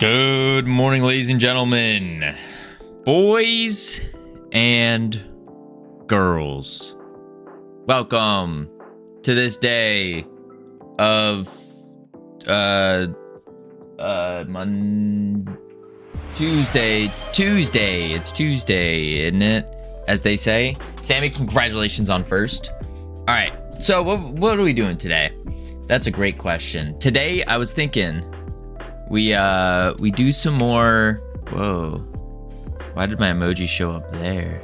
Good morning, ladies and gentlemen, boys and girls. Welcome to this day of Tuesday. It's Tuesday, isn't it? As they say. Sammy, congratulations on first. All right. So what are we doing today? That's a great question. Today I was thinking we do some more. Whoa. Why did my emoji show up there?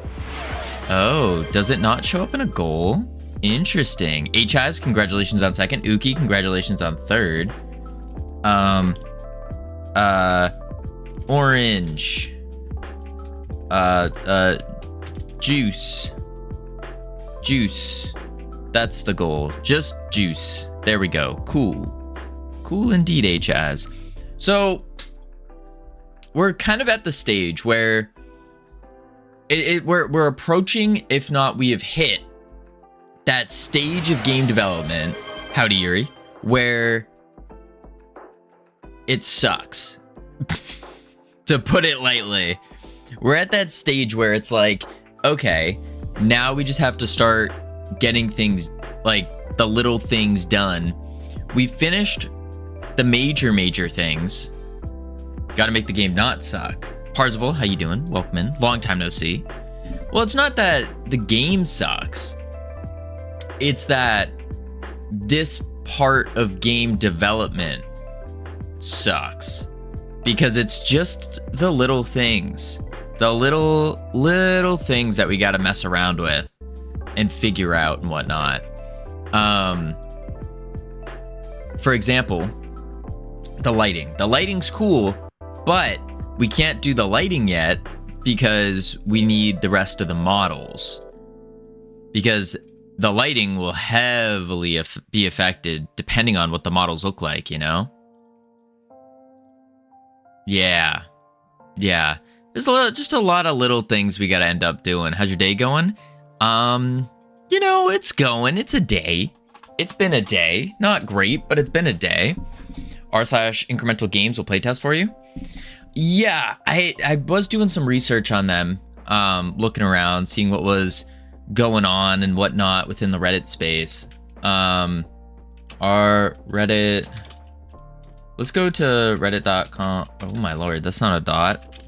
Oh, does it not show up in a goal? Interesting. H-Hives, congratulations on second. Uki, congratulations on third. Orange. Juice. That's the goal. Just juice. There we go. Cool indeed, H-Hives. So we're kind of at the stage where we're approaching, if not we have hit that stage of game development, howdy Yuri, where it sucks. To put it lightly, we're at that stage where it's like, okay, now we just have to start getting things, like the little things done. We finished the major things. Gotta make the game not suck. Parzival, how you doing? Welcome in. Long time no see. Well, it's not that the game sucks. It's that this part of game development sucks. Because it's just the little things. The little things that we gotta mess around with and figure out and whatnot. For example, the lighting. The lighting's cool, but we can't do the lighting yet because we need the rest of the models. Because the lighting will heavily be affected depending on what the models look like, you know? Yeah. There's just a lot of little things we gotta end up doing. How's your day going? You know, it's going. It's a day. It's been a day. Not great, but it's been a day. r/incremental games will playtest for you. Yeah, I was doing some research on them, looking around, seeing what was going on and whatnot within the Reddit space. Our Reddit. Let's go to reddit.com. Oh my lord, that's not a dot.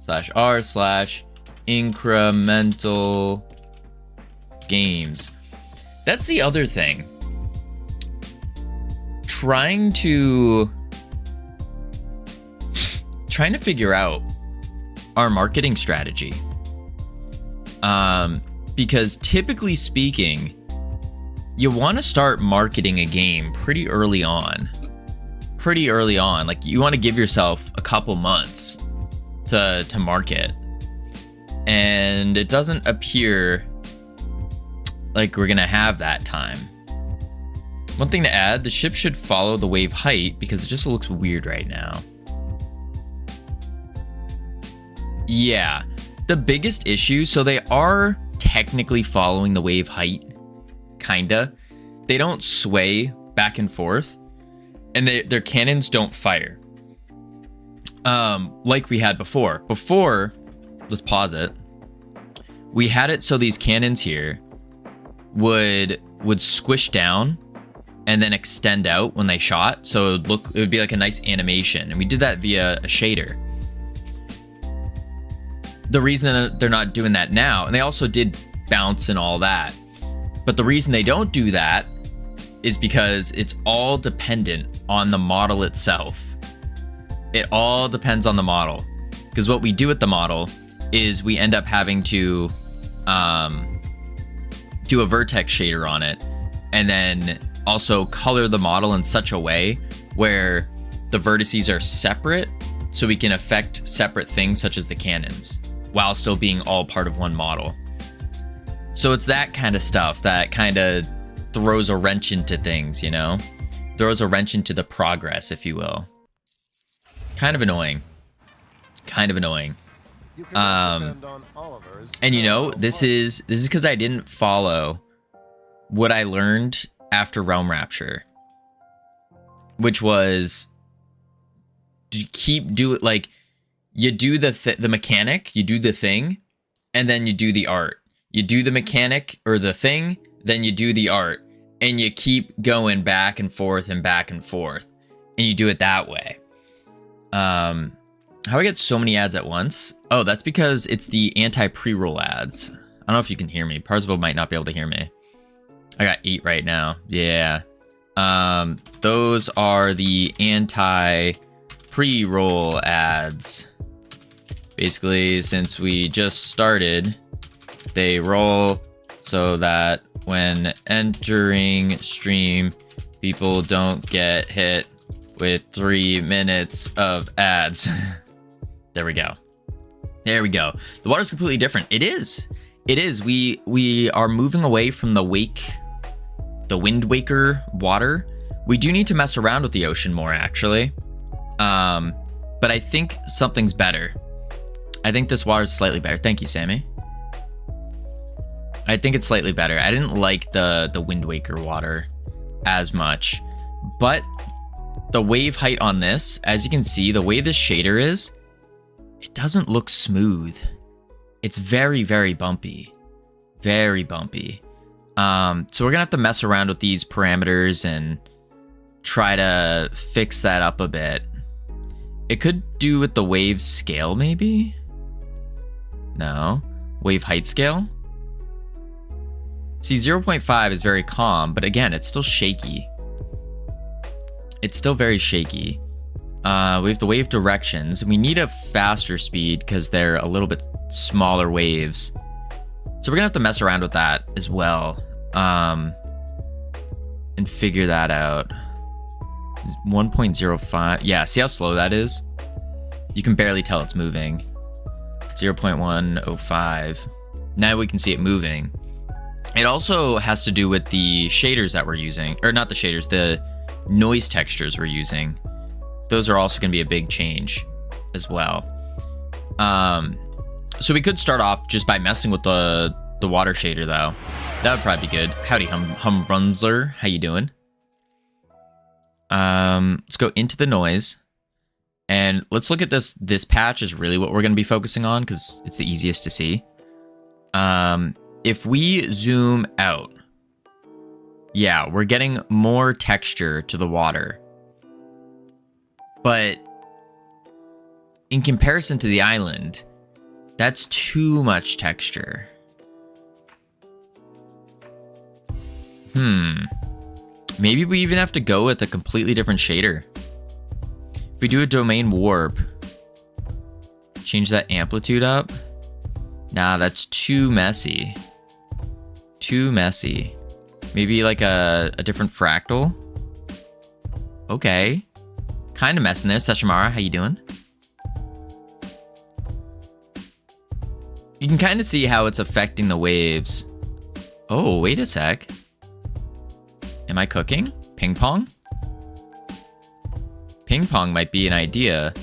/r/incremental games. That's the other thing. Trying to figure out our marketing strategy. Because typically speaking, you want to start marketing a game pretty early on. Like you want to give yourself a couple months to market. And it doesn't appear like we're gonna have that time. One thing to add, the ship should follow the wave height because it just looks weird right now. Yeah, the biggest issue, so they are technically following the wave height, kinda. They don't sway back and forth, and their cannons don't fire. Like we had before. Before, let's pause it. We had it so these cannons here would squish down and then extend out when they shot, so it would be like a nice animation, and we did that via a shader. The reason that they're not doing that now, and they also did bounce and all that, but the reason they don't do that is because it's all dependent on the model itself. It all depends on the model, because what we do with the model is we end up having to do a vertex shader on it, and then also color the model in such a way where the vertices are separate, so we can affect separate things such as the cannons while still being all part of one model. So it's that kind of stuff that kind of throws a wrench into things, you know? Throws a wrench into the progress, if you will. Kind of annoying. And you know, this is because I didn't follow what I learned after Realm Rapture, which was keep do it like you do the mechanic, you do the thing, and then you do the art. You do the mechanic or the thing, then you do the art, and you keep going back and forth and back and forth, and you do it that way. How I get so many ads at once? Oh, that's because it's the anti-pre-roll ads. I don't know if you can hear me. Parzival might not be able to hear me. I got 8 right now. Yeah. Those are the anti-pre-roll ads. Basically, since we just started, they roll so that when entering stream, people don't get hit with 3 minutes of ads. There we go. There we go. The water's completely different. It is. It is. We are moving away from the Wind Waker water. We do need to mess around with the ocean more, actually. But I think something's better. I think this water's slightly better. Thank you, Sammy. I think it's slightly better. I didn't like the Wind Waker water as much, but the wave height on this, as you can see, the way this shader is, it doesn't look smooth. It's very, very bumpy. Very bumpy. So we're gonna have to mess around with these parameters and try to fix that up a bit. It could do with the wave scale, maybe? No. Wave height scale? See, 0.5 is very calm, but again, it's still shaky. It's still very shaky. We have the wave directions. We need a faster speed because they're a little bit smaller waves. So we're gonna have to mess around with that as well. And figure that out. 1.05. Yeah, see how slow that is? You can barely tell it's moving. 0.105. Now we can see it moving. It also has to do with the shaders that we're using. Or not the shaders, the noise textures we're using. Those are also going to be a big change as well. So we could start off just by messing with the water shader, though. That would probably be good. Howdy, Humrunzler. How you doing? Let's go into the noise. And let's look at this. This patch is really what we're going to be focusing on because it's the easiest to see. If we zoom out, yeah, we're getting more texture to the water. But in comparison to the island, that's too much texture. Maybe we even have to go with a completely different shader. If we do a domain warp, change that amplitude up. Nah, that's too messy. Too messy. Maybe like a different fractal. Okay. Kind of messing there. Seshamara, how you doing? You can kind of see how it's affecting the waves. Oh, wait a sec. Am I cooking? Ping pong? Ping pong might be an idea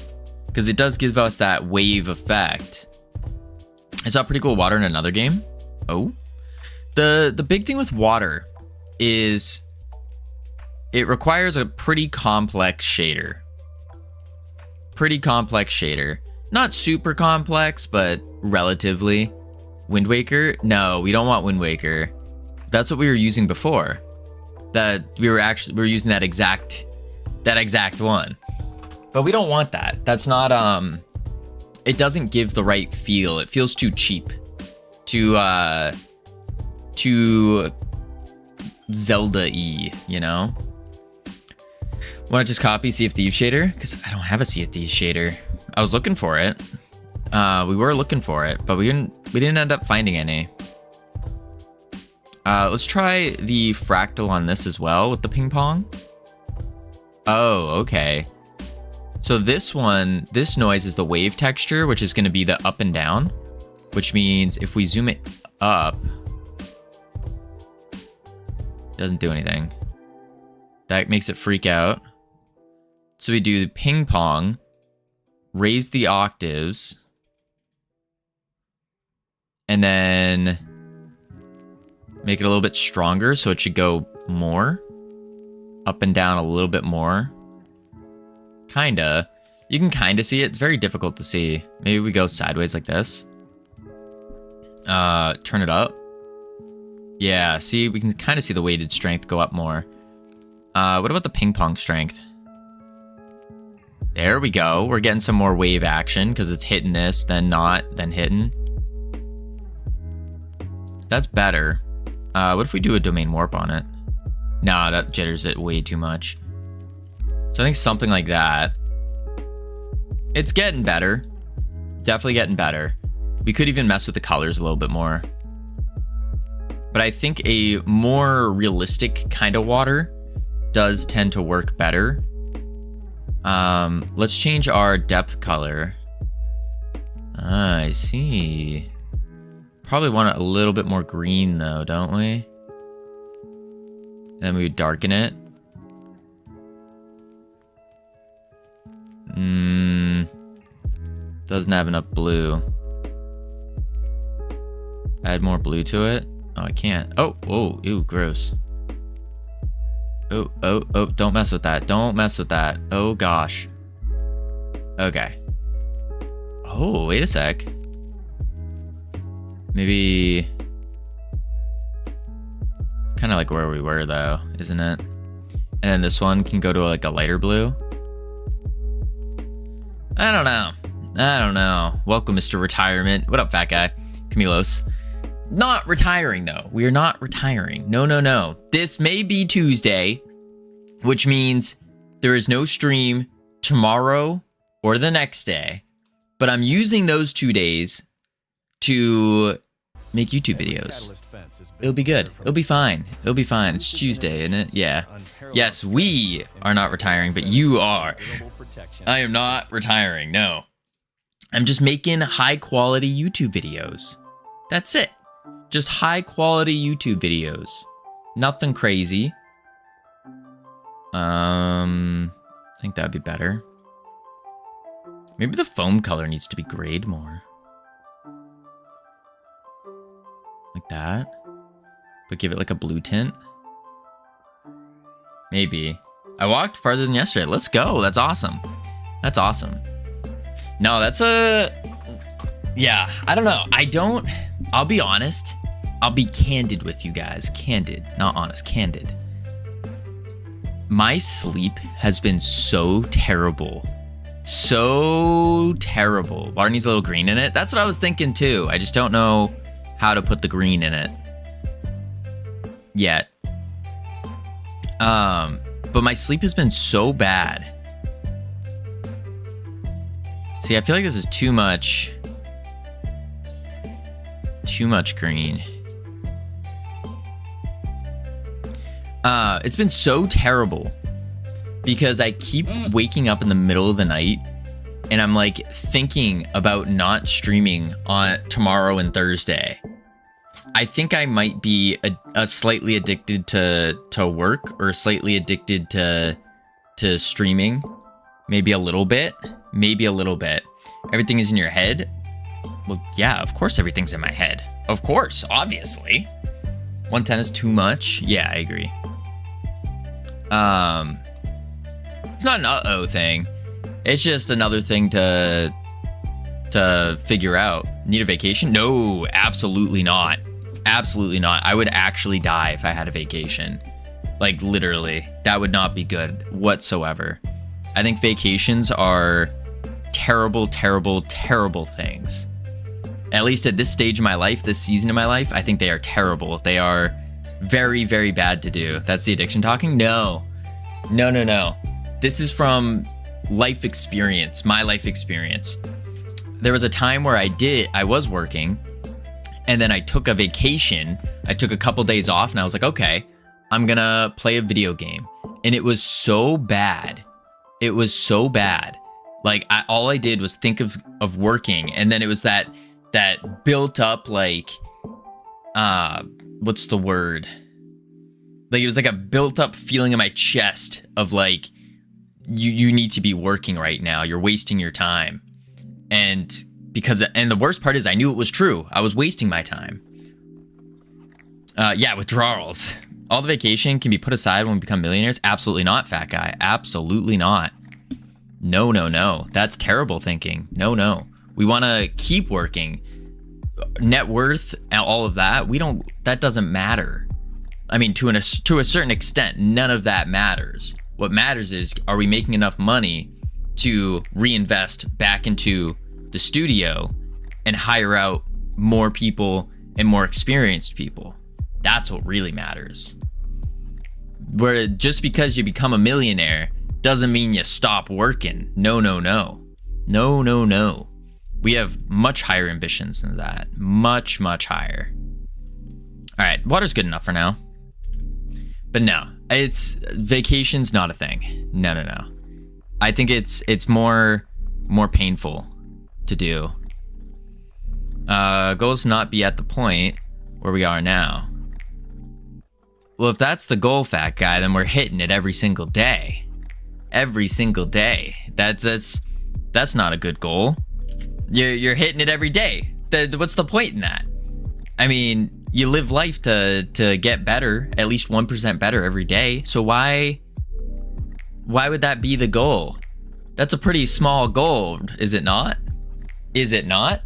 because it does give us that wave effect. I saw pretty cool water in another game. Oh, the big thing with water is it requires a pretty complex shader. Pretty complex shader. Not super complex, but relatively. Wind Waker? No, we don't want Wind Waker. That's what we were using before. That we were using that exact one. But we don't want that. That's not it doesn't give the right feel. It feels too cheap. Too Zelda-y, you know? Want to just copy Sea of Thieves shader? Because I don't have a Sea of Thieves shader. I was looking for it. We were looking for it, but we didn't end up finding any. Let's try the fractal on this as well with the ping pong. Oh, okay. So this one, this noise is the wave texture, which is going to be the up and down, which means if we zoom it up, it doesn't do anything. That makes it freak out. So we do the ping pong, raise the octaves, and then make it a little bit stronger, so it should go more up and down a little bit more. Kinda. You can kind of see it. It's very difficult to see. Maybe we go sideways like this. Turn it up. Yeah, see, we can kind of see the weighted strength go up more. What about the ping pong strength? There we go. We're getting some more wave action because it's hitting this, then not, then hitting. That's better. What if we do a domain warp on it? Nah, that jitters it way too much. So I think something like that. It's getting better. Definitely getting better. We could even mess with the colors a little bit more. But I think a more realistic kind of water does tend to work better. Let's change our depth color. I see. Probably want it a little bit more green though, don't we? Then we would darken it. Doesn't have enough blue. Add more blue to it. Oh, I can't. Oh, whoa, ew, gross. Oh, don't mess with that. Don't mess with that. Oh, gosh. Okay. Oh, wait a sec. Maybe... It's kind of like where we were, though, isn't it? And then this one can go to, like, a lighter blue. I don't know. Welcome, Mr. Retirement. What up, fat guy? Camilos. Not retiring, though. We are not retiring. No. This may be Tuesday, which means there is no stream tomorrow or the next day. But I'm using those 2 days to make YouTube videos. It'll be good. It'll be fine. It'll be fine. It's Tuesday, isn't it? Yeah. Yes, we are not retiring, but you are. I am not retiring, no. I'm just making high-quality YouTube videos. That's it. Just high-quality YouTube videos. Nothing crazy. I think that'd be better. Maybe the foam color needs to be grayed more. Like that. But give it like a blue tint. Maybe. I walked farther than yesterday. Let's go. That's awesome. That's awesome. No, that's a... Yeah, I don't know. I'll be honest. I'll be candid with you guys. Candid. Not honest. Candid. My sleep has been so terrible. So terrible. Water needs a little green in it. That's what I was thinking too. I just don't know how to put the green in it yet. But my sleep has been so bad. See, I feel like this is too much green. It's been so terrible because I keep waking up in the middle of the night and I'm like thinking about not streaming on tomorrow and Thursday. I think I might be a slightly addicted to work or slightly addicted to streaming. Maybe a little bit. Everything is in your head. Well, yeah, of course everything's in my head. Of course, obviously. 110 is too much. Yeah, I agree. It's not an uh-oh thing. It's just another thing to figure out. Need a vacation? No, absolutely not. Absolutely not. I would actually die if I had a vacation. Like, literally. That would not be good whatsoever. I think vacations are terrible, terrible, terrible things. At least at this stage of my life, this season of my life, I think they are terrible. They are very, very bad to do. That's the addiction talking? No. This is from life experience, my life experience. There was a time where I was working, and then I took a vacation. I took a couple days off, and I was like, okay, I'm gonna play a video game. And it was so bad. It was so bad. Like, all I did was think of working, and then it was that built up, like, what's the word? Like, it was like a built up feeling in my chest of like, you need to be working right now. You're wasting your time. And the worst part is I knew it was true. I was wasting my time. Yeah, withdrawals. All the vacation can be put aside when we become millionaires. Absolutely not, fat guy. Absolutely not. No, no, no. That's terrible thinking. No, no. We want to keep working. Net worth, all of that, that doesn't matter. I mean, to a certain extent, none of that matters. What matters is, are we making enough money to reinvest back into the studio and hire out more people and more experienced people? That's what really matters. Where just because you become a millionaire doesn't mean you stop working. No, no, no. No, no, no. We have much higher ambitions than that. Much, much higher. All right, water's good enough for now. But no, vacation's not a thing. No, no, no. I think it's more painful to do. Goals not be at the point where we are now. Well, if that's the goal, fat guy, then we're hitting it every single day. Every single day. That's not a good goal. You're hitting it every day. What's the point in that? I mean, you live life to get better, at least 1% better every day. So why would that be the goal? That's a pretty small goal, is it not? Is it not?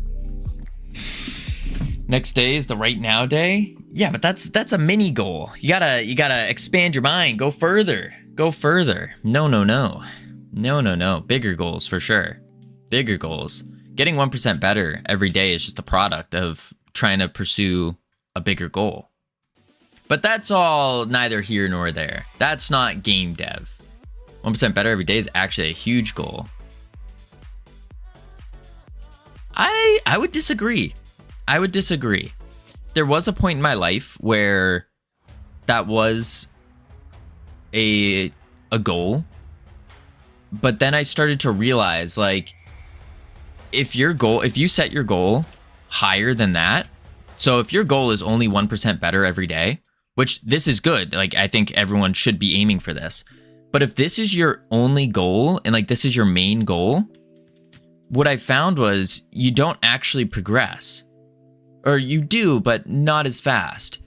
Next day is the right now day? Yeah, but that's a mini goal. You gotta expand your mind. Go further. Go further. No, no, no. No, no, no. Bigger goals for sure. Bigger goals. Getting 1% better every day is just a product of trying to pursue a bigger goal. But that's all neither here nor there. That's not game dev. 1% better every day is actually a huge goal. I would disagree. I would disagree. There was a point in my life where that was a goal. But then I started to realize, like, if you set your goal higher than that, so if your goal is only 1% better every day, which this is good, like, I think everyone should be aiming for this. But if this is your only goal and like this is your main goal, what I found was you don't actually progress. Or you do, but not as fast.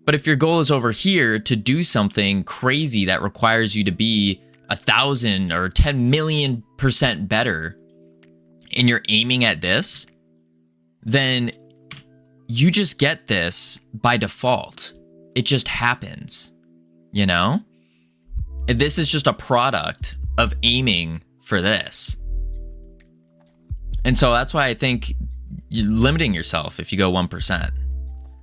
But if your goal is over here to do something crazy that requires you to be 1,000 or 10 million% better, and you're aiming at this, then you just get this by default. It just happens, you know? This is just a product of aiming for this. And so that's why I think you're limiting yourself if you go 1%.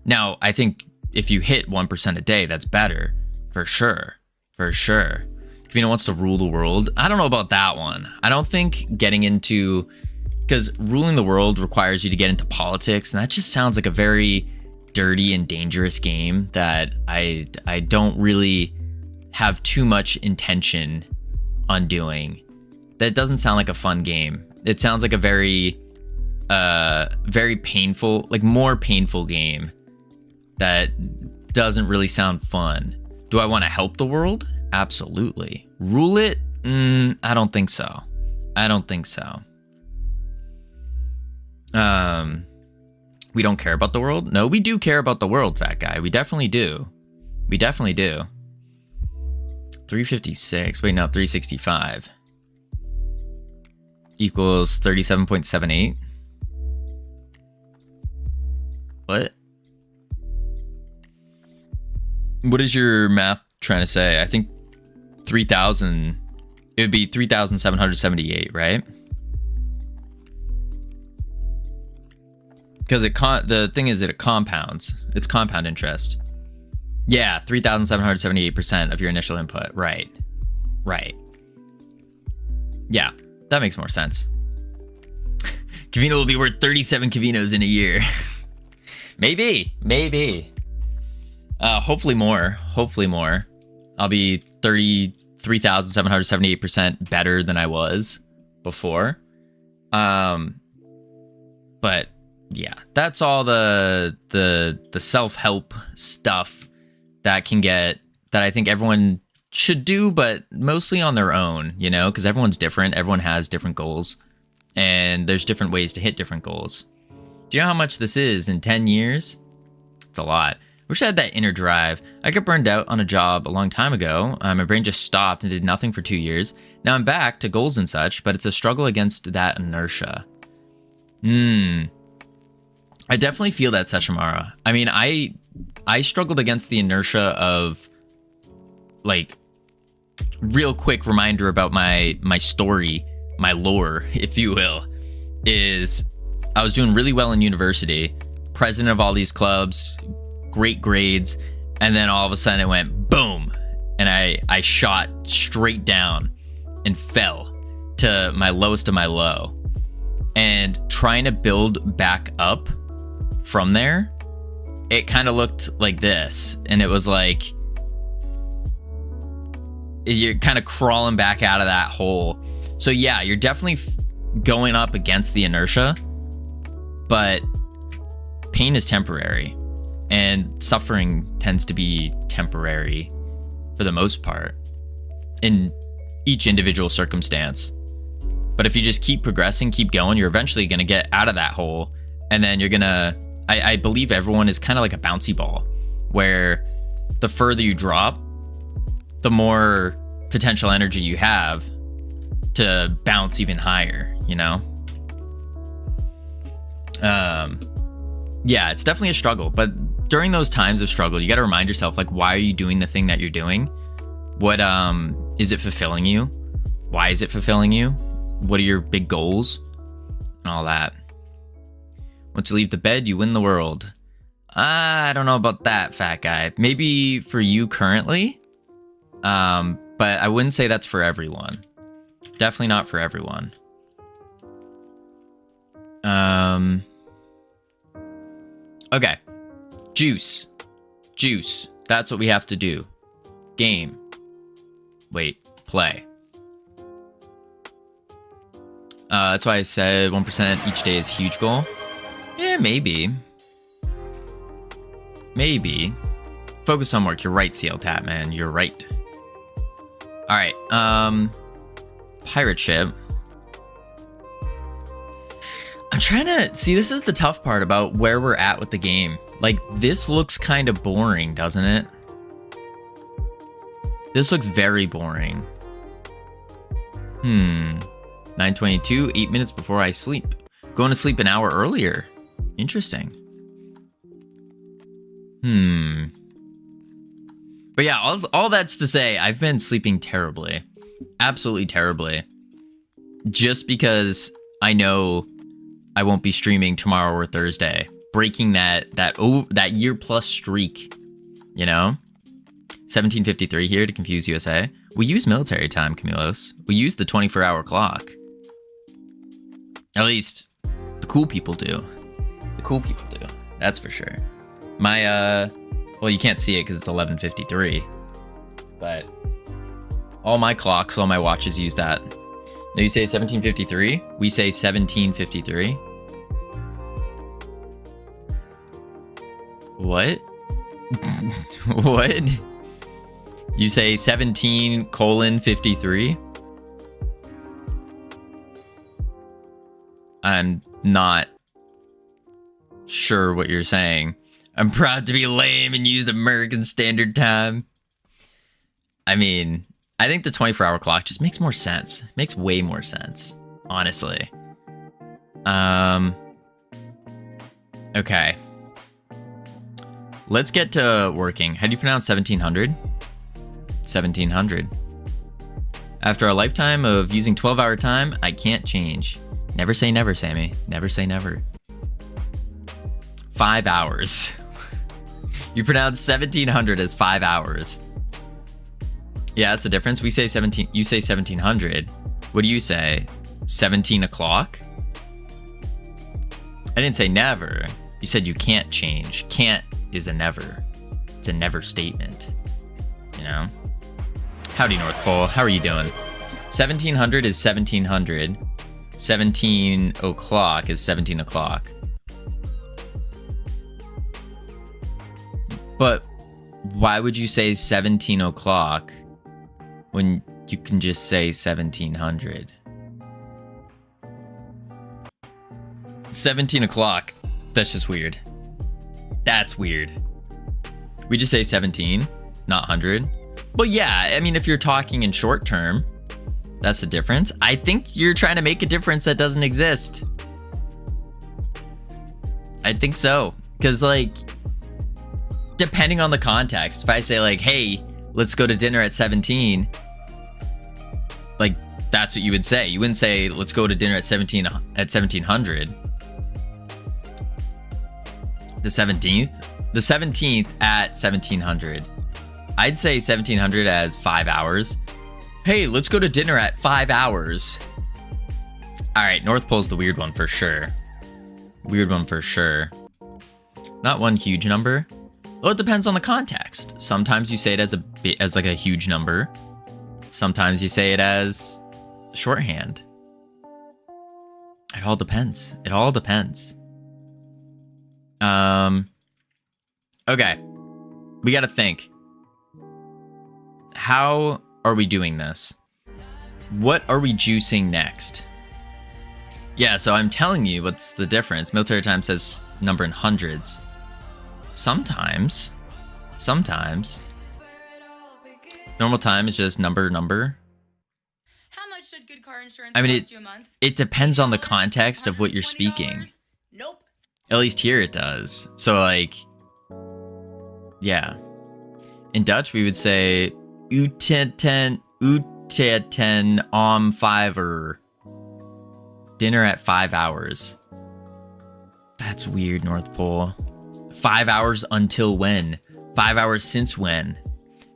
Now, I think if you hit 1% a day, that's better. For sure. For sure. Covino wants to rule the world. I don't know about that one. I don't think getting into... Because ruling the world requires you to get into politics, and that just sounds like a very dirty and dangerous game that I don't really have too much intention on doing. That doesn't sound like a fun game. It sounds like a very painful, like more painful game that doesn't really sound fun. Do I want to help the world? Absolutely. Rule it? I don't think so. I don't think so. We don't care about the world? No, we do care about the world, fat guy. We definitely do. We definitely do. 356. Wait, no, 365. Equals 37.78. What? What is your math trying to say? I think 3,000. It would be 3,778, right? Because the thing is that it compounds. It's compound interest. Yeah, 3,778% of your initial input. Right. Right. Yeah, that makes more sense. Covino will be worth 37 Covinos in a year. Maybe. Hopefully more. Hopefully more. I'll be 33,778% better than I was before. But yeah, that's all the self-help stuff that I think everyone should do, but mostly on their own, you know, because everyone's different. Everyone has different goals, and there's different ways to hit different goals. Do you know how much this is in 10 years? It's a lot. Wish I had that inner drive. I got burned out on a job a long time ago. My brain just stopped and did nothing for 2 years. Now I'm back to goals and such, but it's a struggle against that inertia. I definitely feel that, Seshamara. I mean, I struggled against the inertia of, like, real quick reminder about my story, my lore, if you will, is I was doing really well in university, president of all these clubs, great grades, and then all of a sudden it went boom, and I shot straight down and fell to my lowest of my low. And trying to build back up from there, it kind of looked like this, and it was like you're kind of crawling back out of that hole. So yeah, you're definitely going up against the inertia, but pain is temporary. And suffering tends to be temporary for the most part in each individual circumstance. But if you just keep progressing, keep going, you're eventually going to get out of that hole. And then you're going to, I believe everyone is kind of like a bouncy ball, where the further you drop, the more potential energy you have to bounce even higher, you know? Yeah, it's definitely a struggle, but during those times of struggle, you got to remind yourself, like, why are you doing the thing that you're doing? What, is it fulfilling you? Why is it fulfilling you? What are your big goals? And all that. Once you leave the bed, you win the world. I don't know about that, fat guy. Maybe for you currently, but I wouldn't say that's for everyone. Definitely not for everyone. Okay. Juice. That's what we have to do. Game. Wait. Play. That's why I said 1% each day is huge goal. Yeah, maybe. Maybe. Focus on work. You're right, CL Tat, man. You're right. Alright. Pirate ship. I'm trying to see, this is the tough part about where we're at with the game. Like, this looks kind of boring, doesn't it? This looks very boring. 9:22, 8 minutes before I sleep. Going to sleep an hour earlier. Interesting. But yeah, all that's to say, I've been sleeping terribly. Absolutely terribly. Just because I know I won't be streaming tomorrow or Thursday, breaking that year plus streak, you know? 17:53 here to confuse USA. We use military time, Camilos. We use the 24-hour clock. At least the cool people do. The cool people do. That's for sure. My well, you can't see it because it's 11:53, but all my clocks, all my watches use that. No, you say 17:53. We say 17:53. What? What? You say 17:53? I'm not sure what you're saying. I'm proud to be lame and use American Standard Time. I mean, I think the 24-hour clock just makes more sense. Makes way more sense, honestly. Okay. Let's get to working. How do you pronounce 1700? 1700. After a lifetime of using 12-hour time, I can't change. Never say never, Sammy. Never say never. 5 hours. You pronounce 1700 as 5 hours. Yeah, that's the difference. We say 17. You say 1700. What do you say? 17 o'clock? I didn't say never. You said you can't change. Can't is a never. It's a never statement. You know? Howdy, North Pole. How are you doing? 1700 is 1700. 17 o'clock is 17 o'clock. But why would you say 17 o'clock when you can just say 1700? 17 o'clock. That's just weird. That's weird. We just say 17, not 100. Well, yeah, I mean, if you're talking in short term, that's the difference. I think you're trying to make a difference that doesn't exist. I think so. Because, like, depending on the context, if I say, like, hey, let's go to dinner at 17, like, that's what you would say. You wouldn't say, let's go to dinner at 1700. The 17th? The 17th at 1700. I'd say 1700 as 5 hours. Hey, let's go to dinner at 5 hours. All right, North Pole's the weird one for sure. Weird one for sure. Not one huge number. Well, it depends on the context. Sometimes you say it as like a huge number. Sometimes you say it as shorthand. It all depends. It all depends. Okay. We got to think. How are we doing this? What are we juicing next? Yeah, so I'm telling you what's the difference. Military time says number in hundreds. Sometimes. Normal time is just number. How much should good car insurance cost you a month? It depends on the context of what you're speaking. Nope. At least here it does. So, like, yeah. In Dutch, we would say Uten om 5er. Dinner at 5 hours. That's weird, North Pole. 5 hours until when? 5 hours since when?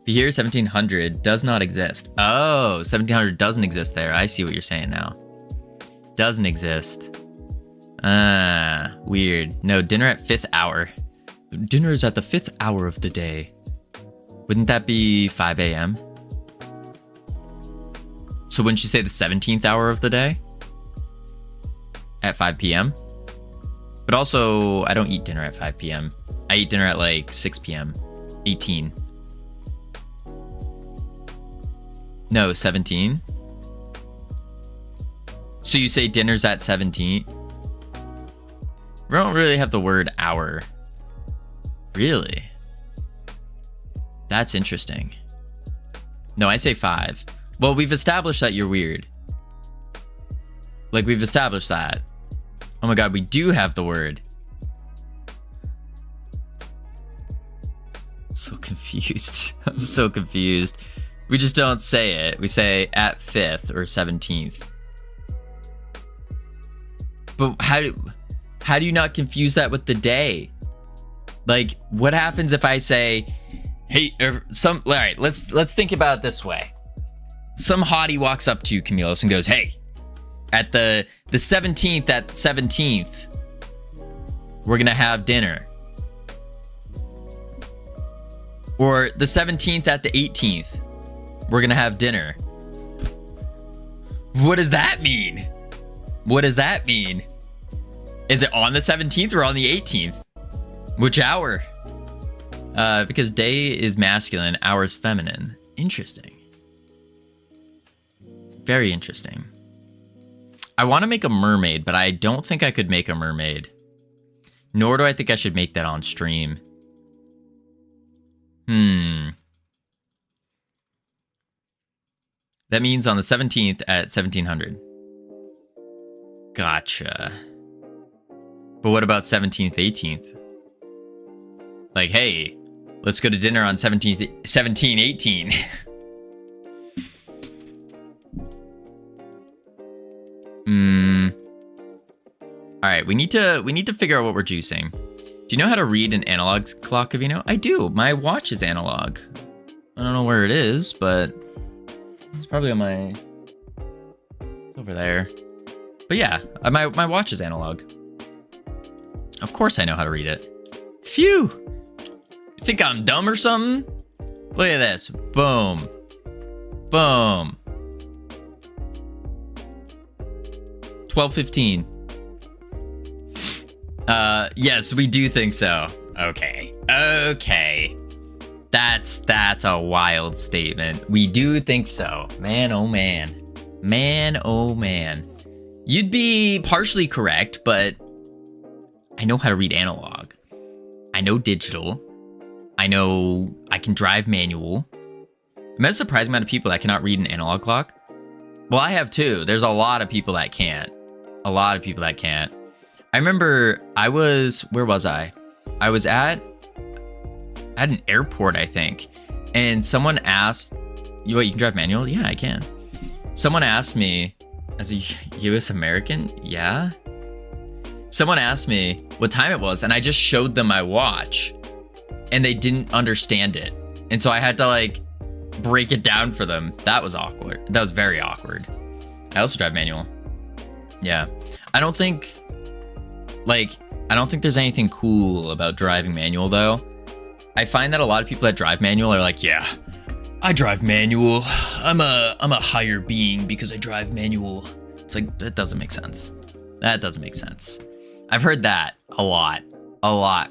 But here, 1700 does not exist. Oh, 1700 doesn't exist there. I see what you're saying now. Doesn't exist. Weird. No, dinner at 5th hour. Dinner is at the 5th hour of the day. Wouldn't that be 5 a.m.? So wouldn't you say the 17th hour of the day? At 5 p.m.? But also, I don't eat dinner at 5 p.m. I eat dinner at like 6 p.m. 18. No, 17. So you say dinner's at 17? We don't really have the word hour. Really? That's interesting. No, I say 5. Well, we've established that you're weird. Like, we've established that. Oh my god, we do have the word. So confused. I'm so confused. We just don't say it. We say at 5th or 17th. But how do you not confuse that with the day? Like, what happens if I say, hey, all right, let's think about it this way. Some hottie walks up to Camilos and goes, hey, at the 17th at 17th, we're gonna have dinner. Or the 17th at the 18th, we're gonna have dinner. What does that mean? What does that mean? Is it on the 17th or on the 18th? Which hour? Because day is masculine, hour is feminine. Interesting. Very interesting. I want to make a mermaid, but I don't think I could make a mermaid. Nor do I think I should make that on stream. That means on the 17th at 1700. Gotcha. But what about 17th, 18th? Like, hey, let's go to dinner on 17, 18. All right, we need to figure out what we're juicing. Do you know how to read an analog clock, Covino? I do. My watch is analog. I don't know where it is, but it's probably on my over there. But yeah, my watch is analog. Of course I know how to read it. Phew. You think I'm dumb or something? Look at this. Boom. Boom. 12:15. Yes, we do think so. Okay. That's a wild statement. We do think so. Man, oh man. Man, oh man. You'd be partially correct, but I know how to read analog. I know digital. I know I can drive manual. I met a surprising amount of people that cannot read an analog clock. Well, I have too. There's a lot of people that can't. A lot of people that can't. I remember where was I? I was at an airport, I think. And someone asked, you can drive manual? Yeah, I can. Someone asked me, as a US American, yeah? Someone asked me what time it was, and I just showed them my watch, and they didn't understand it. And so I had to like break it down for them. That was awkward. That was very awkward. I also drive manual. Yeah. I don't think there's anything cool about driving manual though. I find that a lot of people that drive manual are like, yeah, I drive manual. I'm a higher being because I drive manual. It's like, that doesn't make sense. That doesn't make sense. I've heard that a lot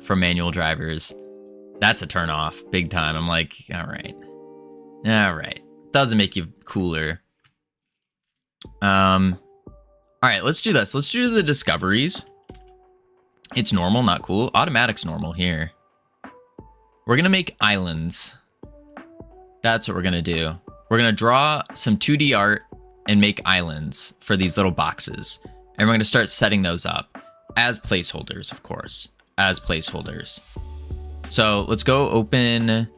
from manual drivers. That's a turn off big time. I'm like, all right. Doesn't make you cooler. All right, let's do this. Let's do the discoveries. It's normal, not cool. Automatic's normal here. We're gonna make islands. That's what we're gonna do. We're gonna draw some 2D art and make islands for these little boxes. And we're gonna start setting those up as placeholders, of course, as placeholders. So let's go open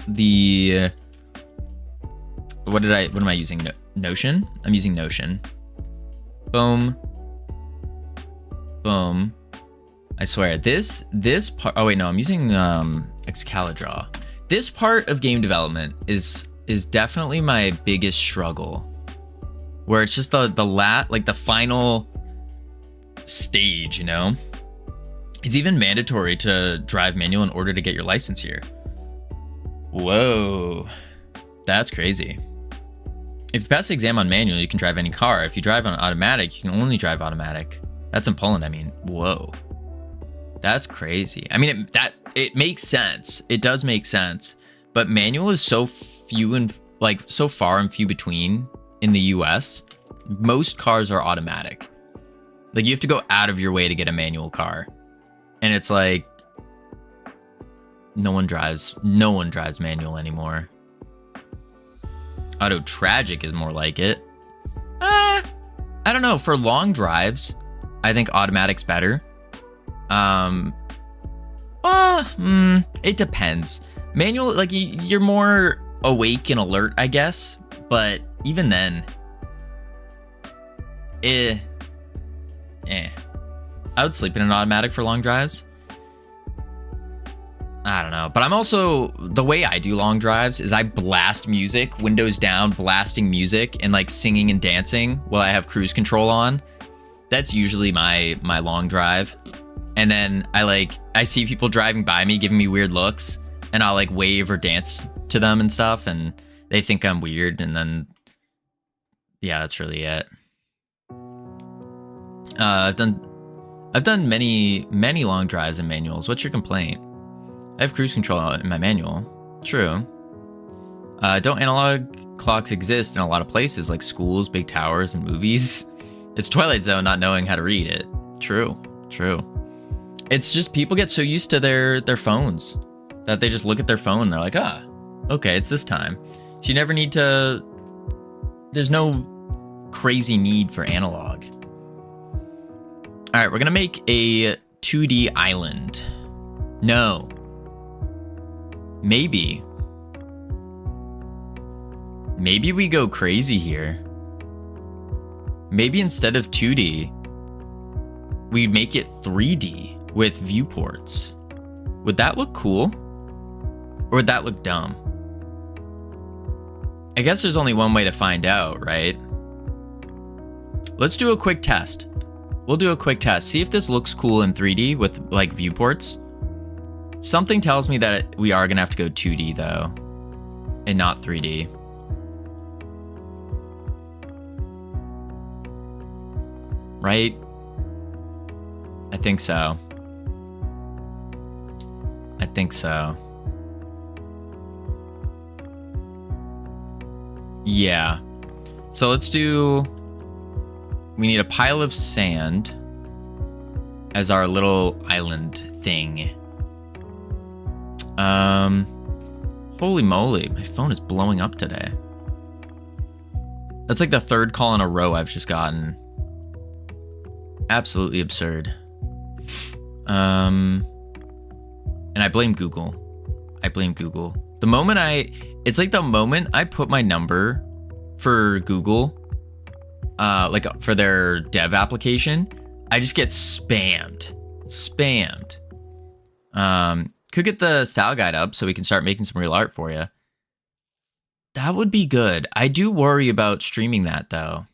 the, what am I using? Notion? I'm using Notion. Boom. Boom. I swear, this part, oh wait, no, I'm using Excalidraw. This part of game development is definitely my biggest struggle, where it's just the final stage, you know? It's even mandatory to drive manual in order to get your license here. Whoa, that's crazy. If you pass the exam on manual, you can drive any car. If you drive on automatic, you can only drive automatic. That's in Poland, I mean. Whoa. That's crazy. I mean, it makes sense. It does make sense. But manual is so few and so far and few between in the US. Most cars are automatic. Like, you have to go out of your way to get a manual car. And it's like, no one drives manual anymore. Auto Tragic is more like it. I don't know. For long drives, I think automatic's better. It depends. Manual, like, you're more awake and alert, I guess. But even then, I would sleep in an automatic for long drives. I don't know. But I'm also, the way I do long drives is I blast music, windows down, blasting music, and like singing and dancing while I have cruise control on. That's usually my long drive. And then I see people driving by me, giving me weird looks, and I'll like wave or dance to them and stuff, and they think I'm weird, and then, yeah, that's really it. I've done many long drives and manuals. What's your complaint? I have cruise control in my manual. True. Don't analog clocks exist in a lot of places, like schools, big towers, and movies? It's Twilight Zone not knowing how to read it. True. It's just people get so used to their phones that they just look at their phone and they're like, okay, it's this time. So you never need to, there's no crazy need for analog. All right, we're gonna make a 2D island. No. Maybe we go crazy here. Maybe instead of 2D, we make it 3D with viewports. Would that look cool? Or would that look dumb? I guess there's only one way to find out, right? Let's do a quick test. We'll do a quick test. See if this looks cool in 3D with like viewports. Something tells me that we are gonna have to go 2D though, and not 3D. Right? I think so. Yeah. So let's do, we need a pile of sand as our little island thing. Holy moly, my phone is blowing up today. That's like the third call in a row I've just gotten. Absolutely absurd. And I blame Google. The moment it's like the moment I put my number for Google, like for their dev application, I just get spammed. Could get the style guide up so we can start making some real art for you. That would be good. I do worry about streaming that though,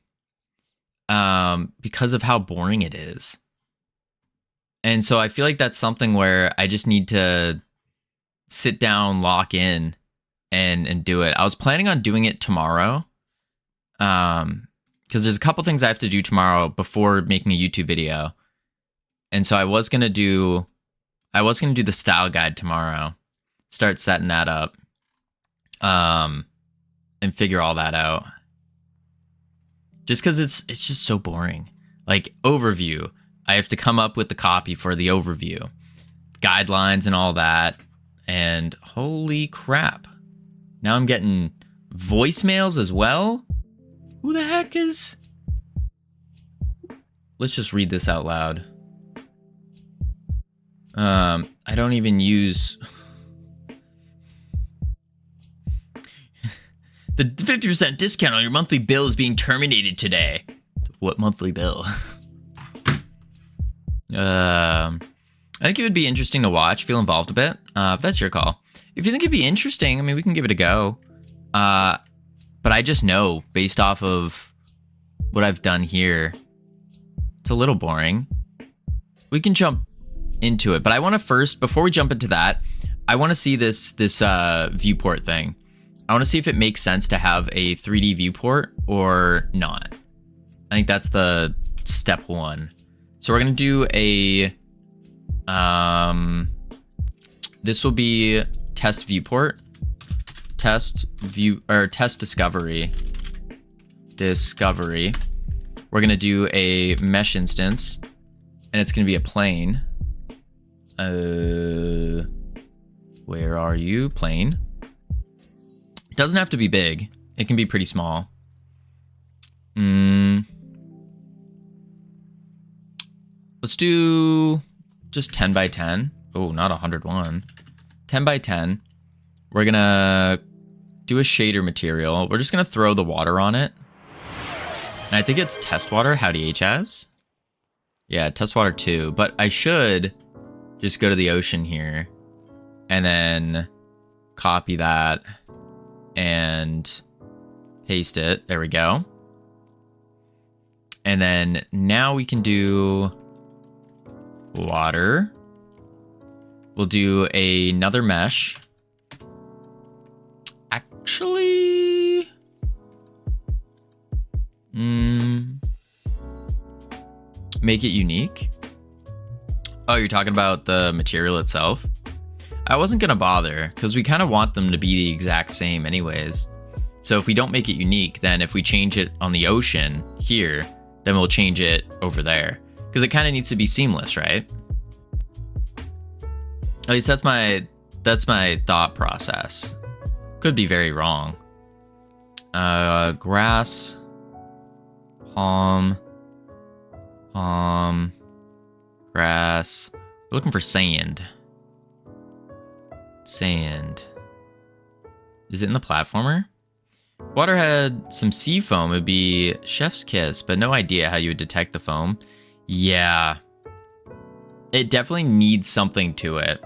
because of how boring it is. And so I feel like that's something where I just need to sit down, lock in, and do it. I was planning on doing it tomorrow, because there's a couple things I have to do tomorrow before making a YouTube video. And so I was gonna do the style guide tomorrow, start setting that up, and figure all that out. Just because it's just so boring. Like overview, I have to come up with the copy for the overview, guidelines and all that. And holy crap, now I'm getting voicemails as well. Who the heck is? Let's just read this out loud. I don't even use the 50% discount on your monthly bill is being terminated today. What monthly bill? I think it would be interesting to watch, feel involved a bit. But that's your call. If you think it'd be interesting, I mean, we can give it a go. But I just know based off of what I've done here, it's a little boring. We can jump into it, but I want to first, before we jump into that, I want to see this viewport thing. I want to see if it makes sense to have a 3D viewport or not. I think that's the step one. So we're gonna do a this will be test viewport, test discovery. We're gonna do a mesh instance, and it's gonna be a plane. Where are you? Plane. It doesn't have to be big. It can be pretty small. Let's do just 10 by 10. Oh, not 101. 10 by 10. We're gonna do a shader material. We're just gonna throw the water on it. And I think it's test water. Howdy HAVs. Yeah, test water 2. But I should just go to the ocean here and then copy that and paste it. There we go. And then now we can do water. We'll do another mesh. Actually, make it unique. Oh, you're talking about the material itself? I wasn't gonna bother because we kind of want them to be the exact same anyways. So if we don't make it unique, then if we change it on the ocean here, then we'll change it over there because it kind of needs to be seamless, right? At least that's my thought process. Could be very wrong. Grass, palm, grass. We're looking for sand. Sand. Is it in the platformer? Water had some sea foam. It'd be chef's kiss, but no idea how you would detect the foam. Yeah. It definitely needs something to it.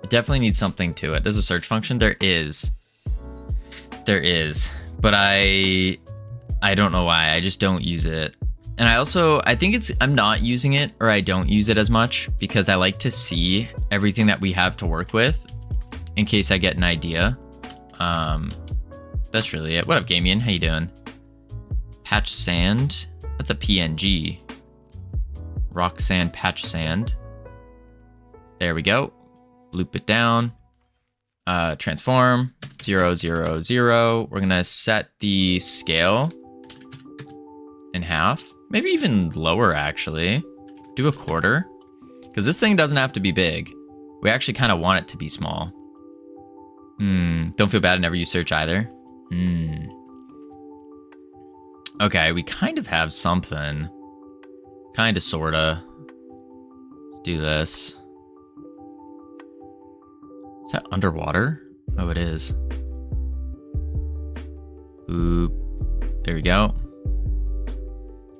There's a search function. There is. But I don't know why. I just don't use it. And I think I'm not using it, or I don't use it as much because I like to see everything that we have to work with in case I get an idea. That's really it. What up, Gamian? How you doing? Patch sand. That's a PNG. Rock sand, patch sand. There we go. Loop it down. Transform 0, 0, 0. We're gonna set the scale in half, maybe even lower actually. Do a quarter, because this thing doesn't have to be big. We actually kind of want it to be small. Don't feel bad. I never use search either. Okay, we kind of have something. Kind of, sorta. Let's do this. Is that underwater? Oh, it is. Oop. There we go.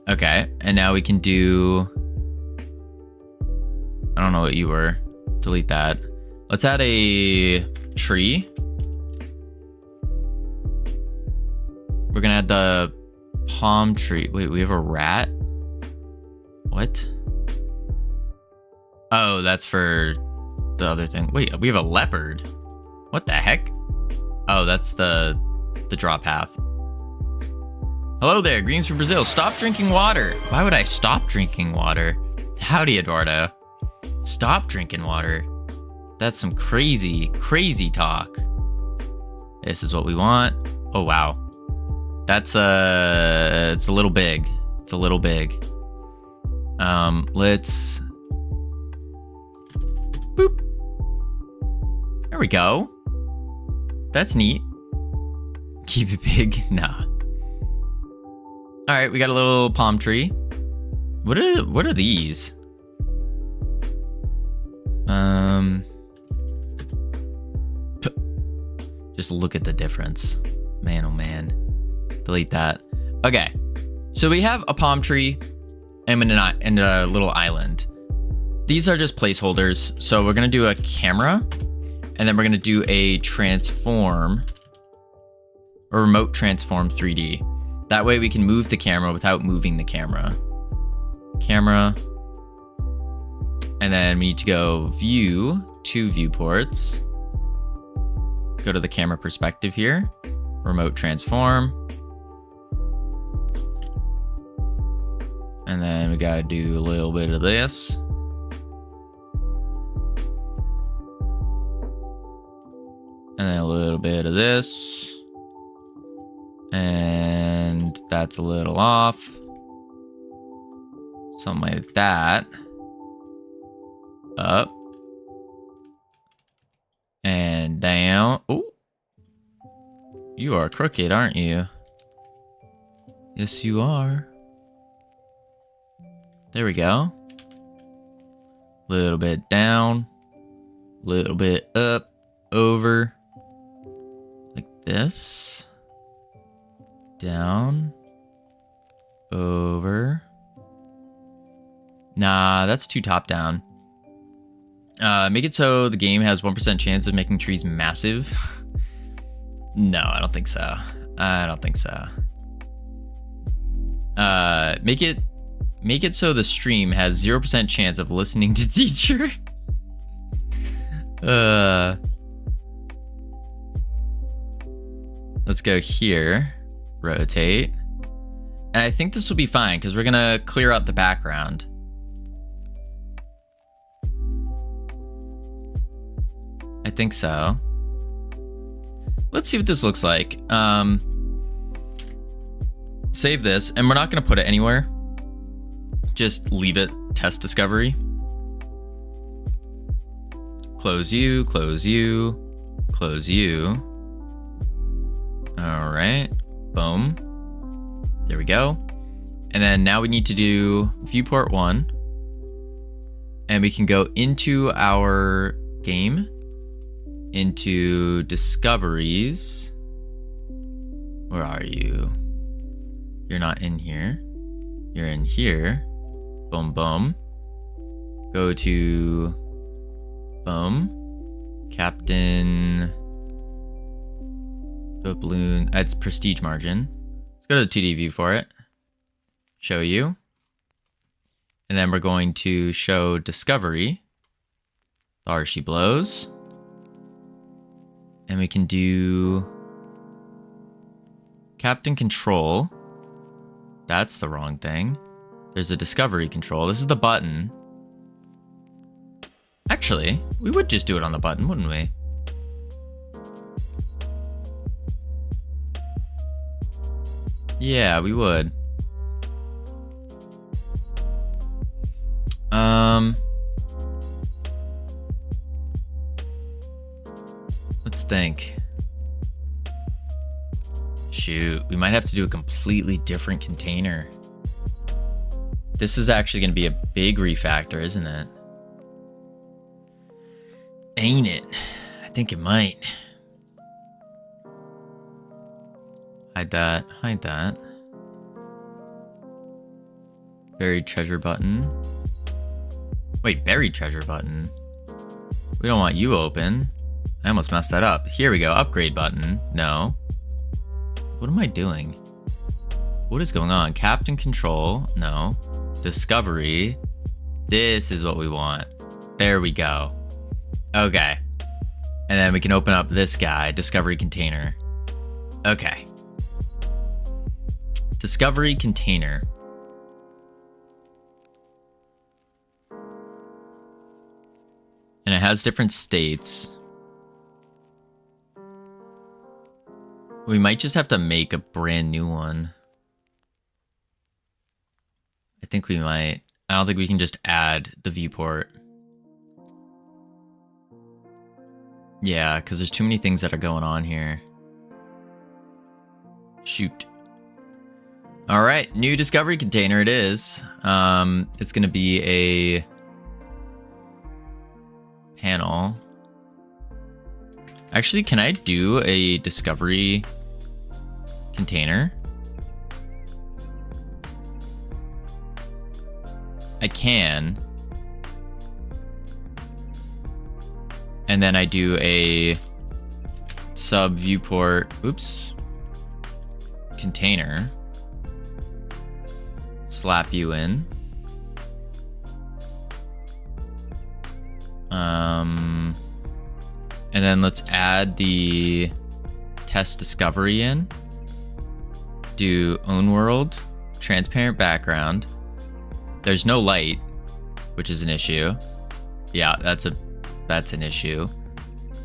Okay, and now we can do... I don't know what you were. Delete that. Let's add a tree. We're gonna add the palm tree. Wait, we have a rat? What? Oh, that's for the other thing. Wait, we have a leopard. What the heck? Oh, that's the draw path. Hello there, greetings from Brazil. Stop drinking water. Why would I stop drinking water? Howdy, Eduardo. Stop drinking water. That's some crazy, crazy talk. This is what we want. Oh, wow. That's, it's a little big. It's a little big. Let's... Boop. There we go. That's neat. Keep it big? Nah. All right, we got a little palm tree. What are these? Just look at the difference. Man, oh man. Delete that. Okay, so we have a palm tree and a little island. These are just placeholders. So we're gonna do a camera, and then we're gonna do a transform, or remote transform 3D. That way we can move the camera without moving the camera. Camera. And then we need to go view, 2 viewports. Go to the camera perspective here. Remote transform. And then we gotta do a little bit of this. And then a little bit of this. And that's a little off. Something like that. Up. And down. Oh. You are crooked, aren't you? Yes, you are. There we go. Little bit down. Little bit up. Over. Like this. Down. Over. Nah, that's too top down. Make it so the game has 1% chance of making trees massive. No, I don't think so. I don't think so. Make it so the stream has 0% chance of listening to teacher. Let's go here. Rotate. And I think this will be fine because we're gonna clear out the background. I think so. Let's see what this looks like. Save this, and we're not gonna put it anywhere. Just leave it, test discovery. Close you, close you, close you. All right, boom. There we go. And then now we need to do viewport 1. And we can go into our game, into discoveries. Where are you? You're not in here. You're in here. Boom, boom. Go to, boom. Captain doubloon. That's prestige margin. Let's go to the 2D view for it. Show you. And then we're going to show discovery. There she blows. And we can do captain control. That's the wrong thing. There's a discovery control. This is the button. Actually, we would just do it on the button, wouldn't we? Yeah, we would. think. Shoot, we might have to do a completely different container. This is actually going to be a big refactor, isn't it? Ain't it? I think it might. Hide that. Hide that. Buried treasure button. Wait, buried treasure button? We don't want you open. I almost messed that up. Here we go. Upgrade button. No. What am I doing? What is going on? Captain control. No. Discovery. This is what we want. There we go. Okay. And then we can open up this guy. Discovery container. Okay. Discovery container. And it has different states. We might just have to make a brand new one. I think we might. I don't think we can just add the viewport. Yeah, because there's too many things that are going on here. Shoot. All right, new discovery container it is. It's going to be a panel. Actually, can I do a discovery container? I can. And then I do a sub viewport, oops, container. Slap you in. And then let's add the test discovery in. Do own world, transparent background. There's no light, which is an issue. Yeah, that's an issue.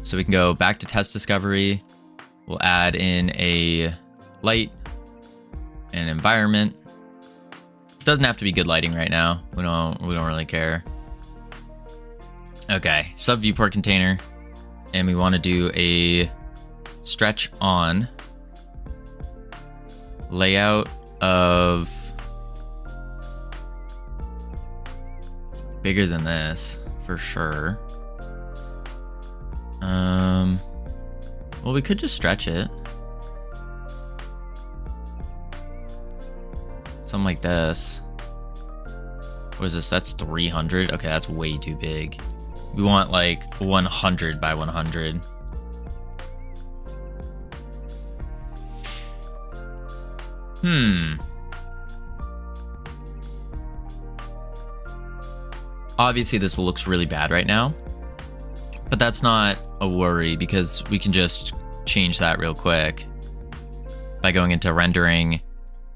So we can go back to test discovery. We'll add in a light and an environment. It doesn't have to be good lighting right now. We don't really care. Okay, sub viewport container. And we want to do a stretch on layout of bigger than this for sure. Well, we could just stretch it. Something like this. What is this? That's 300. Okay, that's way too big. We want like 100 by 100. Obviously, this looks really bad right now, but that's not a worry because we can just change that real quick by going into rendering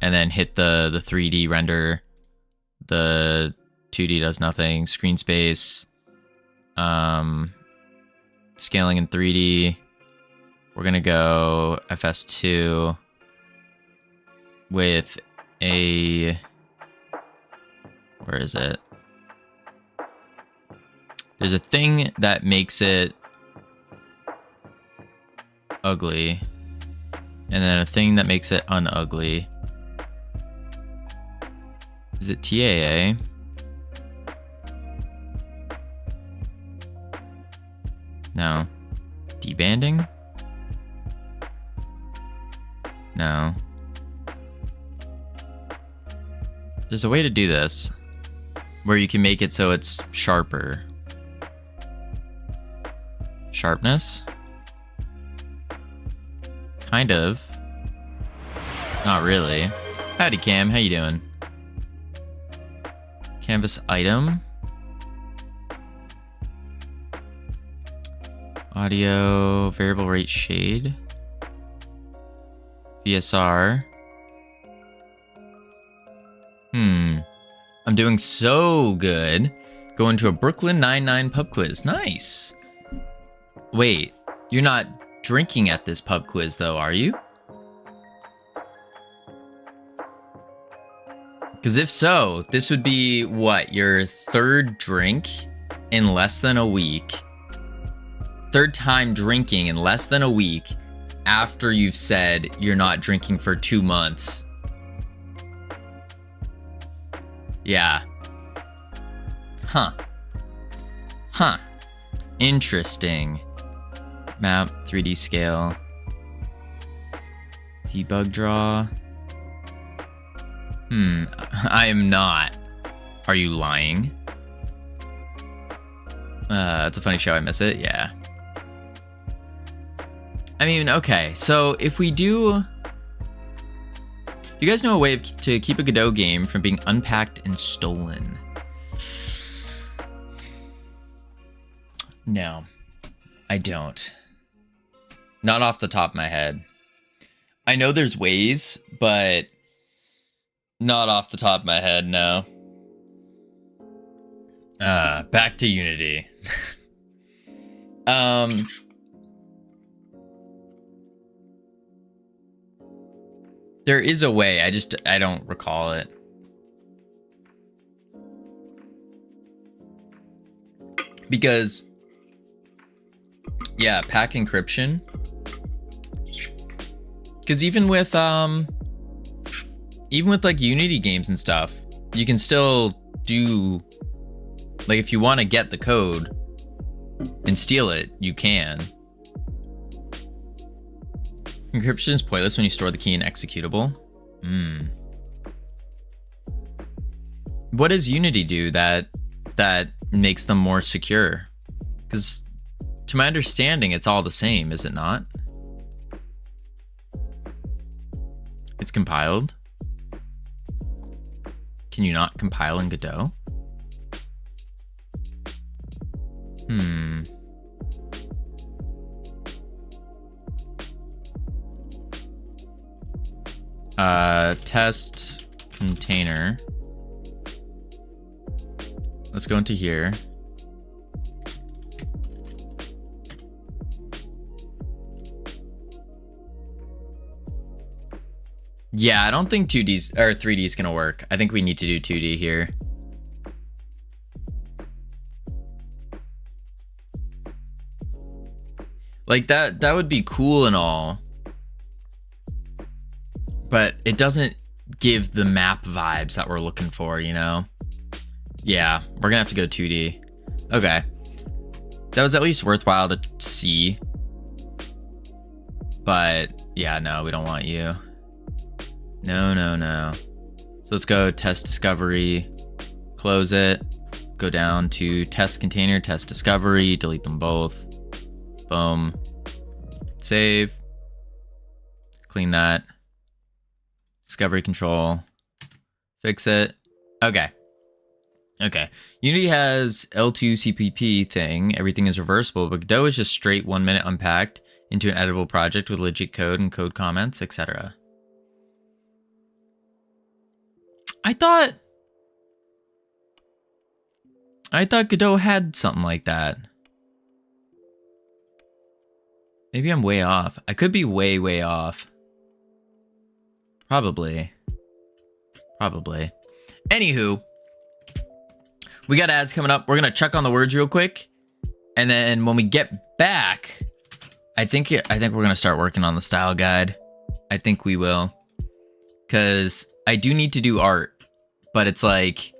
and then hit the 3D render. The 2D does nothing. Screen space. Scaling in 3D. We're gonna go FS2 with a, where is it? There's a thing that makes it ugly, and then a thing that makes it unugly. Is it TAA? No. Debanding? No. There's a way to do this where you can make it so it's sharper. Sharpness? Kind of. Not really. Howdy Cam, how you doing? Canvas item. Audio, variable rate shade. VSR. I'm doing so good. Going to a Brooklyn Nine-Nine pub quiz. Nice. Wait, you're not drinking at this pub quiz though, are you? Because if so, this would be what, your third drink in less than a week? third time drinking in less than a week after you've said you're not drinking for 2 months. Yeah. Huh. Interesting. Map, 3D scale. Debug draw. I am not. Are you lying? It's a funny show, I miss it, yeah. I mean, okay, so if we do... You guys know a way to keep a Godot game from being unpacked and stolen? No, I don't. Not off the top of my head. I know there's ways, but not off the top of my head, no. Back to Unity. There is a way, I don't recall it. Because, yeah, pack encryption. Because even with like Unity games and stuff, you can still do, like, if you want to get the code and steal it, you can. Encryption is pointless when you store the key in executable. What does Unity do that makes them more secure? Because to my understanding, it's all the same, is it not? It's compiled. Can you not compile in Godot? Test container. Let's go into here. Yeah, I don't think 2D's or 3D is gonna work. I think we need to do 2D here. Like that would be cool and all, but it doesn't give the map vibes that we're looking for, you know? Yeah, we're gonna have to go 2D. Okay. That was at least worthwhile to see. But yeah, no, we don't want you. No. So let's go test discovery, close it, go down to test container, test discovery, delete them both. Boom. Save. Clean that. Discovery control. Fix it. Okay. Unity has L2 CPP thing. Everything is reversible, but Godot is just straight 1 minute unpacked into an editable project with legit code and code comments, etc. I thought Godot had something like that. Maybe I'm way off. I could be way off. Probably. Anywho, we got ads coming up. We're gonna check on the words real quick, and then when we get back, I think we're gonna start working on the style guide. I think we will, because I do need to do art, but it's like,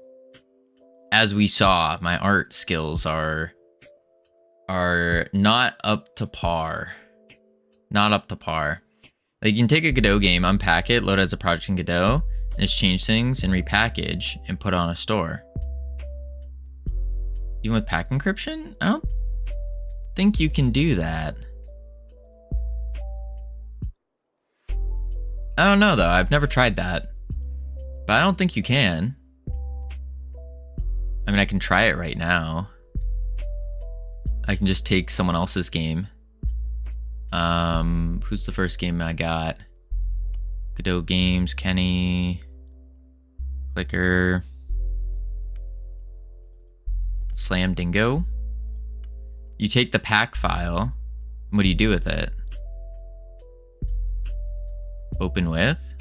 as we saw, my art skills are not up to par. Like, you can take a Godot game, unpack it, load it as a project in Godot, and just change things and repackage and put it on a store. Even with pack encryption? I don't think you can do that. I don't know though, I've never tried that. But I don't think you can. I mean, I can try it right now. I can just take someone else's game. Who's the first game I got? Godot Games, Kenny, Clicker, Slam Dingo. You take the pack file. What do you do with it? Open with.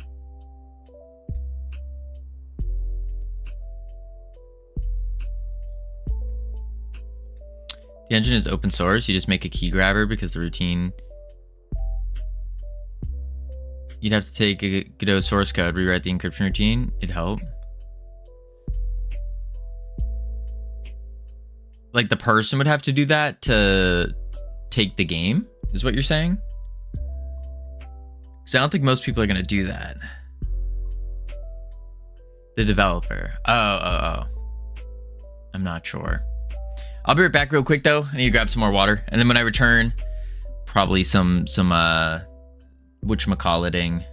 The engine is open source. You just make a key grabber because the routine. You'd have to take a Godot source code, rewrite the encryption routine. It'd help. Like the person would have to do that to take the game, is what you're saying? Because I don't think most people are going to do that. The developer. Oh. I'm not sure. I'll be right back real quick though. I need to grab some more water. And then when I return, probably some whatchamacalliting.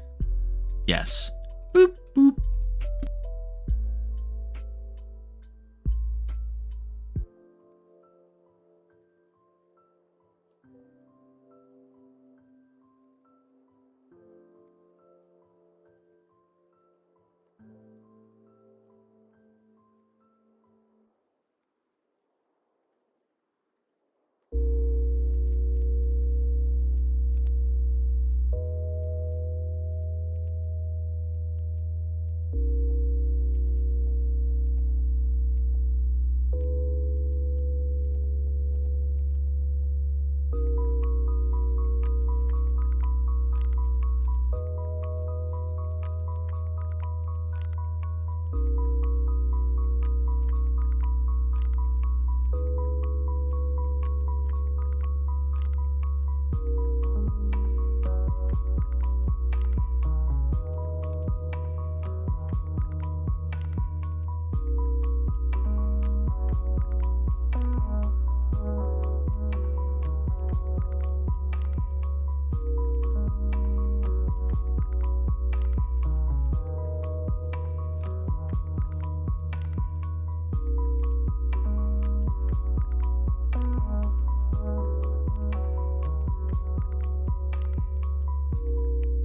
Yes. Boop, boop.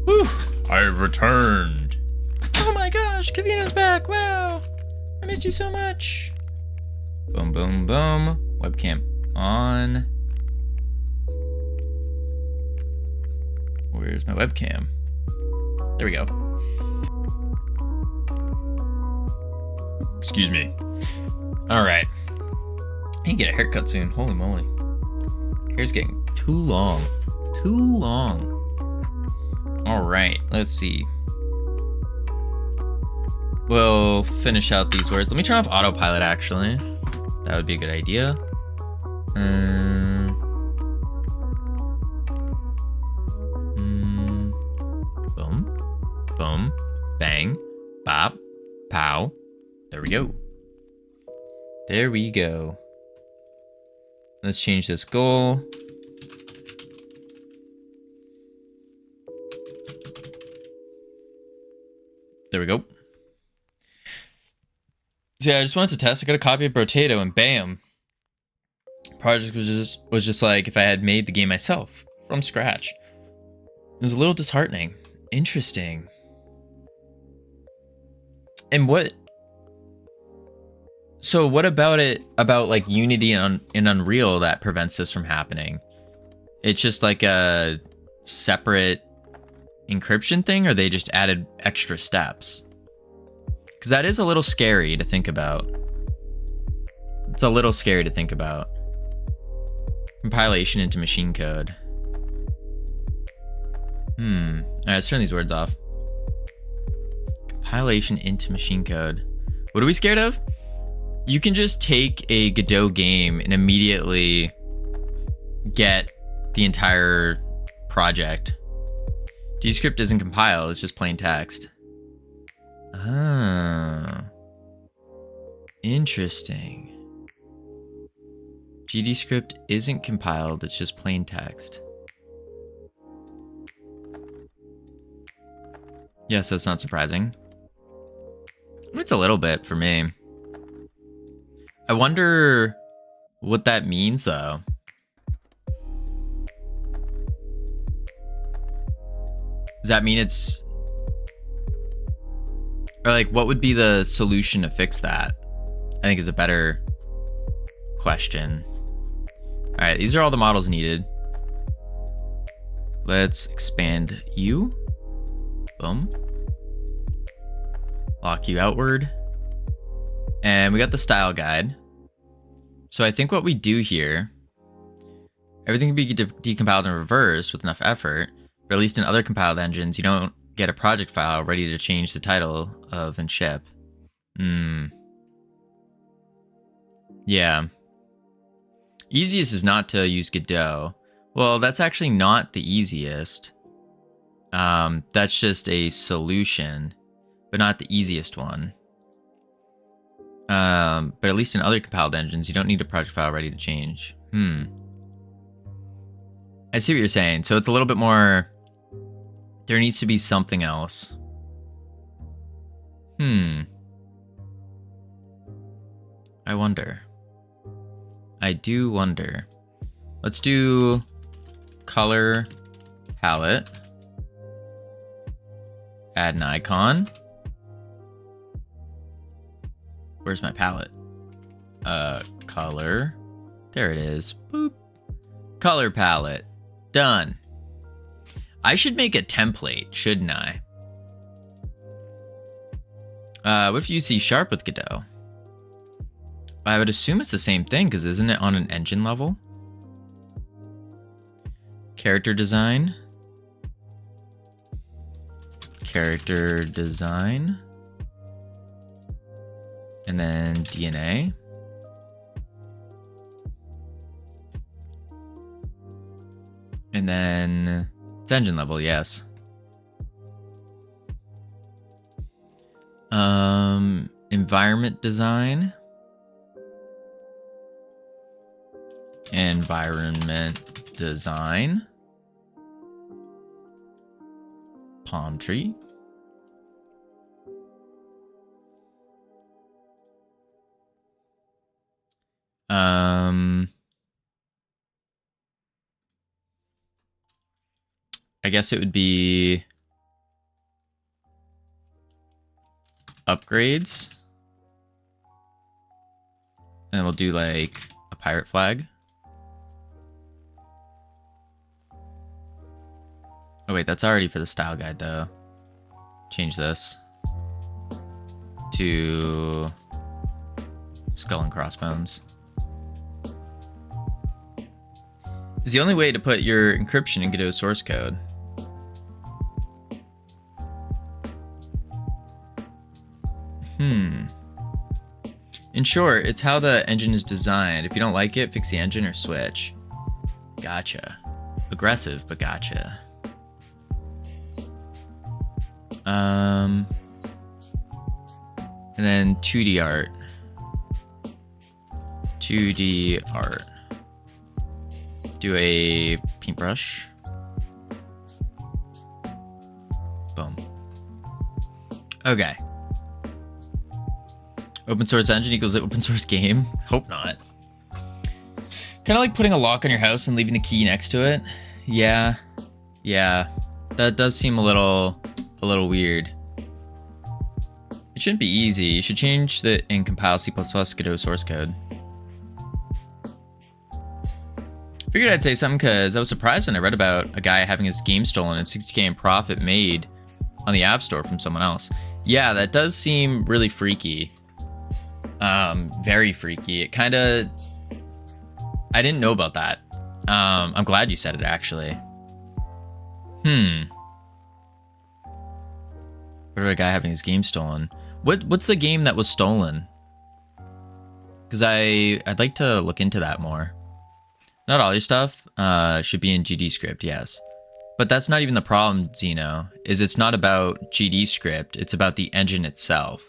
Whew, I've returned. Oh my gosh, Covino's back. Wow. I missed you so much. Boom, boom, boom. Webcam on. Where's my webcam? There we go. Excuse me. All right. I need to get a haircut soon. Holy moly. Hair's getting too long. Too long. All right, let's see. We'll finish out these words. Let me turn off autopilot, actually. That would be a good idea. Boom, boom, bang, bop, pow. There we go. There we go. Let's change this goal. There we go. So yeah, I just wanted to test. I got a copy of Brotato and bam. Project was just like if I had made the game myself from scratch. It was a little disheartening. Interesting. And what about it about like Unity and Unreal that prevents this from happening? It's just like a separate encryption thing, or they just added extra steps? Because that is a little scary to think about. It's a little scary to think about. Compilation into machine code. Alright, let's turn these words off. Compilation into machine code. What are we scared of? You can just take a Godot game and immediately get the entire project. GDScript isn't compiled, it's just plain text. Ah. Interesting. GDScript isn't compiled, it's just plain text. Yes, that's not surprising. It's a little bit for me. I wonder what that means, though. Does that mean it's... Or, like, what would be the solution to fix that? I think is a better question. All right, these are all the models needed. Let's expand you. Boom. Lock you outward. And we got the style guide. So I think what we do here Everything can be decompiled and reversed with enough effort, but at least in other compiled engines, you don't get a project file ready to change the title of and ship. Yeah. Easiest is not to use Godot. Well, that's actually not the easiest. That's just a solution, but not the easiest one. But at least in other compiled engines, you don't need a project file ready to change. I see what you're saying. So it's a little bit more... There needs to be something else. I wonder. I do wonder. Let's do color palette. Add an icon. Where's my palette? Color. There it is. Boop. Color palette. Done. I should make a template, shouldn't I? What if you use C# with Godot? I would assume it's the same thing, because isn't it on an engine level? Character design. Character design. And then DNA. And then it's engine level, yes. Environment design. Environment design. Palm tree. I guess it would be upgrades. And we'll do like a pirate flag. Oh wait, that's already for the style guide though. Change this to skull and crossbones. Is the only way to put your encryption in Godot source code. In short, it's how the engine is designed. If you don't like it, fix the engine or switch. Gotcha. Aggressive, but gotcha. And then 2D art. 2D art. Do a paintbrush. Boom. Okay. Open source engine equals open source game. Hope not. Kind of like putting a lock on your house and leaving the key next to it. Yeah. Yeah. That does seem a little weird. It shouldn't be easy. You should change the and compile C++ Godot source code. Figured I'd say something because I was surprised when I read about a guy having his game stolen and 60K in profit made on the App Store from someone else. Yeah, that does seem really freaky. Very freaky. It kind of... I didn't know about that. I'm glad you said it, actually. What about a guy having his game stolen? What's the game that was stolen? Because I'd like to look into that more. Not all your stuff should be in GD script, yes. But that's not even the problem, Zeno, is it's not about GD script, it's about the engine itself.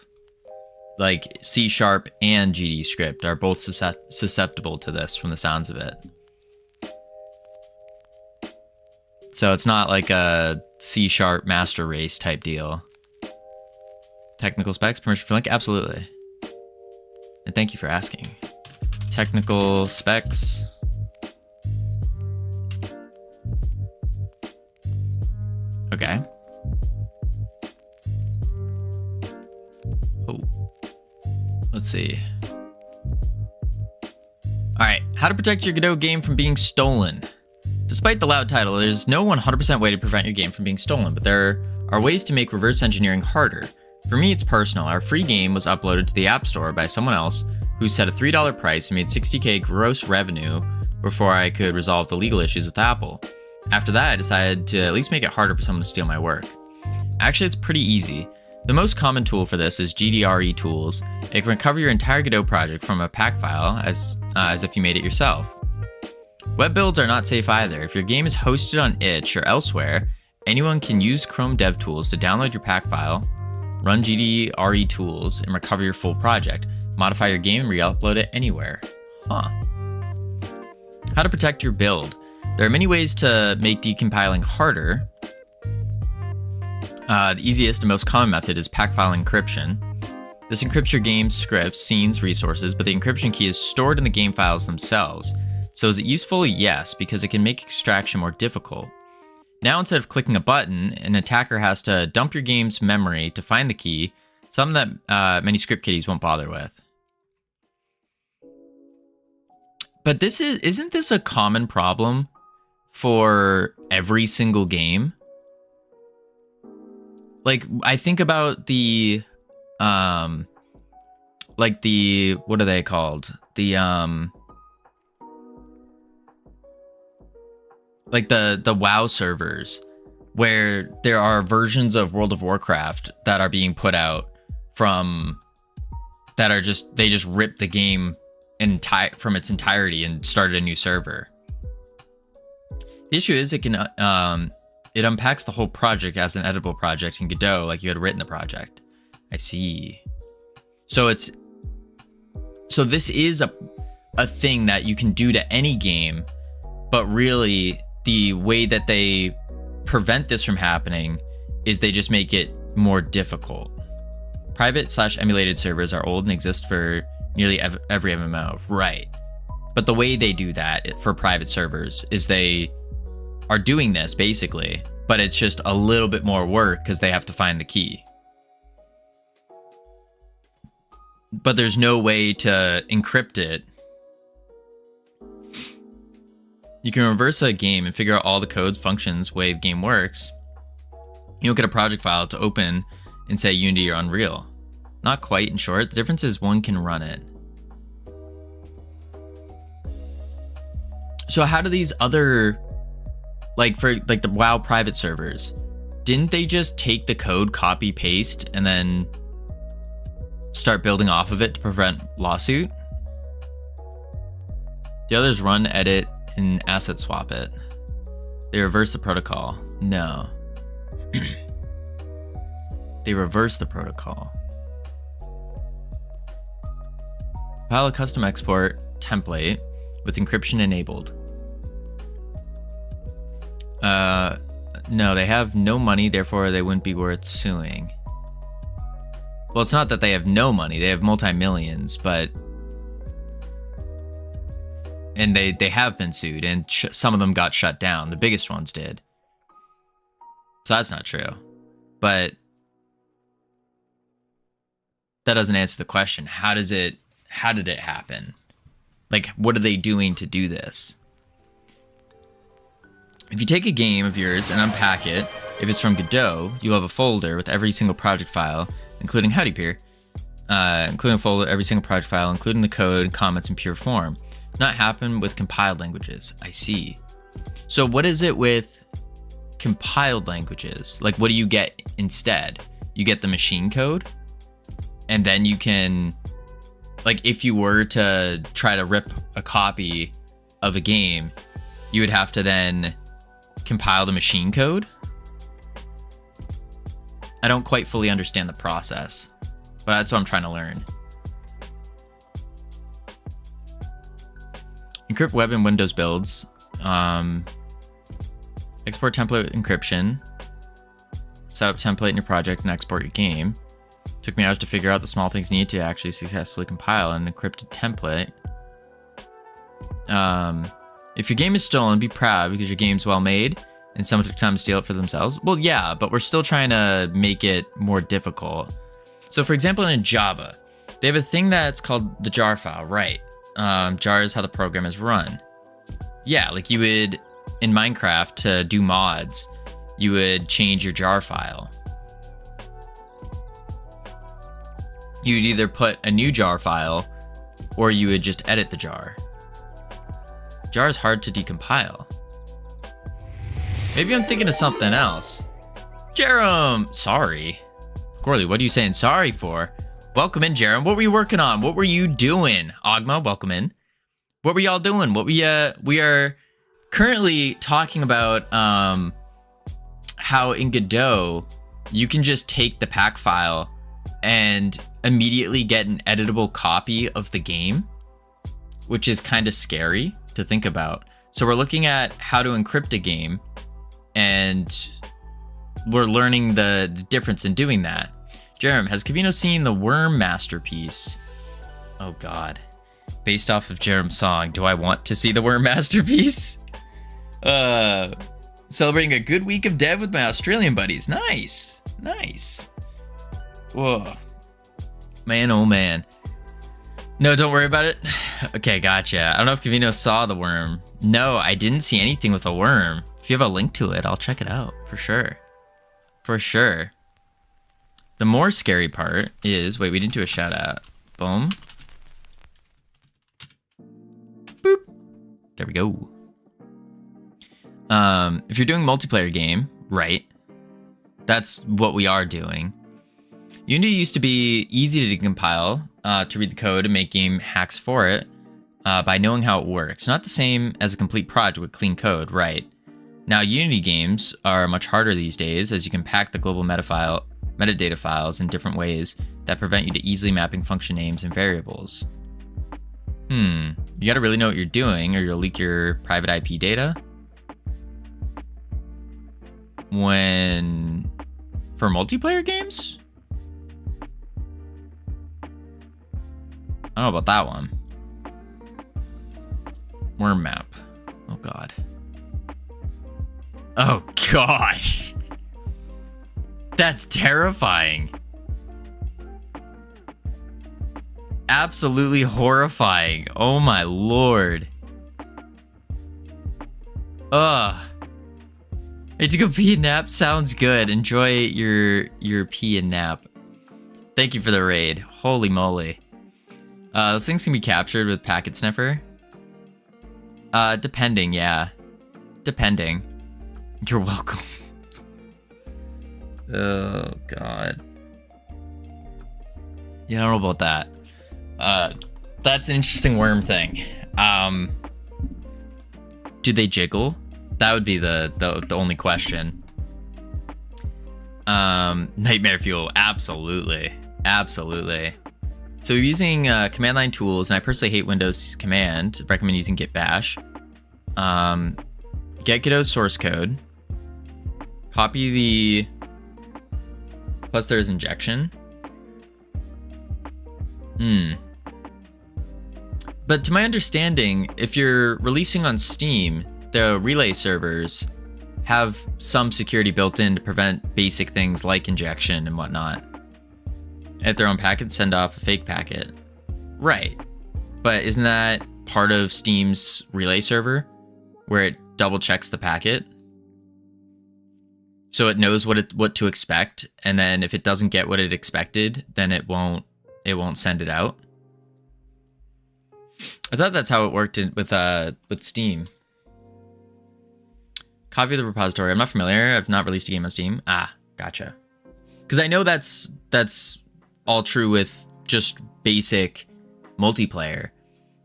Like C# and GD script are both susceptible to this from the sounds of it. So it's not like a C# master race type deal. Technical specs, permission for link? Absolutely. And thank you for asking. Technical specs. Okay. Oh. Let's see. Alright, how to protect your Godot game from being stolen. Despite the loud title, there's no 100% way to prevent your game from being stolen, but there are ways to make reverse engineering harder. For me, it's personal. Our free game was uploaded to the App Store by someone else who set a $3 price and made 60K gross revenue before I could resolve the legal issues with Apple. After that, I decided to at least make it harder for someone to steal my work. Actually, it's pretty easy. The most common tool for this is GDRE tools. It can recover your entire Godot project from a pack file as if you made it yourself. Web builds are not safe either. If your game is hosted on itch or elsewhere, anyone can use Chrome DevTools to download your pack file, run GDRE tools, and recover your full project. Modify your game and re-upload it anywhere. Huh. How to protect your build. There are many ways to make decompiling harder. The easiest and most common method is pack file encryption. This encrypts your game's scripts, scenes, resources, but the encryption key is stored in the game files themselves. So is it useful? Yes, because it can make extraction more difficult. Now instead of clicking a button, an attacker has to dump your game's memory to find the key, something that many script kiddies won't bother with. But isn't this a common problem for every single game? Like, I think about the, like the, what are they called? The, like the WoW servers, where there are versions of World of Warcraft that are being put out from, that are they just ripped the game from its entirety and started a new server. The issue is it unpacks the whole project as an editable project in Godot, like you had written the project. I see. So this is a thing that you can do to any game, but really the way that they prevent this from happening is they just make it more difficult. Private/emulated servers are old and exist for nearly every MMO, right? But the way they do that for private servers is they are doing this basically, but it's just a little bit more work because they have to find the key. But there's no way to encrypt it. You can reverse a game and figure out all the code functions, way the game works. You'll get a project file to open in, say, Unity or Unreal. Not quite, in short. The difference is one can run it. So how do these other, like the WoW private servers, didn't they just take the code, copy, paste, and then start building off of it to prevent lawsuit? The others run, edit, and asset swap it. They reverse the protocol. No. They reverse the protocol. Compile a custom export template with encryption enabled. No, they have no money, therefore they wouldn't be worth suing. Well, it's not that they have no money, they have multi-millions, but... And they have been sued, and some of them got shut down. The biggest ones did. So that's not true. But that doesn't answer the question. How did it happen? Like, what are they doing to do this? If you take a game of yours and unpack it, if it's from Godot, you'll have a folder with every single project file, including Howdy Peer, including a folder, every single project file, including the code, comments in pure form. Not happen with compiled languages. I see. So what is it with compiled languages? Like, what do you get instead? You get the machine code, and then you can, like, if you were to try to rip a copy of a game, you would have to then compile the machine code. I don't quite fully understand the process, but that's what I'm trying to learn. Encrypt web and Windows builds. Export template encryption. Set up template in your project and export your game. Took me hours to figure out the small things needed to actually successfully compile an encrypted template. If your game is stolen, be proud because your game's well made and someone took time to steal it for themselves. Well, yeah, but we're still trying to make it more difficult. So for example, in Java, they have a thing that's called the jar file, right? Jar is how the program is run. Yeah, like you would, in Minecraft, to do mods, you would change your jar file. You would either put a new jar file, or you would just edit the jar. jar is hard to decompile. Maybe I'm thinking of something else. Jerem! Sorry. Corley, what are you saying sorry for? Welcome in, Jerem. What were you working on? What were you doing? Ogma, welcome in. What were y'all doing? We are currently talking about how in Godot you can just take the pack file and immediately get an editable copy of the game, which is kind of scary to think about. So we're looking at how to encrypt a game, and we're learning the difference in doing that. Jerem, has Covino seen the Worm Masterpiece? Oh God. Based off of Jerem's song, do I want to see the Worm Masterpiece? Celebrating a good week of dev with my Australian buddies. Nice. Nice. Whoa. Man, oh man. No, don't worry about it. Okay, gotcha. I don't know if Covino saw the worm. No, I didn't see anything with a worm. If you have a link to it, I'll check it out for sure. For sure. The more scary part is, wait, we didn't do a shout out. Boom. Boop. There we go. If you're doing multiplayer game, right? That's what we are doing. Unity used to be easy to decompile, to read the code and make game hacks for it, by knowing how it works. Not the same as a complete project with clean code, right? Now Unity games are much harder these days, as you can pack the global metadata files in different ways that prevent you to easily mapping function names and variables. You gotta really know what you're doing or you'll leak your private IP data. For multiplayer games? I don't know about that one. Worm map. Oh God. Oh gosh. That's terrifying. Absolutely horrifying. Oh my lord. Ugh. Need to go pee and nap. Sounds good. Enjoy your pee and nap. Thank you for the raid. Holy moly. Those things can be captured with Packet Sniffer. Depending, yeah. Depending. You're welcome. Oh god. Yeah, I don't know about that. That's an interesting worm thing. Do they jiggle? That would be the only question. Nightmare fuel, absolutely. Absolutely. So we're using command line tools, and I personally hate Windows command. Recommend using git bash. Get Godot's source code. Copy the... Plus there's injection. But to my understanding, if you're releasing on Steam, the relay servers have some security built in to prevent basic things like injection and whatnot. If their own packet, send off a fake packet. Right. But isn't that part of Steam's relay server where it double checks the packet? So it knows what to expect, and then if it doesn't get what it expected, then it won't send it out. I thought that's how it worked with Steam. Copy of the repository. I'm not familiar. I've not released a game on Steam. Ah, gotcha. Because I know that's all true with just basic multiplayer.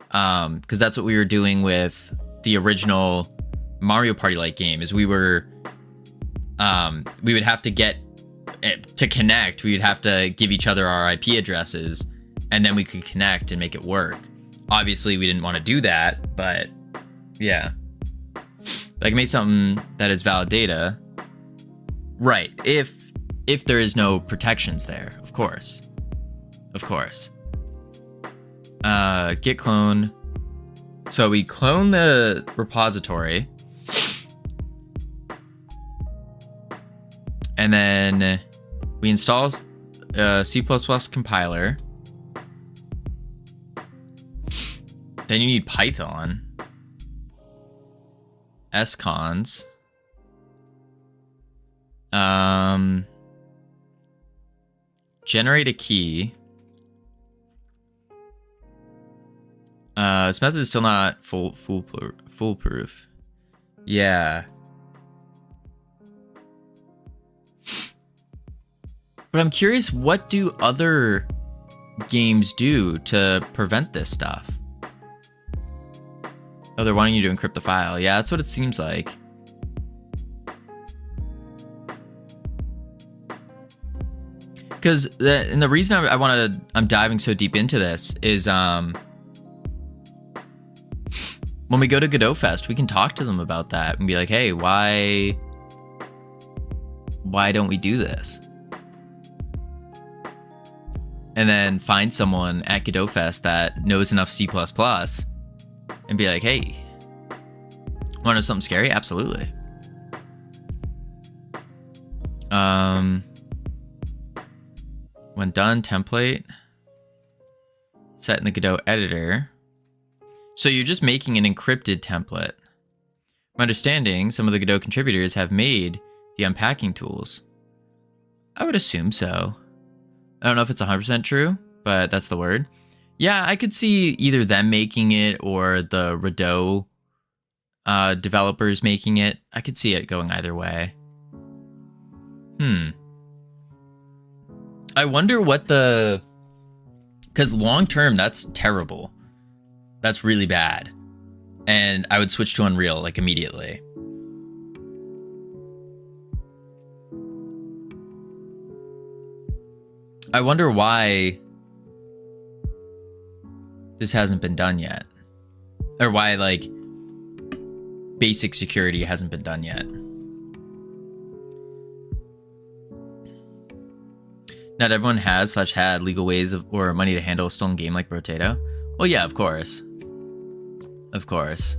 Because that's what we were doing with the original Mario Party-like game. Is we would have to get to connect. We would have to give each other our IP addresses, and then we could connect and make it work. Obviously, we didn't want to do that, but yeah. I can make something that is valid data. Right, if there is no protections there, of course. Of course. Git clone. So we clone the repository. And then we install C++ compiler. Then you need Python. scons. Generate a key. This method is still not foolproof. Yeah. But I'm curious, what do other games do to prevent this stuff? Oh, they're wanting you to encrypt the file. Yeah, that's what it seems like. Because the reason I'm diving so deep into this is when we go to Godot Fest, we can talk to them about that and be like, hey, why don't we do this? And then find someone at Godot Fest that knows enough C++ and be like, hey, want to know something scary? Absolutely. When done, template set in the Godot editor. So you're just making an encrypted template. My understanding, some of the Godot contributors have made the unpacking tools. I would assume so. I don't know if it's 100% true, but that's the word. Yeah, I could see either them making it or the Godot developers making it. I could see it going either way. I wonder what because long term, that's terrible. That's really bad. And I would switch to Unreal like immediately. I wonder why this hasn't been done yet. Or why like basic security hasn't been done yet. Not everyone has / had legal ways or money to handle a stolen game like Brotato. Well, yeah, of course. Of course.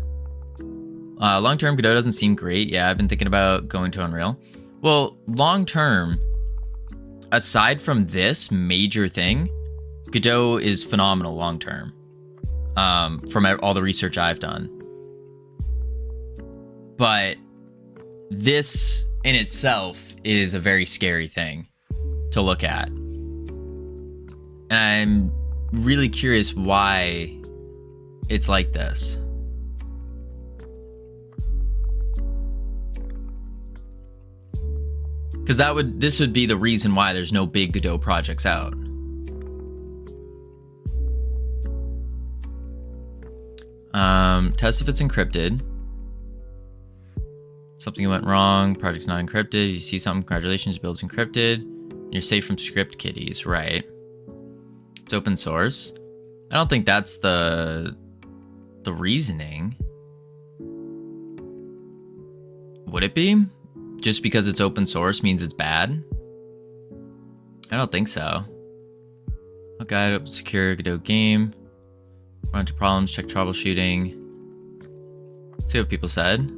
Long-term, Godot doesn't seem great. Yeah, I've been thinking about going to Unreal. Well, long-term, aside from this major thing, Godot is phenomenal long-term. From all the research I've done. But this in itself is a very scary thing to look at. And I'm really curious why it's like this. Because this would be the reason why there's no big Godot projects out. Test if it's encrypted. Something went wrong, project's not encrypted. You see something, congratulations, build's encrypted. You're safe from script kiddies, right? It's open source. I don't think that's the reasoning. Would it be? Just because it's open source means it's bad? I don't think so. Okay, open secure Godot game. Run into problems, check troubleshooting. See what people said.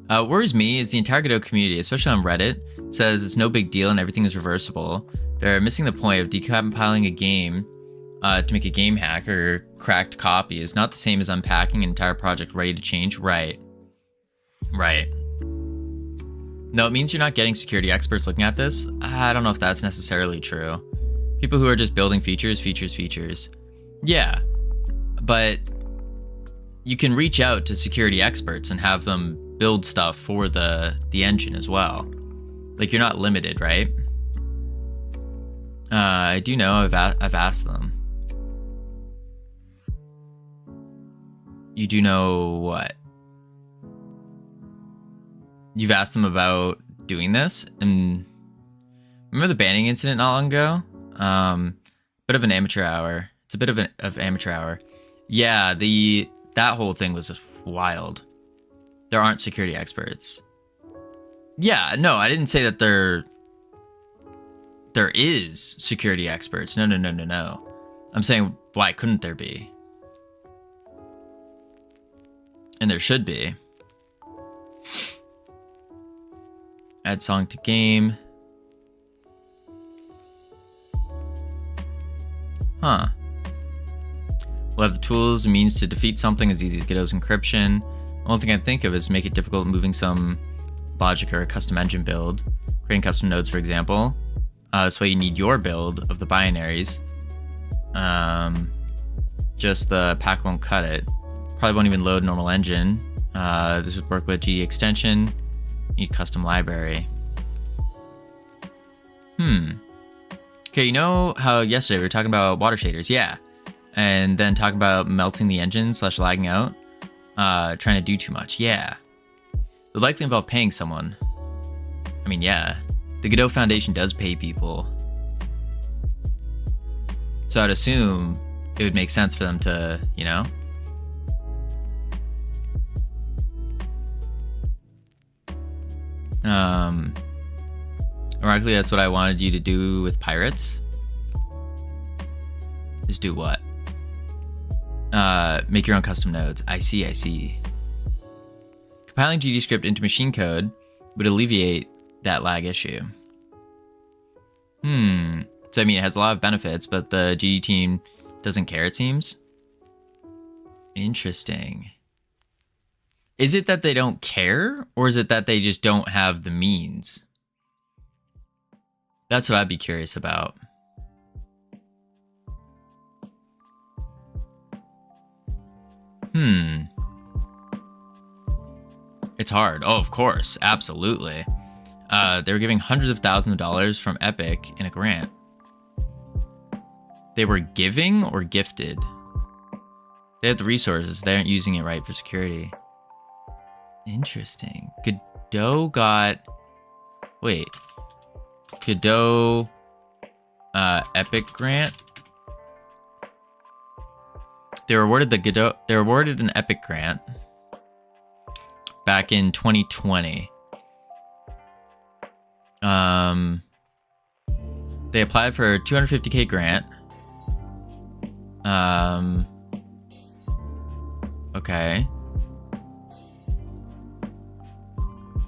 What worries me is the entire Godot community, especially on Reddit, says it's no big deal and everything is reversible. They're missing the point of decompiling a game to make a game hack or cracked copy is not the same as unpacking an entire project ready to change. Right. Right. No, it means you're not getting security experts looking at this. I don't know if that's necessarily true. People who are just building features. Yeah, but you can reach out to security experts and have them build stuff for the engine as well. Like, you're not limited, right? I do know I've asked them. You do know what? You've asked them about doing this? And remember the banning incident not long ago? Bit of an amateur hour. It's a bit of amateur hour. Yeah, that whole thing was just wild. There aren't security experts. Yeah, no, I didn't say that there is security experts. No. I'm saying, why couldn't there be? And there should be. Add song to game. Huh. We'll have the tools and means to defeat something as easy as Godot's encryption. The only thing I think of is make it difficult moving some logic or a custom engine build. Creating custom nodes, for example. That's why you need your build of the binaries. Just the pack won't cut it. Probably won't even load normal engine. This would work with GD extension. Need custom library. Okay, you know how yesterday we were talking about water shaders? Yeah. And then talking about melting the engine / lagging out. Trying to do too much. Yeah. It would likely involve paying someone. I mean, yeah. The Godot Foundation does pay people. So I'd assume it would make sense for them to, you know? Ironically, that's what I wanted you to do with pirates. Just do what? Make your own custom nodes. I see. Compiling GD script into machine code would alleviate that lag issue. So I mean, it has a lot of benefits, but the GD team doesn't care, it seems. Interesting. Is it that they don't care, or is it that they just don't have the means? That's what I'd be curious about. It's hard. Oh, of course. Absolutely. They were giving hundreds of thousands of dollars from Epic in a grant. They were giving or gifted? They have the resources. They aren't using it right for security. Interesting. Godot got... Wait. Godot... Epic grant? They were awarded the Godot... They were awarded an Epic grant back in 2020. They applied for a $250K grant. Okay.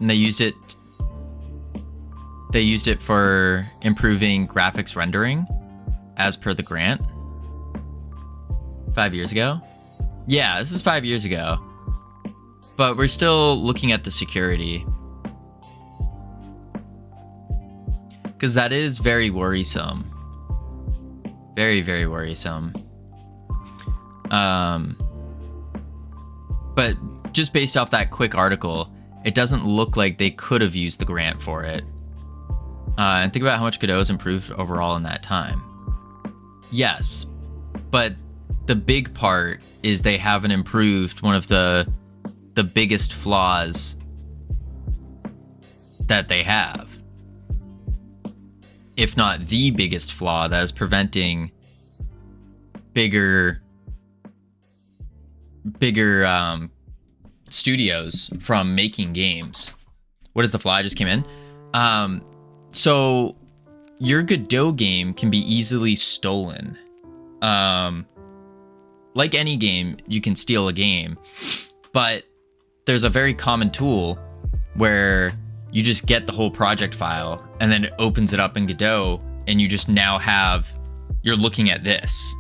And they used it for improving graphics rendering as per the grant. 5 years ago? Yeah, this is 5 years ago. But we're still looking at the security. Because that is very worrisome. Very, very worrisome. But just based off that quick article, it doesn't look like they could have used the grant for it. And think about how much Godot has improved overall in that time. Yes, but the big part is they haven't improved one of the biggest flaws that they have. If not the biggest flaw that is preventing bigger studios from making games. What is the flaw? I just came in. So your Godot game can be easily stolen. Like any game, you can steal a game, but there's a very common tool where you just get the whole project file and then it opens it up in Godot and you just now have, you're looking at this.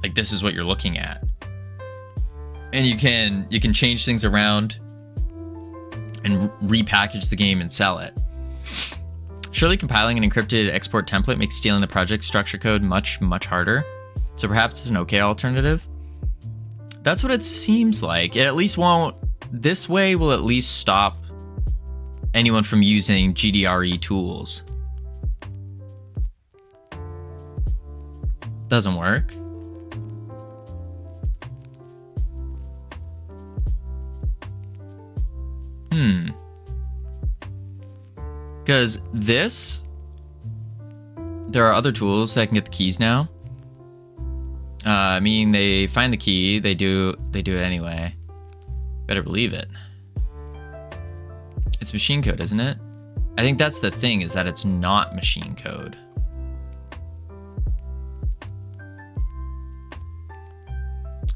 Like this is what you're looking at. And you can change things around and repackage the game and sell it. Surely compiling an encrypted export template makes stealing the project structure code much, much harder. So perhaps it's an okay alternative. That's what it seems like. It at least won't, this way will at least stop anyone from using GDRE tools. Doesn't work. Because this, there are other tools that can get the keys now. I mean, they find the key, they do it anyway. Better believe it. It's machine code, isn't it? I think that's the thing, is that it's not machine code.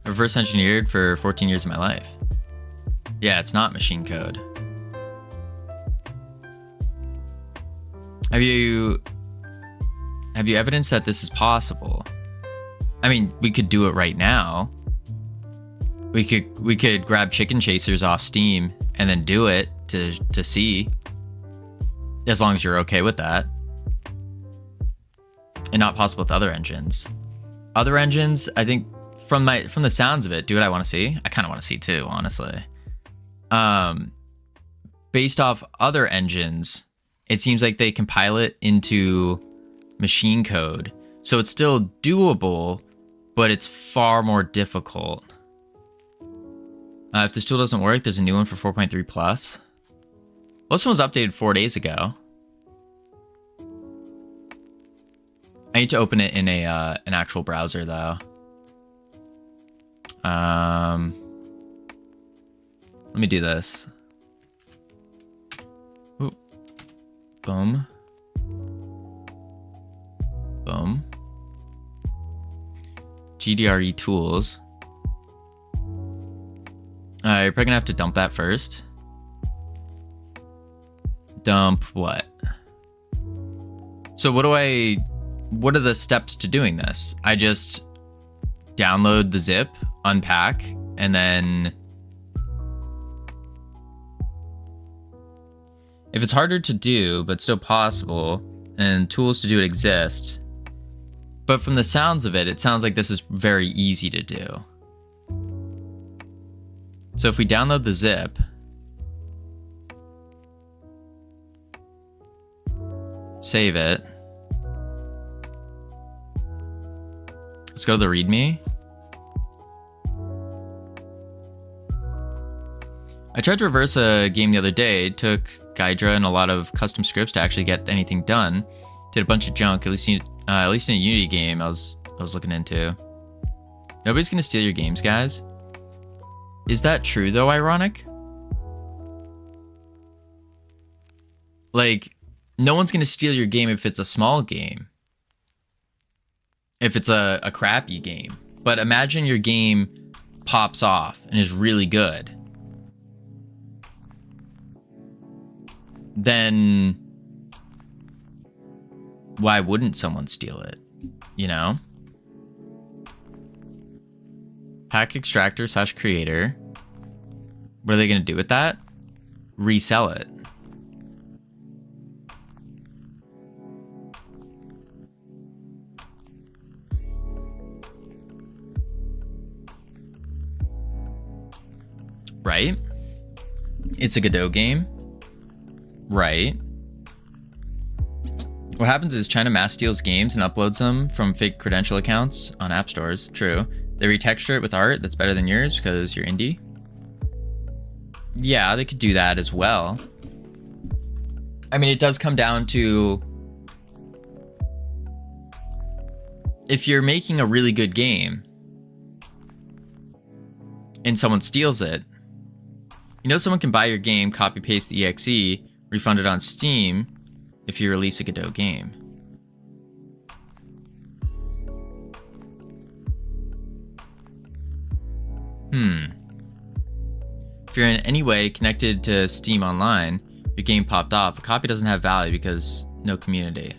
Reverse engineered for 14 years of my life. Yeah, it's not machine code. Have you evidence that this is possible? I mean, we could do it right now. We could grab chicken chasers off Steam and then do it to see. As long as you're okay with that. and not possible with other engines. Other engines, I think from the sounds of it, do what I want to see. I kind of want to see too, honestly. Based off other engines, it seems like they compile it into machine code. So it's still doable, but it's far more difficult. If this tool doesn't work, there's a new one for 4.3 plus. Well, this one was updated 4 days ago. I need to open it in an actual browser though. Let me do this. Ooh. Boom. Boom. GDRE tools. You're probably gonna have to dump that first. Dump what? So what are the steps to doing this? I just download the zip, unpack, and then if it's harder to do, but still possible, and tools to do it exist, but from the sounds of it, it sounds like this is very easy to do. So if we download the zip, save it, let's go to the README. I tried to reverse a game the other day. It took Gydra and a lot of custom scripts to actually get anything done. Did a bunch of junk, at least in a Unity game I was looking into. Nobody's gonna steal your games, guys. Is that true though, Ironic? Like, no one's gonna steal your game if it's a small game. If it's a crappy game. But imagine your game pops off and is really good. Then why wouldn't someone steal it? You know? Pack extractor / creator. What are they gonna do with that? Resell it. Right? It's a Godot game. Right. What happens is China mass steals games and uploads them from fake credential accounts on app stores. True. They retexture it with art that's better than yours because you're indie. Yeah, they could do that as well. I mean, it does come down to if you're making a really good game and someone steals it, you know someone can buy your game, copy paste the exe, refund it on Steam if you release a Godot game. If you're in any way connected to Steam Online, your game popped off, a copy doesn't have value because no community.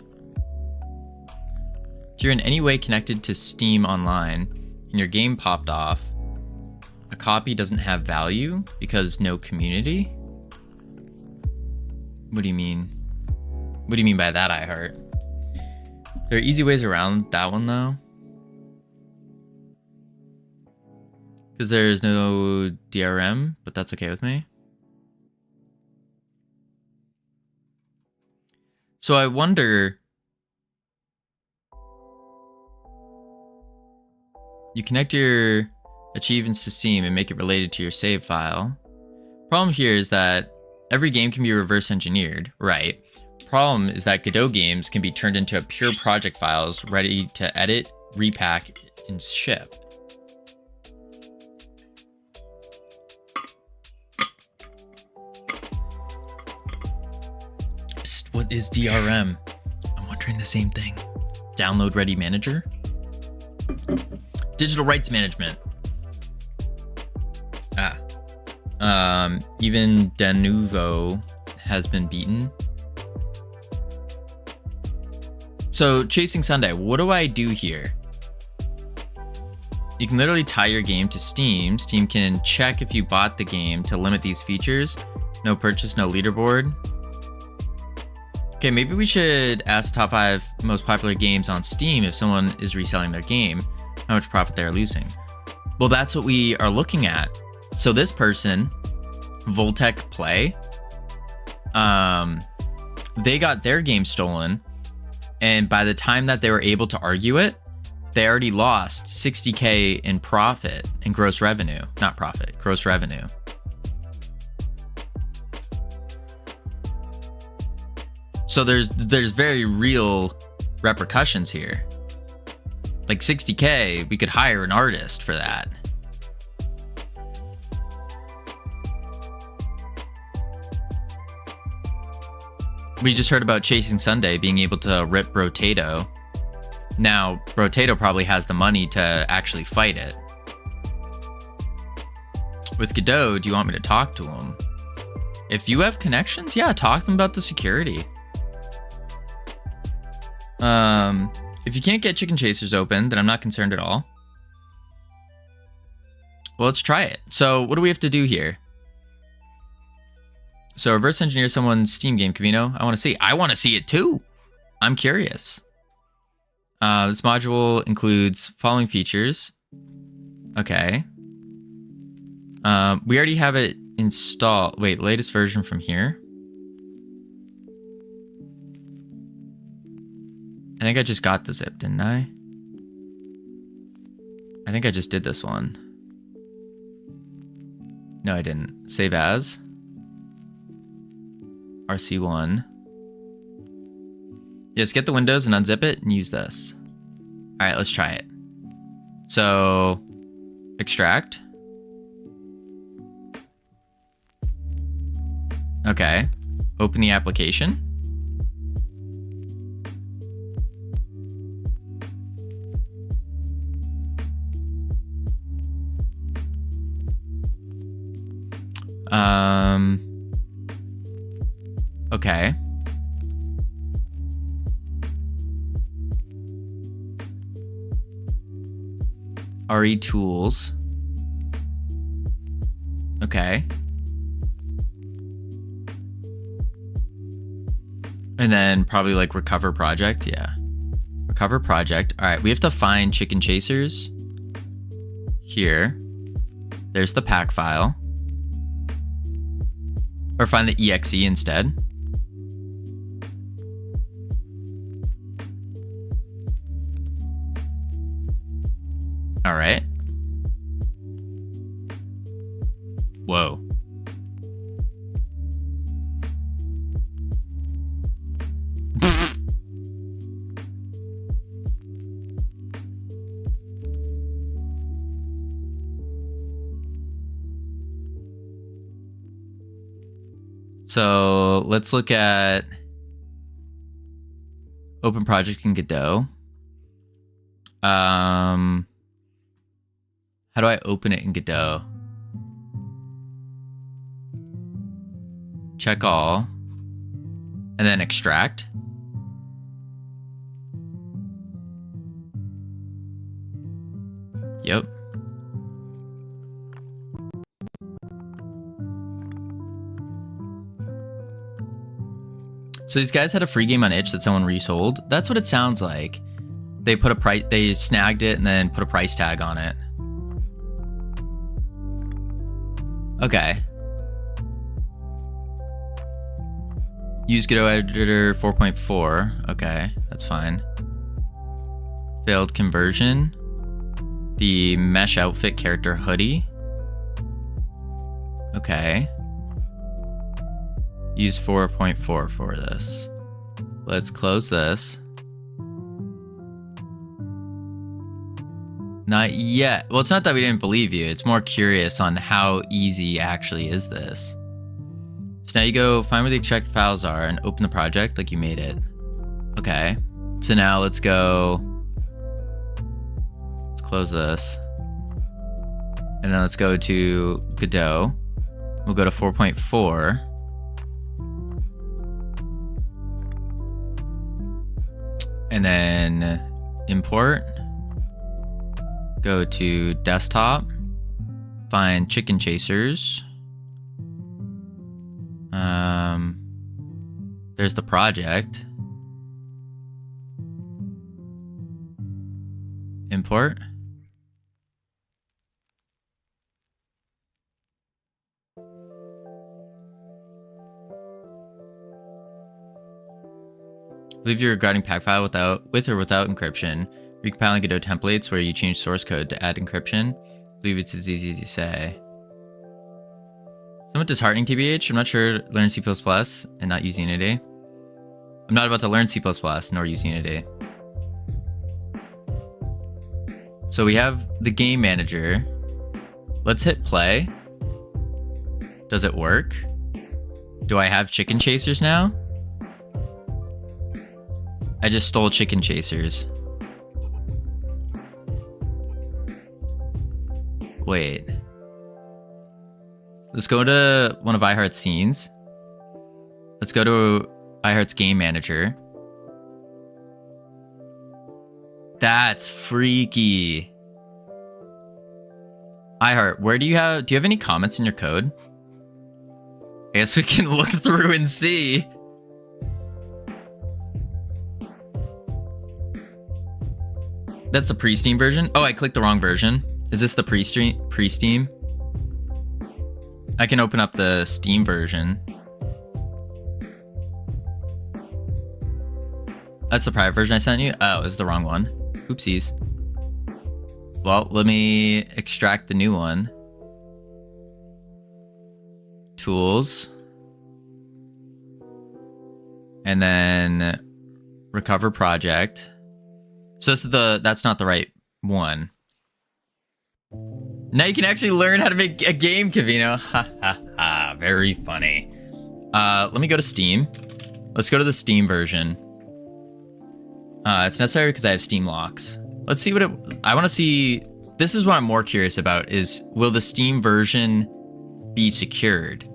If you're in any way connected to Steam Online and your game popped off, a copy doesn't have value because no community? What do you mean? What do you mean by that, iHeart? There are easy ways around that one though. Because there's no DRM, but that's okay with me. So I wonder, you connect your achievements to Steam and make it related to your save file. Problem here is that every game can be reverse engineered, right? Problem is that Godot games can be turned into pure project files ready to edit, repack, and ship. Psst, what is DRM? I'm wondering the same thing. Download Ready Manager? Digital rights management. Even Denuvo has been beaten. So, Chasing Sunday, what do I do here? You can literally tie your game to Steam. Steam can check if you bought the game to limit these features. No purchase, no leaderboard. Okay, maybe we should ask top 5 most popular games on Steam if someone is reselling their game, how much profit they're losing. Well, that's what we are looking at. So this person, Voltec Play, they got their game stolen, and by the time that they were able to argue it, they already lost 60K in profit and gross revenue. Not profit, gross revenue. So there's very real repercussions here. Like 60K, we could hire an artist for that. We just heard about Chasing Sunday being able to rip Brotato. Now, Brotato probably has the money to actually fight it. With Godot, do you want me to talk to him? If you have connections, yeah, talk to him about the security. If you can't get Chicken Chasers open, then I'm not concerned at all. Well, let's try it. So what do we have to do here? So reverse engineer someone's Steam game, Covino. I want to see. I want to see it too. I'm curious. This module includes following features. Okay. We already have it installed. Wait, latest version from here. I think I just got the zip, didn't I? I think I just did this one. No, I didn't. Save as. RC1. Yes, get the Windows and unzip it and use this. All right, let's try it. So, extract. Okay. Open the application. Okay. RE tools. Okay. And then probably like recover project. Yeah. Recover project. All right. We have to find Chicken Chasers. Here. There's the pack file. Or find the exe instead. All right. Whoa. So let's look at open project in Godot. How do I open it in Godot? Check all. And then extract. Yep. So these guys had a free game on itch that someone resold. That's what it sounds like. They put a price, they snagged it and then put a price tag on it. Okay. Use Godot editor 4.4. Okay, that's fine. Failed conversion. The mesh outfit character hoodie. Okay. Use 4.4 for this. Let's close this. Not yet. Well, it's not that we didn't believe you. It's more curious on how easy actually is this. So now you go find where the extract files are and open the project like you made it. Okay. So now let's go. Let's close this. And then let's go to Godot. We'll go to 4.4. And then import. Go to desktop. Find Chicken Chasers. There's the project. Import. Leave your guarding pack file with or without encryption. Recompiling Godot templates where you change source code to add encryption. Believe it's as easy as you say. Somewhat disheartening, TBH. I'm not sure learn C++ and not use Unity. I'm not about to learn C++ nor use Unity. So we have the game manager. Let's hit play. Does it work? Do I have chicken chasers now? I just stole chicken chasers. Wait. Let's go to one of iHeart's scenes. Let's go to iHeart's game manager. That's freaky. iHeart, do you have any comments in your code? I guess we can look through and see. That's the pre-Steam version? Oh, I clicked the wrong version. Is this the pre-Steam? I can open up the Steam version. That's the private version I sent you? Oh, it's the wrong one. Oopsies. Well, let me extract the new one. Tools. And then recover project. So that's not the right one. Now you can actually learn how to make a game, Covino. Ha ha ha. Very funny. Let me go to Steam. Let's go to the Steam version. It's necessary because I have Steam locks. Let's see what I want to see. This is what I'm more curious about is, will the Steam version be secured?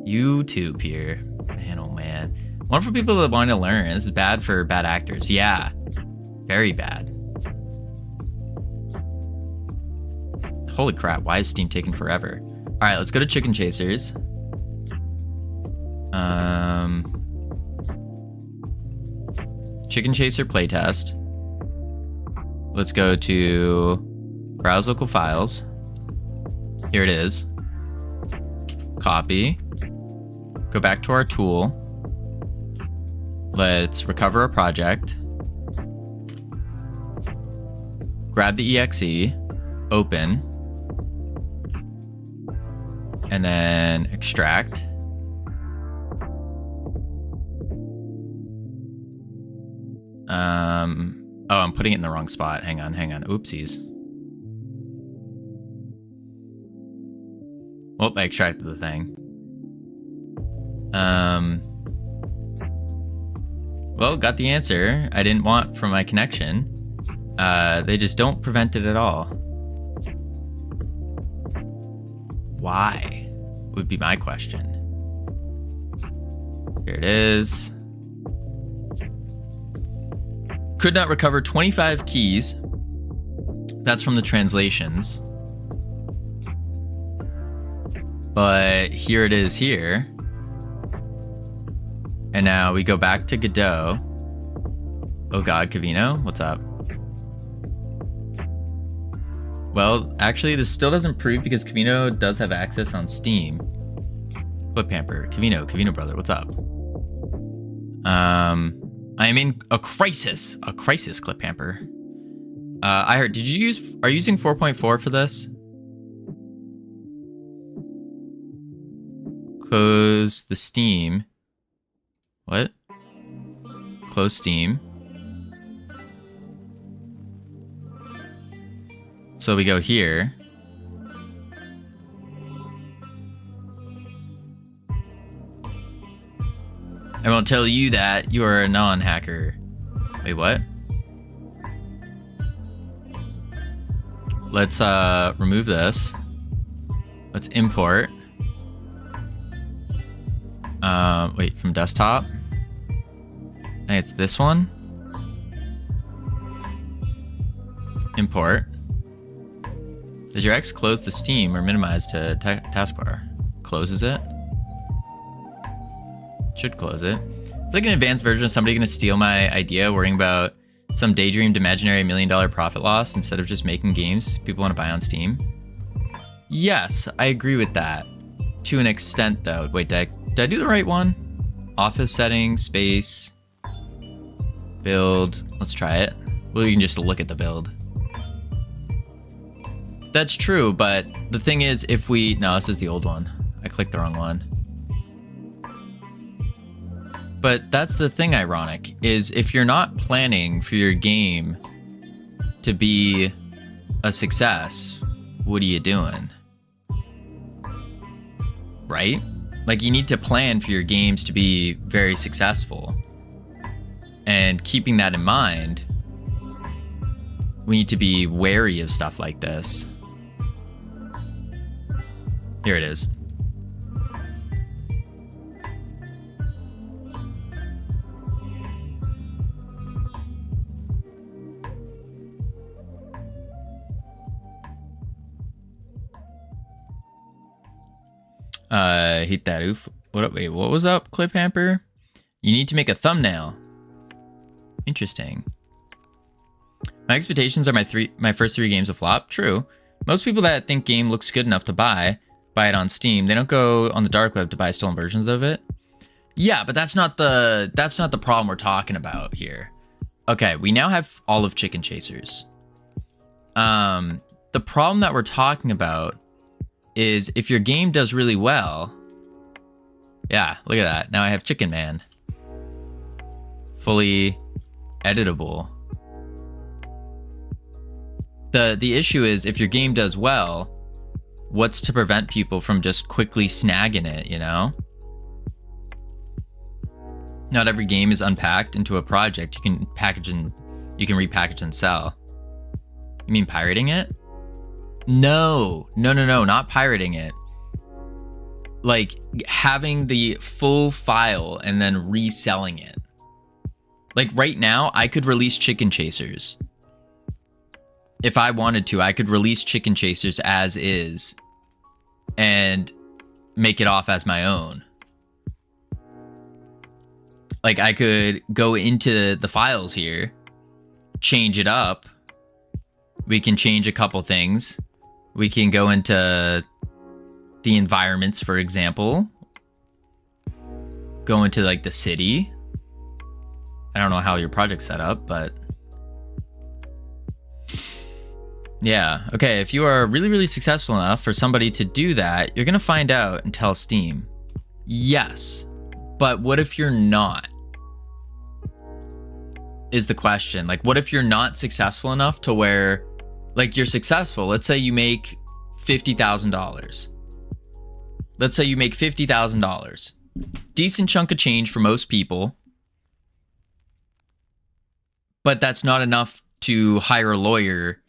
YouTube here. Man, oh man. One for people that want to learn. This is bad for bad actors. Yeah. Very bad. Holy crap, why is Steam taking forever? Alright, let's go to Chicken Chasers. Chicken Chaser playtest. Let's go to browse local files. Here it is. Copy. Go back to our tool. Let's recover a project. Grab the exe. Open. And then extract. Oh, I'm putting it in the wrong spot. Hang on. Oopsies. Well, I extracted the thing. Well, got the answer I didn't want from my connection. They just don't prevent it at all. Why? Would be my question. Here it is. Could not recover 25 keys. That's from the translations. But here it is here. And now we go back to Godot. Oh god, Covino, what's up? Well, actually, this still doesn't prove because Covino does have access on Steam. Flip Pamper, Covino brother, what's up? I'm in a crisis, Clip Pamper. I heard, are you using 4.4 for this? Close the Steam. What? Close Steam. So we go here. I won't tell you that. You are a non-hacker. Wait, what? Let's remove this. Let's import. Wait, from desktop. I think it's this one. Import. Does your X close the Steam or minimize to taskbar? closes it. Should close it. It's like an advanced version of somebody gonna steal my idea, worrying about some daydreamed imaginary $1 million profit loss instead of just making games people want to buy on Steam. Yes, I agree with that. To an extent though. Wait, did I do the right one? Office settings, space, build. Let's try it. Well, you can just look at the build. That's true, but the thing is, if we... No, this is the old one. I clicked the wrong one. But that's the thing ironic, is if you're not planning for your game to be a success, what are you doing? Right? Like, you need to plan for your games to be very successful. And keeping that in mind, we need to be wary of stuff like this. Here it is. Hate that oof. Wait, what was up, Clip Hamper? You need to make a thumbnail. Interesting. My expectations are my first 3 games will flop. True. Most people that think game looks good enough to buy it on Steam. They don't go on the dark web to buy stolen versions of it. Yeah, but that's not the problem we're talking about here. Okay, we now have all of Chicken Chasers. The problem that we're talking about is if your game does really well. Yeah, look at that. Now I have Chicken Man. Fully editable. The issue is if your game does well, what's to prevent people from just quickly snagging it, you know? Not every game is unpacked into a project you can repackage and sell. You mean pirating it? No, not pirating it. Like having the full file and then reselling it. Like right now, I could release Chicken Chasers. If I wanted to, I could release Chicken Chasers as is and make it off as my own. Like I could go into the files here, change it up. We can change a couple things. We can go into the environments, for example. Go into like the city. I don't know how your project's set up, but yeah. Okay, if you are really, really successful enough for somebody to do that, you're gonna find out and tell Steam. Yes, but what if you're not? Is the question. Like, what if you're not successful enough to where, like, you're successful? Let's say you make $50,000. Let's say you make $50,000. Decent chunk of change for most people. But that's not enough to hire a lawyer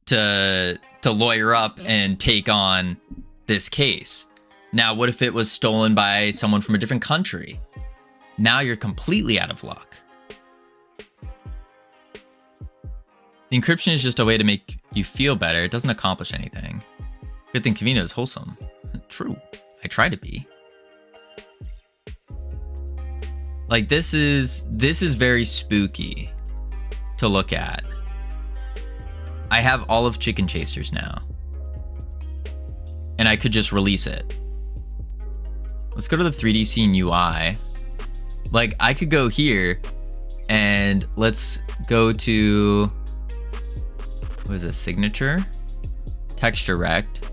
to lawyer up and take on this case. Now, what if it was stolen by someone from a different country? Now you're completely out of luck. The encryption is just a way to make you feel better. It doesn't accomplish anything. Good thing Covino is wholesome. True. I try to be. Like this is very spooky to look at. I have all of Chicken Chasers now. And I could just release it. Let's go to the 3D scene UI. Like I could go here and let's go to, what is this, signature? Texture rect.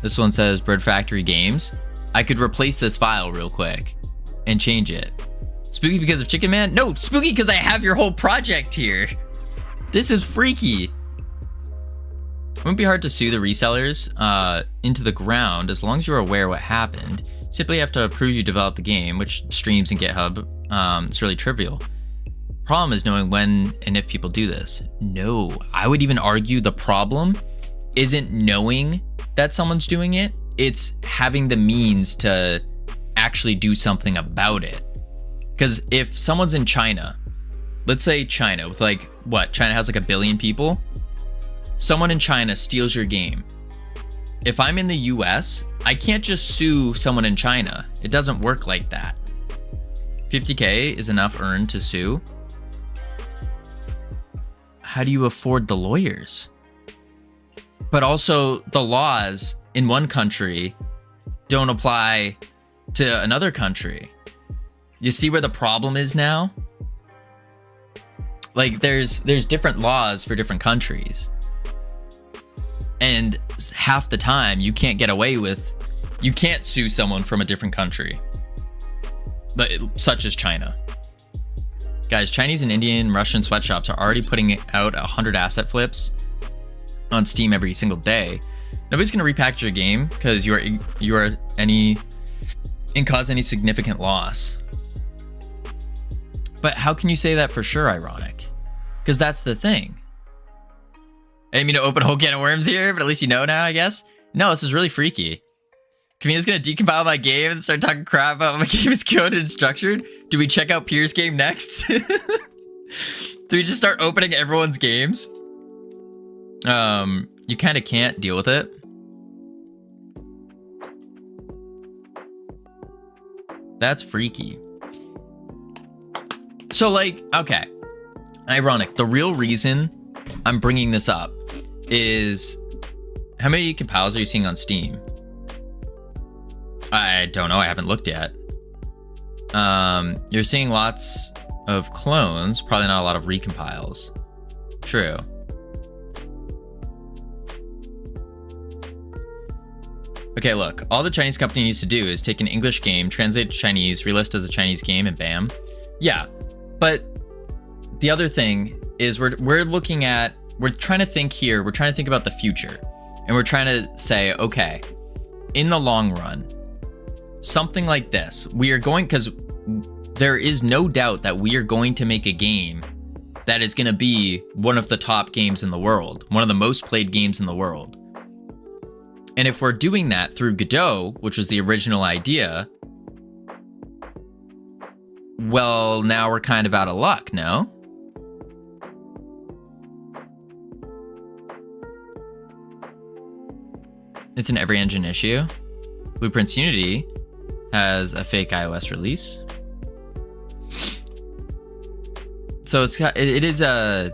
This one says Bread Factory Games. I could replace this file real quick and change it. Spooky because of Chicken Man? No, spooky because I have your whole project here. This is freaky. It wouldn't be hard to sue the resellers into the ground as long as you're aware what happened. Simply have to prove you developed the game, which streams in GitHub. It's really trivial. Problem is knowing when and if people do this. No, I would even argue the problem isn't knowing that someone's doing it. It's having the means to actually do something about it. Because if someone's in China, let's say China with like, what? China has like 1 billion people. Someone in China steals your game. if I'm in the US, I can't just sue someone in China. It doesn't work like that. 50K is enough earned to sue. How do you afford the lawyers? But also, the laws in one country don't apply to another country. You see where the problem is now? Like, there's different laws for different countries. And half the time, you can't get away with... You can't sue someone from a different country. Such as China. Guys, Chinese and Indian, Russian sweatshops are already putting out 100 asset flips on Steam every single day. Nobody's going to repackage your game because you are and cause any significant loss. But how can you say that for sure, Ironic? Because that's the thing. I didn't mean to open a whole can of worms here, but at least you know now, I guess. No, this is really freaky. Covino's gonna decompile my game and start talking crap about my game is coded and structured. Do we check out Pier's game next? Do we just start opening everyone's games? You kind of can't deal with it. That's freaky. So, like, okay. Ironic. The real reason I'm bringing this up is... How many compiles are you seeing on Steam? I don't know. I haven't looked yet. You're seeing lots of clones. Probably not a lot of recompiles. True. Okay, look. All the Chinese company needs to do is take an English game, translate it to Chinese, relist as a Chinese game, and bam. Yeah, but the other thing is we're trying to think here. We're trying to think about the future. And we're trying to say, okay, in the long run, something like this, we are going, because there is no doubt that we are going to make a game that is going to be one of the top games in the world, one of the most played games in the world. And if we're doing that through Godot, which was the original idea, well, now we're kind of out of luck, no? It's an every engine issue. Blueprints Unity has a fake iOS release. So it is a...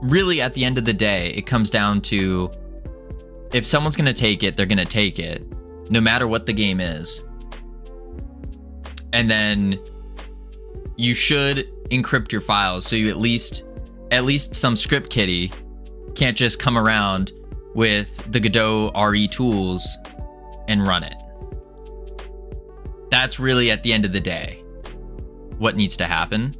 Really, at the end of the day, it comes down to if someone's going to take it, they're going to take it, no matter what the game is. And then you should encrypt your files so you at least some script kiddie can't just come around with the Godot RE tools and run it. That's really, at the end of the day, what needs to happen.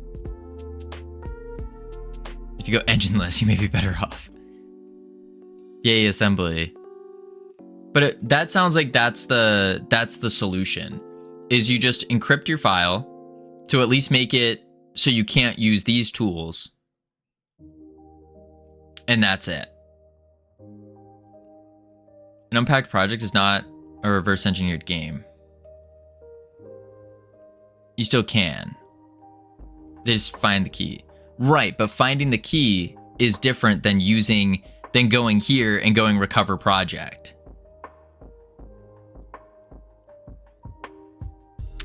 If you go engineless, you may be better off. Yay, assembly. But that sounds like that's the solution, is you just encrypt your file to at least make it so you can't use these tools. And that's it. An unpacked project is not a reverse engineered game. You still can. Just find the key. Right, but finding the key is different than going here and going recover project.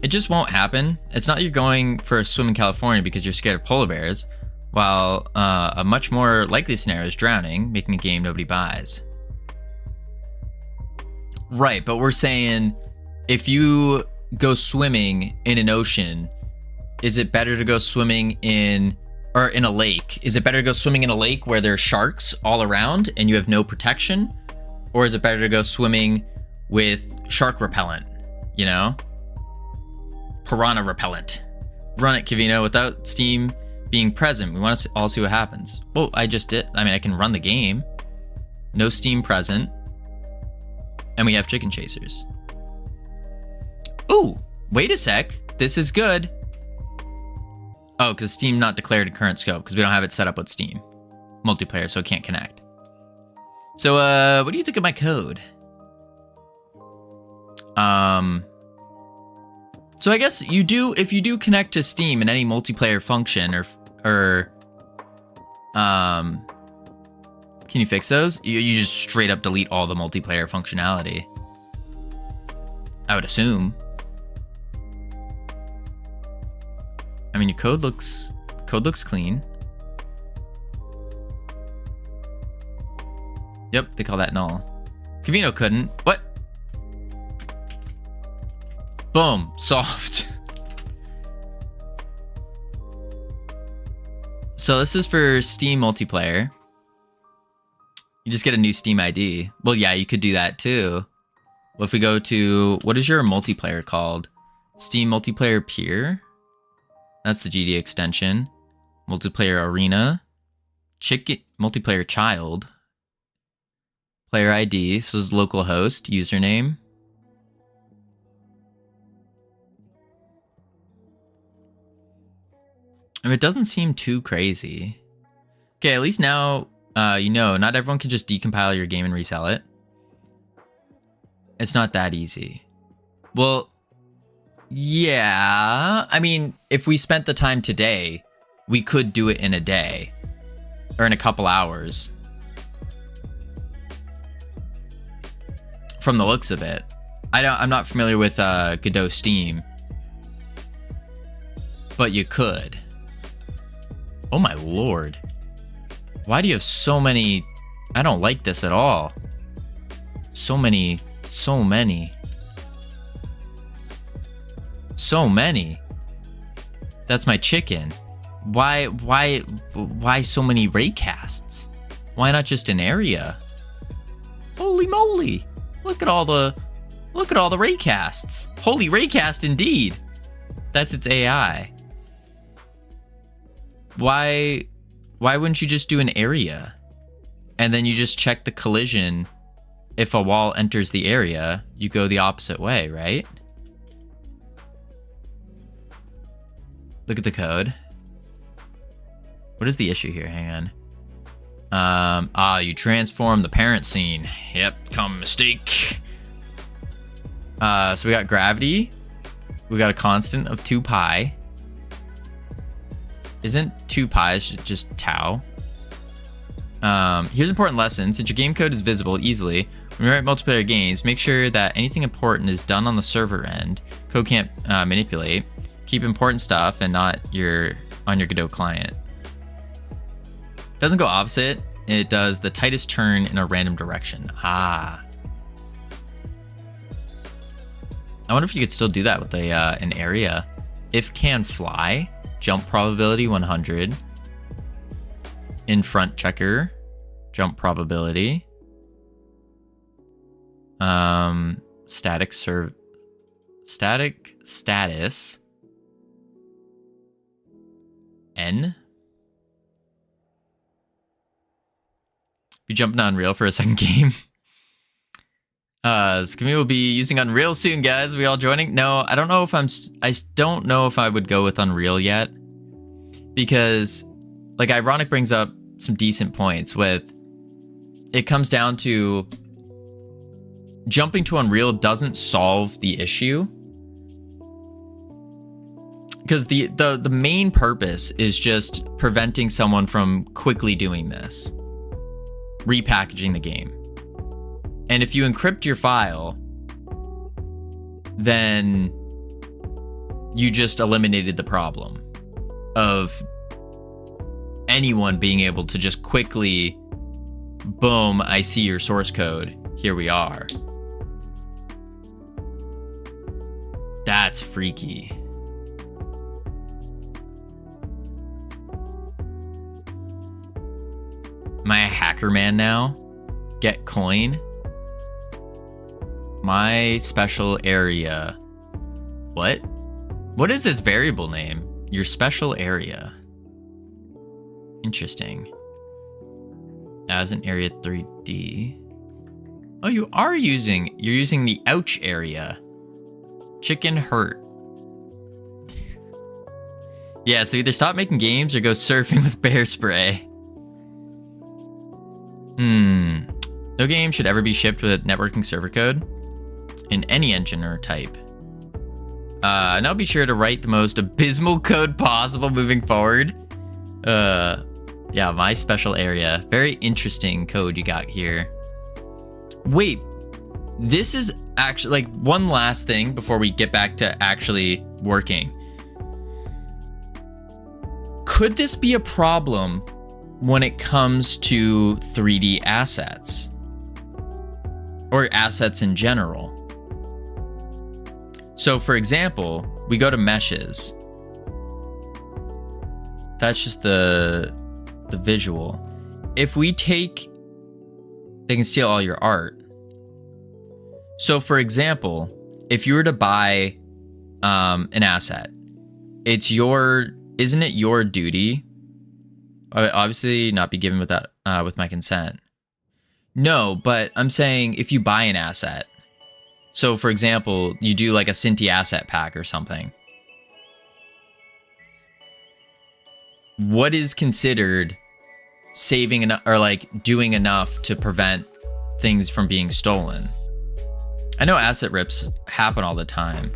It just won't happen. It's not you're going for a swim in California because you're scared of polar bears, while a much more likely scenario is drowning, making a game nobody buys. Right, but we're saying if you go swimming in an ocean, is it better to go swimming in a lake? Is it better to go swimming in a lake where there are sharks all around and you have no protection? Or is it better to go swimming with shark repellent, you know? Piranha repellent. Run it, Covino, without Steam being present. We want to all see what happens. Well, I just did. I mean, I can run the game. No Steam present. And we have chicken chasers. Ooh, wait a sec. This is good. Oh, because Steam not declared a current scope because we don't have it set up with Steam multiplayer, so it can't connect. So, what do you think of my code? So I guess if you do connect to Steam in any multiplayer function or Can you fix those? You just straight up delete all the multiplayer functionality. I would assume. I mean, your code looks clean. Yep, they call that null. Covino couldn't. What? Boom, solved. So this is for Steam multiplayer. You just get a new Steam ID. Well, yeah, you could do that too. Well, if we go to, what is your multiplayer called? Steam Multiplayer Peer. That's the GD extension. Multiplayer Arena. Multiplayer Child. Player ID. This is localhost. Username. I mean, it doesn't seem too crazy. Okay, at least now you know, not everyone can just decompile your game and resell it. It's not that easy. Well, yeah. I mean, if we spent the time today, we could do it in a day. Or in a couple hours. From the looks of it. I'm not familiar with Godot Steam. But you could. Oh my lord. Why do you have so many? I don't like this at all. So many. So many. That's my chicken. Why so many raycasts? Why not just an area? Holy moly. Look at all the raycasts. Holy raycast indeed. That's its AI. Why wouldn't you just do an area? And then you just check the collision. If a wall enters the area, you go the opposite way, right? Look at the code. What is the issue here? Hang on. You transform the parent scene. Yep, common mistake. So we got gravity. We got a constant of 2 pi. Isn't 2 pi just tau? Here's an important lesson. Since your game code is visible easily, when you write multiplayer games, make sure that anything important is done on the server end. Code can't manipulate. Keep important stuff and not on your Godot client. Doesn't go opposite. It does the tightest turn in a random direction. I wonder if you could still do that with an area. If can fly, jump probability 100. In front checker, jump probability. Static status. N. Be jumping on Unreal for a second game. Scurvy will be using Unreal soon, guys. Are we all joining? No, I don't know if I don't know if I would go with Unreal yet. Because, like, Ironic brings up some decent points with, it comes down to jumping to Unreal doesn't solve the issue. Because the main purpose is just preventing someone from quickly doing this. Repackaging the game. And if you encrypt your file, then you just eliminated the problem of anyone being able to just quickly, boom, I see your source code. Here we are. That's freaky. Am I a hacker man now? Get coin. My special area. What? What is this variable name? Your special area. Interesting. As an area 3D. Oh, you're using the ouch area. Chicken hurt. Yeah, so either stop making games or go surfing with bear spray. No game should ever be shipped with networking server code in any engine or type. And I'll be sure to write the most abysmal code possible moving forward. Yeah, my special area. Very interesting code you got here. Wait, this is actually, like, one last thing before we get back to actually working. Could this be a problem when it comes to 3D assets? Or assets in general? So for example, we go to meshes. That's just the visual. If we take, they can steal all your art. So for example, if you were to buy an asset, isn't it your duty? Obviously not be given with my consent. No, but I'm saying if you buy an asset, so for example, you do like a Cinti asset pack or something. What is considered saving enough or like doing enough to prevent things from being stolen? I know asset rips happen all the time,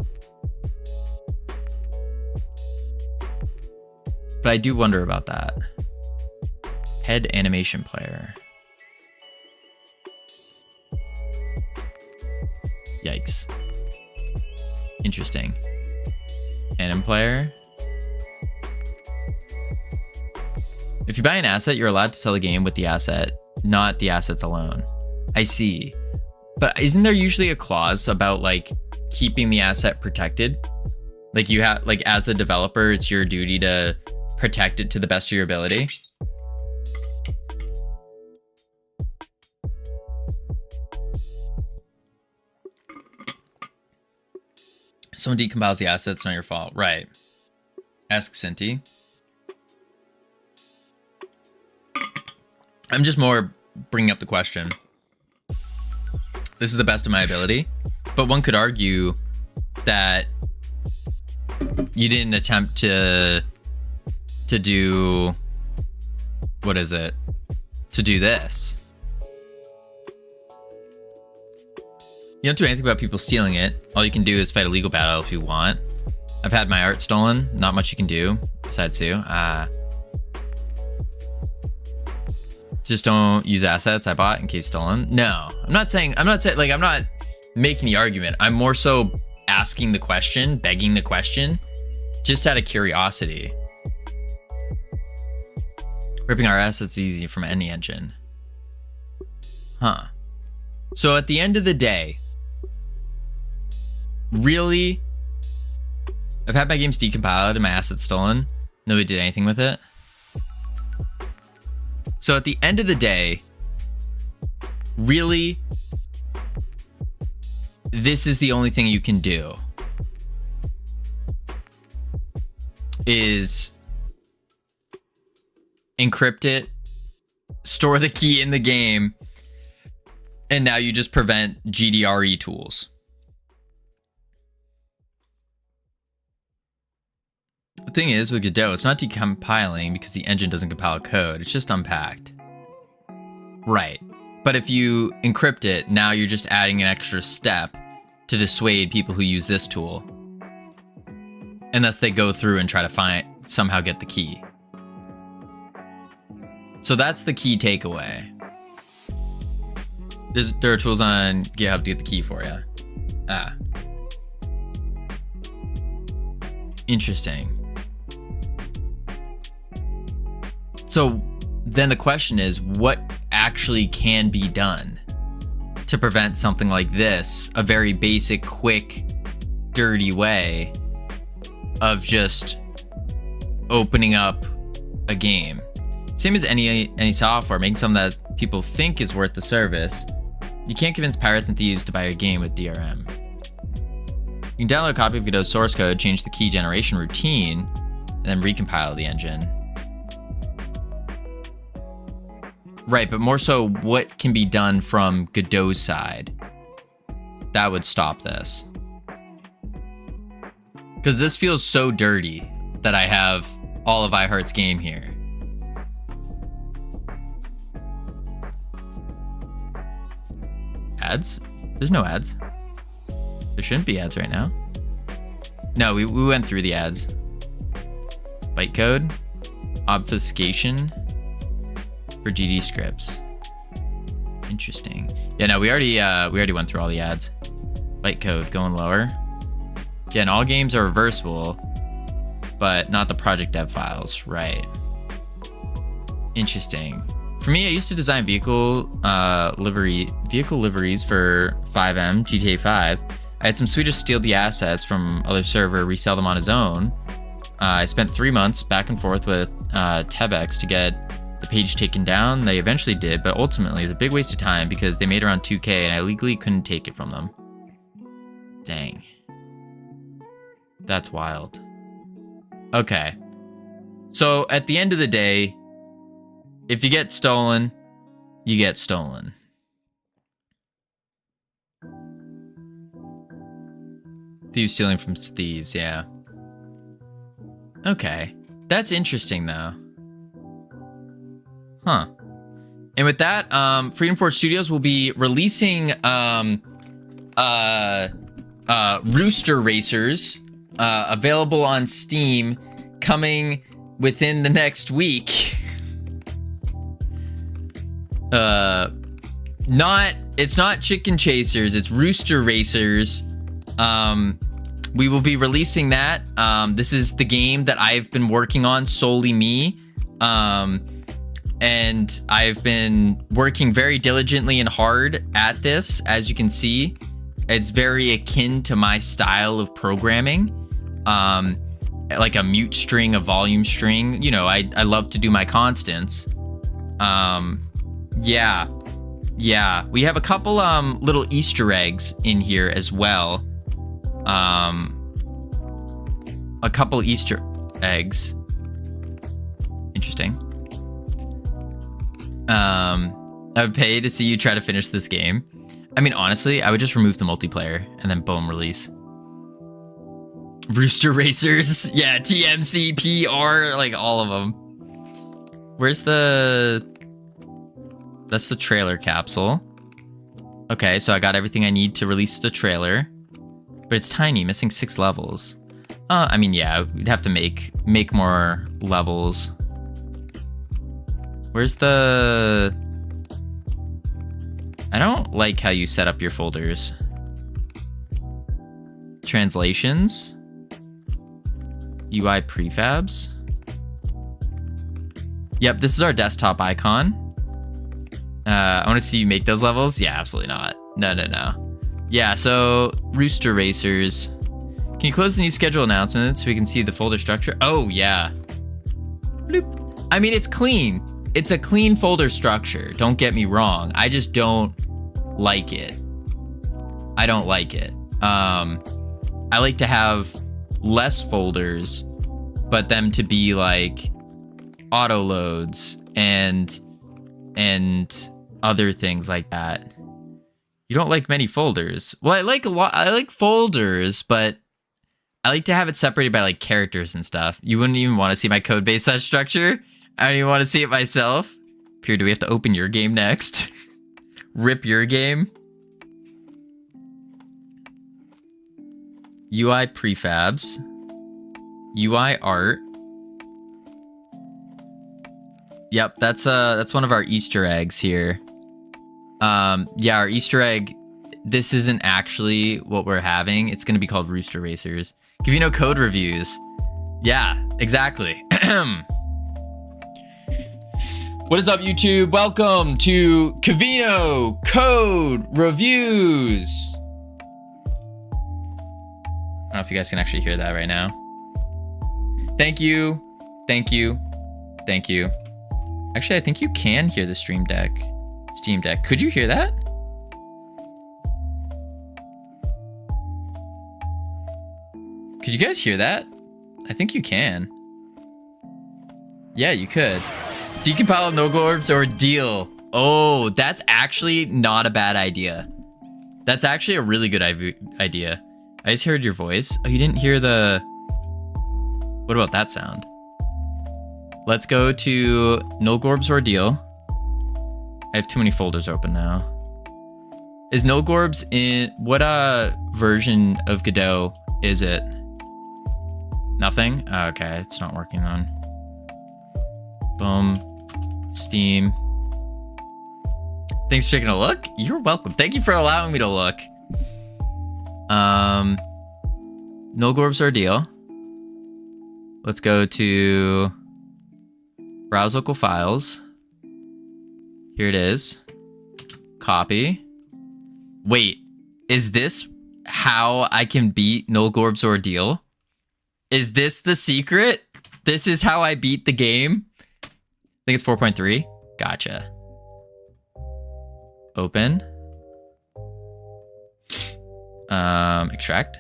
but I do wonder about that. Head animation player. Yikes. Interesting. Anim player. If you buy an asset, you're allowed to sell the game with the asset, not the assets alone. I see. But isn't there usually a clause about like keeping the asset protected? Like you have, like as the developer, it's your duty to protect it to the best of your ability. Someone decompiles the asset, it's not your fault. Right. Ask Cinti. I'm just more bringing up the question. This is the best of my ability, but one could argue that you didn't attempt to do, what is it? To do this. You don't do anything about people stealing it. All you can do is fight a legal battle if you want. I've had my art stolen. Not much you can do besides sue. Just don't use assets I bought in case stolen. No, I'm not making the argument. I'm more so asking the question, begging the question, just out of curiosity. Ripping our assets is easy from any engine. Huh. So at the end of the day, really, I've had my games decompiled and my assets stolen. Nobody did anything with it. So at the end of the day, really, this is the only thing you can do. Is encrypt it, store the key in the game, and now you just prevent GDRE tools. The thing is, with Godot, it's not decompiling because the engine doesn't compile code. It's just unpacked. Right. But if you encrypt it, now you're just adding an extra step to dissuade people who use this tool. Unless they go through and try to somehow get the key. So that's the key takeaway. There are tools on GitHub to get the key for you. Interesting. So then the question is, what actually can be done to prevent something like this? A very basic, quick, dirty way of just opening up a game. Same as any software, making something that people think is worth the service. You can't convince pirates and thieves to buy your game with DRM. You can download a copy of Godot's source code, change the key generation routine, and then recompile the engine. Right, but more so what can be done from Godot's side that would stop this. Because this feels so dirty that I have all of iHeart's game here. Ads? There's no ads. There shouldn't be ads right now. No, we went through the ads. Bytecode. Obfuscation. for GD scripts. Interesting. Yeah, no, we already went through all the ads. Light code going lower. Again, all games are reversible, but not the project dev files. Right. Interesting. For me, I used to design vehicle liveries for 5M, GTA 5. I had some Swedish steal the assets from other server, resell them on his own. I spent 3 months back and forth with Tebex to get the page taken down. They eventually did, but ultimately it was a big waste of time because they made around 2K and I legally couldn't take it from them. Dang. That's wild. Okay. So at the end of the day, if you get stolen, you get stolen. Thieves stealing from thieves, yeah. Okay. That's interesting, though. Huh. And with that, Freedom Forge Studios will be releasing Rooster Racers, available on Steam, coming within the next week. It's not Chicken Chasers, it's Rooster Racers. We will be releasing that. This is the game that I've been working on, solely me. And I've been working very diligently and hard at this. As you can see, it's very akin to my style of programming. Like a mute string, a volume string. You know, I love to do my constants. Yeah. We have a couple little Easter eggs in here as well. A couple Easter eggs. Interesting. I would pay to see you try to finish this game. I mean, honestly, I would just remove the multiplayer and then boom, release. Rooster Racers. Yeah, TMC, PR, like all of them. Where's the... That's the trailer capsule. Okay, so I got everything I need to release the trailer. But it's tiny, missing 6 levels. I mean, yeah, we'd have to make more levels. Where's the... I don't like how you set up your folders. Translations. UI prefabs. Yep, this is our desktop icon. I want to see you make those levels. Yeah, absolutely not. No. Yeah, so Rooster Racers. Can you close the new schedule announcement so we can see the folder structure? Oh, yeah. Bloop. I mean, it's clean. It's a clean folder structure. Don't get me wrong. I just don't like it. I don't like it. I like to have less folders, but them to be like auto loads and other things like that. You don't like many folders. Well, I like a lot. I like folders, but I like to have it separated by like characters and stuff. You wouldn't even want to see my code base set structure. I don't even want to see it myself. Here, do we have to open your game next? Rip your game. UI prefabs. UI art. Yep, that's one of our Easter eggs here. Yeah, our Easter egg, this isn't actually what we're having. It's going to be called Rooster Racers. Covino code reviews. Yeah, exactly. What is up, YouTube? Welcome to Covino code reviews. I don't know if you guys can actually hear that right now. Thank you. Actually, I think you can hear the Steam Deck. Could you hear that? Could you guys hear that? I think you can. Yeah, you could. Decompile no orbs or deal. Oh, that's actually not a bad idea. That's actually a really good idea. I just heard your voice. Oh, you didn't hear the... What about that sound? Let's go to Nulgorb's Ordeal. I have too many folders open now. Is Nulgorb's in... What version of Godot is it? Nothing? Oh, okay, it's not working on. Boom. Steam. Thanks for taking a look. You're welcome. Thank you for allowing me to look. Nulgor's Ordeal. Let's go to browse local files. Here it is. Copy. Wait, is this how I can beat Nulgor's Ordeal? Is this the secret? This is how I beat the game? I think it's 4.3. Gotcha. Open. Extract.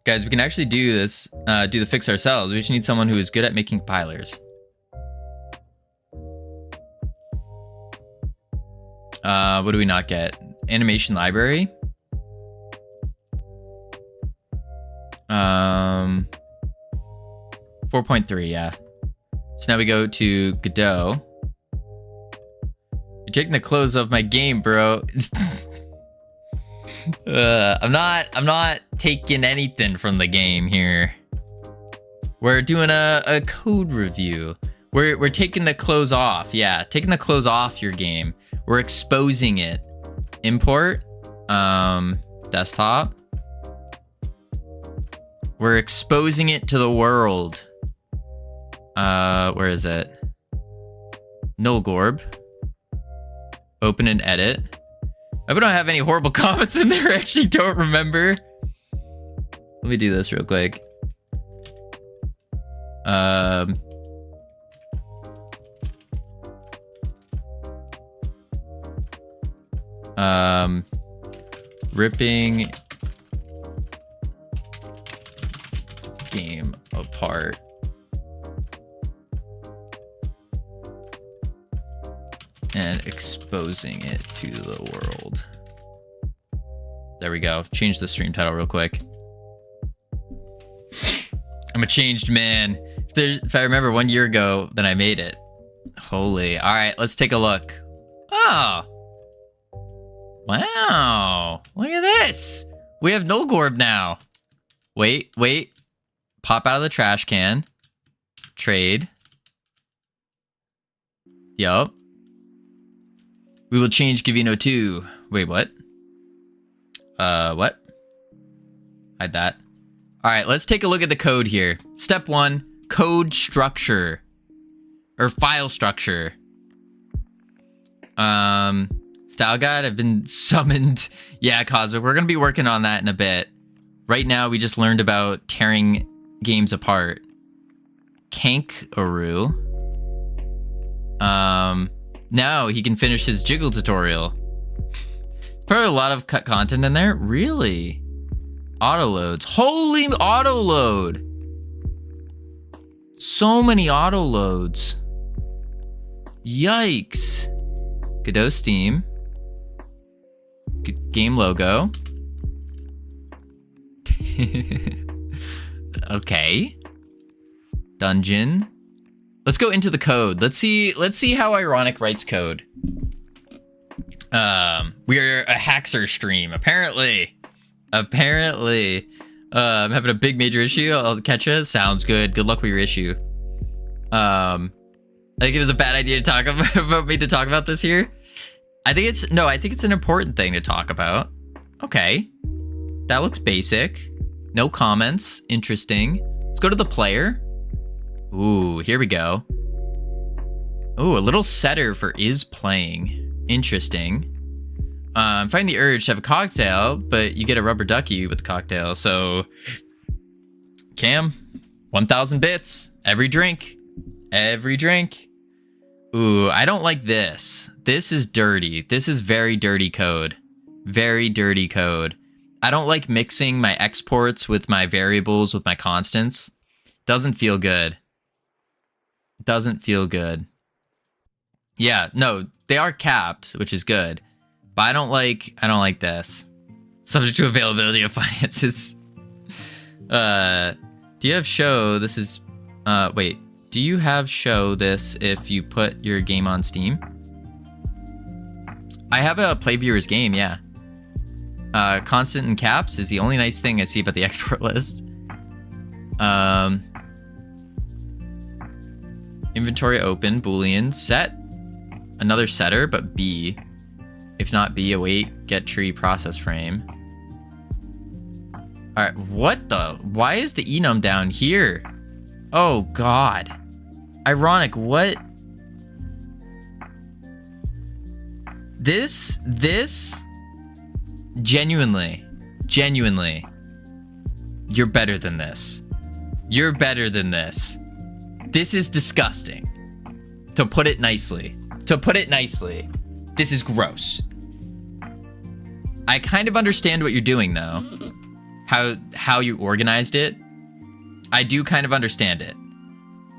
Guys, we can actually do this, do the fix ourselves. We just need someone who is good at making compilers. What do we not get? Animation library. 4.3, yeah. So now we go to Godot. You're taking the clothes off my game, bro. I'm not taking anything from the game here. We're doing a code review. We're taking the clothes off. Yeah, taking the clothes off your game. We're exposing it. Import. Desktop. We're exposing it to the world. Where is it? Nulgorb. Open and edit. I hope I don't have any horrible comments in there. I actually don't remember. Let me do this real quick. Ripping game apart. And exposing it to the world. There we go. Change the stream title real quick. I'm a changed man. If I remember 1 year ago, then I made it. Holy. All right, let's take a look. Oh. Wow. Look at this. We have Nulgorb now. Wait. Pop out of the trash can. Trade. Yup. We will change Covino too. Wait, what? What? Hide that. All right, let's take a look at the code here. Step 1, code structure. Or file structure. Style guide, I've been summoned. Yeah, Cosmic, we're gonna be working on that in a bit. Right now, we just learned about tearing games apart. Kankaroo. Now he can finish his jiggle tutorial. Probably a lot of cut content in there. Really? Auto loads. Holy auto load. So many auto loads. Yikes. Godot Steam. Game logo. Okay. Dungeon. Let's go into the code. Let's see how Ironic writes code. We're a Haxer stream, apparently. I'm having a big major issue. I'll catch you. Sounds good. Good luck with your issue. I think it was a bad idea to talk about this here. I think it's an important thing to talk about. Okay. That looks basic. No comments. Interesting. Let's go to the player. Ooh, here we go. Ooh, a little setter for is playing. Interesting. I'm fighting the urge to have a cocktail, but you get a rubber ducky with the cocktail. So, Cam, 1,000 bits. Every drink. Ooh, I don't like this. This is dirty. This is very dirty code. Very dirty code. I don't like mixing my exports with my variables with my constants. Doesn't feel good. Yeah, no, they are capped, which is good. But I don't like this. Subject to availability of finances. Do you have show this is wait, do you have show this if you put your game on Steam? I have a play viewers game, yeah. Constant and caps is the only nice thing I see about the export list. Inventory open, Boolean, set. Another setter, but B. If not B, await, get tree, process frame. Alright, what the? Why is the enum down here? Oh god. Ironic, what? This, genuinely, you're better than this. You're better than this. This is disgusting. To put it nicely. This is gross. I kind of understand what you're doing though. How you organized it. I do kind of understand it.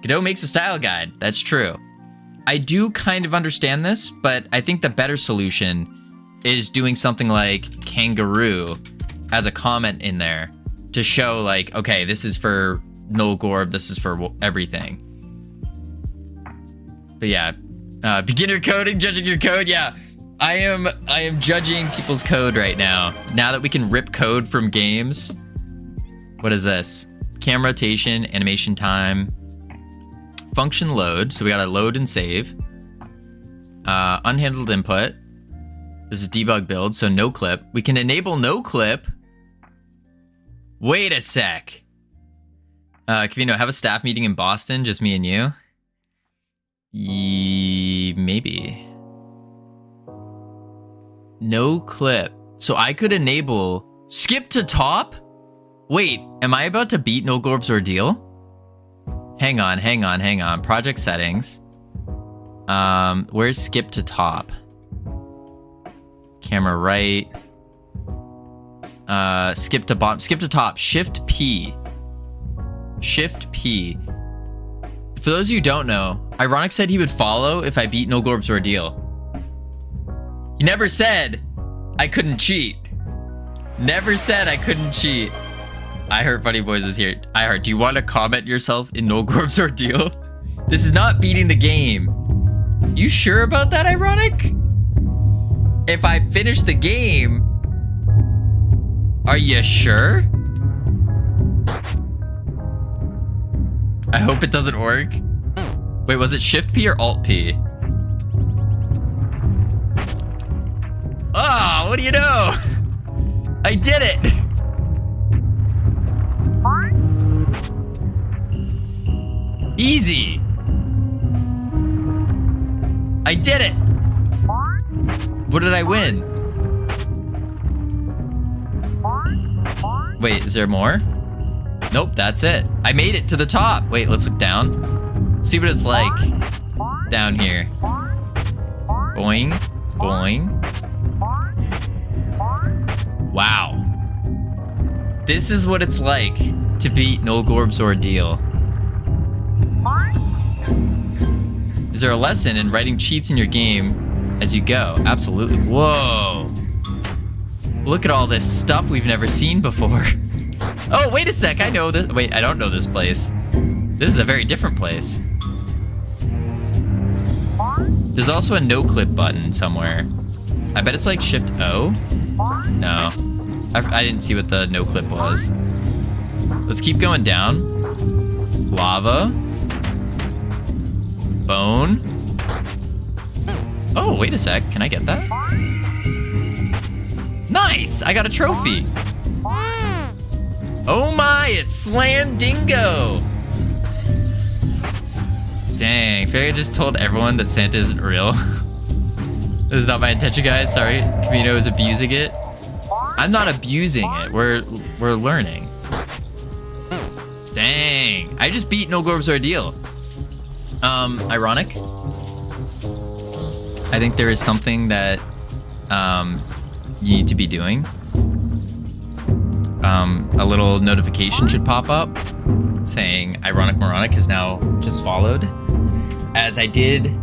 Godot makes a style guide. That's true. I do kind of understand this, but I think the better solution is doing something like kangaroo as a comment in there to show like, okay, this is for null gorb, this is for everything. But yeah, beginner coding, judging your code. Yeah, I am judging people's code right now. Now that we can rip code from games. What is this? Cam rotation, animation time, function load. So we gotta load and save. Unhandled input. This is debug build, so no clip. We can enable no clip. Wait a sec. Covino, have a staff meeting in Boston, just me and you? Maybe. No clip. So I could enable skip to top? Wait, am I about to beat No Gorb's ordeal? Hang on. Project settings. Where's skip to top? Camera right. Skip to bottom. Skip to top. Shift P. For those of you who don't know, Ironic said he would follow if I beat No Gorb's ordeal. He never said I couldn't cheat. Never said I couldn't cheat. I heard Funny Boys was here. I heard. Do you want to comment yourself in No Gorb's ordeal? This is not beating the game. You sure about that, Ironic? If I finish the game, are you sure? I hope it doesn't work. Wait, was it Shift P or Alt P? Oh, what do you know? I did it. Easy. I did it. What did I win? Wait, is there more? Nope, that's it. I made it to the top. Wait, let's look down. See what it's like down here. Boing, boing. Wow. This is what it's like to beat No Gorb's ordeal. Is there a lesson in writing cheats in your game as you go? Absolutely. Whoa. Look at all this stuff we've never seen before. Oh, wait a sec. I know this. Wait, I don't know this place. This is a very different place. There's also a no clip button somewhere. I bet it's like Shift O. No. I didn't see what the no clip was. Let's keep going down. Lava. Bone. Oh, wait a sec. Can I get that? Nice! I got a trophy. Oh my, it's Slam Dingo! Dang, Fairy just told everyone that Santa isn't real. This is not my intention, guys. Sorry. Covino is abusing it. I'm not abusing it. We're learning. Dang. I just beat No Gorb's ordeal. Ironic. I think there is something that you need to be doing. A little notification should pop up saying Ironic Moronic is now just followed, as I did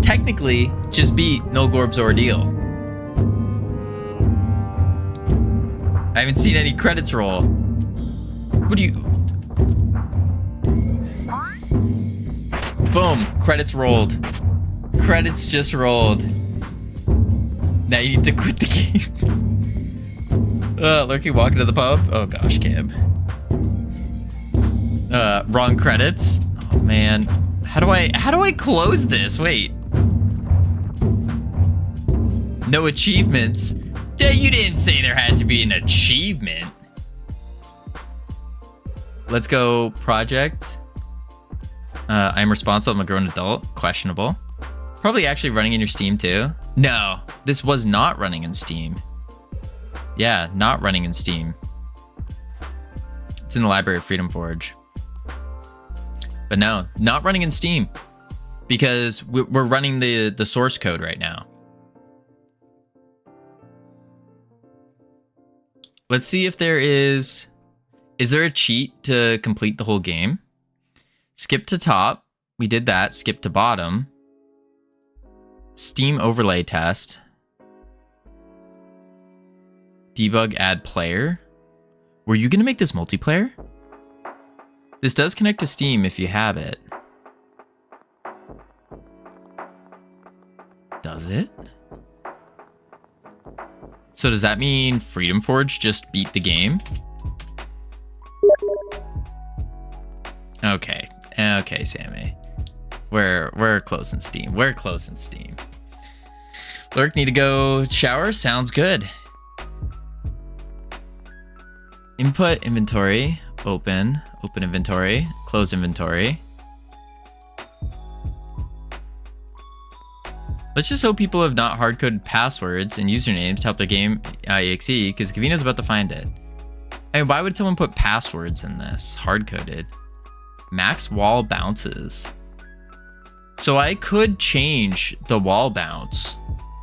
technically just beat No Gorb's ordeal. I haven't seen any credits roll. What do you... Boom, credits rolled. Credits just rolled. Now you need to quit the game. Lurking, walking to the pub. Oh gosh, Cam. Wrong credits. Oh man. How do I close this? Wait. No achievements. Yeah, you didn't say there had to be an achievement. Let's go project. I'm responsible. I'm a grown adult. Questionable. Probably actually running in your Steam too. No, this was not running in Steam. Yeah, not running in Steam. It's in the library of Freedom Forge. But no, not running in Steam. Because we're running the source code right now. Let's see if there is... Is there a cheat to complete the whole game? Skip to top. We did that. Skip to bottom. Steam overlay test. Debug add player. Were you going to make this multiplayer? This does connect to Steam if you have it. Does it? So does that mean Freedom Forge just beat the game? Okay. Okay, Sammy. We're closing Steam. We're closing Steam. Lurk, need to go shower? Sounds good. Input inventory. Open inventory. Close inventory. Let's just hope people have not hard-coded passwords and usernames to help their game exe, because Covino's about to find it. I mean, why would someone put passwords in this? Hard-coded. Max wall bounces. So I could change the wall bounce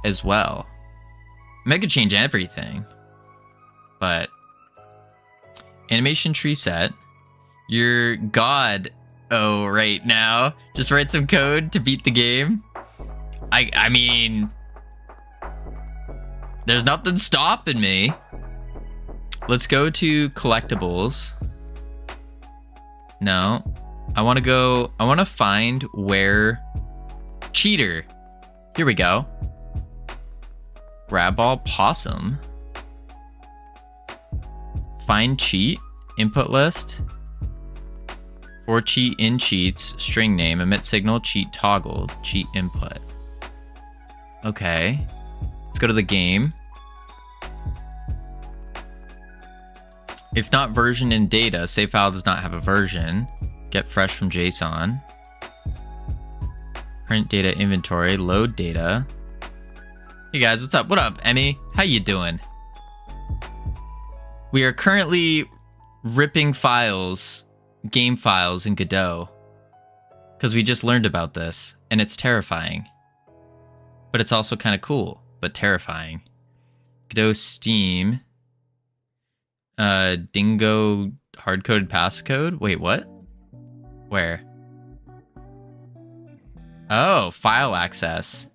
as well. I mean, I could change everything. But animation tree set. Your god. Oh, right now. Just write some code to beat the game. I mean, there's nothing stopping me. Let's go to collectibles. No, I want to find where cheater. Here we go. Grab all possum. Find cheat. Input list. For cheat in cheats. String name. Emit signal. Cheat toggled. Cheat input. Okay. Let's go to the game. If not version in data, save file does not have a version. Get fresh from JSON. Print data inventory. Load data. Hey guys, what's up? What up, Emmy? How you doing? We are currently ripping files, game files in Godot. Because we just learned about this, and it's terrifying. But it's also kind of cool, but terrifying. Godot Steam. Dingo hard-coded passcode. Wait, what? Where? Oh, file access.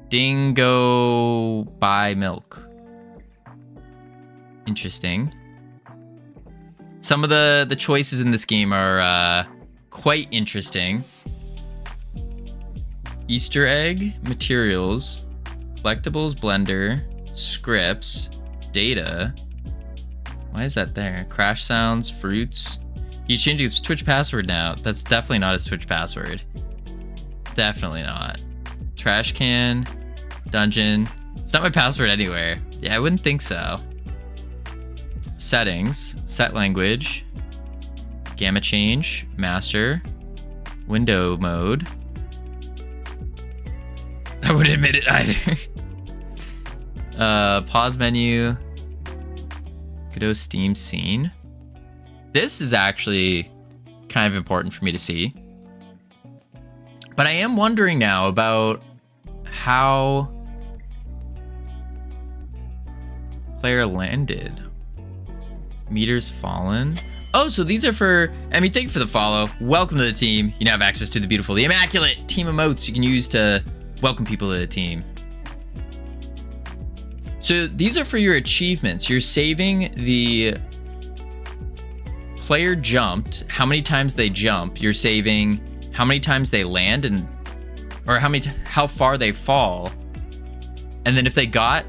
Dingo buy milk. Interesting. Some of the choices in this game are quite interesting. Easter egg, materials, collectibles, blender, scripts, data. Why is that there? Crash sounds, fruits. He's changing his Twitch password now. That's definitely not his Twitch password. Definitely not. Trash can, dungeon. It's not my password anywhere. Yeah, I wouldn't think so. Settings, set language, gamma change, master, window mode. I wouldn't admit it either. Pause menu. Godot Steam scene. This is actually kind of important for me to see. But I am wondering now about how player landed. Meters fallen. Oh, so these are for... I mean, thank you for the follow. Welcome to the team. You now have access to the beautiful, the immaculate team emotes you can use to welcome people to the team. So these are for your achievements. You're saving the player jumped, how many times they jump. You're saving how many times they land and or how far they fall. And then if they got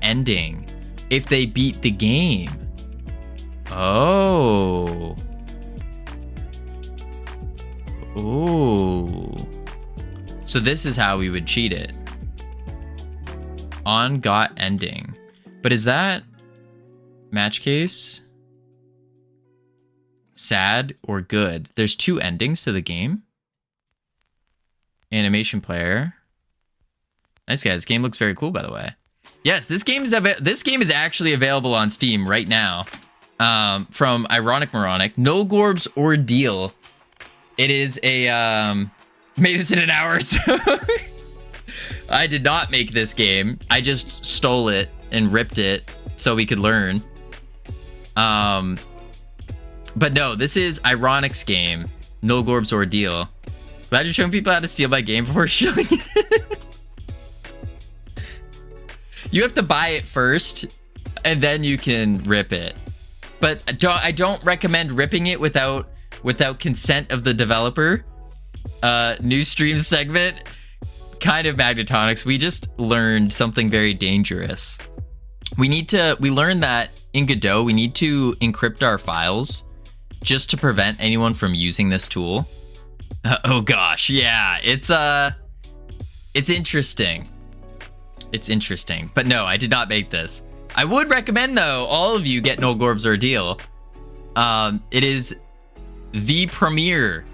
ending, if they beat the game. Oh. Ooh. So this is how we would cheat it. On got ending. But is that match case? Sad or good? There's 2 endings to the game. Animation player. Nice guys. This game looks very cool, by the way. Yes, this game is actually available on Steam right now. From Ironic Moronic. No Gorb's Ordeal. It is a made this in an hour or so. I did not make this game. I just stole it and ripped it so we could learn. But no, this is Ironic's game, No Gorb's Ordeal. Imagine showing people how to steal my game before showing it. You have to buy it first, and then you can rip it. But I don't recommend ripping it without consent of the developer. New stream segment, kind of Magnetonics. We just learned something very dangerous. We learned that in Godot, we need to encrypt our files just to prevent anyone from using this tool. Oh gosh, yeah, it's interesting. It's interesting, but no, I did not make this. I would recommend though, all of you get No Gorb's Ordeal. It is the premiere,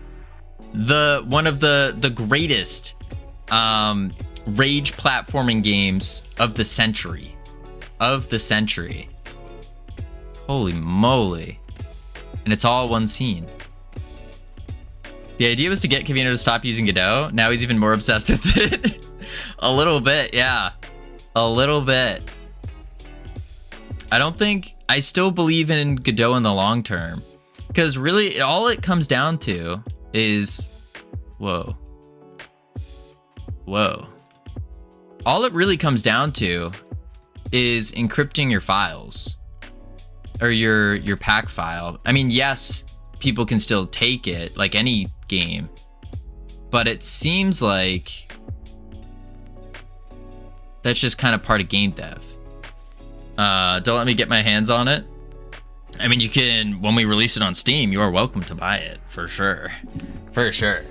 one of the greatest rage platforming games of the century. Holy moly. And it's all one scene. The idea was to get Covino to stop using Godot. Now he's even more obsessed with it. A little bit, yeah. A little bit. I still believe in Godot in the long term. Because really, all it comes down to is... Whoa. All it really comes down to is encrypting your files. Or your pack file. I mean, yes, people can still take it, like any game. But it seems like that's just kind of part of game dev. Don't let me get my hands on it. I mean, you can, when we release it on Steam, you are welcome to buy it, for sure. For sure.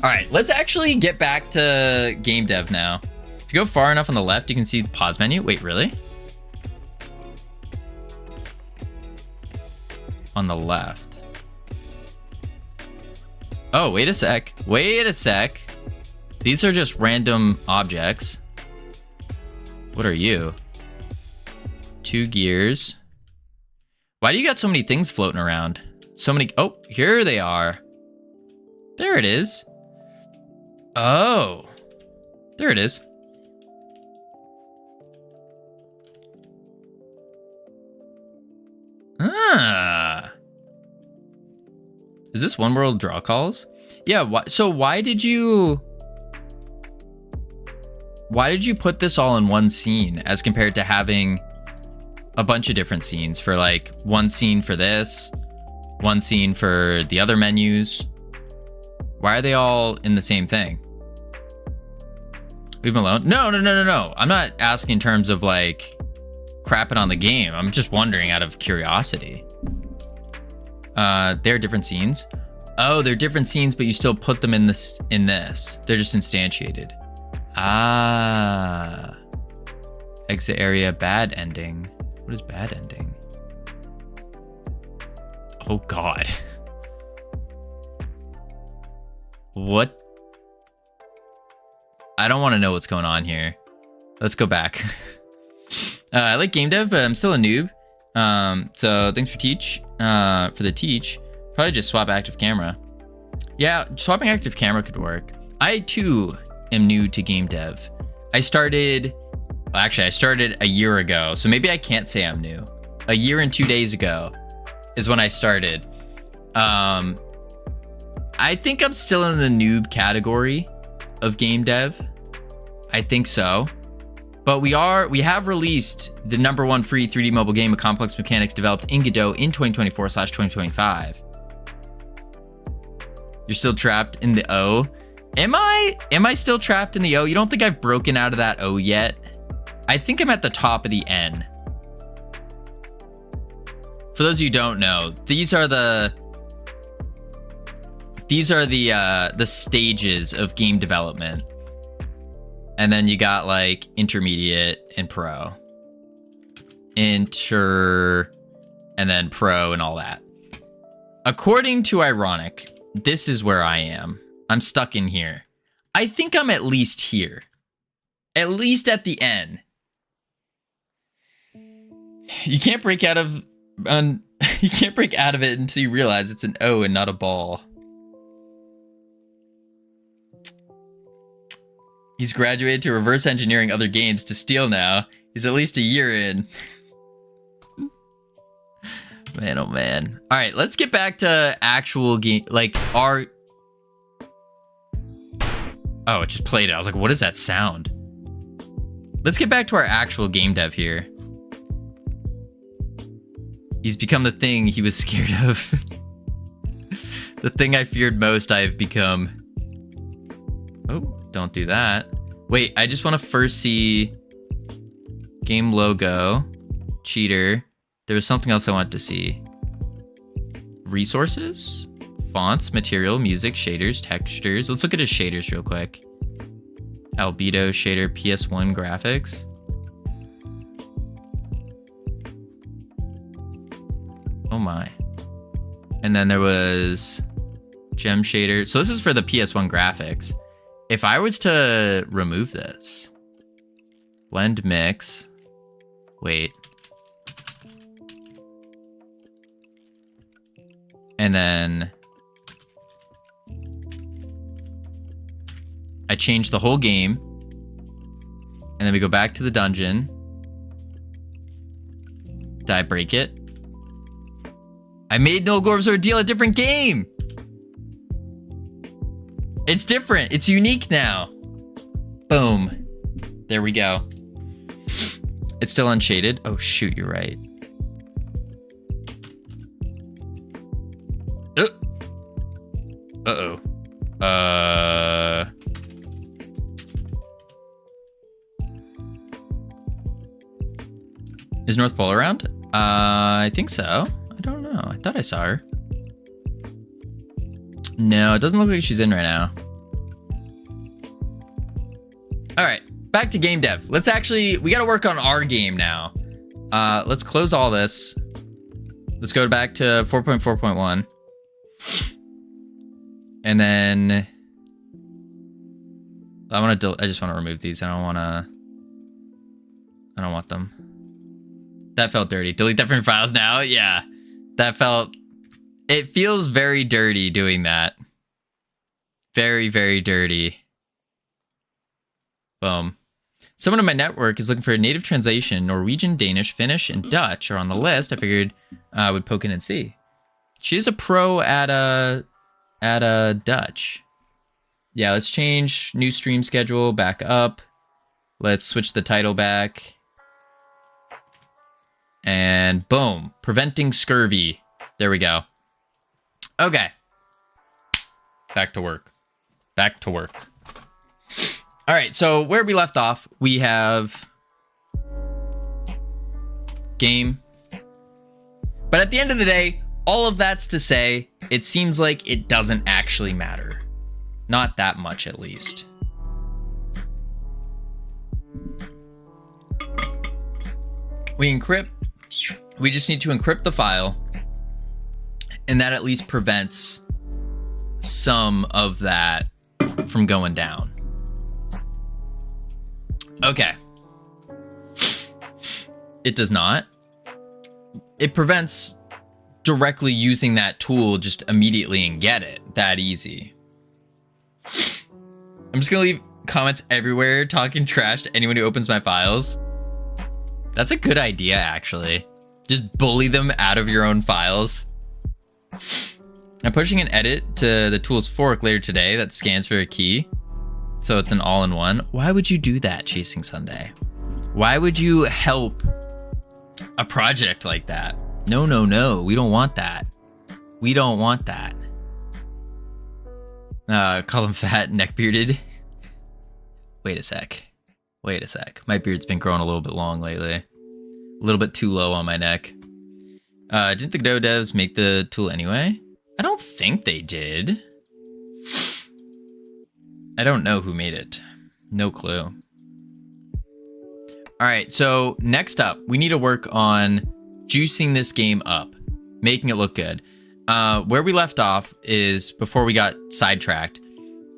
All right, let's actually get back to game dev now. If you go far enough on the left, you can see the pause menu. Wait, really? On the left. Oh, wait a sec. These are just random objects. What are you? 2 gears. Why do you got so many things floating around? So many. Oh, here they are. There it is. Oh, there it is. Ah. Is this one world draw calls? Yeah, so why did you put this all in one scene as compared to having a bunch of different scenes for like one scene for this, one scene for the other menus? Why are they all in the same thing? Leave them alone. No. I'm not asking in terms of like crapping on the game. I'm just wondering out of curiosity. They're different scenes. Oh, they're different scenes, but you still put them in this. They're just instantiated. Ah. Exit area, bad ending. What is bad ending? Oh God. What? I don't want to know what's going on here. Let's go back. I like game dev, but I'm still a noob. So thanks for the teach. Probably just swap active camera. Yeah, swapping active camera could work. I too am new to game dev. I started a year ago, so maybe I can't say I'm new. A year and 2 days ago is when I started. I think I'm still in the noob category of game dev. I think so. But we have released the #1 free 3D mobile game of complex mechanics developed in Godot in 2024/2025. You're still trapped in the O. Am I still trapped in the O? You don't think I've broken out of that O yet? I think I'm at the top of the N. For those of you who don't know, these are the these are the stages of game development. And then you got like intermediate and pro. Inter, and then pro and all that. According to Ironic, this is where I am. I'm stuck in here. I think I'm at least here. At least at the end. You can't break out of you can't break out of it until you realize it's an O and not a ball. He's graduated to reverse engineering other games to steal now. He's at least a year in. Man, oh man. All right, let's get back to actual game, like our... Oh, it just played it. I was like, what is that sound? Let's get back to our actual game dev here. He's become the thing he was scared of. The thing I feared most, I have become. Oh, don't do that. Wait, I just want to first see game logo, cheater. There was something else I wanted to see. Resources, fonts, material, music, shaders, textures. Let's look at his shaders real quick. Albedo shader, PS1 graphics. Oh my. And then there was gem shader. So this is for the PS1 graphics. If I was to remove this, blend mix, wait. And then I change the whole game. And then we go back to the dungeon. Did I break it? I made No Gorb's Ordeal a different game. It's different. It's unique now. Boom. There we go. It's still unshaded. Oh, shoot, you're right. Uh-oh. Is North Pole around? I think so. I don't know. I thought I saw her. No, it doesn't look like she's in right now. All right, back to game dev. Let's actually, we got to work on our game now. Let's close all this. Let's go back to 4.4.1. And then I just want to remove these. I don't want them. That felt dirty. Delete that from your files now. Yeah, it feels very dirty doing that. Very, very dirty. Boom. Someone in my network is looking for a native translation. Norwegian, Danish, Finnish, and Dutch are on the list. I figured I would poke in and see. She's a pro at Dutch. Yeah, let's change new stream schedule back up. Let's switch the title back. And boom, preventing scurvy. There we go. Okay. Back to work. Back to work. All right, so where we left off, we have game. But at the end of the day, all of that's to say, it seems like it doesn't actually matter. Not that much, at least. We encrypt. We just need to encrypt the file. And that at least prevents some of that from going down. Okay. It does not. It prevents directly using that tool just immediately and get it. That easy. I'm just gonna leave comments everywhere talking trash to anyone who opens my files. That's a good idea, actually. Just bully them out of your own files. I'm pushing an edit to the tool's fork later today that scans for a key. So it's an all-in-one. Why would you do that, Chasing Sunday? Why would you help a project like that? No, no, no. We don't want that. We don't want that. Call him fat, neck-bearded. Wait a sec. Wait a sec. My beard's been growing a little bit long lately. A little bit too low on my neck. Didn't the Godot devs make the tool anyway? I don't think they did. I don't know who made it. No clue. All right, so next up, we need to work on juicing this game up, making it look good. Where we left off is, before we got sidetracked,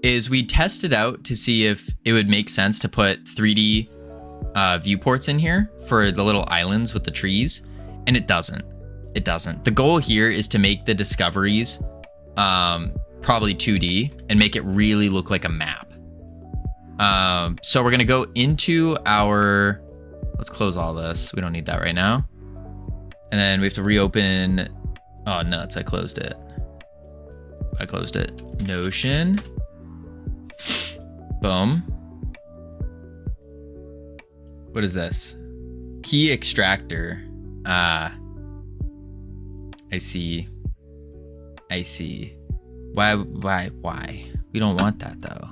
is we tested out to see if it would make sense to put 3D viewports in here for the little islands with the trees, and it doesn't. It doesn't. The goal here is to make the discoveries probably 2D and make it really look like a map. So we're gonna go into our, let's close all this. We don't need that right now. And then we have to reopen. Oh nuts, I closed it. Notion. Boom. What is this? Key extractor. I see. Why? We don't want that though.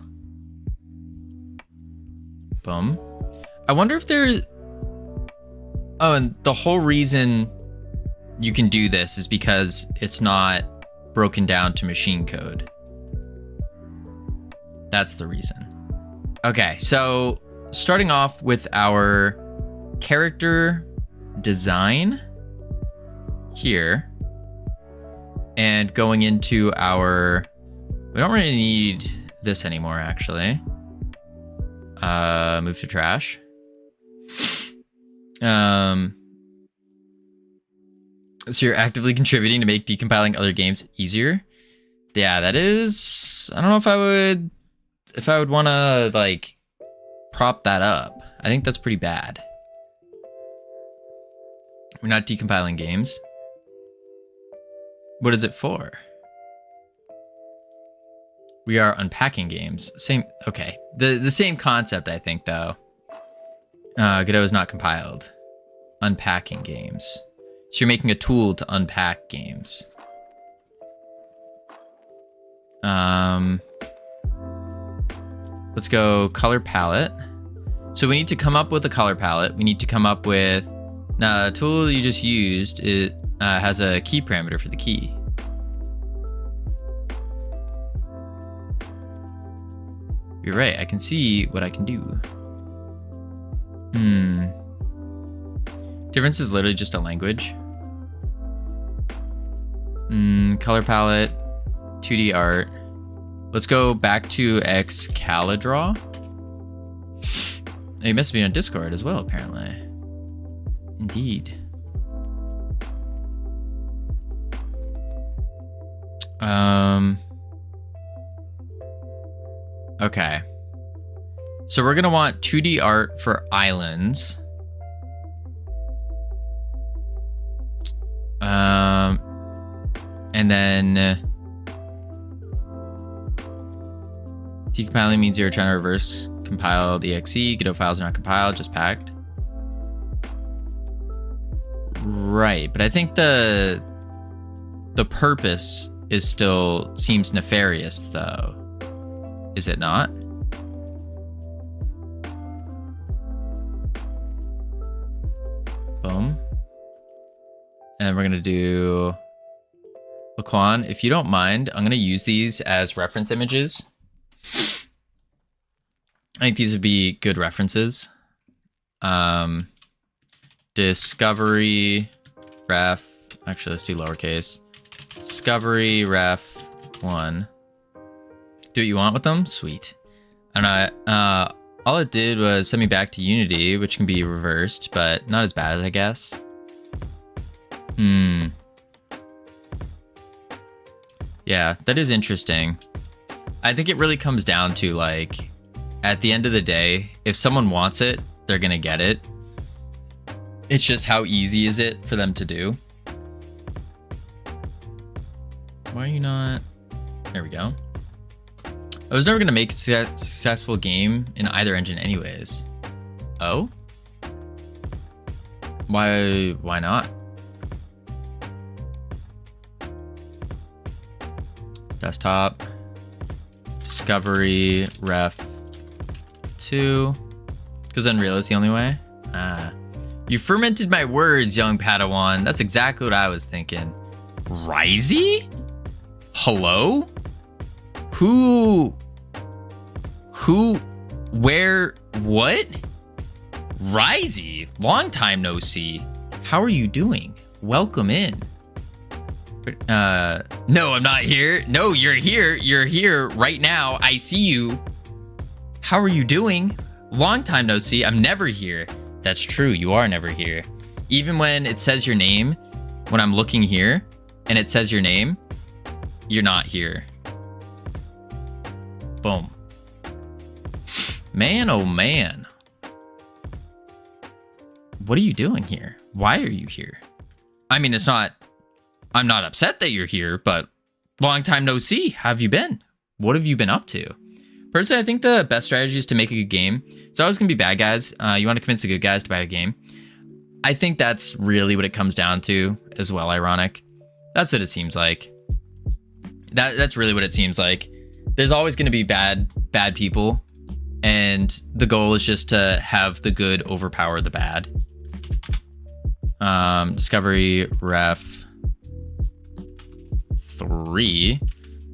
Boom. I wonder if there's... Oh, and the whole reason you can do this is because it's not broken down to machine code. That's the reason. Okay, so starting off with our character design here, and going into our... We don't really need this anymore, actually. Move to trash. So you're actively contributing to make decompiling other games easier. Yeah, that is... I don't know if I would want to, like, prop that up. I think that's pretty bad. We're not decompiling games. What is it for? We are unpacking games. Same, okay. The same concept, I think, though. Godot is not compiled. Unpacking games. So you're making a tool to unpack games. Let's go color palette. So we need to come up with a color palette. We need to come up with... Now, the tool you just used, it has a key parameter for the key. You're right, I can see what I can do. Difference is literally just a language. Color palette, 2D art. Let's go back to Excalidraw. He must be on Discord as well, apparently. Indeed. Okay. So we're gonna want 2D art for islands. And then decompiling means you're trying to reverse compile the exe. Godot files are not compiled, just packed. Right, but I think the purpose is still seems nefarious, though. Is it not? Boom. And we're gonna do Laquan. If you don't mind, I'm gonna use these as reference images. I think these would be good references. Discovery ref. Actually, let's do lowercase. Discovery ref 1. Do what you want with them? Sweet. And all it did was send me back to Unity, which can be reversed, but not as bad, I guess. Yeah, that is interesting. I think it really comes down to, like, at the end of the day, if someone wants it, they're gonna get it. It's just how easy is it for them to do? Why are you not... There we go. I was never gonna make a successful game in either engine anyways. Oh? Why not? Desktop. Discovery ref 2. Because Unreal is the only way? You fermented my words, young Padawan. That's exactly what I was thinking. Risey? Hello? Who Who? Where? What? Risey, long time no see. How are you doing? Welcome in. No, I'm not here. No, you're here. You're here right now. I see you. How are you doing? Long time no see. I'm never here. That's true. You are never here. Even when it says your name, when I'm looking here and it says your name, you're not here. Boom. Man, oh man. What are you doing here? Why are you here? I mean, I'm not upset that you're here, but long time no see. How have you been? What have you been up to? Personally, I think the best strategy is to make a good game. It's always going to be bad guys. You want to convince the good guys to buy a game. I think that's really what it comes down to as well, ironic. That's what it seems like. That's really what it seems like. There's always going to be bad people. And the goal is just to have the good overpower the bad. Discovery ref 3.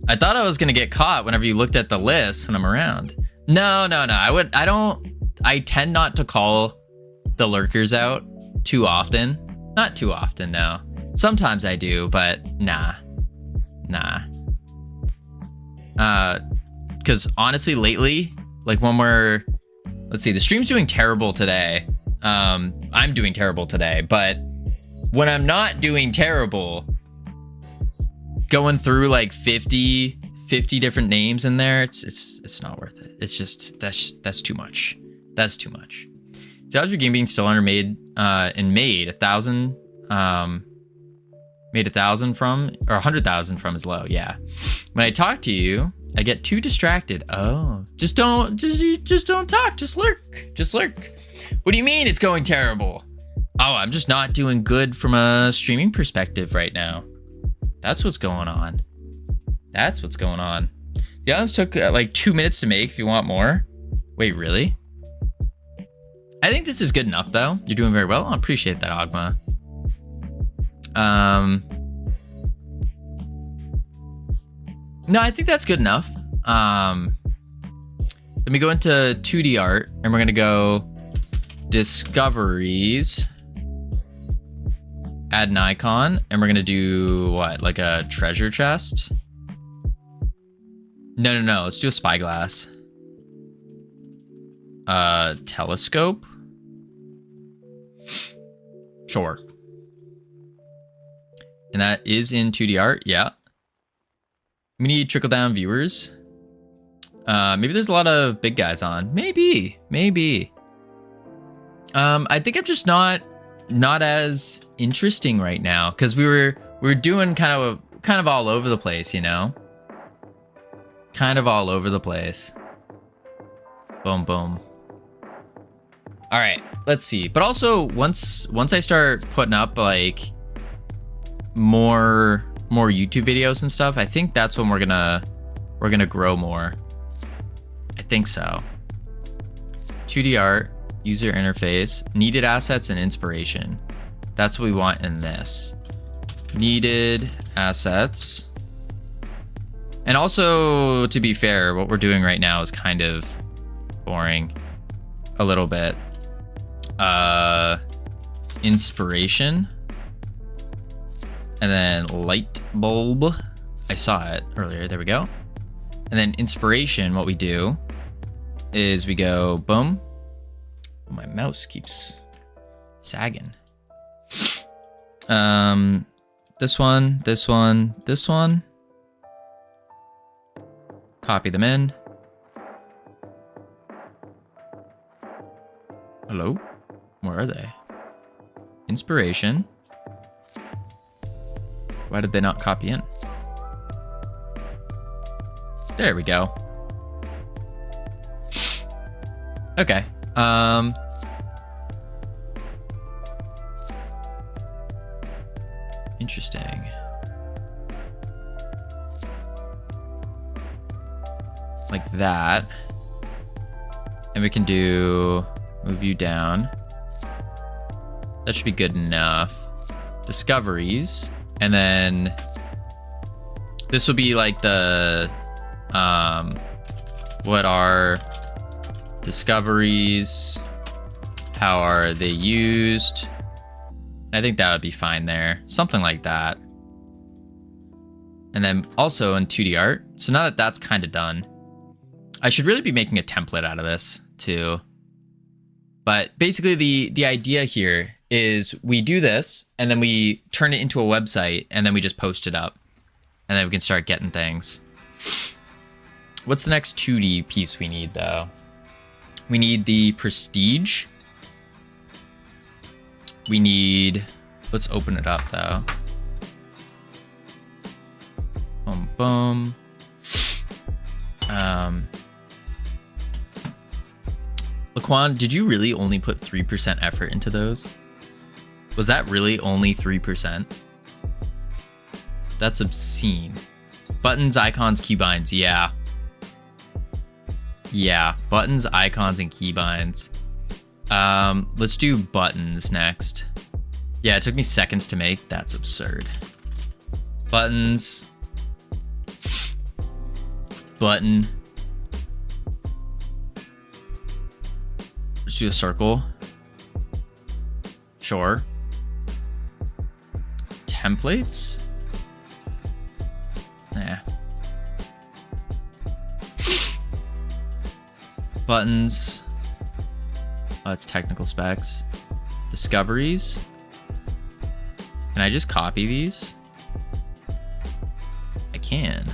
I thought I was gonna get caught whenever you looked at the list when I'm around. No. I tend not to call the lurkers out too often. Not too often, no. Sometimes I do, but nah. Because honestly, lately, like when let's see, the stream's doing terrible today. I'm doing terrible today, but when I'm not doing terrible, going through like 50 different names in there, it's not worth it. It's just that's too much. That's too much. So how's your game being still undermade and made 1,000 made 1,000 from, or 100,000 from is low. Yeah. When I talk to you, I get too distracted. Oh, just don't talk. Just lurk. What do you mean it's going terrible? Oh, I'm just not doing good from a streaming perspective right now. That's what's going on. The islands took like 2 minutes to make. If you want more. Wait, really? I think this is good enough though. You're doing very well. I appreciate that, Ogma. No, I think that's good enough. Let me go into 2D art and we're gonna go discoveries, add an icon, and we're gonna do what, like a treasure chest? No, let's do a spyglass. Telescope? Sure. And that is in 2D art, yeah. We need trickle down viewers. Maybe there's a lot of big guys on. Maybe. I think I'm just not as interesting right now because we were doing kind of all over the place, you know? Kind of all over the place. Boom, boom. All right, let's see. But also once I start putting up like more YouTube videos and stuff, I think that's when we're gonna grow more. I think so. 2D art, user interface, needed assets and inspiration. That's what we want in this. Needed assets. And also, to be fair, what we're doing right now is kind of boring a little bit. Inspiration. And then light bulb. I saw it earlier. There we go. And then inspiration, what we do is we go boom. Oh, my mouse keeps sagging. This one. Copy them in. Hello? Where are they? Inspiration. Why did they not copy in? There we go. Okay. Interesting. Like that. And we can do move you down. That should be good enough. Discoveries. And then this will be like the what our Discoveries. How are they used? I think that would be fine there. Something like that. And then also in 2D art. So now that that's kind of done, I should really be making a template out of this too. But basically the idea here is we do this and then we turn it into a website and then we just post it up. And then we can start getting things. What's the next 2D piece we need though? We need the prestige. We need, let's open it up though. Boom, boom. Laquan, did you really only put 3% effort into those? Was that really only 3%? That's obscene. Buttons, icons, keybinds, yeah. Yeah, buttons, icons, and keybinds. Let's do buttons next. Yeah, it took me seconds to make. That's absurd. Buttons. Button. Let's do a circle. Sure. Templates? Nah. Buttons. Oh, that's technical specs. Discoveries. Can I just copy these? I can.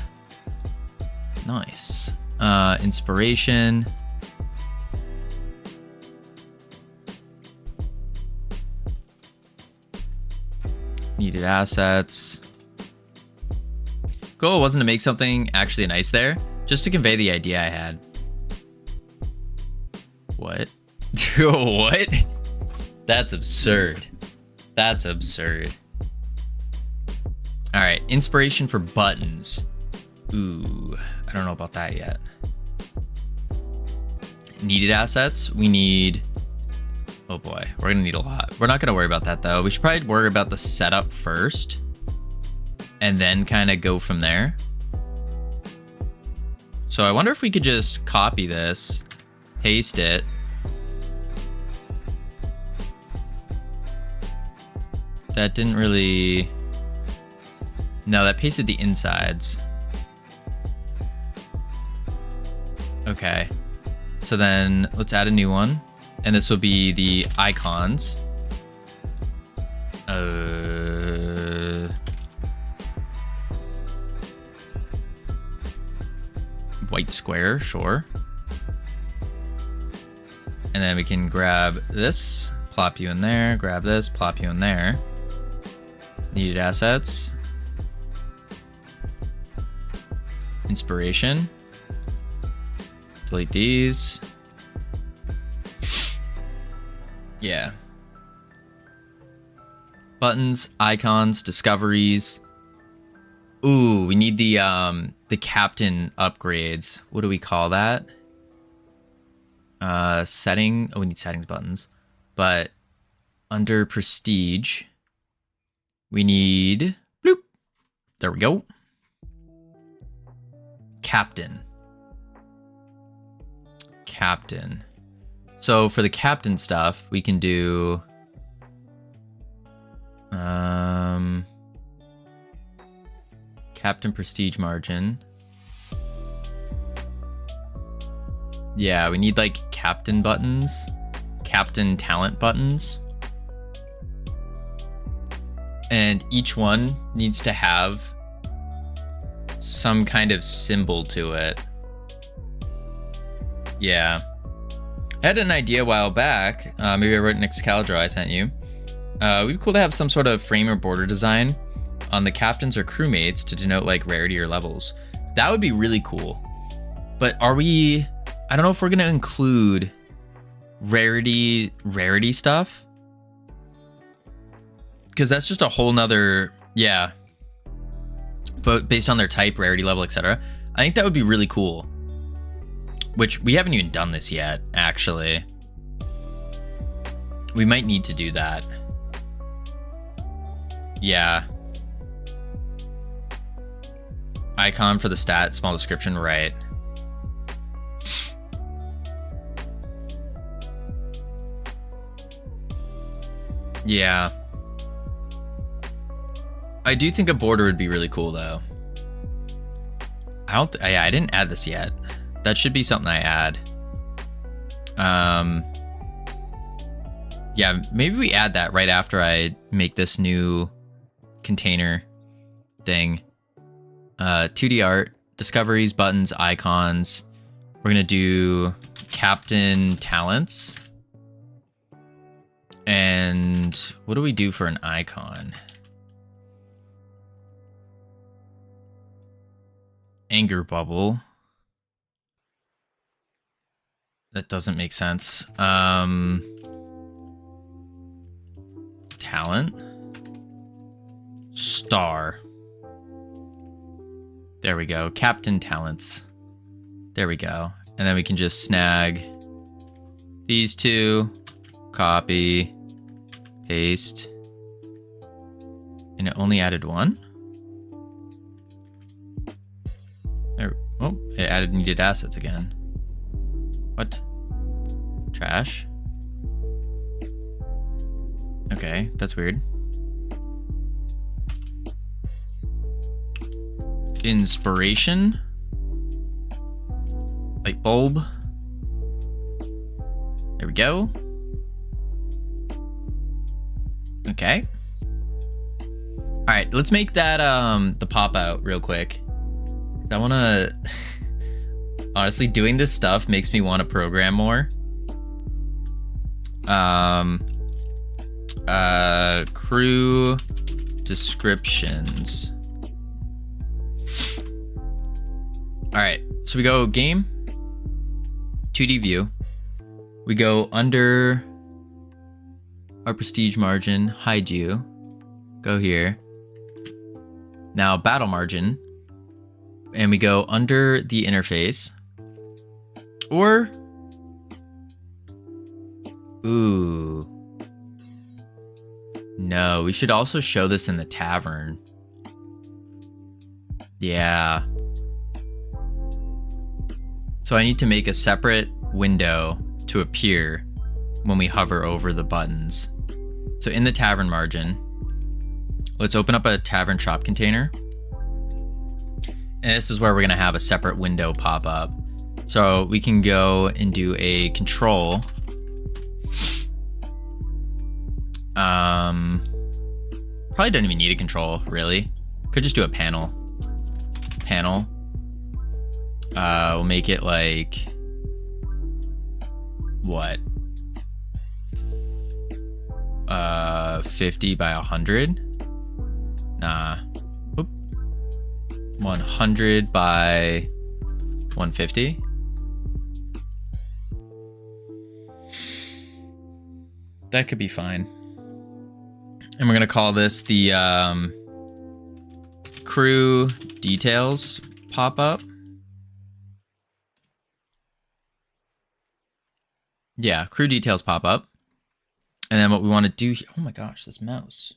Nice. Inspiration. Needed assets. Goal wasn't to make something actually nice there, just to convey the idea I had. What? What? That's absurd. That's absurd. All right, inspiration for buttons. Ooh, I don't know about that yet. Needed assets. We need, oh boy, we're gonna need a lot. We're not gonna worry about that though. We should probably worry about the setup first and then kind of go from there. So I wonder if we could just copy this, paste it. That didn't really, no, that pasted the insides. Okay, so then let's add a new one. And this will be the icons. White square, sure. And then we can grab this, plop you in there, grab this, plop you in there. Needed assets. Inspiration. Delete these. Yeah. Buttons, icons, discoveries. Ooh, we need the captain upgrades. What do we call that? Setting. Oh, we need settings buttons. But under prestige, we need bloop. There we go. Captain. Captain. So for the captain stuff, we can do captain prestige margin. Yeah, we need like captain buttons, captain talent buttons. And each one needs to have some kind of symbol to it. Yeah. I had an idea a while back. Maybe I wrote an Excalibur I sent you. It would be cool to have some sort of frame or border design on the captains or crewmates to denote like rarity or levels. That would be really cool. But are we, I don't know if we're going to include rarity stuff. Because that's just a whole nother, yeah. But based on their type, rarity level, etc. I think that would be really cool. Which we haven't even done this yet, actually. We might need to do that. Yeah. Icon for the stat, small description, right. Yeah. I do think a border would be really cool though. I didn't add this yet. That should be something I add. Yeah, maybe we add that right after I make this new container thing. 2D art, discoveries, buttons, icons. We're gonna do Captain Talents. And what do we do for an icon? Anger bubble. That doesn't make sense. Talent. Star. There we go. Captain Talents. There we go. And then we can just snag these two. Copy. Paste. And it only added one? There. Oh, it added needed assets again. What? Trash? Okay, that's weird. Inspiration. Light bulb. There we go. Okay. All right, let's make that the pop out real quick. I want to honestly, doing this stuff makes me want to program more. Crew descriptions. All right, so we go game, 2D view. We go under our prestige margin, hide you. Go here. Now battle margin. And we go under the interface. Or, ooh. No, we should also show this in the tavern. Yeah. So I need to make a separate window to appear when we hover over the buttons. So in the tavern margin, let's open up a tavern shop container. And this is where we're gonna have a separate window pop up. So we can go and do a control. Probably don't even need a control, really. Could just do a panel. Panel. We'll make it like, what? 50 by 100? Nah. Oop. 100 by 150? That could be fine. And we're gonna call this the crew details pop-up. Yeah, crew details pop-up. And then what we want to do here, oh my gosh, this mouse.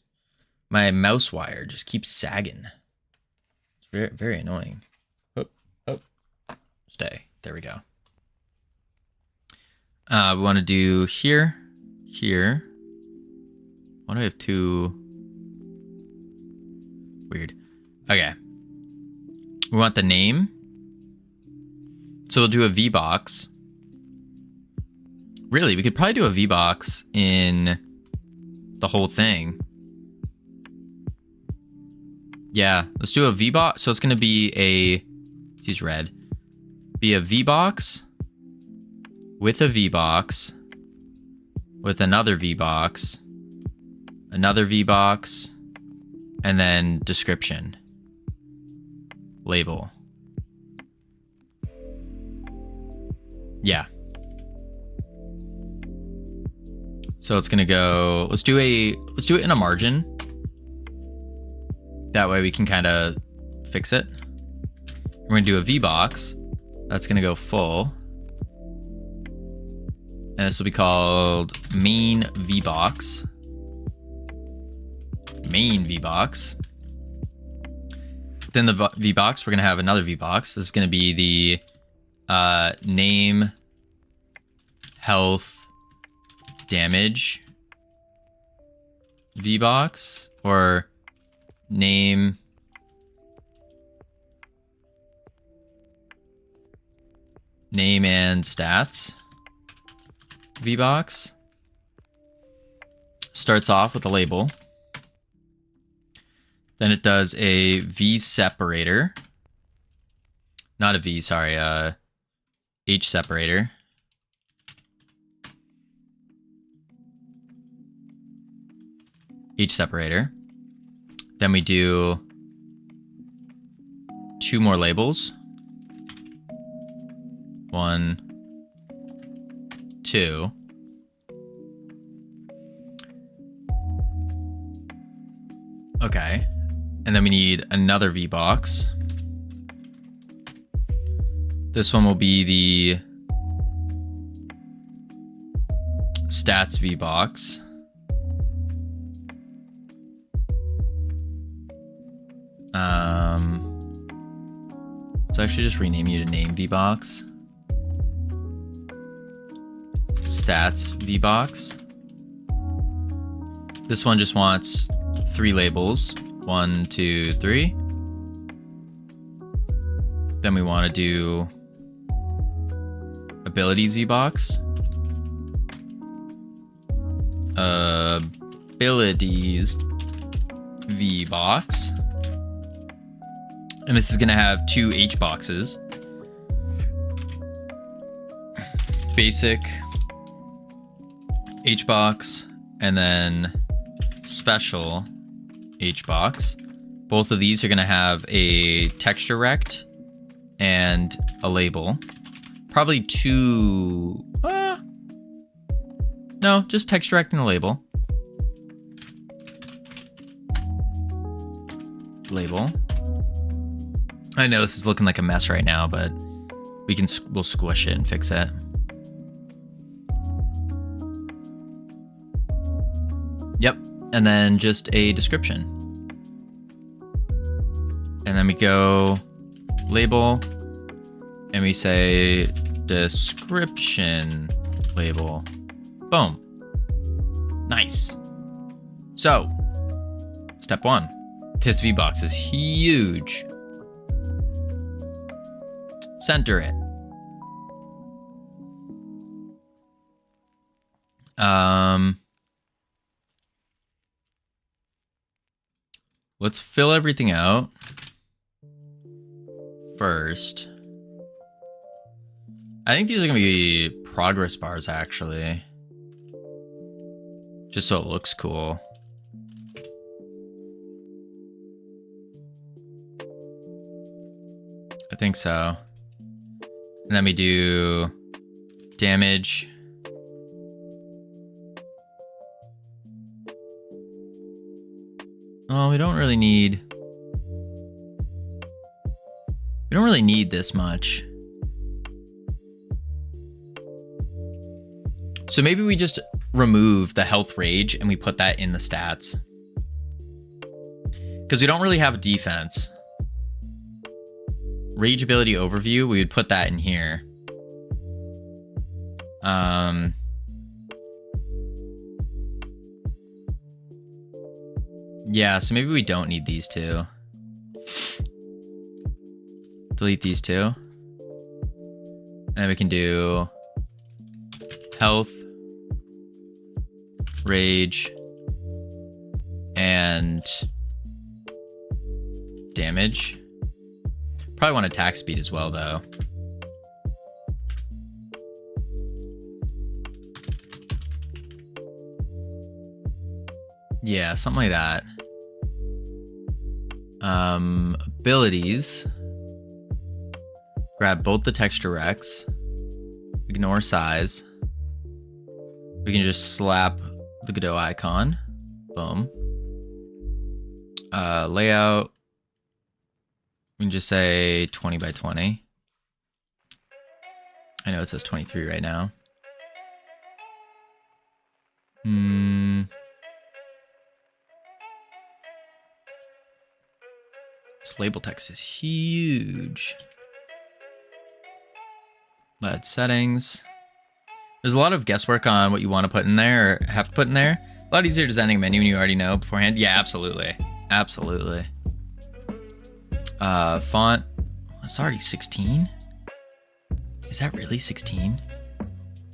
My mouse wire just keeps sagging. It's very, very annoying. Oh, stay. There we go. We want to do here. Why do I have two? Weird. Okay. We want the name. So we'll do a VBox. Really, we could probably do a VBox in the whole thing. Yeah, let's do a VBox. So it's going to be a, use red. Be a VBox with a VBox with another VBox, another VBox, and then description. Label. Yeah. So it's gonna go, let's do it in a margin. That way we can kind of fix it. We're gonna do a VBox. That's gonna go full. And this will be called main VBox. Main VBox. Within the VBox, we're gonna have another VBox. This is gonna be the name, health, damage, VBox or name and stats VBox. Starts off with a label. Then it does a V separator. Not a V, sorry, H separator. H separator. Then we do 2 more labels. 1, 2. Okay. And then we need another V box. This one will be the stats V box. Let's actually just rename you to name V box. Stats V box. This one just wants 3 labels. 1, 2, 3. Then we want to do abilities V-box. Abilities V-box. And this is going to have 2 H boxes. Basic H box and then special H box. Both of these are going to have a texture rect and a label. Probably 2... no, just texture rect and a label. Label. I know this is looking like a mess right now, but we'll squish it and fix it. Yep. And then just a description. And then we go label and we say description label. Boom. Nice. So, step 1. This V-box is huge. Center it. Let's fill everything out first. I think these are gonna be progress bars actually. Just so it looks cool. I think so. And then we do damage. Oh, we don't really need this much. So maybe we just remove the health rage and we put that in the stats. Because we don't really have defense. Rage ability overview, we would put that in here. Yeah, so maybe we don't need these two. Delete these two. And we can do health, rage, and damage. Probably want attack speed as well, though. Yeah, something like that. Abilities. Grab both the texture rects. Ignore size. We can just slap the Godot icon. Boom. Layout. We can just say 20 by 20. I know it says 23 right now. This label text is huge. LED settings. There's a lot of guesswork on what you want to put in there or have to put in there. A lot easier designing a menu when you already know beforehand. Yeah, absolutely. Absolutely. Font. It's already 16. Is that really 16?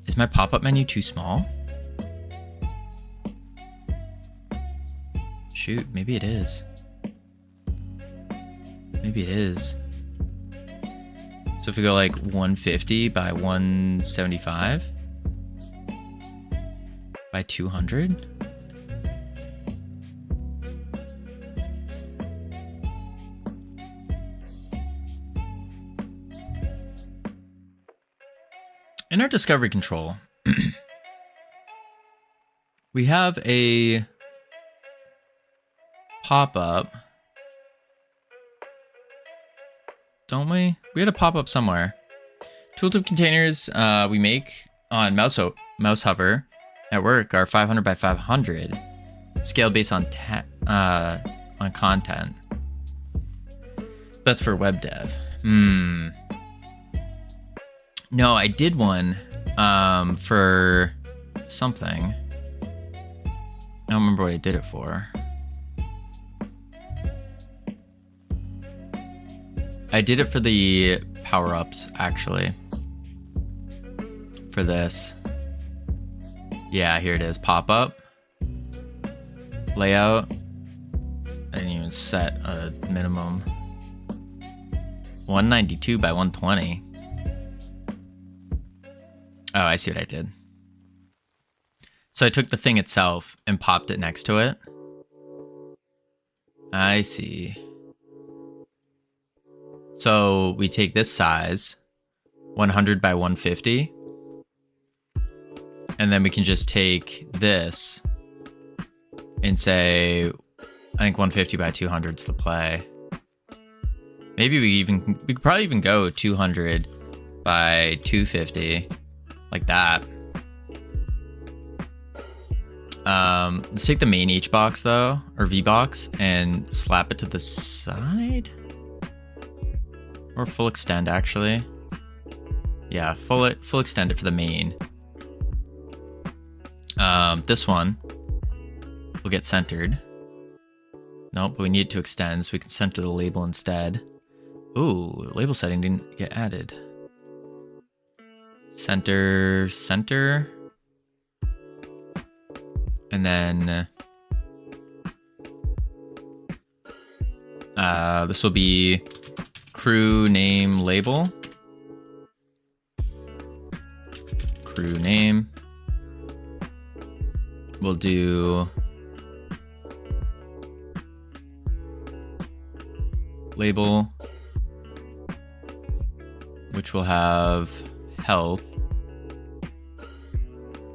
Is my pop-up menu too small? Shoot, maybe it is. Maybe it is. So if we go like 150 by 175 by 200. In our discovery control, we have a pop-up. Don't we? We had a pop-up somewhere. Tooltip containers we make on mouse hover at work are 500 by 500. Scale based on content. That's for web dev. No, I did one for something. I don't remember what I did it for. I did it for the power-ups, actually. For this. Yeah, here it is. Pop-up. Layout. I didn't even set a minimum. 192 by 120. Oh, I see what I did. So I took the thing itself and popped it next to it. I see. So we take this size, 100 by 150. And then we can just take this and say, I think 150 by 200 is the play. Maybe we could probably even go 200 by 250, like that. Let's take the main H box though, or V box, and slap it to the side. Or full extend, actually. Yeah, full extend it for the main. This one will get centered. Nope, but we need it to extend, so we can center the label instead. Ooh, label setting didn't get added. Center. And then this will be crew name label. Crew name. We'll do label, which will have health.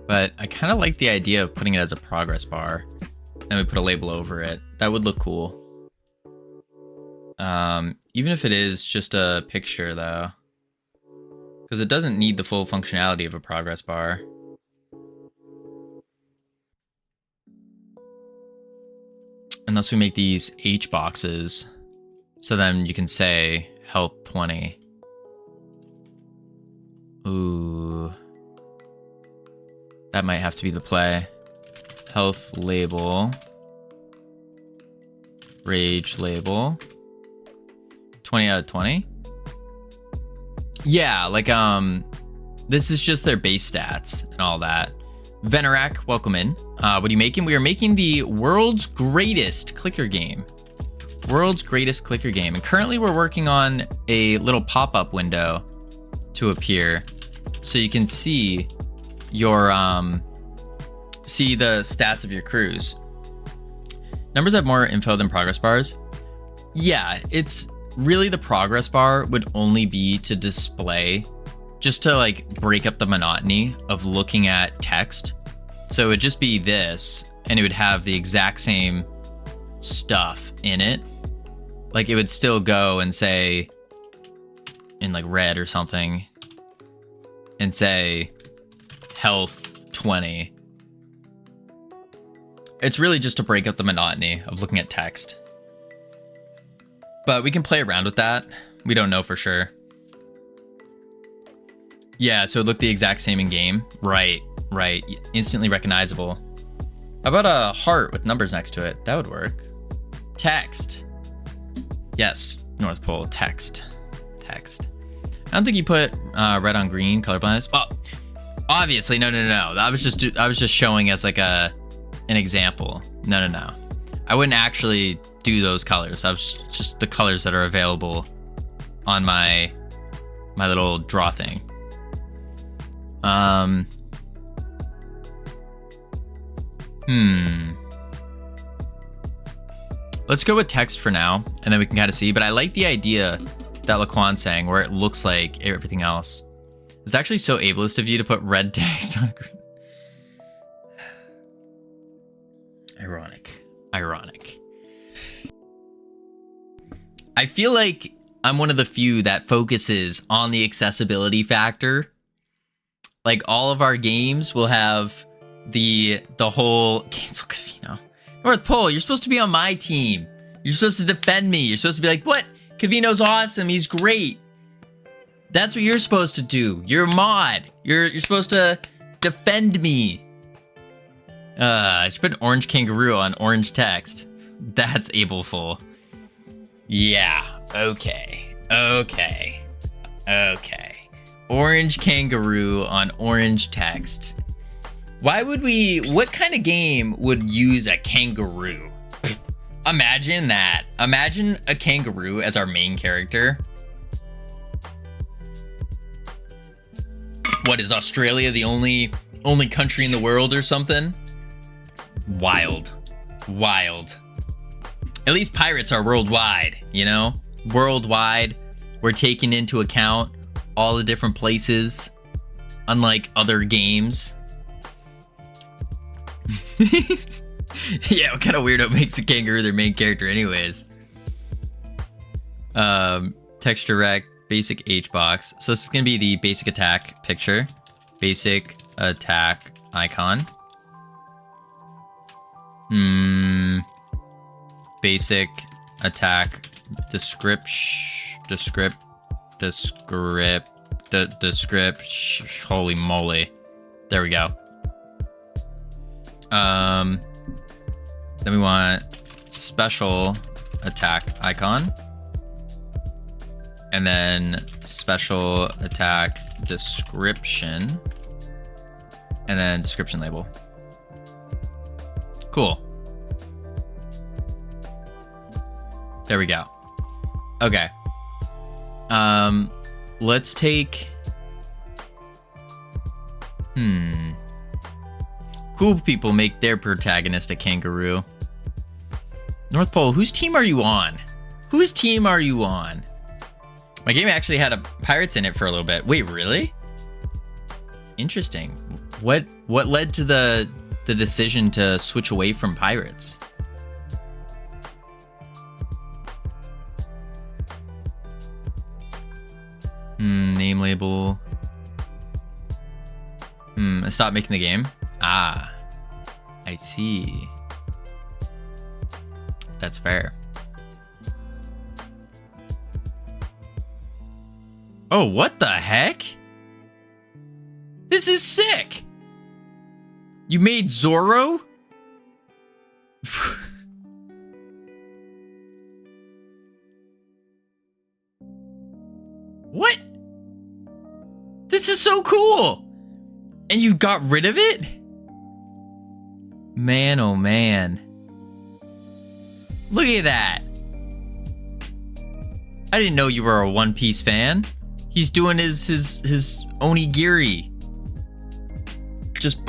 But I kind of like the idea of putting it as a progress bar. And we put a label over it. That would look cool. Even if it is just a picture though. Because it doesn't need the full functionality of a progress bar. Unless we make these H boxes. So then you can say health 20. Ooh. That might have to be the play. Health label. Rage label. 20 out of 20. Yeah, like this is just their base stats and all that. Venorak, welcome in. What are you making? We are making the world's greatest clicker game. World's greatest clicker game. And currently we're working on a little pop-up window to appear. So you can see your see the stats of your crews. Numbers have more info than progress bars. Yeah, it's really the progress bar would only be to display, just to like break up the monotony of looking at text. So it would just be this, and it would have the exact same stuff in it. Like it would still go and say in like red or something and say health 20. It's really just to break up the monotony of looking at text. But we can play around with that. We don't know for sure. Yeah, so it looked the exact same in game. Right. Instantly recognizable. How about a heart with numbers next to it? That would work. Text. Yes, North Pole, text. Text. I don't think you put red on green, colorblindness. Well, obviously, no. I was just showing as like an example. No. I wouldn't actually do those colors. I was just the colors that are available on my little draw thing. Let's go with text for now, and then we can kind of see. But I like the idea that Laquan's saying, where it looks like everything else. It's actually so ableist of you to put red text on green. Ironic. I feel like I'm one of the few that focuses on the accessibility factor. Like, all of our games will have the whole cancel Covino. North Pole, you're supposed to be on my team. You're supposed to defend me. You're supposed to be like, what? Covino's awesome. He's great. That's what you're supposed to do. You're a mod. You're supposed to defend me. I should put an orange kangaroo on orange text. That's Ableful. Yeah. Okay. Orange kangaroo on orange text. Why would we... What kind of game would use a kangaroo? Imagine that. Imagine a kangaroo as our main character. What, is Australia the only country in the world or something? Wild. At least pirates are worldwide, you know? Worldwide. We're taking into account all the different places, unlike other games. Yeah, what kind of weirdo makes a kangaroo their main character anyways? Text direct, basic HBox. So this is gonna be the basic attack picture. Basic attack icon. Basic attack holy moly. There we go. Then we want special attack icon. And then special attack description. And then description label. Cool. There we go. Okay. Let's take... Cool people make their protagonist a kangaroo. North Pole, whose team are you on? Whose team are you on? My game actually had pirates in it for a little bit. Wait, really? Interesting. What led to the decision to switch away from pirates? Name label. I stopped making the game. Ah, I see. That's fair. Oh, what the heck? This is sick. You made Zorro? What? This is so cool. And you got rid of it? Man, oh man. Look at that. I didn't know you were a One Piece fan. He's doing his onigiri. Just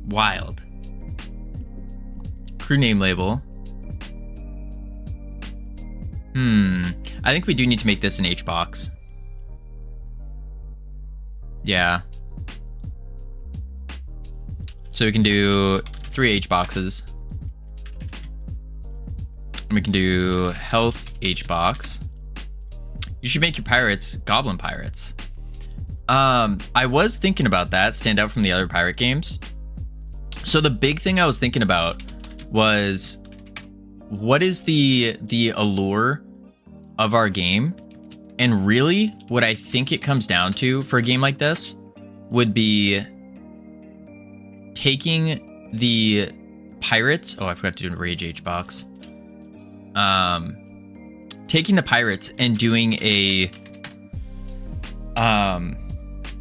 wild. Crew name label. I think we do need to make this an HBox. Yeah. So we can do 3 HBoxes. And we can do health HBox. You should make your pirates goblin pirates. I was thinking about that, stand out from the other pirate games. So the big thing I was thinking about was, what is the allure of our game? And really, what I think it comes down to for a game like this would be taking the pirates. Oh, I forgot to do a rage H box. Taking the pirates and doing a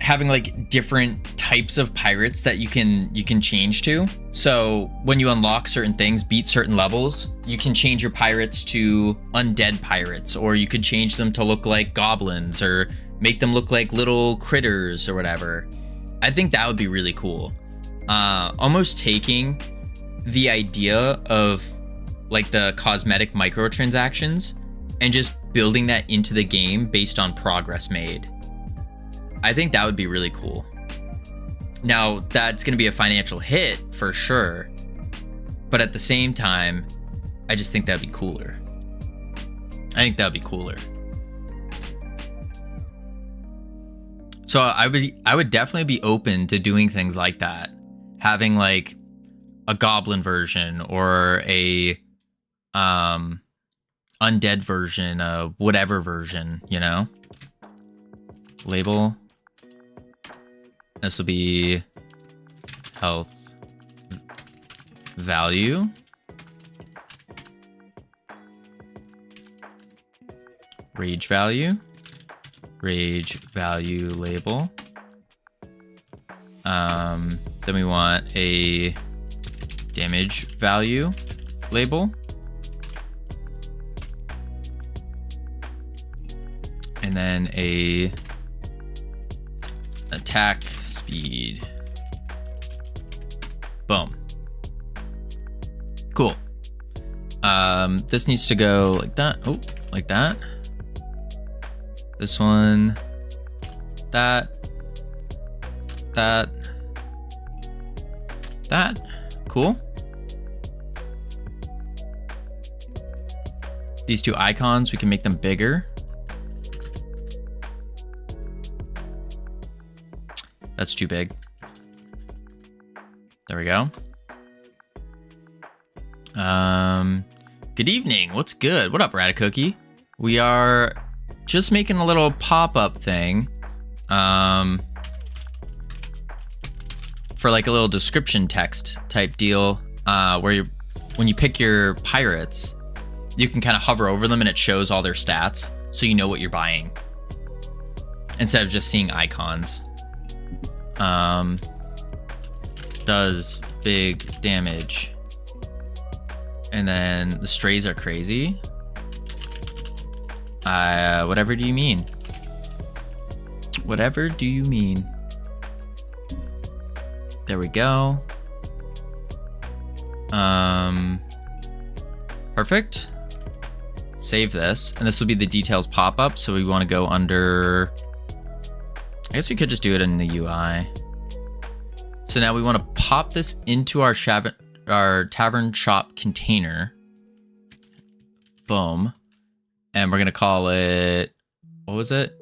having like different types of pirates that you can change to. So when you unlock certain things, beat certain levels, you can change your pirates to undead pirates, or you could change them to look like goblins, or make them look like little critters or whatever. I think that would be really cool. Almost taking the idea of like the cosmetic microtransactions and just building that into the game based on progress made. I think that would be really cool. Now, that's going to be a financial hit for sure, but at the same time, I just think that'd be cooler. I think that'd be cooler. So I would definitely be open to doing things like that. Having like a goblin version or a undead version, whatever version, you know? Label. This will be health value. Rage value. Rage value label. Then we want a damage value label. And then a attack speed. Boom. Cool. This needs to go like that. Oh, like that. This one. That. That. That. Cool. These two icons, we can make them bigger. That's too big. There we go. Good evening. What's good? What up, Radicookie? We are just making a little pop-up thing. For like a little description text type deal. Where when you pick your pirates, you can kind of hover over them and it shows all their stats, so you know what you're buying. Instead of just seeing icons. Does big damage. And then the strays are crazy. Whatever do you mean? Whatever do you mean? There we go. Perfect. Save this. And this will be the details pop-up. So we want to go under... I guess we could just do it in the UI. So now we want to pop this into our tavern shop container. Boom. And we're going to call it, what was it?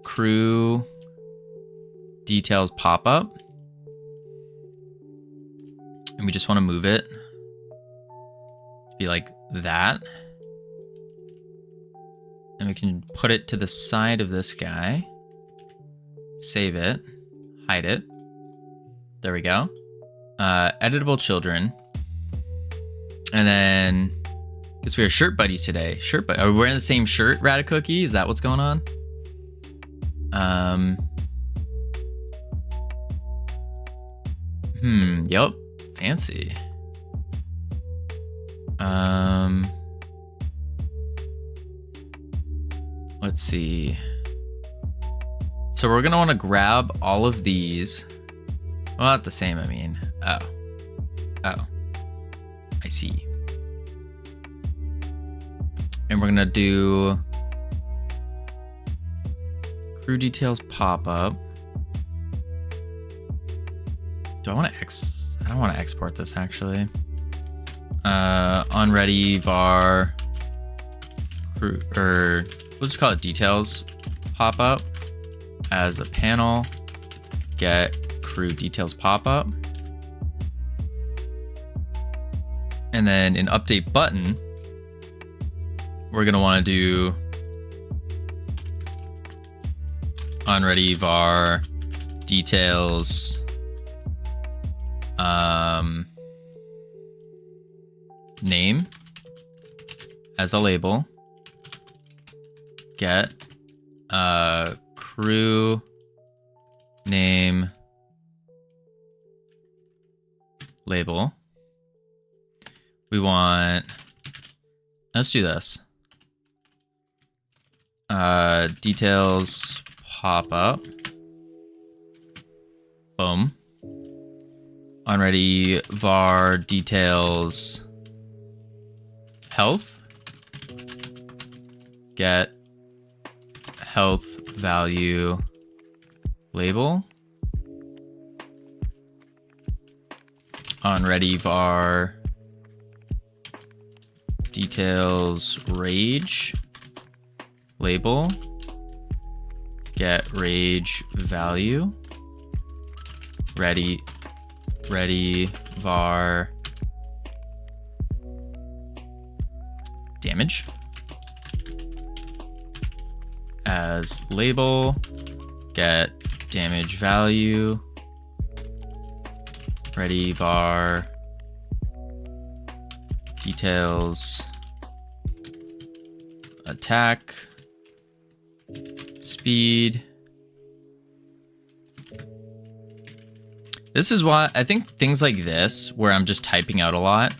Crew details pop-up. And we just want to move it to be like that. And we can put it to the side of this guy. Save it. Hide it. There we go. Editable children. And then, guess we are shirt buddies today. Shirt buddy. Are we wearing the same shirt, Radicookie? Is that what's going on? Yep. Fancy. Let's see. So we're gonna want to grab all of these. Well, not the same, I mean. Oh. I see. And we're gonna do crew details pop-up. Do I want to I don't want to export this actually. On ready var crew, or we'll just call it details pop-up as a panel. Get crew details pop-up. And then in update button, we're gonna want to do on ready var details Name as a label. Get crew name label. We want, let's do this. Details pop up. Boom. Onready var details health. Get health value label. Onready var details rage label. Get rage value. Ready var damage as label. Get damage value. Ready var details attack speed. This is why I think things like this, where I'm just typing out a lot,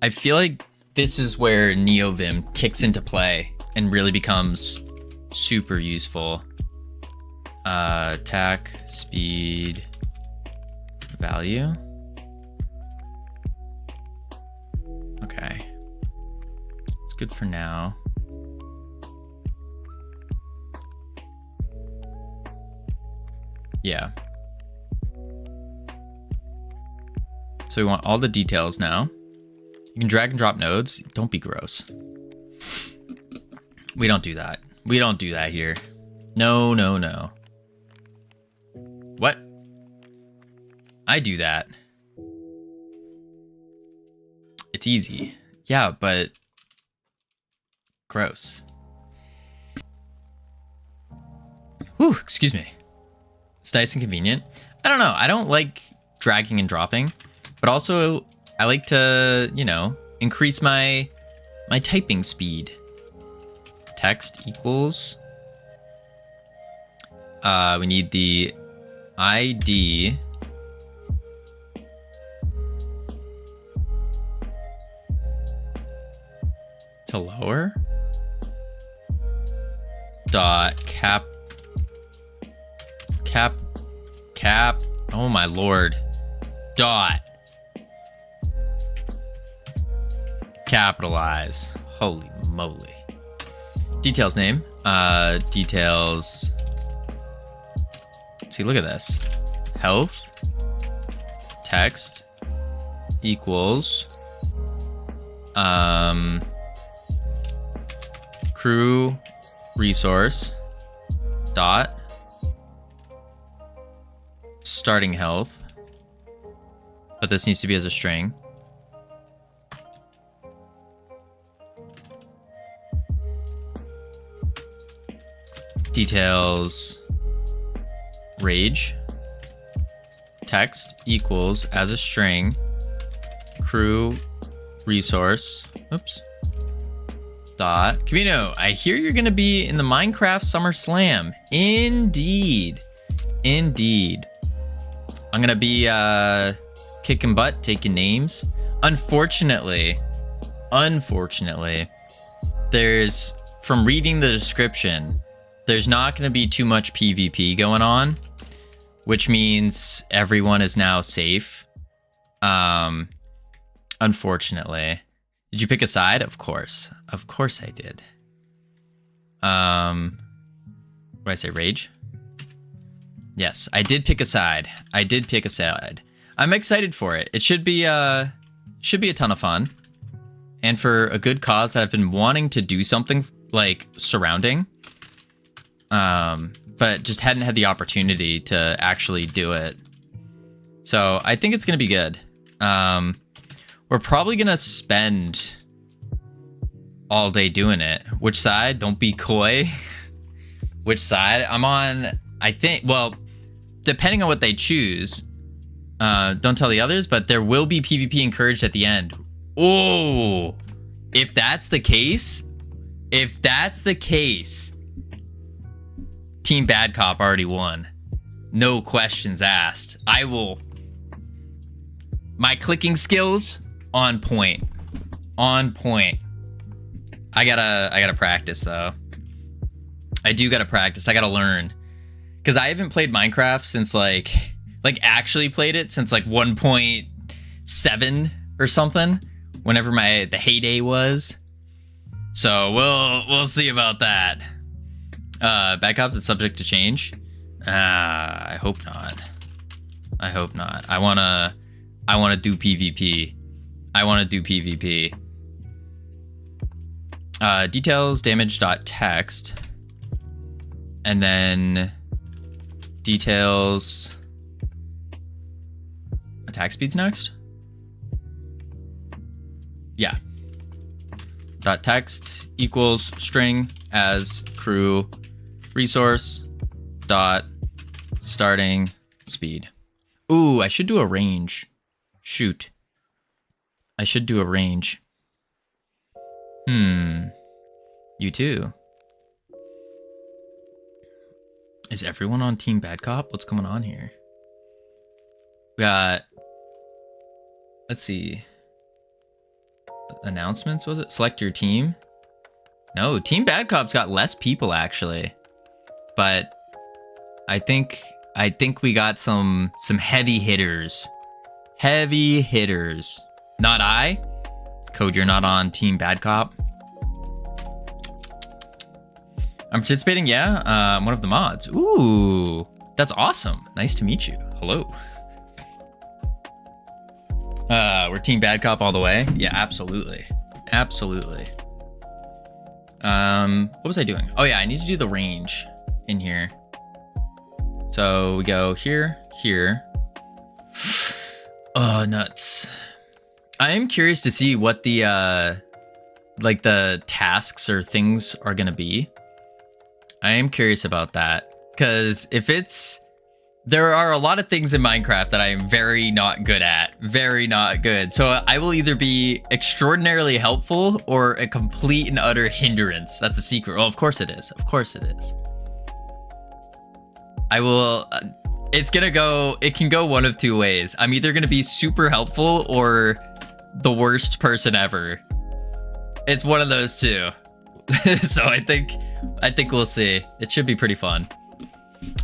I feel like this is where NeoVim kicks into play and really becomes super useful. Attack speed value. Okay. It's good for now. Yeah. So we want all the details now. You can drag and drop nodes. Don't be gross. We don't do that. We don't do that here. No, no, no. What? I do that. It's easy. Yeah, but gross. Whew, excuse me. It's nice and convenient. I don't know. I don't like dragging and dropping, but also I like to, you know, increase my typing speed. Text equals. We need the ID to lower. Dot cap. Oh my lord. Dot. Capitalize. Holy moly. Details name. Details. See, look at this. Health. Text. Equals. Crew. Resource. Dot. Starting health. But this needs to be as a string. Details rage. Text equals as a string. Crew resource. Oops. Dot. Covino, I hear you're gonna be in the Minecraft Summer Slam. Indeed. Indeed. I'm gonna be kicking butt, taking names. Unfortunately, there's, from reading the description, there's not going to be too much PvP going on, which means everyone is now safe. Unfortunately. Did you pick a side? Of course. Of course I did. What did I say? Rage? Yes, I did pick a side. I'm excited for it. It should be a ton of fun. And for a good cause that I've been wanting to do something like surrounding. But just hadn't had the opportunity to actually do it. So I think it's gonna be good. We're probably gonna spend all day doing it. Which side? Don't be coy. Which side? I'm on, I think, well, depending on what they choose, Don't tell the others, but there will be PvP encouraged at the end. Oh, if that's the case, Team Bad Cop already won. No questions asked. My clicking skills on point. On point. I gotta practice though. I do gotta practice. I gotta learn. Cause I haven't played Minecraft since like actually played it since like 1.7 or something. Whenever the heyday was. So we'll see about that. Bad Cops is subject to change. I hope not. I hope not. I wanna do PvP. Details damage.text. And then details attack speed's next? Yeah. Dot text equals string as crew resource dot starting speed. Ooh, I should do a range. Shoot. I should do a range. You too. Is everyone on Team Bad Cop? What's going on here? We got... Let's see. Announcements, was it? Select your team? No, Team Bad Cop's got less people, actually. But... I think we got some heavy hitters. Heavy hitters. Not I. Code, you're not on Team Bad Cop. I'm participating, yeah. I'm one of the mods. Ooh, that's awesome. Nice to meet you. Hello. We're Team Bad Cop all the way. Yeah, absolutely. Absolutely. What was I doing? Oh yeah, I need to do the range in here. So we go here, here. Oh, nuts. I am curious to see what the, like the tasks or things are gonna be. I am curious about that. Because if it's... There are a lot of things in Minecraft that I am very not good at. Very not good. So I will either be extraordinarily helpful or a complete and utter hindrance. That's a secret. Oh, of course it is. Of course it is. I will... it's gonna go... It can go one of two ways. I'm either gonna be super helpful or the worst person ever. It's one of those two. So I think we'll see. It should be pretty fun.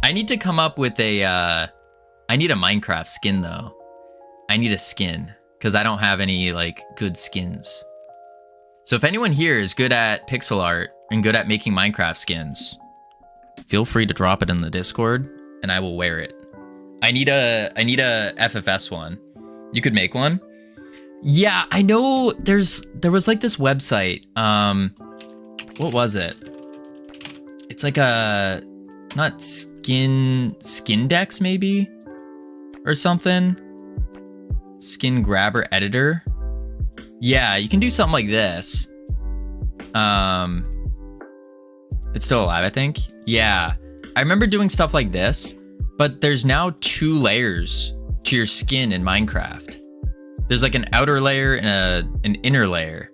I need to come up with a... I need a Minecraft skin, though. I need a skin. Because I don't have any, like, good skins. So if anyone here is good at pixel art and good at making Minecraft skins, feel free to drop it in the Discord, and I will wear it. I need a FFS one. You could make one? Yeah, I know there was like this website. What was it? It's like a... Not Skindex, maybe? Or something? Skin grabber editor? Yeah, you can do something like this. It's still alive, I think. Yeah. I remember doing stuff like this, but there's now 2 layers to your skin in Minecraft. There's like an outer layer and an inner layer.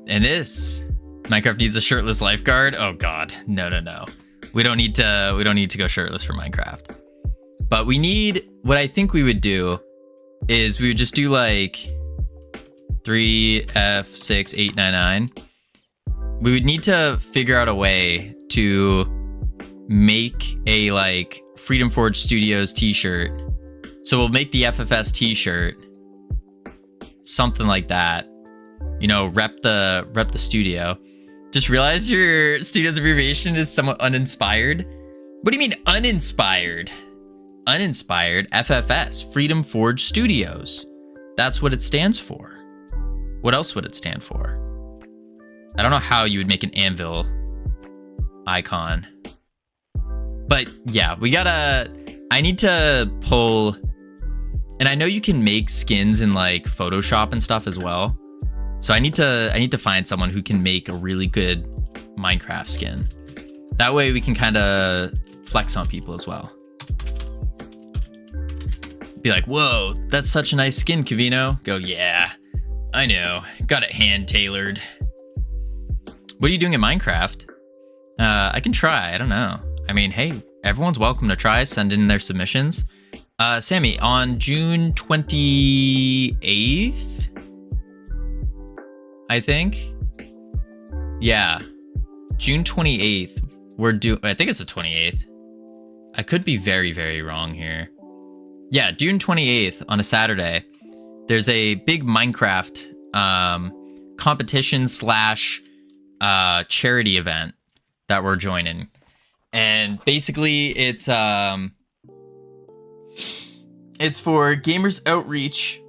And this... Minecraft needs a shirtless lifeguard? Oh god. No. We don't need to go shirtless for Minecraft. But we need... What I think we would do is we would just do like 3F6899. We would need to figure out a way to make a like Freedom Forge Studios t-shirt. So we'll make the FFS t-shirt. Something like that. You know, rep the studio. Just realized your studio's abbreviation is somewhat uninspired. What do you mean uninspired? Uninspired FFS, Freedom Forge Studios. That's what it stands for. What else would it stand for? I don't know how you would make an anvil icon. But yeah, I need to pull, and I know you can make skins in like Photoshop and stuff as well. So I need to find someone who can make a really good Minecraft skin. That way we can kind of flex on people as well. be like, whoa, that's such a nice skin, Covino. Go, yeah, I know. Got it hand tailored. What are you doing in Minecraft? I can try. I don't know. I mean, hey, everyone's welcome to try. Send in their submissions. Sammy, on June 28th, I think. Yeah, June 28th. I think it's the 28th. I could be very, very wrong here. Yeah, June 28th on a Saturday. There's a big Minecraft competition / charity event that we're joining. And basically it's for Gamers Outreach,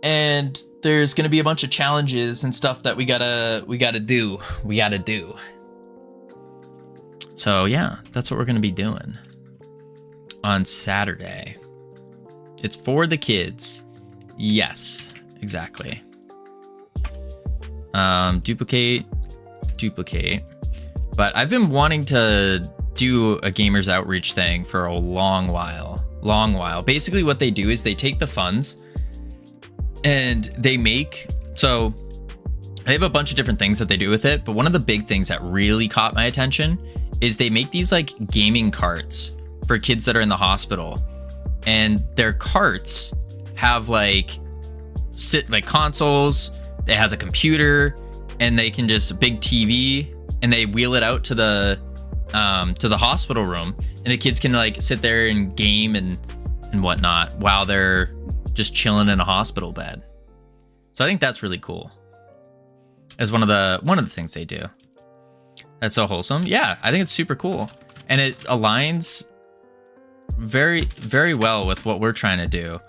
and there's gonna be a bunch of challenges and stuff that we gotta do. So yeah, that's what we're gonna be doing on Saturday. It's for the kids. Yes, exactly. Duplicate. But I've been wanting to do a Gamers Outreach thing for a long while. Basically what they do is they take the funds and they have a bunch of different things that they do with it, but one of the big things that really caught my attention is they make these like gaming carts for kids that are in the hospital. And their carts have like consoles, it has a computer, and they can just big TV, and they wheel it out to the hospital room, and the kids can like sit there and game and whatnot while they're just chilling in a hospital bed. So I think that's really cool. As one of the things they do. That's so wholesome. Yeah, I think it's super cool, and it aligns very, very well with what we're trying to do,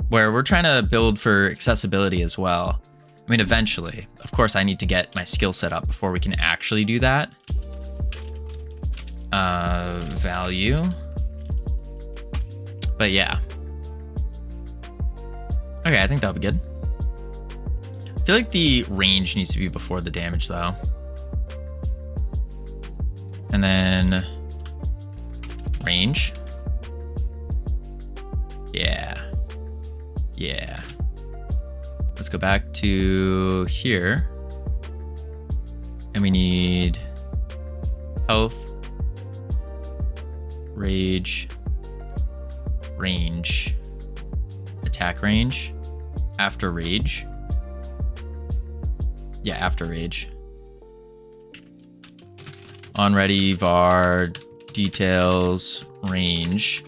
where we're trying to build for accessibility as well. I mean, eventually, of course, I need to get my skill set up before we can actually do that. Value. But yeah. Okay, I think that'll be good. I feel like the range needs to be before the damage though. And then range. Yeah. Let's go back to here. And we need health, rage, range, attack range, after rage. Yeah, after rage. On ready, var, details, range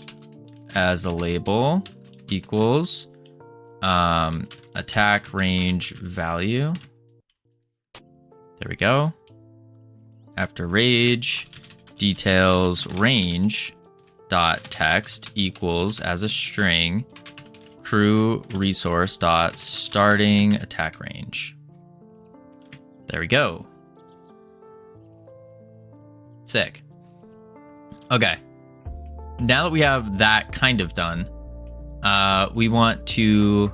as a label equals attack range value. There we go. After rage, details range dot text equals as a string crew resource dot starting attack range. There we go. Sick. Okay. Now that we have that kind of done, we want to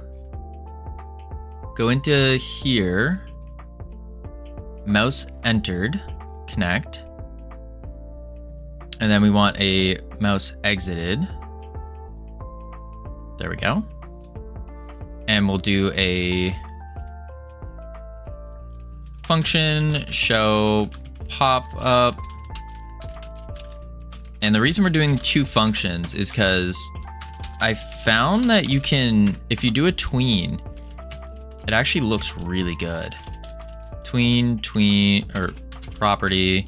go into here, mouse entered, connect, and then we want a mouse exited. There we go. And we'll do a function show pop up. And the reason we're doing two functions is because I found that you can, if you do a tween, it actually looks really good. Tween, or property,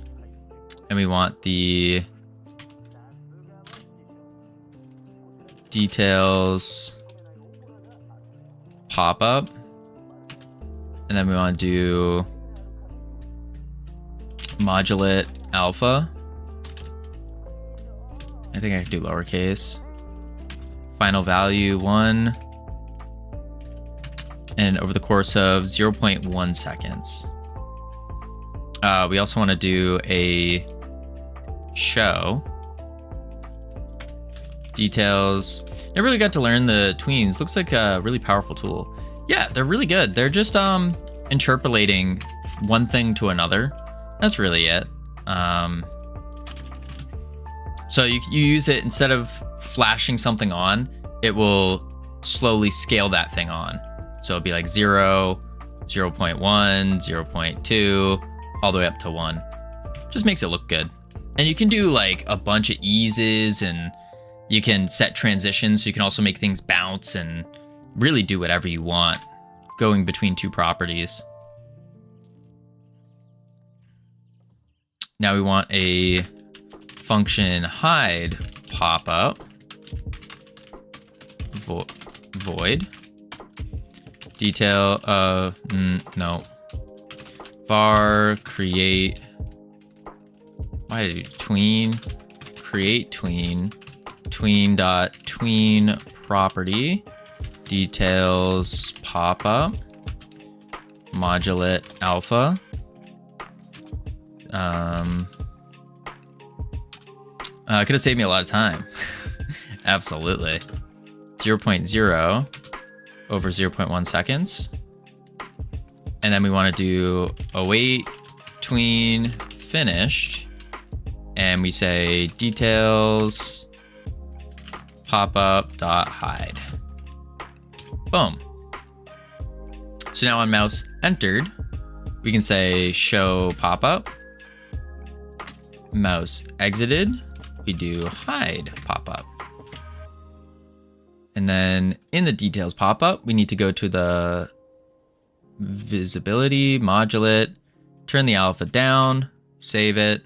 and we want the details pop up, and then we want to do modulate alpha. I think I can do lowercase. Final value 1. And over the course of 0.1 seconds. We also want to do a show. Details. Never really got to learn the tweens. Looks like a really powerful tool. Yeah, they're really good. They're just interpolating one thing to another. That's really it. So you use it, instead of flashing something on, it will slowly scale that thing on. So it'll be like 0, 0.1, 0.2, all the way up to 1. Just makes it look good. And you can do like a bunch of eases, and you can set transitions. So you can also make things bounce and really do whatever you want going between two properties. Now we want a function hide pop-up void detail no var create create tween dot tween property details pop-up modulate alpha could have saved me a lot of time. Absolutely. 0.0 over 0.1 seconds. And then we want to do await tween finished. And we say details pop-up dot hide. Boom. So now on mouse entered, we can say show pop-up. Mouse exited, we do hide pop-up. And then in the details pop-up, we need to go to the visibility, modulate, turn the alpha down, save it,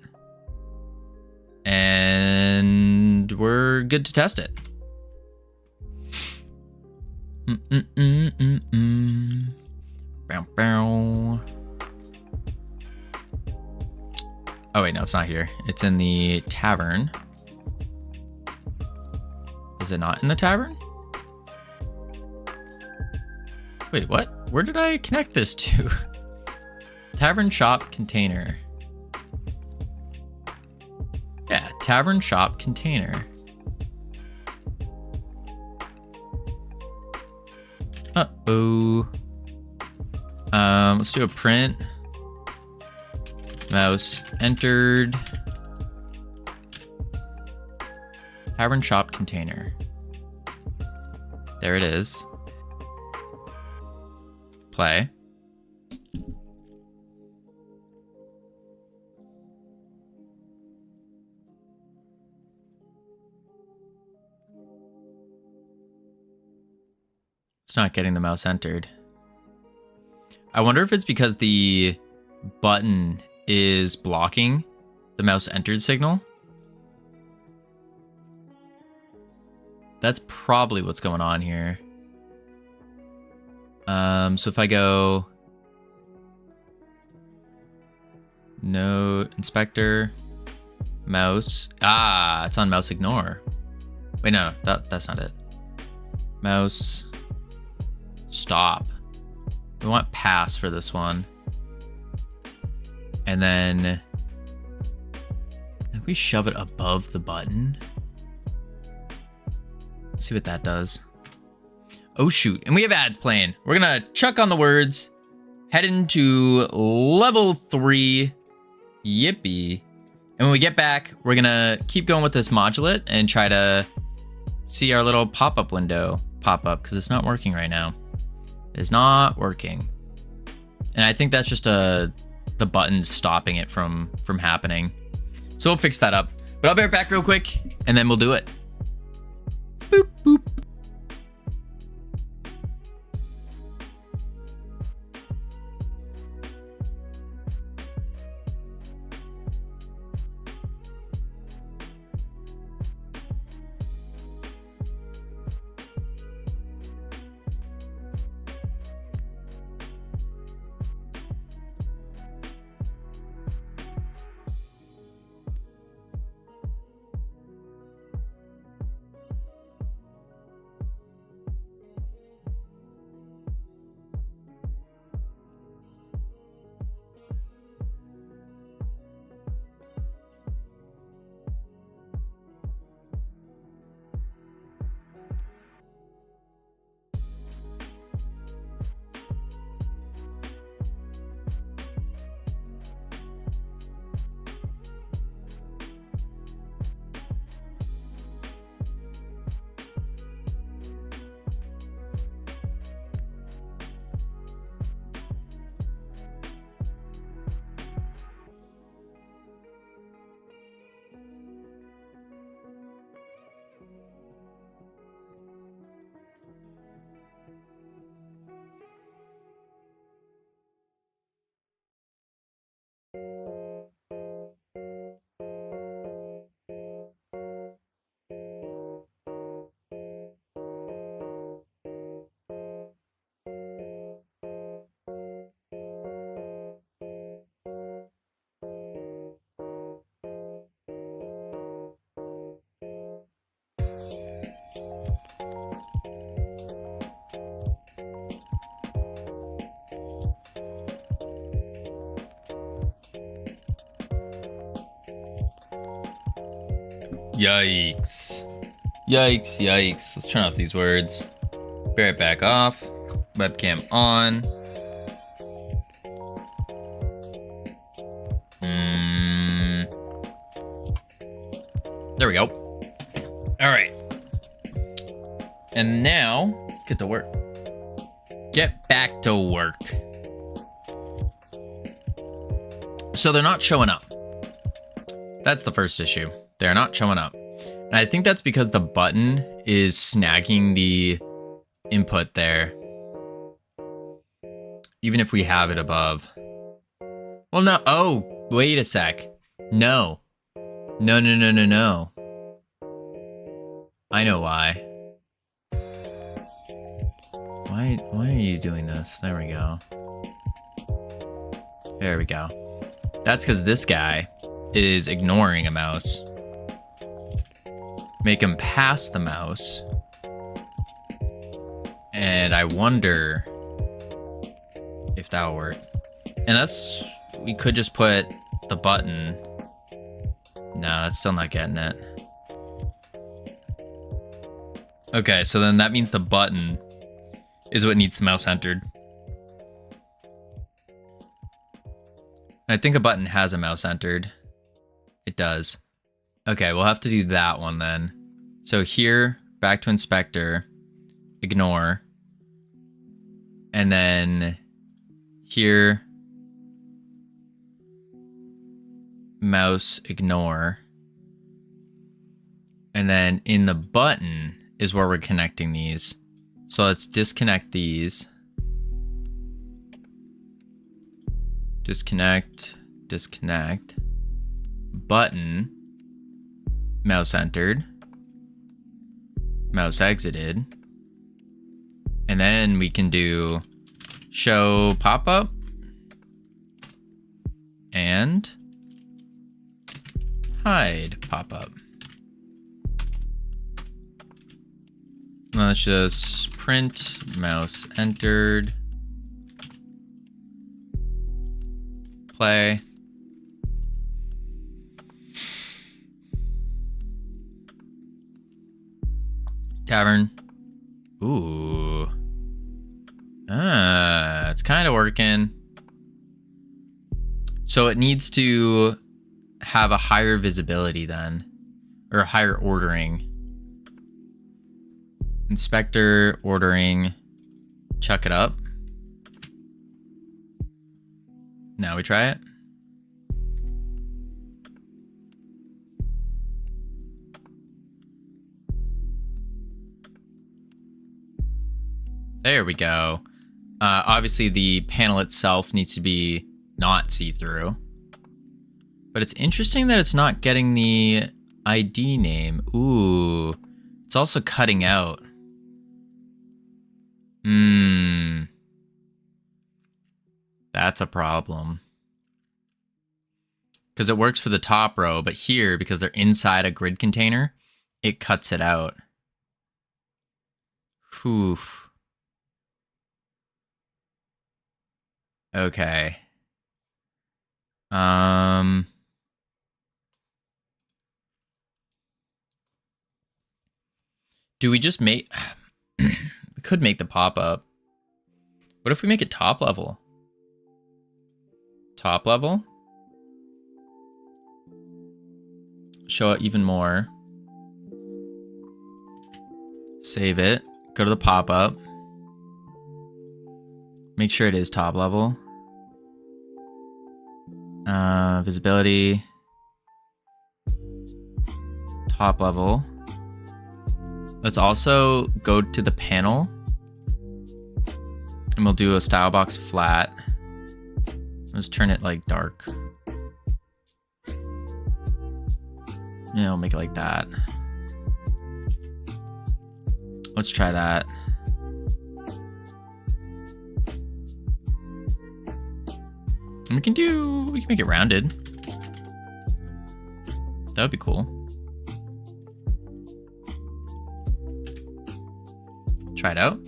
and we're good to test it. Bow, bow. Oh wait, no, it's not here. It's in the tavern. Is it not in the tavern? Wait, what? Where did I connect this to? Tavern shop container. Yeah, tavern shop container. Uh-oh. Let's do a print. Mouse entered. Tavern shop container. There it is. Play. It's not getting the mouse entered. I wonder if it's because the button is blocking the mouse entered signal. That's probably what's going on here. So if I go node inspector mouse, it's on mouse ignore. Wait, no, that's not it. Mouse stop. We want pass for this one. And then if we shove it above the button, let's see what that does. Oh shoot, and we have ads playing. We're gonna chuck on the words, head into level 3, yippee. And when we get back, we're gonna keep going with this modulate and try to see our little pop-up window pop up, because it's not working right now. It is not working. And I think that's just the buttons stopping it from happening. So we'll fix that up. But I'll be right back real quick, and then we'll do it. Boop, boop. Yikes. Yikes, yikes. Let's turn off these words. Bear it back off. Webcam on. There we go. All right. And now, let's get to work. Get back to work. So they're not showing up. That's the first issue. They're not showing up. And I think that's because the button is snagging the input there. Even if we have it above. Well, no. Oh, wait a sec. No. No, no, no, no, no. I know why. Why are you doing this? There we go. There we go. That's because this guy is ignoring a mouse. Make him pass the mouse. And I wonder if that'll work. And that's... We could just put the button... No, that's still not getting it. Okay, so then that means the button is what needs the mouse entered. I think a button has a mouse entered. It does. Okay, we'll have to do that one then. So here, back to inspector, ignore. And then here, mouse, ignore. And then in the button is where we're connecting these. So let's disconnect these. Disconnect, disconnect. Button, mouse entered, mouse exited. And then we can do show pop-up and hide pop-up. Let's just print mouse entered. Play. Tavern. Ooh. It's kind of working. So it needs to have a higher visibility then, or higher ordering. Inspector, ordering, chuck it up. Now we try it. There we go. Obviously the panel itself needs to be not see-through. But it's interesting that it's not getting the ID name. Ooh. It's also cutting out. That's a problem. Because it works for the top row, but here, because they're inside a grid container, it cuts it out. Oof. Okay. Do we just make... We could make the pop-up. What if we make it top level? Top level? Show it even more. Save it. Go to the pop-up. Make sure it is top level. Visibility. Top level. Let's also go to the panel. And we'll do a style box flat. Let's turn it like dark. Yeah, we'll make it like that. Let's try that. And we can make it rounded. That would be cool. Try it out.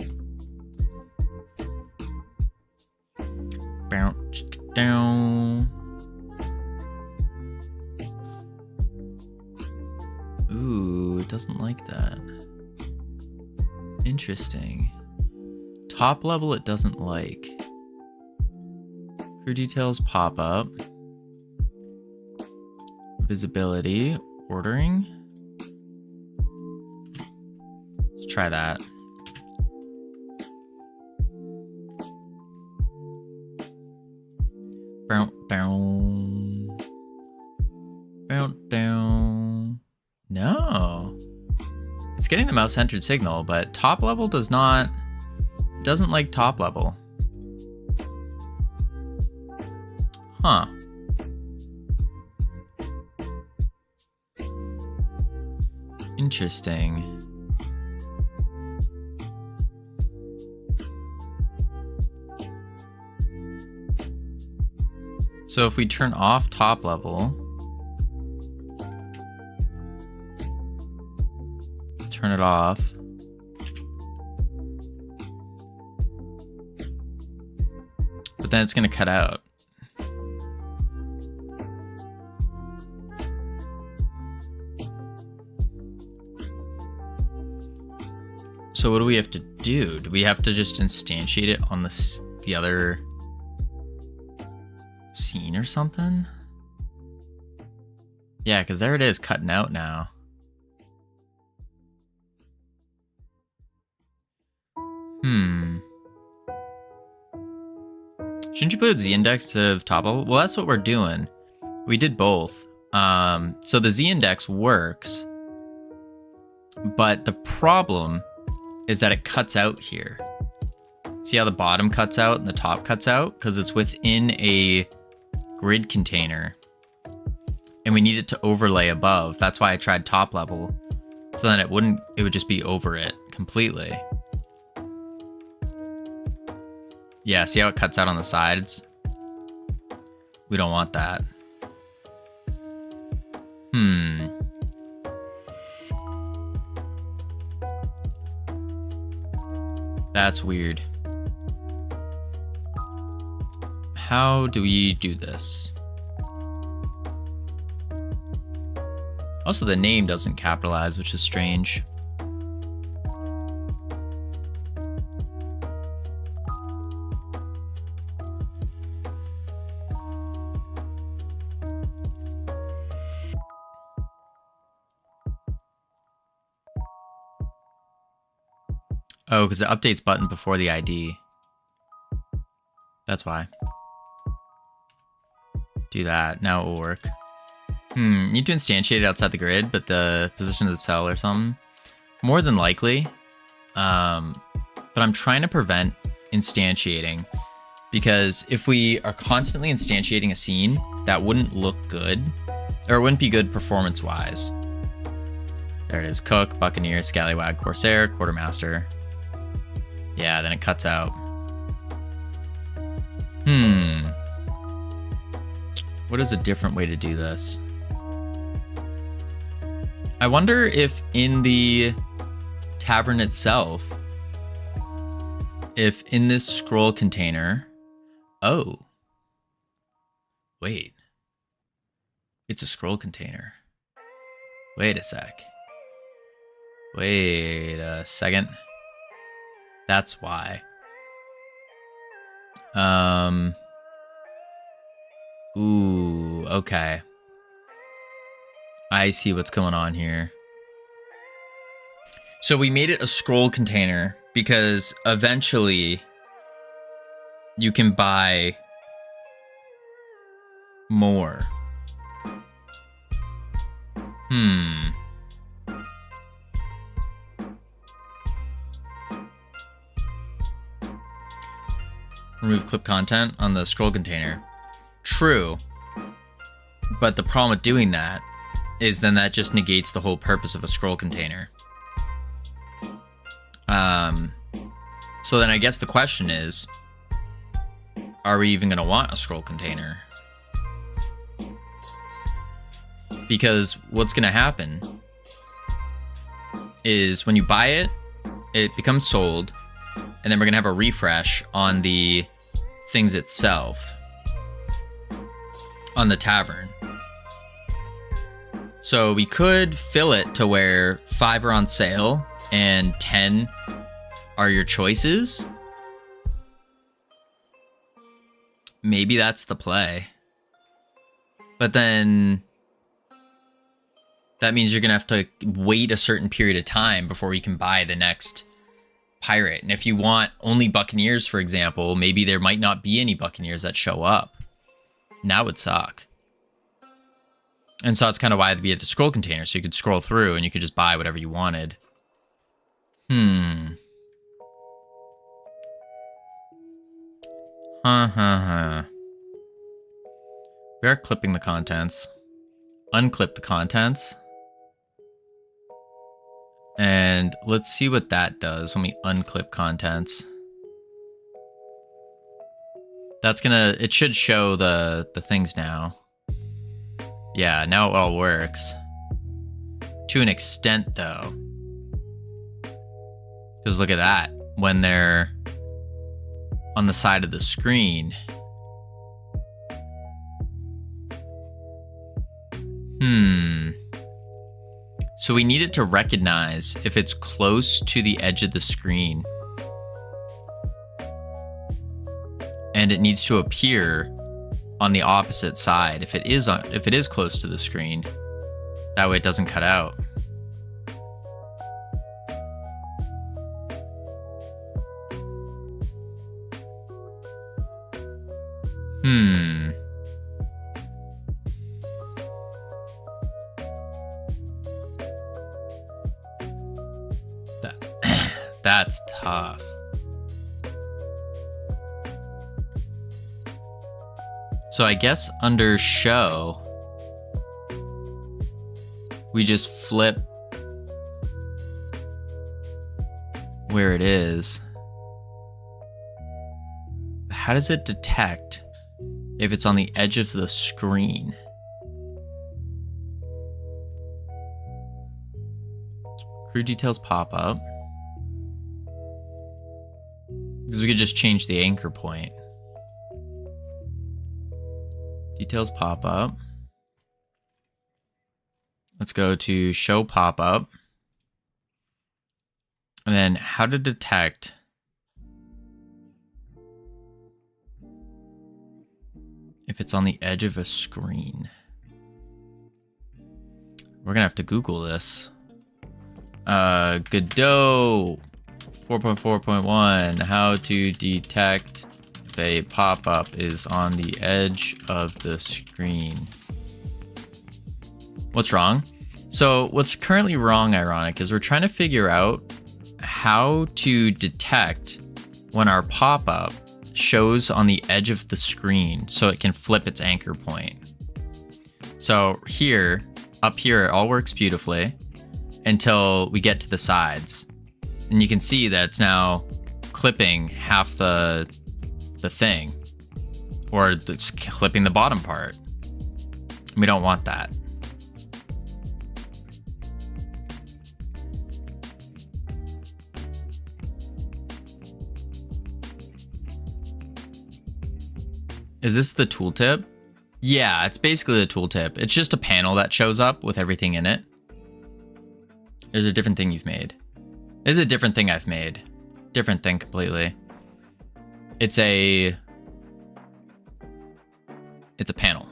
Bounce down. Ooh. Interesting. Top level it doesn't like. Crew details pop up. Visibility. Ordering. Let's try that. Down. Down. No. It's getting the mouse centered signal, but top level doesn't like top level. Huh. Interesting. So if we turn off top level, turn it off. But then it's going to cut out. So what do we have to do? Do we have to just instantiate it on the other scene or something? Yeah, because there it is cutting out now. Shouldn't you put z-index to top level? Well, that's what we're doing. We did both. So the z-index works, but the problem is that it cuts out here. See how the bottom cuts out and the top cuts out? Because it's within a grid container. And we need it to overlay above. That's why I tried top level. So then it would just be over it completely. Yeah, see how it cuts out on the sides? We don't want that. That's weird. How do we do this? Also, the name doesn't capitalize, which is strange. Oh, because it updates button before the ID. That's why. Do that. Now it will work. Need to instantiate it outside the grid, but the position of the cell or something. More than likely. But I'm trying to prevent instantiating. Because if we are constantly instantiating a scene, that wouldn't look good. Or it wouldn't be good performance-wise. There it is. Cook, Buccaneer, Scallywag, Corsair, Quartermaster. Yeah, then it cuts out. What is a different way to do this? I wonder if in the tavern itself, if in this scroll container... Oh. Wait. It's a scroll container. Wait a sec. Wait a second. That's why. Ooh, okay. I see what's going on here. So we made it a scroll container because eventually you can buy more. Remove clip content on the scroll container. True. But the problem with doing that is then that just negates the whole purpose of a scroll container. So then I guess the question is, are we even going to want a scroll container? Because what's going to happen is when you buy it, it becomes sold, and then we're going to have a refresh on the things itself. On the tavern. So we could fill it to where 5 are on sale and 10 are your choices, maybe that's the play. But then that means you're going to have to wait a certain period of time before you can buy the next pirate. And if you want only Buccaneers, for example, maybe there might not be any Buccaneers that show up. And that would suck. And so that's kind of why it'd be a scroll container. So you could scroll through and you could just buy whatever you wanted. We are clipping the contents. Unclip the contents. And let's see what that does when we unclip contents. That's gonna, it should show the things now. Yeah, now it all works. To an extent though. Because look at that. When they're on the side of the screen. So we need it to recognize if it's close to the edge of the screen. And it needs to appear on the opposite side if it is close to the screen. That way it doesn't cut out. That's tough. So I guess under show, we just flip where it is. How does it detect if it's on the edge of the screen? Crew details pop up. Because we could just change the anchor point. Details pop up. Let's go to show pop up. And then how to detect if it's on the edge of a screen. We're gonna have to Google this. Godot 4.4.1, how to detect if a pop-up is on the edge of the screen. What's wrong? So what's currently wrong, ironic, is we're trying to figure out how to detect when our pop-up shows on the edge of the screen so it can flip its anchor point. So here, up here, it all works beautifully until we get to the sides. And you can see that it's now clipping half the thing, or it's clipping the bottom part. We don't want that. Is this the tooltip? Yeah, it's basically the tooltip. It's just a panel that shows up with everything in it. There's a different thing you've made. This is a different thing I've made. Different thing completely. It's a panel.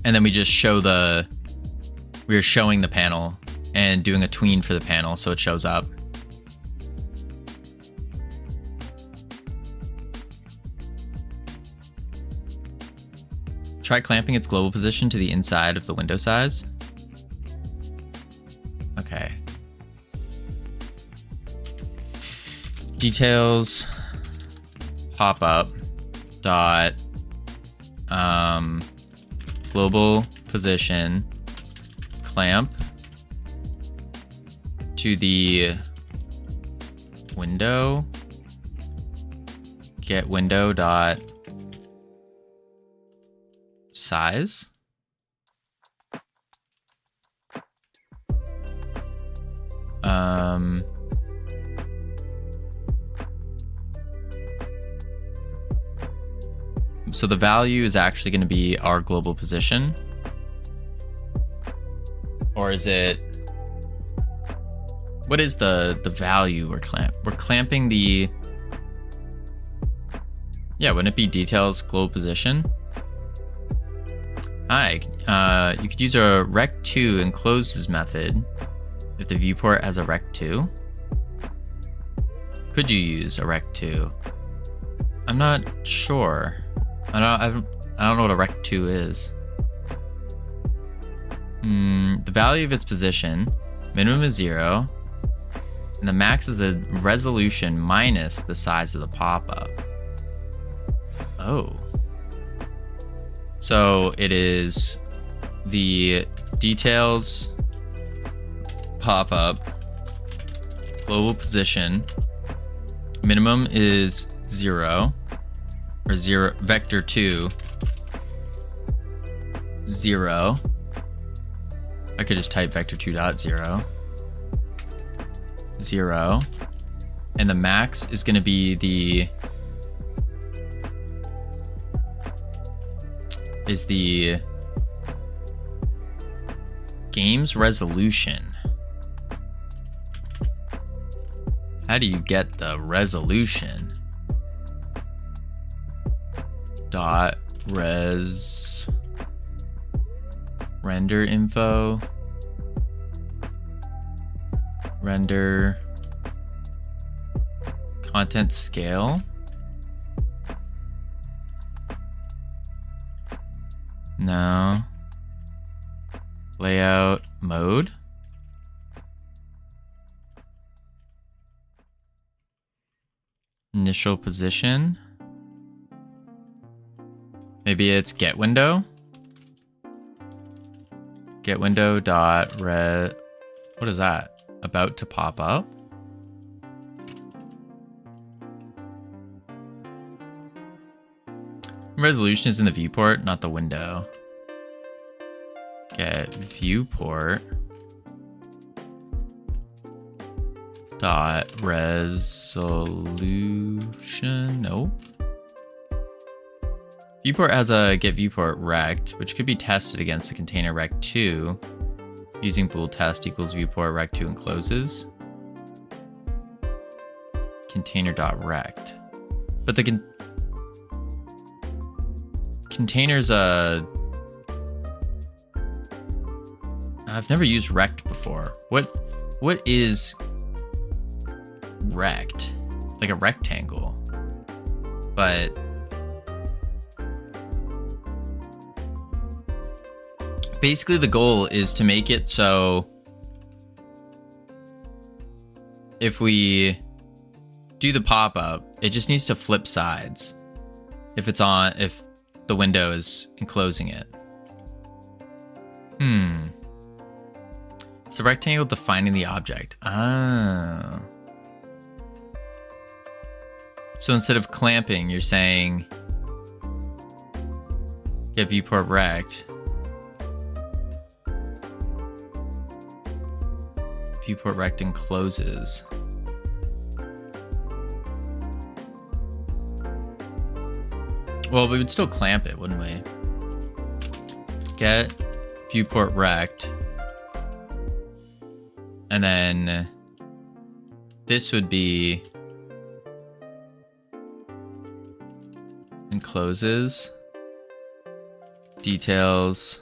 And then we just show we're showing the panel and doing a tween for the panel so it shows up. Try clamping its global position to the inside of the window size. Okay. Details pop up dot global position clamp to the window, get window dot size. So the value is actually going to be our global position, Or is it... What is the value we're clamping the... Yeah, wouldn't it be details global position? Hi, you could use a rect2 encloses method if the viewport has a rect2. Could you use a rect2? I'm not sure. I don't know what a rect2 is. The value of its position, minimum is 0, and the max is the resolution minus the size of the pop-up. Oh. So it is the details pop-up, global position, minimum is 0, or 0, vector 2, 0. I could just type vector 2.0, 0, and the max is going to be the game's resolution. How do you get the resolution? Dot res render info render content scale. No. Layout mode. Initial position. Maybe it's get window. Get window dot red. What is that? About to pop up. Resolution is in the viewport, not the window. Get viewport dot resolution. Nope. Viewport has a get viewport rect, which could be tested against the container rect2 using bool test equals viewport rect2 encloses container dot rect. But the container's I've never used rect before. What is rect? Like a rectangle. But basically the goal is to make it so if we do the pop-up, it just needs to flip sides. If the window is enclosing it. It's a rectangle defining the object. Ah. So instead of clamping, you're saying get viewport rect. Viewport rect encloses. Well, we would still clamp it, wouldn't we? Get viewport rect. And then this would be encloses details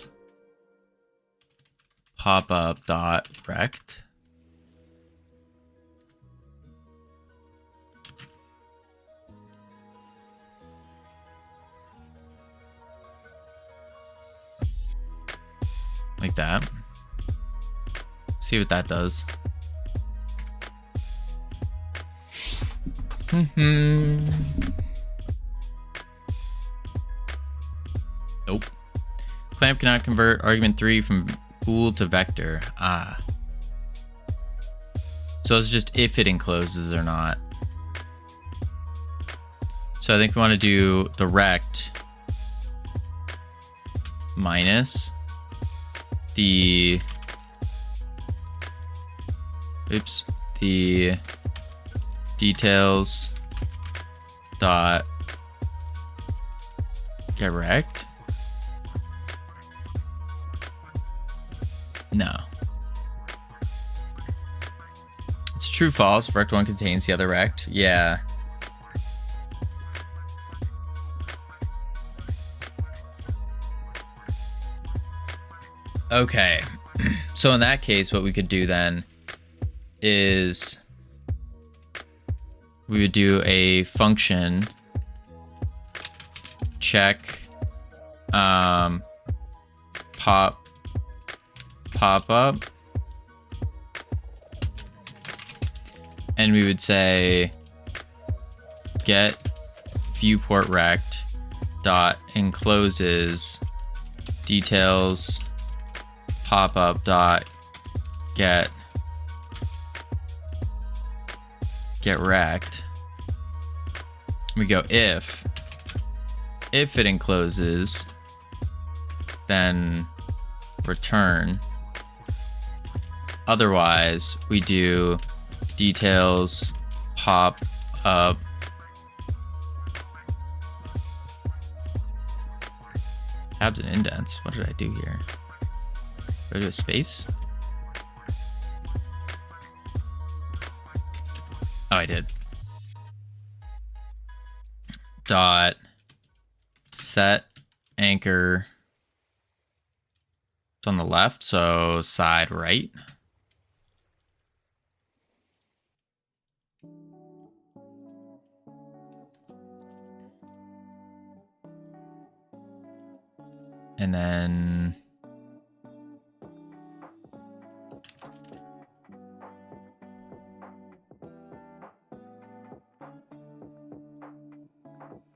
pop-up dot rect. Like that. See what that does. Nope. Clamp cannot convert argument 3 from bool to vector. Ah. So it's just if it encloses or not. So I think we want to do the rect minus the details dot get rect. No. True, false. Rect 1 contains the other rect. Yeah. Okay. So in that case, what we could do then is we would do a function check pop up, and we would say get viewport rect dot encloses details pop up dot get rect. We go if it encloses, then return. Otherwise, we do details pop up tabs and indents. What did I do here? Go to a space? Oh, I did. Dot set anchor. It's on the left, so side right. And then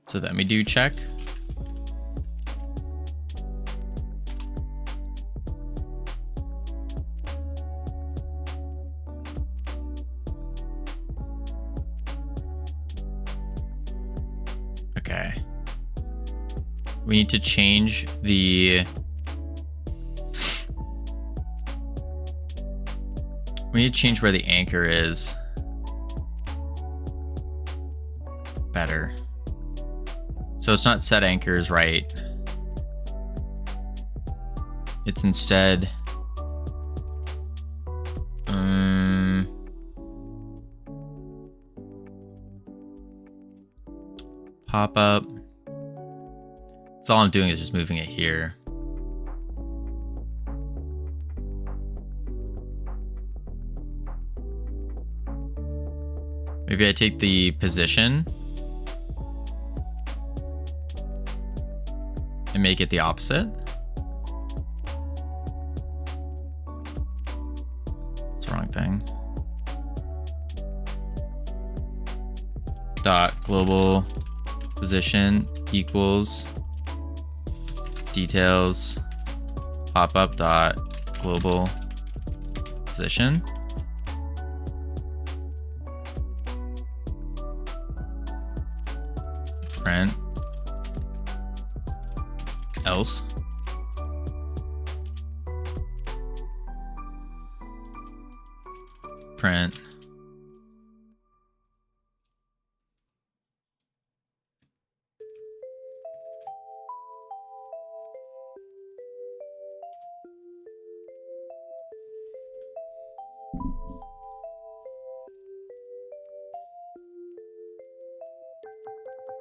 so then we do check. Okay. We need to change the where the anchor is. Better. So it's not set anchors right. It's instead pop up. So all I'm doing is just moving it here. Maybe I take the position and make it the opposite. It's the wrong thing. Dot global position equals details pop up dot global position. Print else. Print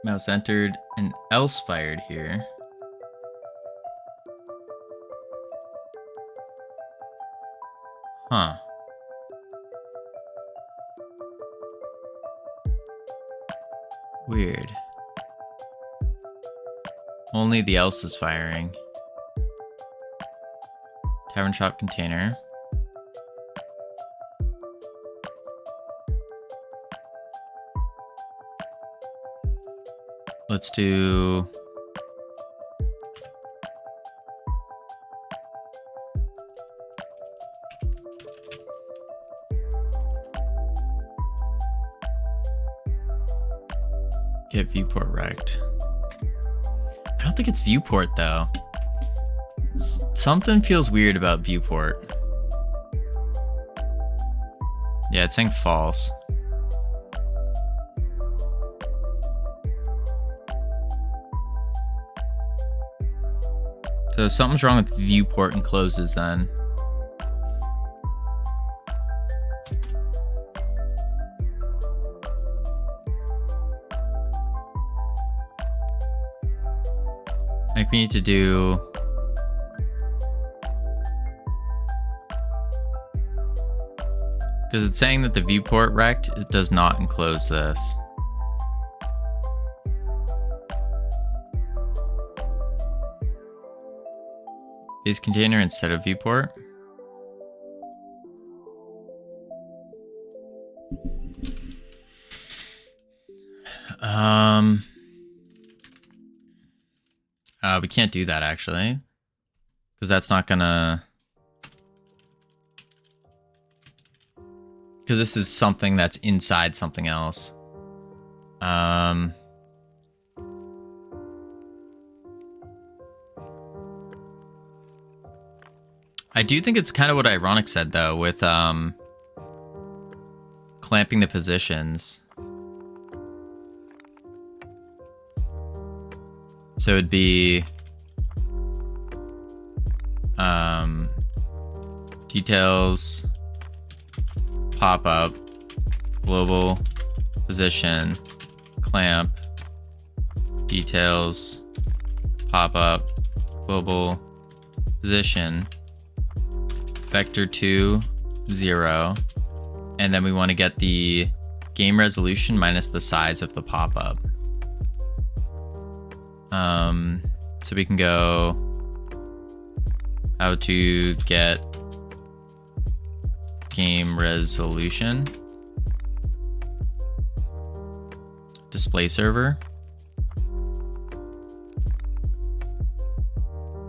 mouse entered and else fired here. Huh. Weird. Only the else is firing. Tavern shop container. Let's do get viewport rect. I don't think it's viewport though. Something feels weird about viewport. Yeah, it's saying false. So something's wrong with viewport encloses then. Like we need to do because it's saying that the viewport rect, it does not enclose this. Is container instead of viewport? We can't do that actually, because that's not gonna. Because this is something that's inside something else. I do think it's kind of what Ironic said though, with clamping the positions. So it'd be details, pop up, global position, clamp, details, pop up, global position, vector 2, 0, and then we want to get the game resolution minus the size of the pop up. So we can go how to get game resolution, display server,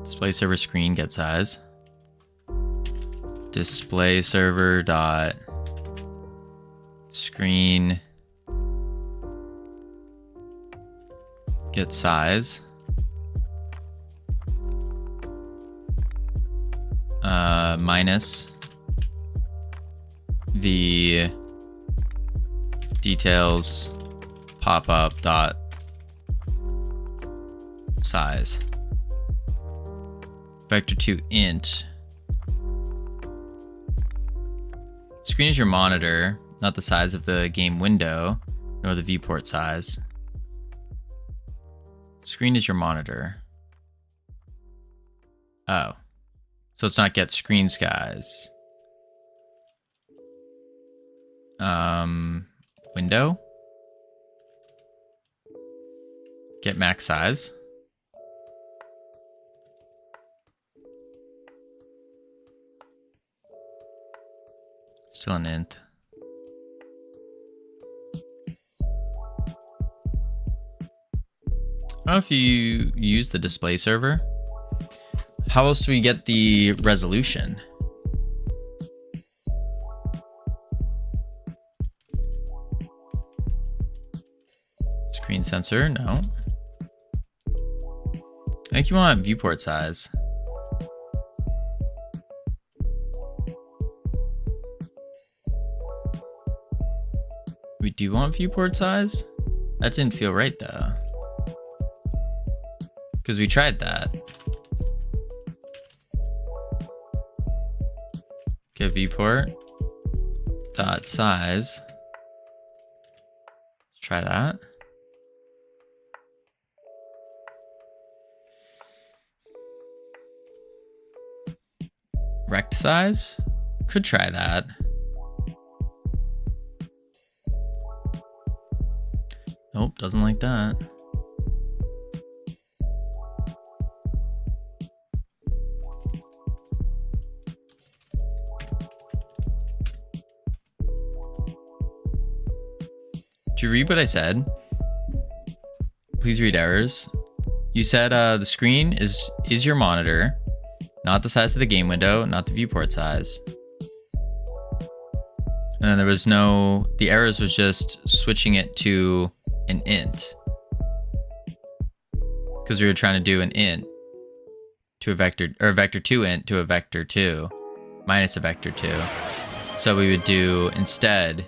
screen get size, display server dot screen get size, minus the details pop up dot size, vector 2 int. Screen is your monitor, not the size of the game window nor the viewport size. Screen is your monitor. Oh. So it's not get screen size. Window. Get max size. Still an int. I don't know if you use the display server. How else do we get the resolution? Screen sensor, no. I think you want viewport size. We do want viewport size? That didn't feel right though. Because we tried that. Get viewport dot size. Let's try that. Rect size? Could try that. Nope, doesn't like that. Did you read what I said? Please read errors. You said the screen is your monitor, not the size of the game window, not the viewport size. And then there was no, the errors was just switching it to an int. Because we were trying to do an int to a vector, or a vector 2 int to a vector 2 minus a vector 2. So we would do instead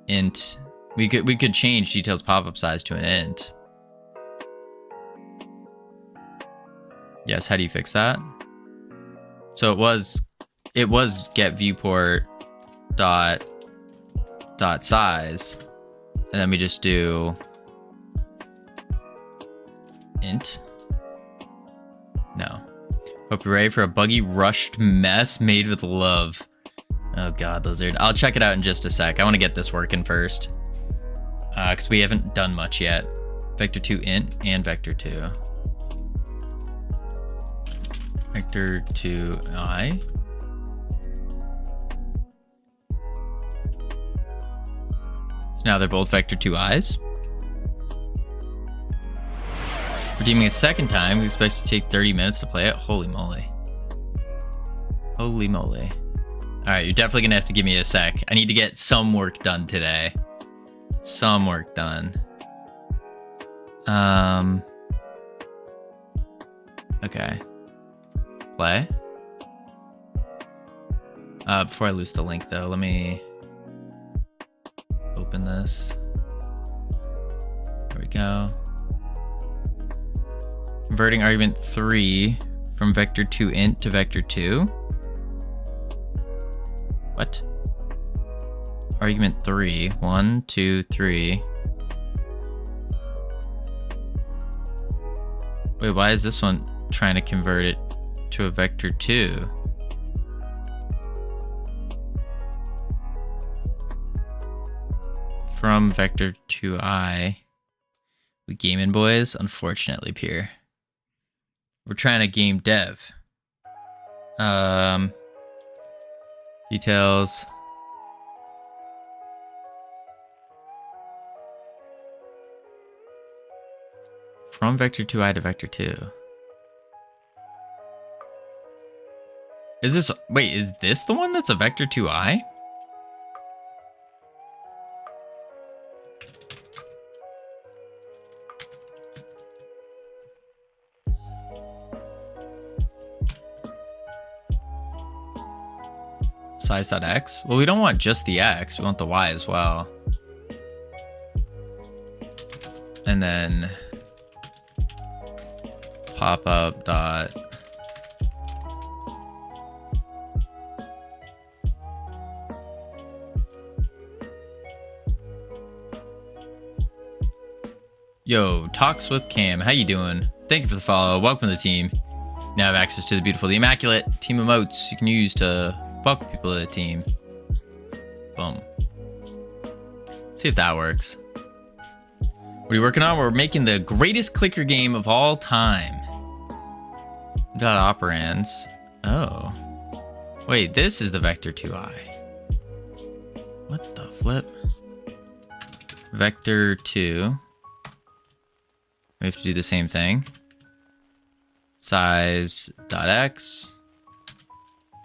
int. We could change details pop-up size to an int. Yes, how do you fix that? So it was get viewport dot size, and then we just do int. No. Hope you're ready for a buggy rushed mess made with love. Oh god, Lizard. I'll check it out in just a sec. I want to get this working first. Because we haven't done much yet. Vector 2 int and Vector 2. Vector 2 I. So now they're both Vector 2 I's. Redeeming a second time, we expect to take 30 minutes to play it. Holy moly. Holy moly. Alright, you're definitely gonna have to give me a sec. I need to get some work done today. Some work done. Okay. Play. Before I lose the link though, let me open this. There we go. Converting argument 3 from vector 2 int to vector 2. What? Argument 3. 1, 2, 3. Wait, why is this one trying to convert it to a vector 2? From vector 2i. We gaming boys? Unfortunately, Pierre. We're trying to game dev. Details. From vector 2i to vector 2. Is this, wait, is this the one that's a vector 2i? Size.x? Well, we don't want just the x, we want the y as well. And then pop up dot Yo, Talks with Cam, how you doing? Thank you for the follow. Welcome to the team. Now have access to the beautiful, the immaculate team emotes you can use to welcome people to the team. Boom. See if that works. What are you working on? We're making the greatest clicker game of all time. Dot operands. Oh. Wait, this is the vector 2i. What the flip? Vector 2. We have to do the same thing. Size.x.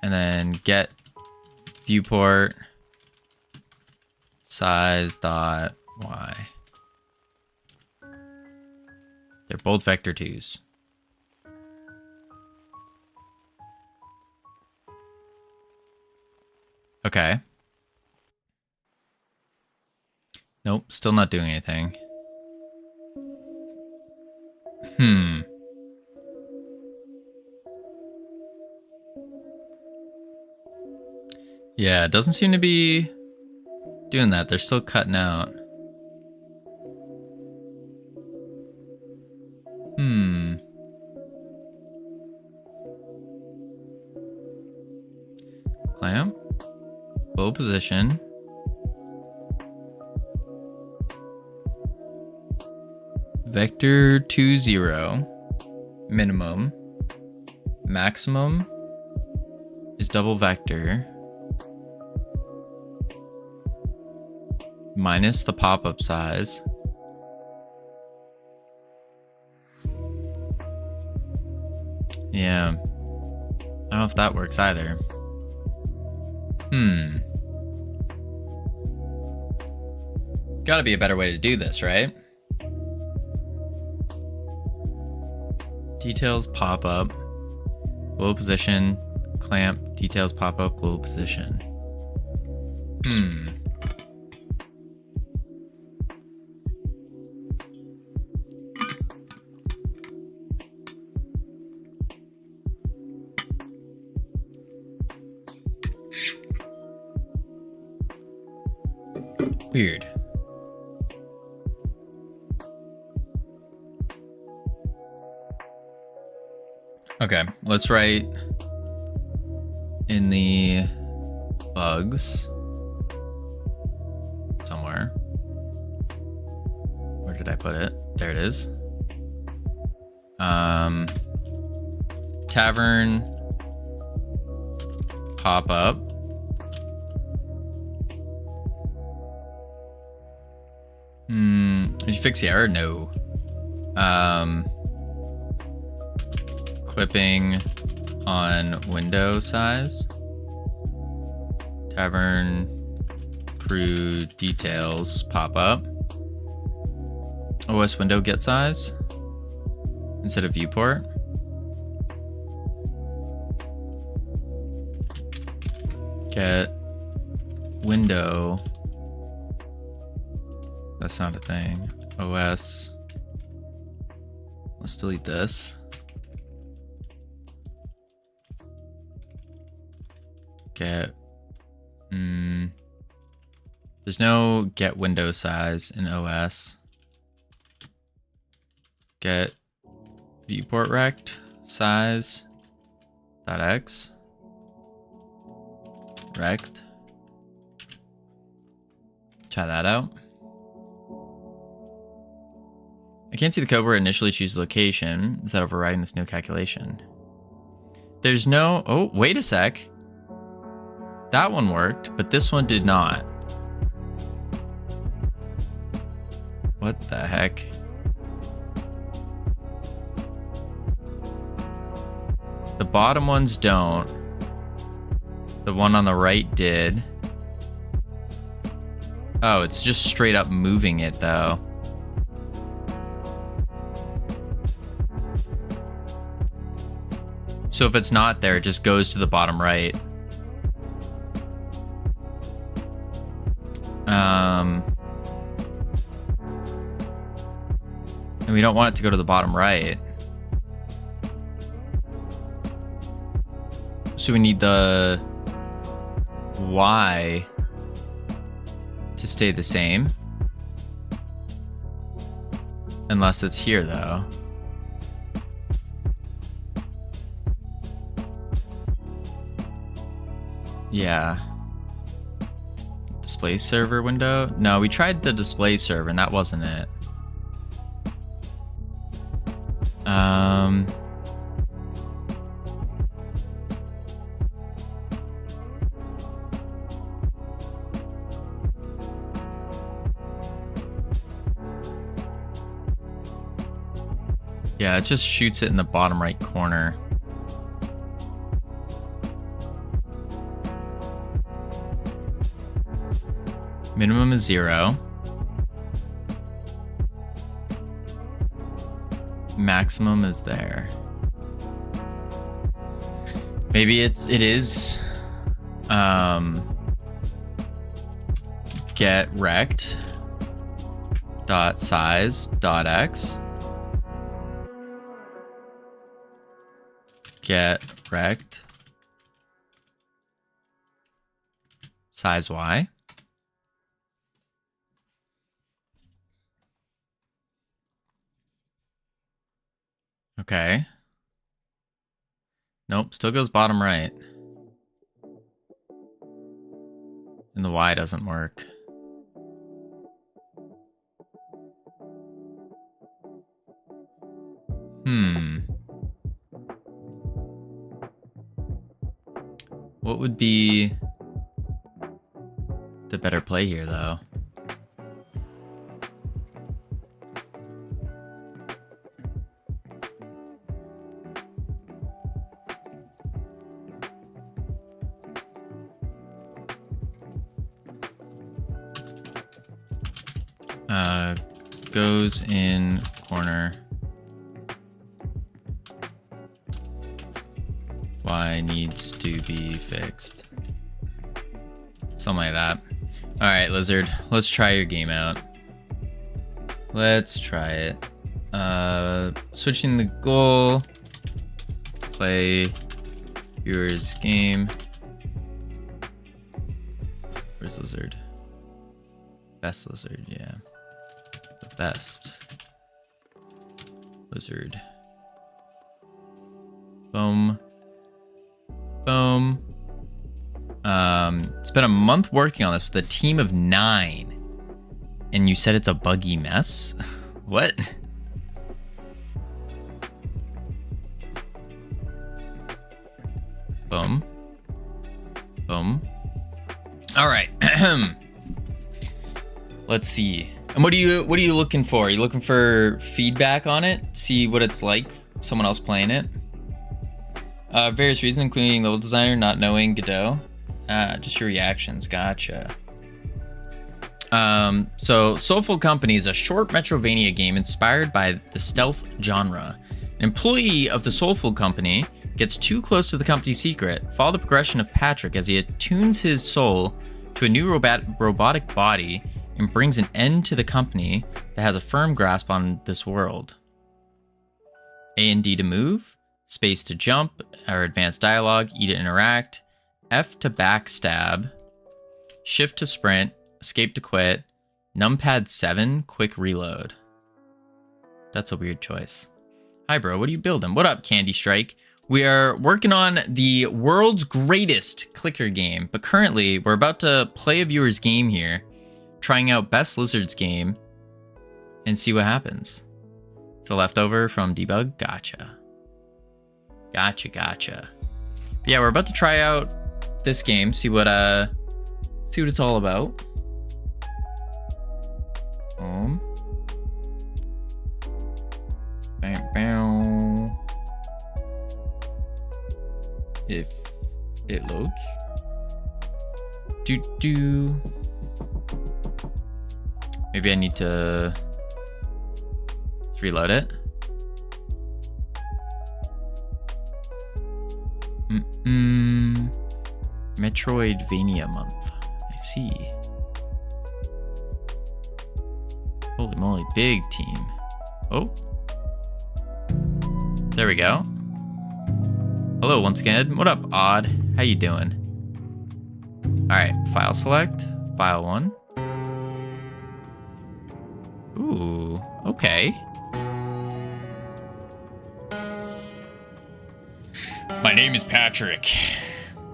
And then get viewport size.y. They're both vector 2s. Okay. Nope, still not doing anything. Yeah, it doesn't seem to be doing that. They're still cutting out. Clamp. Low position. Vector 2, 0. Minimum. Maximum is double vector. Minus the pop-up size. Yeah. I don't know if that works either. Gotta be a better way to do this, right? Details pop up. Glow position. Clamp. Details pop up. Glow position. Weird. Okay. Okay, let's write in the bugs somewhere. Where did I put it? There it is. Tavern pop up. Did you fix the error? No. Clipping on window size. Tavern crew details pop up. OS window get size instead of viewport. Get window. That's not a thing. OS. Let's delete this. Get. There's no get window size in OS. Get viewport rect size dot x rect. Try that out. I can't see the code where it initially chooses location instead of overriding this new calculation. There's no... Oh, wait a sec. That one worked, but this one did not. What the heck? The bottom ones don't. The one on the right did. Oh, it's just straight up moving it though. So if it's not there, it just goes to the bottom right. And we don't want it to go to the bottom right. So we need the Y to stay the same. Unless it's here though. Yeah. Display server window? No, we tried the display server and that wasn't it. Yeah, it just shoots it in the bottom right corner. Minimum is 0. Maximum is there. Maybe it is get rect dot size dot x get rect size y. Okay. Nope, still goes bottom right. And the Y doesn't work. What would be the better play here, though? Goes in corner. Y needs to be fixed. Something like that. All right, Lizard, let's try your game out. Let's try it. Switching the goal. Play viewers game. Where's Lizard? Best Lizard, yeah. The best Lizard. Boom. Boom. It's been a month working on this with a team of 9. And you said it's a buggy mess? What? Boom. Boom. All right. Let's see. And what are you looking for? Are you looking for feedback on it? See what it's like, someone else playing it? Various reasons, including level designer not knowing Godot. Just your reactions. Gotcha. So Soulful Company is a short Metrovania game inspired by the stealth genre. An employee of the Soulful Company gets too close to the company's secret. Follow the progression of Patrick as he attunes his soul to a new robotic body and brings an end to the company that has a firm grasp on this world. A and D to move, space to jump or advance dialogue, E to interact, F to backstab, shift to sprint, escape to quit, numpad 7, quick reload. That's a weird choice. Hi bro, what are you building? What up, Candy Strike? We are working on the world's greatest clicker game, but currently we're about to play a viewer's game here, trying out Best Lizards game and see what happens. It's a leftover from debug. Gotcha. Gotcha. But yeah, we're about to try out this game, see what it's all about. Bam, bam. If it loads. Maybe I need to let's reload it. Metroidvania month. I see. Holy moly, big team. Oh. There we go. Hello once again. What up, Odd? How you doing? Alright, file select. File 1. Ooh, okay. My name is Patrick.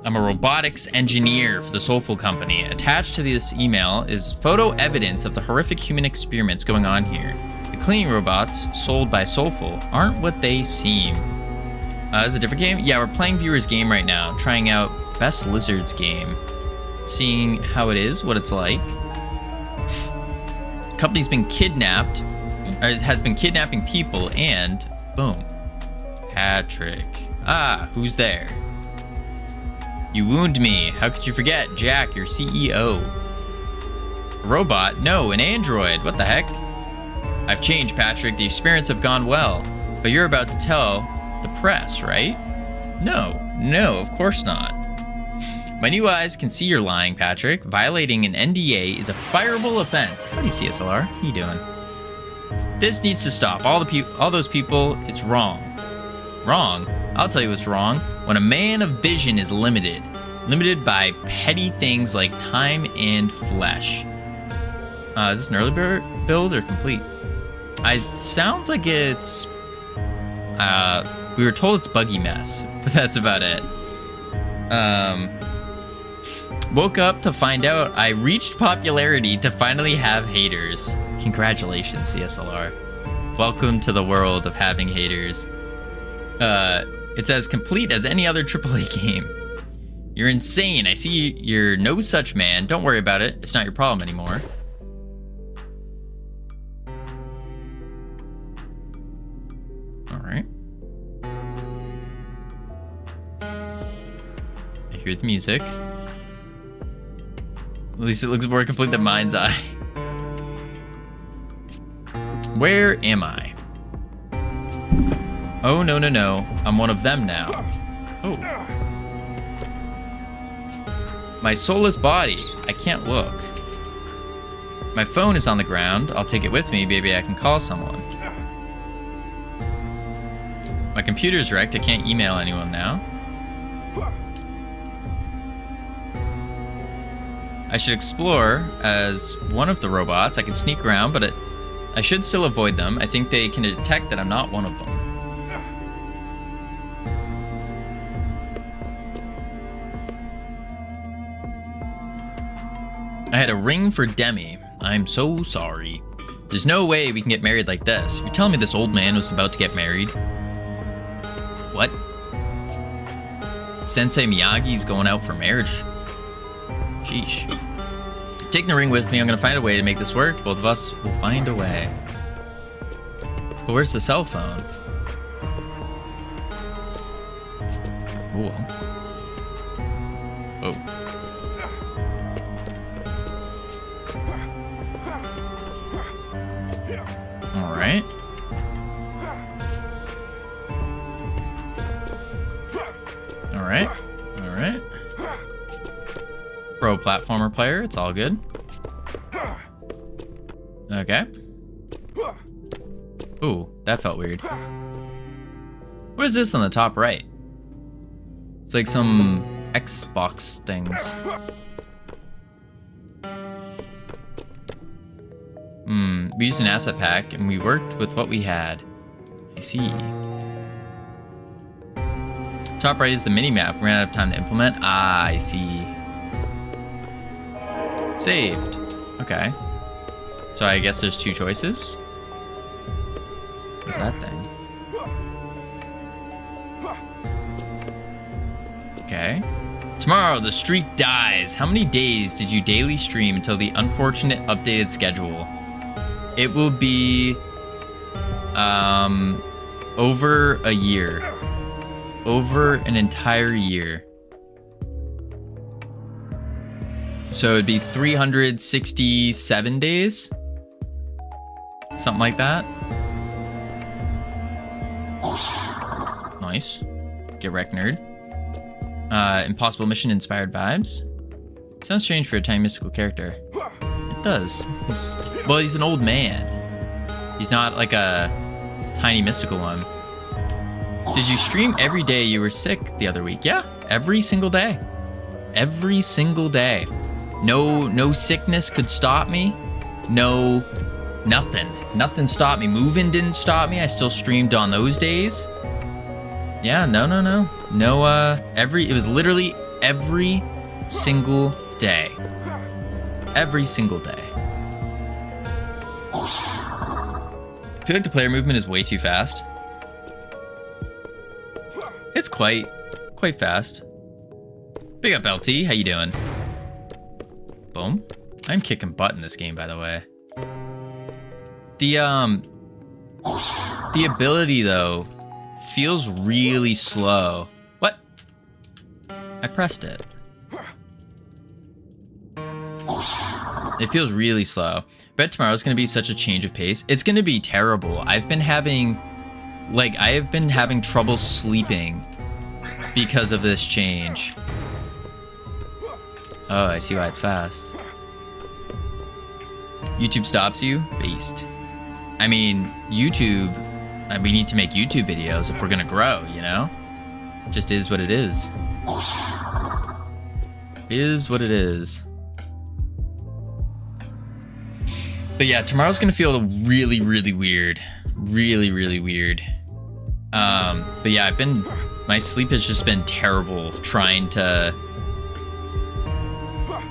I'm a robotics engineer for the Soulful Company. Attached to this email is photo evidence of the horrific human experiments going on here. The cleaning robots sold by Soulful aren't what they seem. Is it a different game? Yeah, we're playing viewer's game right now, trying out Best Lizards game, seeing how it is, what it's like. Company's been kidnapped, or has been kidnapping people, and boom, Patrick. Ah, who's there? You wound me. How could you forget? Jack, your CEO. A robot? No, an android. What the heck? I've changed, Patrick. The experiments have gone well. But you're about to tell the press, right? No, of course not. My new eyes can see you're lying, Patrick. Violating an NDA is a fireable offense. Howdy, CSLR. How you doing? This needs to stop. All those people, it's wrong. Wrong? I'll tell you what's wrong. When a man of vision is limited by petty things like time and flesh. Is this an early build or complete? It sounds like it's... we were told it's buggy mess, but that's about it. Woke up to find out I reached popularity to finally have haters. Congratulations, CSLR. Welcome to the world of having haters. It's as complete as any other AAA game. You're insane. I see you're no such man. Don't worry about it. It's not your problem anymore. All right. I hear the music. At least it looks more complete than Mind's Eye. Where am I? Oh, no. I'm one of them now. Oh. My soulless body. I can't look. My phone is on the ground. I'll take it with me. Maybe I can call someone. My computer's wrecked. I can't email anyone now. I should explore as one of the robots. I can sneak around, but I should still avoid them. I think they can detect that I'm not one of them. I had a ring for Demi. I'm so sorry. There's no way we can get married like this. You're telling me this old man was about to get married? What? Sensei Miyagi's going out for marriage? Sheesh. Taking the ring with me, I'm gonna find a way to make this work. Both of us will find a way. But where's the cell phone? Oh. Oh. Alright. Alright. Alright. Pro platformer player, it's all good. Okay. Ooh, that felt weird. What is this on the top right? It's like some Xbox things. We used an asset pack and we worked with what we had. I see. Top right is the mini-map. We ran out of time to implement. Ah, I see. Saved. Okay. So I guess there's two choices. What's that thing? Okay. Tomorrow, the streak dies. How many days did you daily stream until the unfortunate updated schedule? It will be over a year. Over an entire year. So it'd be 367 days? Something like that. Nice. Get wrecked, nerd. Impossible mission inspired vibes. Sounds strange for a tiny mystical character. It does. He's an old man. He's not like a tiny mystical one. Did you stream every day you were sick the other week? Yeah, every single day. Every single day. No sickness could stop me. No, nothing. Nothing stopped me. Moving didn't stop me. I still streamed on those days. Yeah, no. No, it was literally every single day. Every single day. I feel like the player movement is way too fast. It's quite fast. Big up, LT. How you doing? Boom. I'm kicking butt in this game, by the way. The ability, though, feels really slow. What? I pressed it. It feels really slow. Bet tomorrow's gonna be such a change of pace. It's gonna be terrible. I have been having trouble sleeping because of this change. Oh, I see why it's fast. YouTube stops you? Based. I mean, YouTube, we need to make YouTube videos if we're gonna grow, you know? Just is what it is. Is what it is. But yeah, tomorrow's gonna feel really, really weird. Really, really weird. But yeah, my sleep has just been terrible trying to...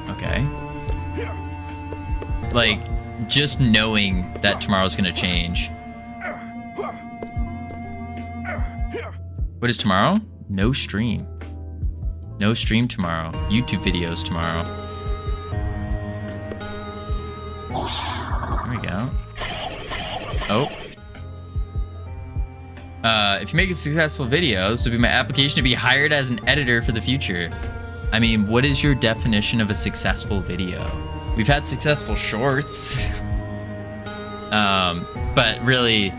Okay. Like, just knowing that tomorrow's gonna change. What is tomorrow? No stream. No stream tomorrow. YouTube videos tomorrow. There we go. Oh. If you make a successful video, this would be my application to be hired as an editor for the future. I mean, what is your definition of a successful video? We've had successful shorts. But really,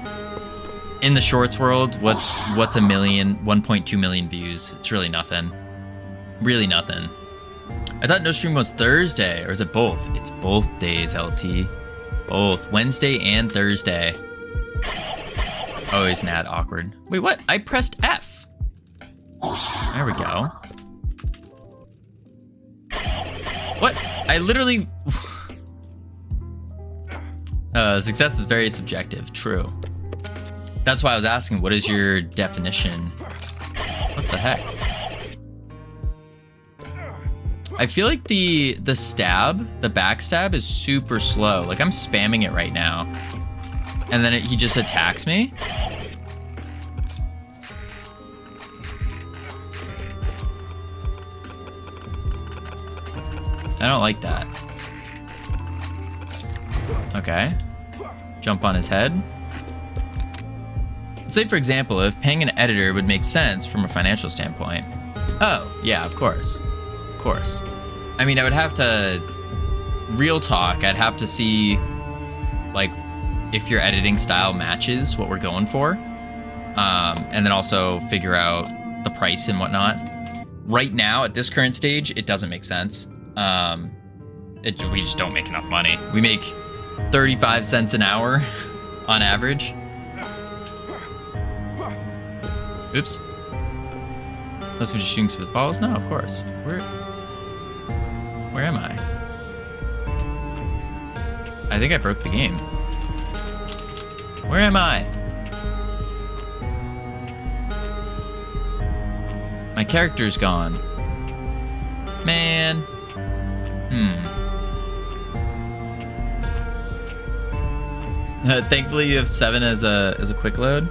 in the shorts world, what's 1.2 million views? It's really nothing. Really nothing. I thought no stream was Thursday, or is it both? It's both days, LT. Both. Wednesday and Thursday. Oh, isn't that awkward? Wait, what? I pressed F. There we go. What? I literally... success is very subjective. True. That's why I was asking, what is your definition? What the heck? I feel like the backstab is super slow. Like I'm spamming it right now. And then he just attacks me. I don't like that. Okay. Jump on his head. Let's say, for example, if paying an editor would make sense from a financial standpoint. Oh, yeah, of course. Of course. I mean, I would have to... Real talk, I'd have to see, like, if your editing style matches what we're going for. And then also figure out the price and whatnot. Right now, at this current stage, it doesn't make sense. We just don't make enough money. We make 35 cents an hour on average. Oops. Unless I'm just shooting spitballs? No, of course. Where am I? I think I broke the game. Where am I? My character's gone. Man. Thankfully you have 7 as a quick load.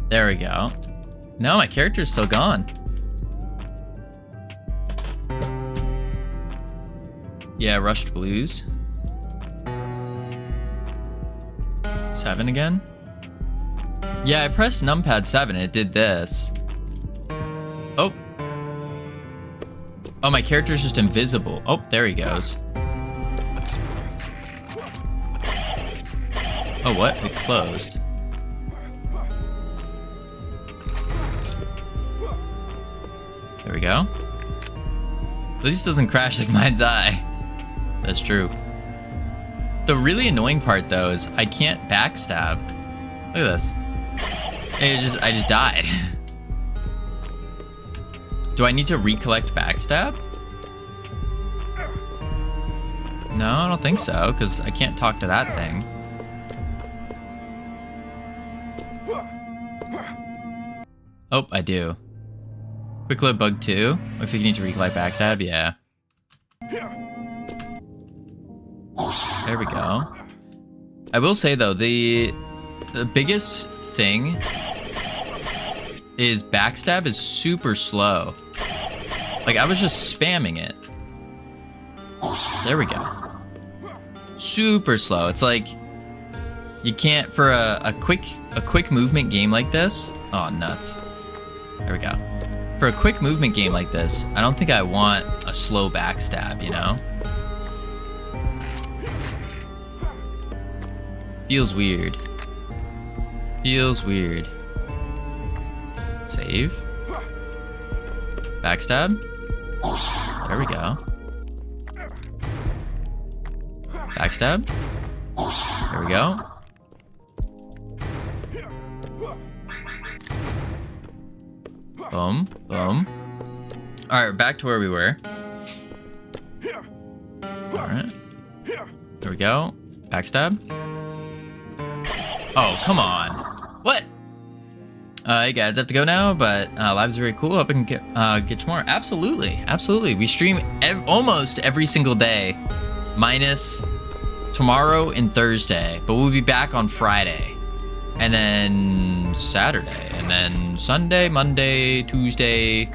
There we go. No, my character's still gone. Yeah, Rushed Blues. 7 again? Yeah, I pressed numpad 7 and it did this. Oh. Oh, my character's just invisible. Oh, there he goes. Oh, what? It closed. There we go. At least it doesn't crash like mine's eye. That's true. The really annoying part though is I can't backstab. Look at this. I just died. Do I need to recollect backstab? No, I don't think so, because I can't talk to that thing. Oh, I do. Quick load bug 2. Looks like you need to recollect backstab, yeah. There we go. I will say though, the biggest thing is backstab is super slow. Like I was just spamming it. There we go. Super slow. It's like you can't for a quick movement game like this. Oh nuts. There we go. For a quick movement game like this, I don't think I want a slow backstab, you know? Feels weird. Feels weird. Save. Backstab. There we go. Backstab. There we go. Boom. Boom. Alright, back to where we were. Alright. There we go. Backstab. Oh, come on. What? Hey guys, I have to go now, but live is very cool. Hope I can get you more. Absolutely. Absolutely. We stream almost every single day, minus tomorrow and Thursday, but we'll be back on Friday. And then Saturday, and then Sunday, Monday, Tuesday,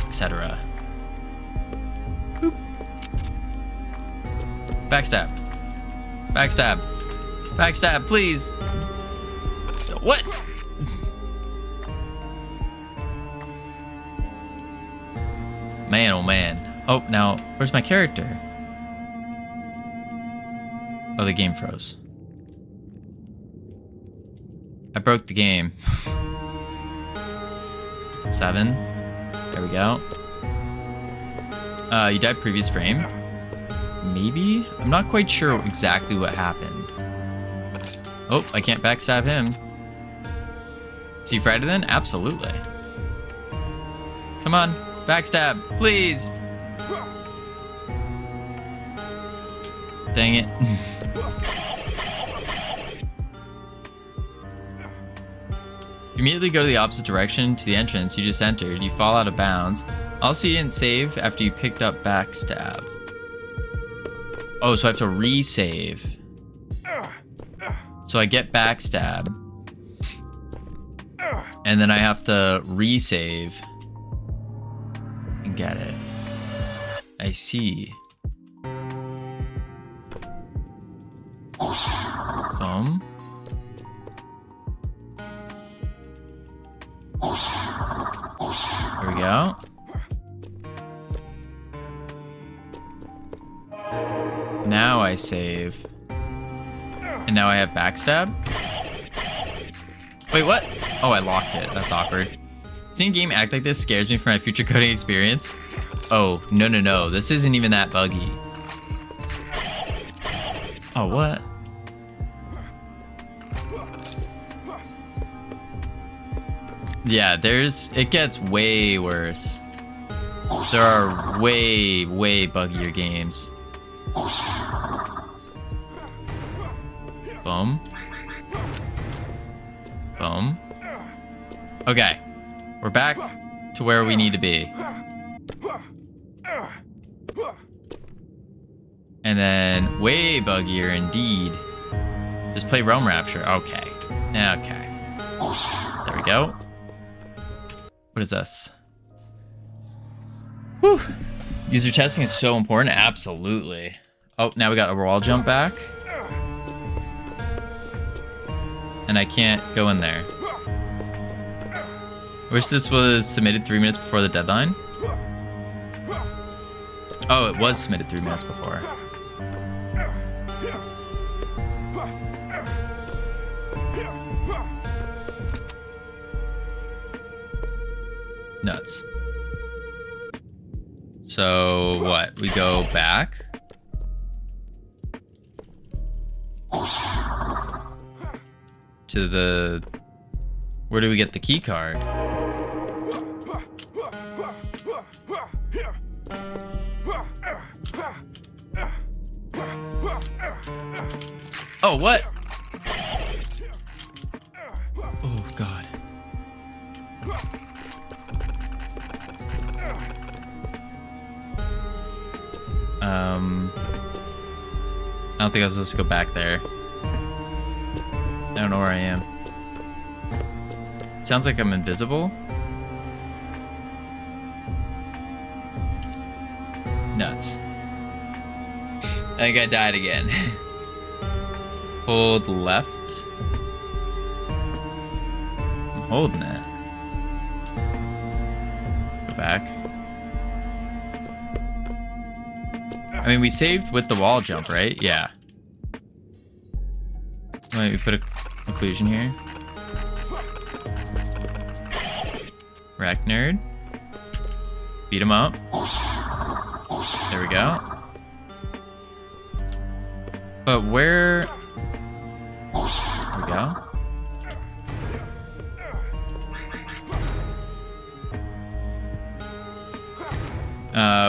etc. Boop. Backstab. Backstab. Backstab, please. What? Man, oh man. Oh, now, where's my character? Oh, the game froze. I broke the game. 7. There we go. You died previous frame. Maybe? I'm not quite sure exactly what happened. Oh, I can't backstab him. Is he Friday then? Absolutely. Come on, backstab, please. Dang it. You immediately go to the opposite direction to the entrance you just entered. You fall out of bounds. Also, you didn't save after you picked up backstab. Oh, so I have to resave. So I get backstab. And then I have to resave. And get it. I see. Boom. There we go. Now I save. And now I have backstab? Wait, what? Oh, I locked it. That's awkward. Seeing a game act like this scares me for my future coding experience. Oh, no. This isn't even that buggy. Oh, what? Yeah, it gets way worse. There are way buggier games. Boom. Boom. Okay. We're back to where we need to be. And then way buggier indeed. Just play Realm Rapture. Okay. Okay. There we go. What is this? Whew. User testing is so important. Absolutely. Oh, now we got a wall jump back. And I can't go in there. Wish this was submitted 3 minutes before the deadline. Oh, it was submitted 3 minutes before. Nuts. So what? We go back. To the... Where do we get the key card? Oh, what? Oh, God. I don't think I was supposed to go back there. I don't know where I am. Sounds like I'm invisible. Nuts. I think I died again. Hold left. I'm holding it. Go back. I mean, we saved with the wall jump, right? Yeah. Wait, we put a occlusion here. Wreck nerd. Beat him up. There we go. But where... There we go.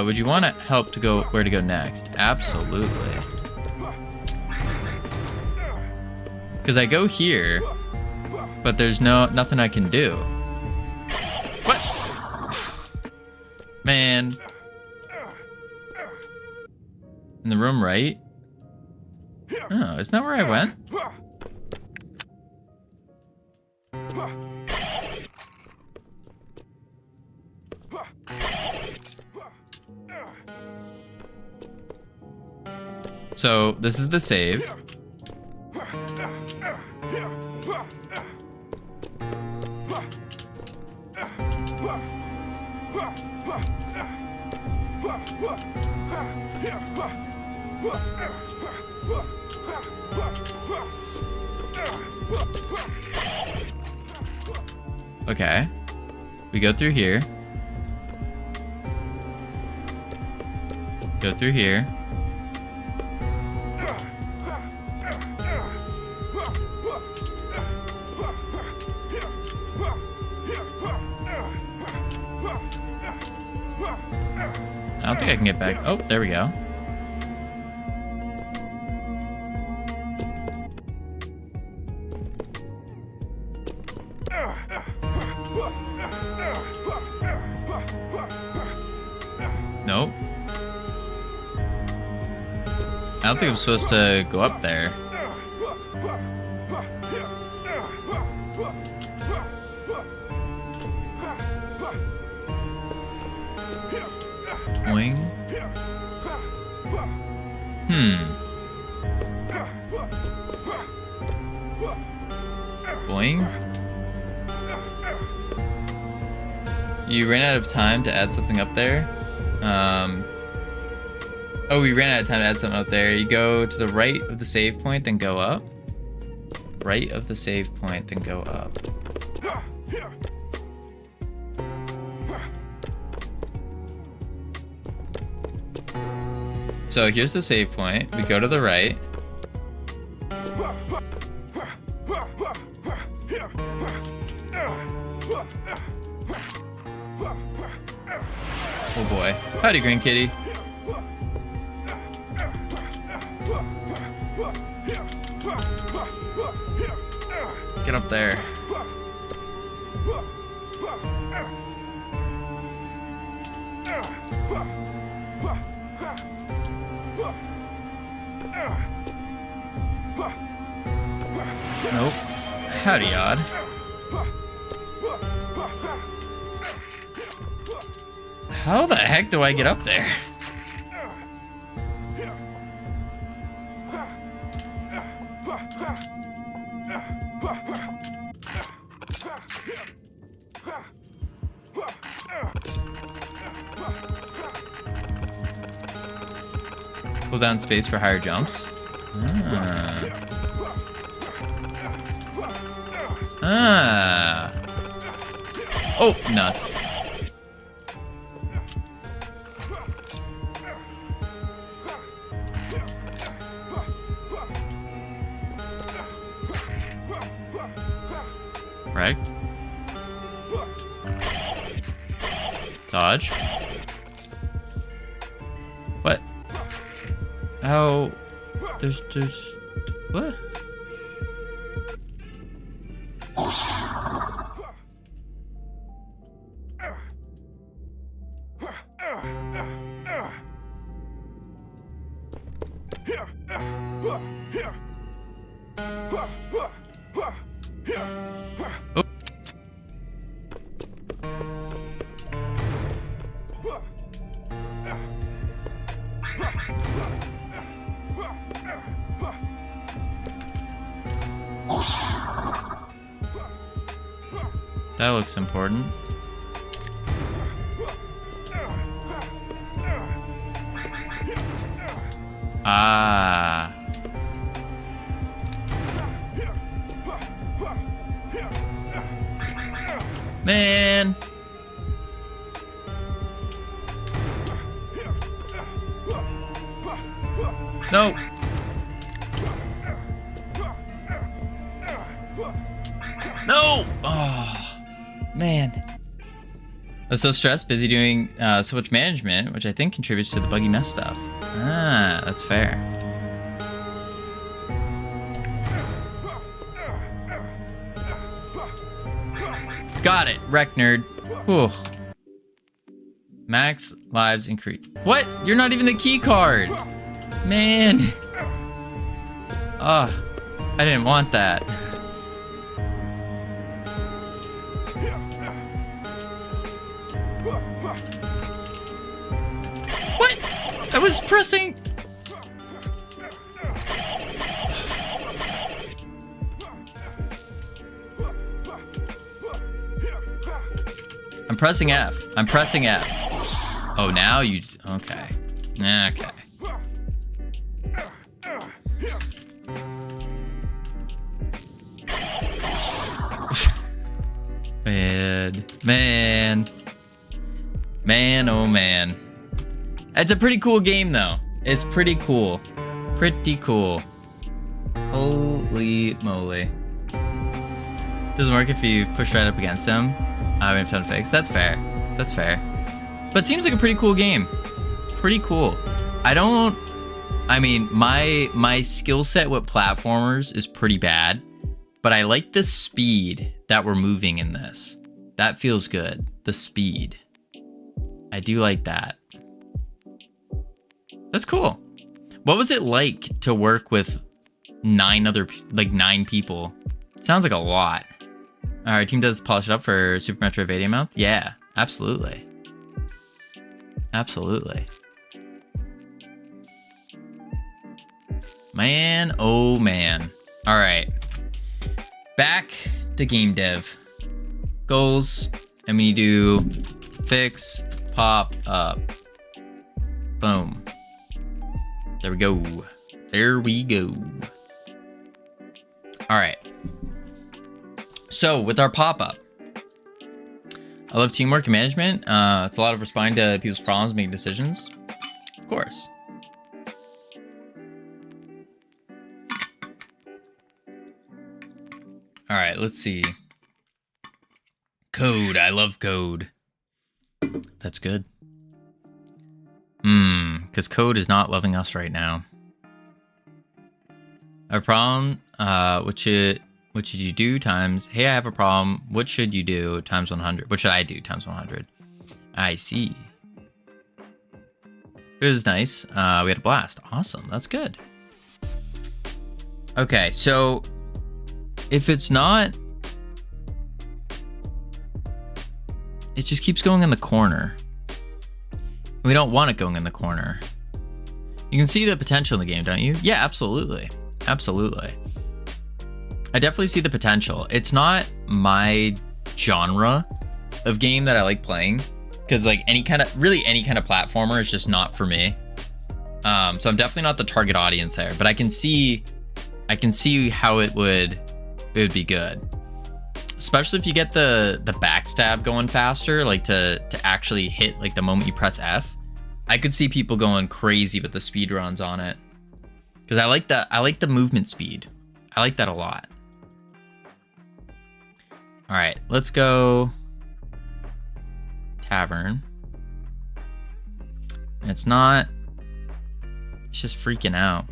Would you want to help to go where to go next? Absolutely. Because I go here, but there's nothing I can do. What? Man. In the room, right? Oh, isn't that where I went? So, this is the save. Okay. We go through here. Go through here. I don't think I can get back. Oh, there we go. Nope. I don't think I'm supposed to go up there. Boing. Boing. You ran out of time to add something up there. Oh, we ran out of time to add something up there. You go to the right of the save point, then go up. Right of the save point, then go up. So here's the save point. We go to the right. Oh boy. Howdy, Green Kitty. Get up there. Nope. Howdy, odd. How the heck do I get up there? Hold down space for higher jumps. Oh, nuts. Right. Dodge. What? How? There's what? That looks important. Ah. Man. No. No. Oh, man. I was so stressed, busy doing so much management, which I think contributes to the buggy mess stuff. Ah, that's fair. Got it, wreck nerd. Whew. Max lives increase. What? You're not even the key card. Man. Ah, I didn't want that. What? I was pressing. I'm pressing F. I'm pressing F. Oh, now you... Okay. Okay. Man, oh man. It's a pretty cool game though. It's pretty cool. Pretty cool. Holy moly. Doesn't work if you push right up against him. I haven't found fix. That's fair. That's fair. But it seems like a pretty cool game. Pretty cool. I mean, my skill set with platformers is pretty bad, but I like the speed that we're moving in this. That feels good. The speed. I do like that. That's cool. What was it like to work with 9 people? Sounds like a lot. Our team does polish it up for Super Metroidvania mouth. Yeah, absolutely. Absolutely. Man, oh man. All right. Back to game dev. Goals. And we do fix, pop up. Boom. There we go. There we go. All right. So with our pop-up, I love teamwork and management. It's a lot of responding to people's problems, making decisions. Of course. All right, let's see. Code. I love code. That's good. Because code is not loving us right now. A problem, what should you do times, hey, I have a problem, what should you do times 100? What should I do times 100? I see. It was nice. We had a blast. Awesome. That's good. Okay, so if it's not, it just keeps going in the corner. We don't want it going in the corner. You can see the potential in the game, don't you? Yeah, absolutely. Absolutely. I definitely see the potential. It's not my genre of game that I like playing, because like any kind of platformer is just not for me. So I'm definitely not the target audience there, but I can see how it would be good. Especially if you get the backstab going faster, like to actually hit like the moment you press F. I could see people going crazy with the speed runs on it. Because I like the movement speed. I like that a lot. All right, let's go tavern. And it's just freaking out.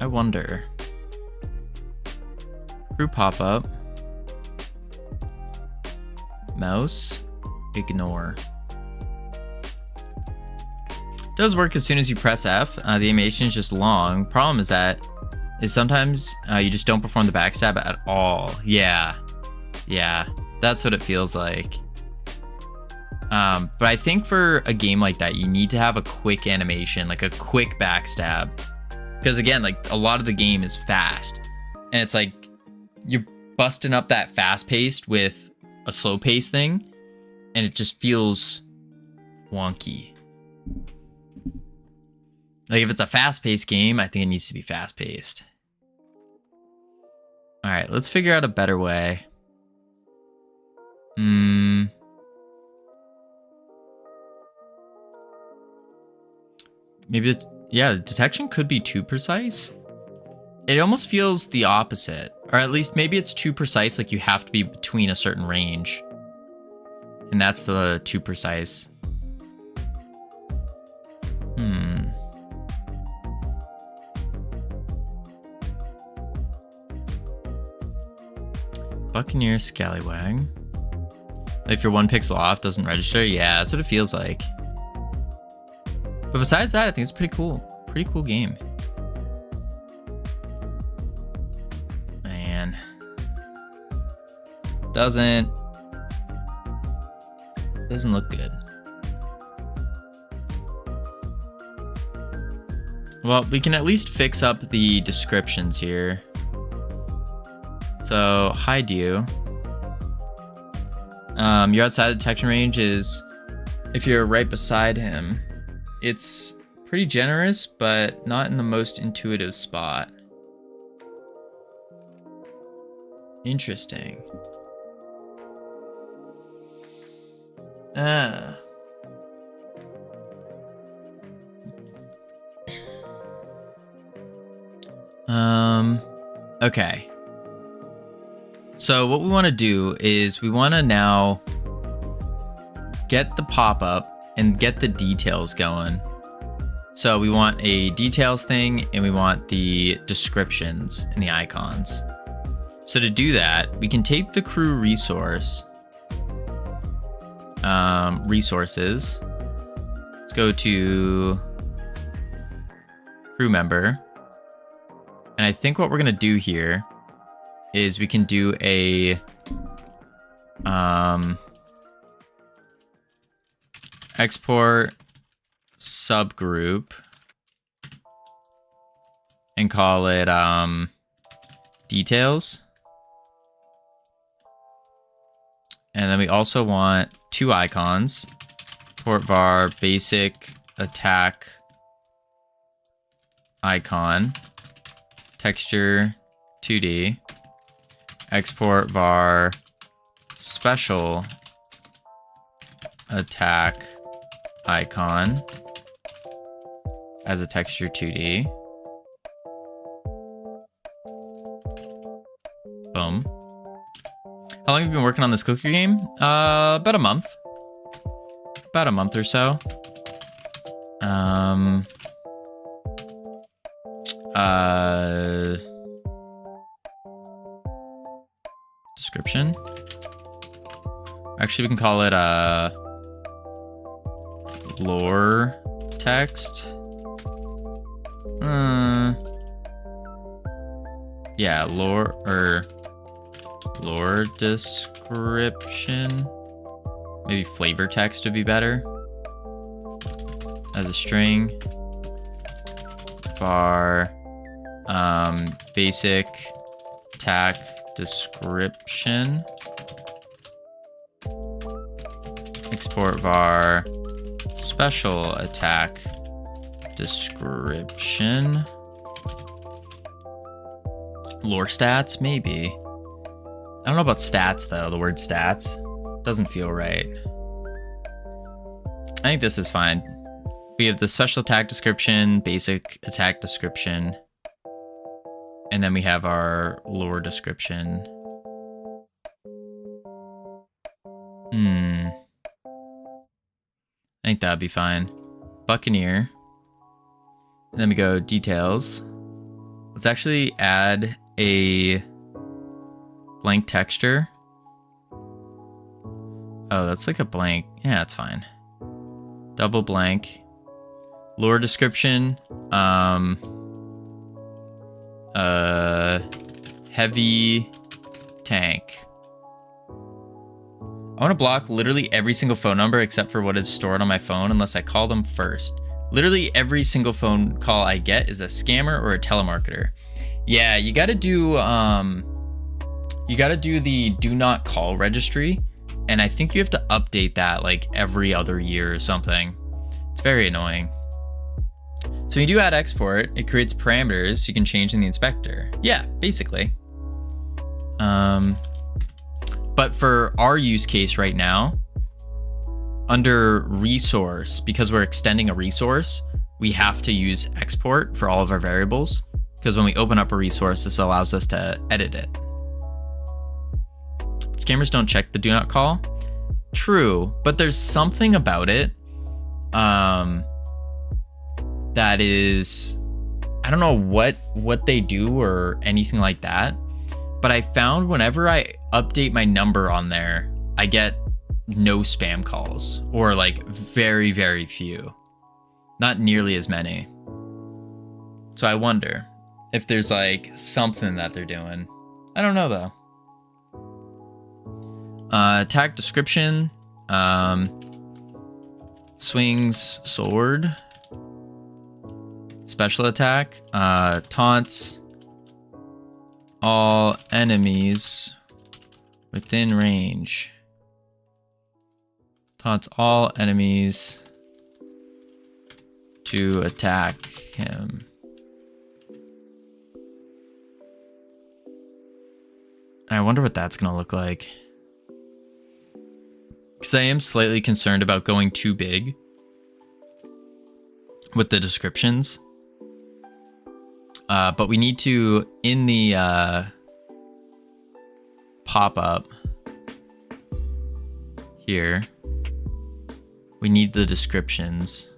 I wonder. Crew pop-up. Mouse. Ignore. Does work as soon as you press F. The animation is just long. Problem is sometimes you just don't perform the backstab at all. Yeah, that's what it feels like. But I think for a game like that, you need to have a quick animation, like a quick backstab, because again, like a lot of the game is fast, and it's like you're busting up that fast paced with a slow pace thing, and it just feels wonky. Like if it's a fast-paced game, I think it needs to be fast-paced. All right, let's figure out a better way. Maybe detection could be too precise. It almost feels the opposite, or at least maybe it's too precise, like you have to be between a certain range. And that's the too precise. Buccaneer Scallywag. If you're 1 pixel off, doesn't register. Yeah, that's what it feels like. But besides that, I think it's pretty cool. Pretty cool game. Man. Doesn't look good. Well, we can at least fix up the descriptions here. So, hide you. You're outside the detection range is if you're right beside him. It's pretty generous, but not in the most intuitive spot. Interesting. Okay. So what we want to do is we want to now get the pop-up and get the details going. So we want a details thing and we want the descriptions and the icons. So to do that, we can take the crew resources. Let's go to crew member. And I think what we're going to do here is we can do a export subgroup and call it details. And then we also want 2 icons, port var basic attack icon, texture 2D, export var special attack icon as a texture 2D. Boom. How long have you been working on this clicker game? About a month. About a month or so. Description. Actually, we can call it lore text. Yeah, lore description. Maybe flavor text would be better. As a string. Var basic attack description. Export var special attack description. Lore stats, maybe. I don't know about stats though. The word stats doesn't feel right. I think this is fine. We have the special attack description, basic attack description, and then we have our lore description. I think that'd be fine. Buccaneer. And then we go details. Let's actually add a blank texture. Oh, that's like a blank. Yeah, that's fine. Double blank. Lore description. Heavy tank. I want to block literally every single phone number except for what is stored on my phone unless I call them first. Literally every single phone call I get is a scammer or a telemarketer. Yeah, you got to do the do not call registry, and I think you have to update that like every other year or something. It's very annoying. So when you do add export, it creates parameters you can change in the inspector. Yeah, basically. But for our use case right now, under resource, because we're extending a resource, we have to use export for all of our variables. Because when we open up a resource, this allows us to edit it. Scammers don't check the do not call. True, but there's something about it that is, I don't know what they do or anything like that, but I found whenever I update my number on there, I get no spam calls, or like very, very few, not nearly as many. So I wonder if there's like something that they're doing. I don't know though. Attack description, swings sword, special attack, taunts all enemies within range. Taunts all enemies to attack him. I wonder what that's gonna look like. Because I am slightly concerned about going too big with the descriptions. But we need to, in the pop-up here, we need the descriptions.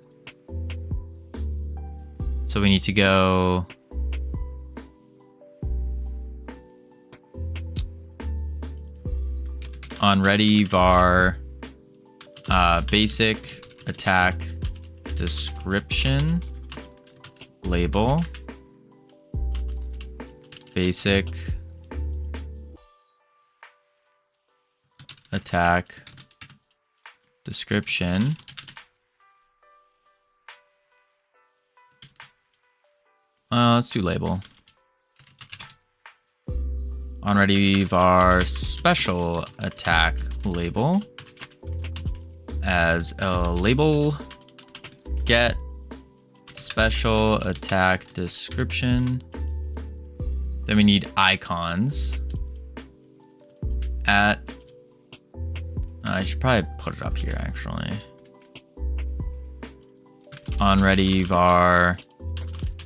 So we need to go On ready var basic attack description label basic attack description let's do label. On ready var special attack label as a label get special attack description. Then we need icons at I should probably put it up here actually. On ready var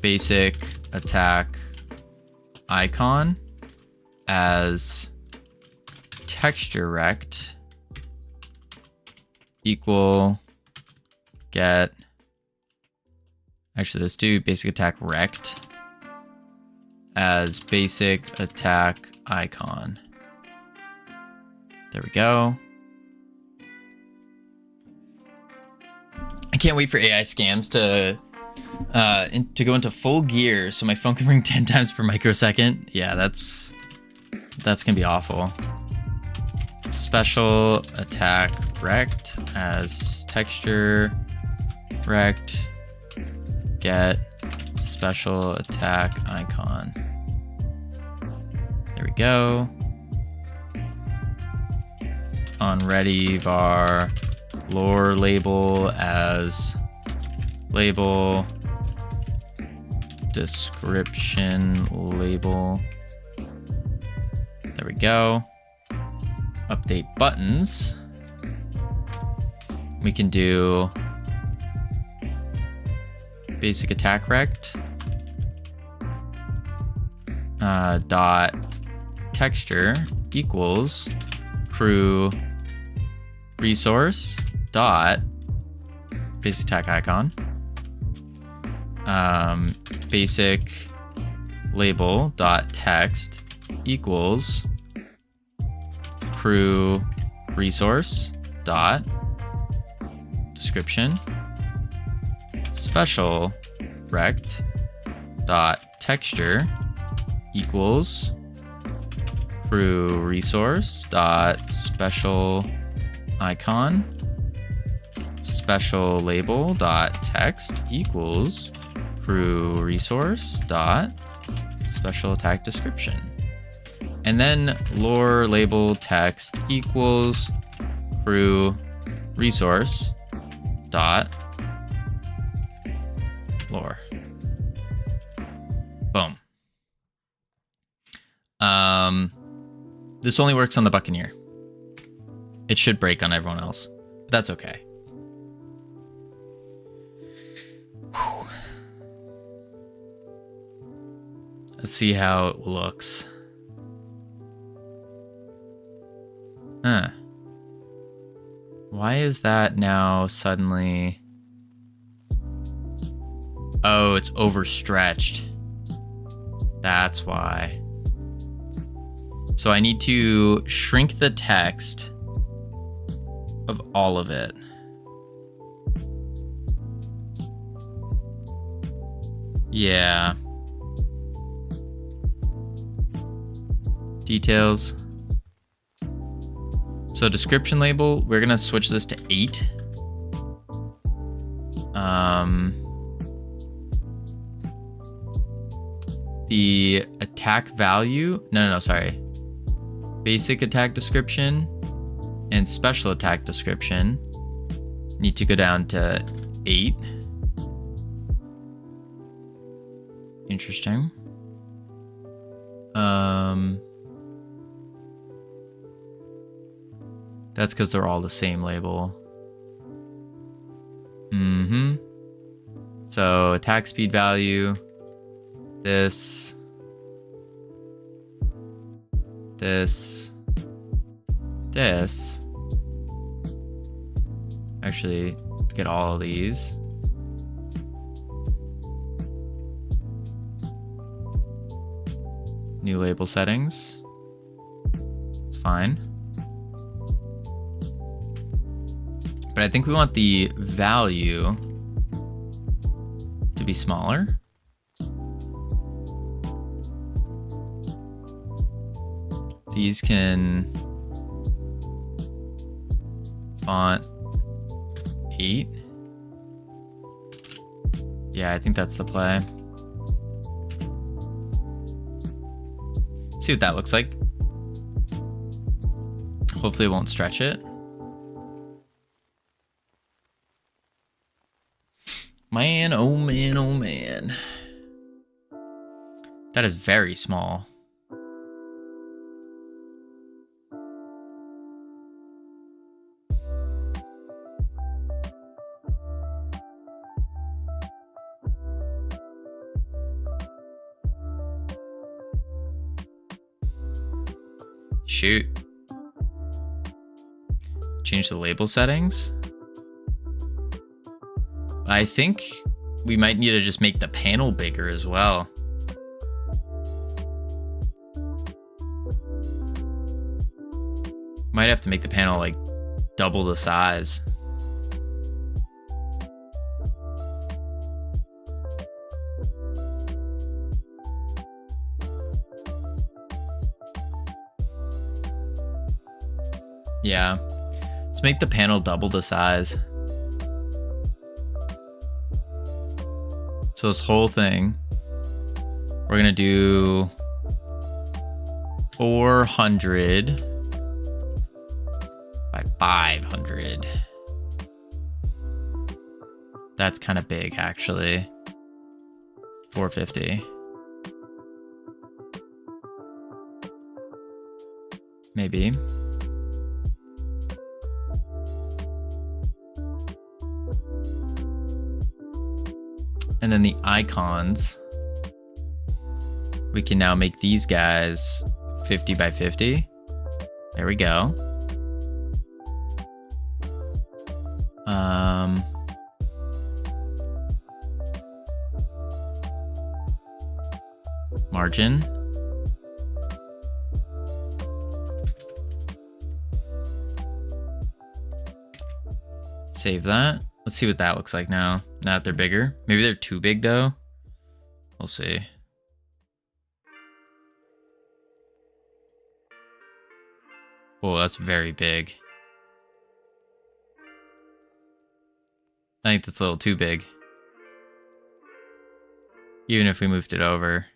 basic attack icon as texture rect equal get, actually let's do basic attack rect as basic attack icon. There we go. I can't wait for AI scams to go into full gear so my phone can ring 10 times per microsecond. Yeah, that's gonna be awful. Special attack rect as texture rect get special attack icon. There we go. On ready var lore label as label description label. There we go. Update buttons. We can do basic attack rect dot texture equals crew resource dot basic attack icon basic label dot text equals crew resource dot description special rect dot texture equals crew resource dot special icon special label dot text equals crew resource dot special attack description. And then lore label text equals crew resource dot lore. Boom. This only works on the Buccaneer. It should break on everyone else, but that's okay. Whew. Let's see how it looks. Huh. Why is that now suddenly? Oh, it's overstretched. That's why. So I need to shrink the text of all of it. Yeah. Details. So description label, we're gonna switch this to 8. The attack value, no, sorry. Basic attack description and special attack description need to go down to 8. Interesting. That's because they're all the same label. So attack speed value, this, actually get all of these. New label settings. It's fine. But I think we want the value to be smaller. These can font 8. Yeah, I think that's the play. See what that looks like. Hopefully it won't stretch it. Man, oh man, oh man. That is very small. Shoot. Change the label settings. I think we might need to just make the panel bigger as well. Might have to make the panel like double the size. Yeah, let's make the panel double the size. So this whole thing, we're gonna do 400 by 500. That's kind of big, actually. 450. Maybe. And then the icons, we can now make these guys 50 by 50. There we go. Margin. Save that. Let's see what that looks like now. Now that they're bigger. Maybe they're too big though. We'll see. Oh, that's very big. I think that's a little too big. Even if we moved it over.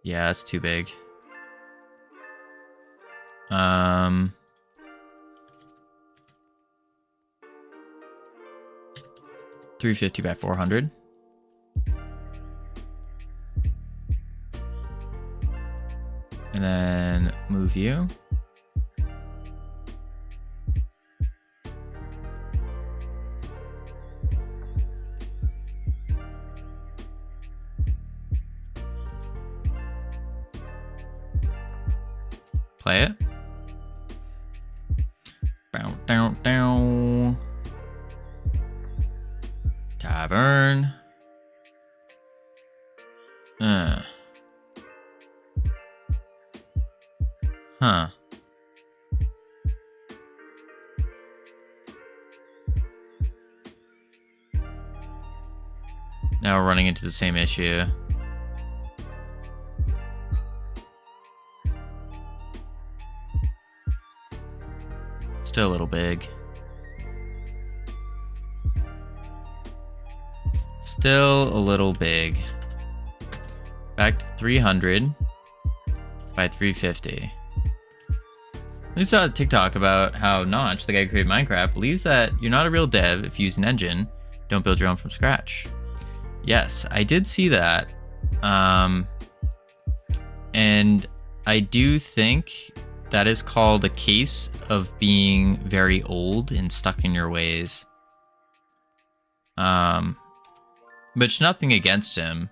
Yeah, that's too big. 350 by 400. And then move you. Play it. Down, down, down. Tavern. Huh. Now we're running into the same issue. Still a little big. Still a little big. Back to 300 by 350. We saw a TikTok about how Notch, the guy who created Minecraft, believes that you're not a real dev if you use an engine. Don't build your own from scratch. Yes, I did see that. And I do think that is called a case of being very old and stuck in your ways. But it's nothing against him.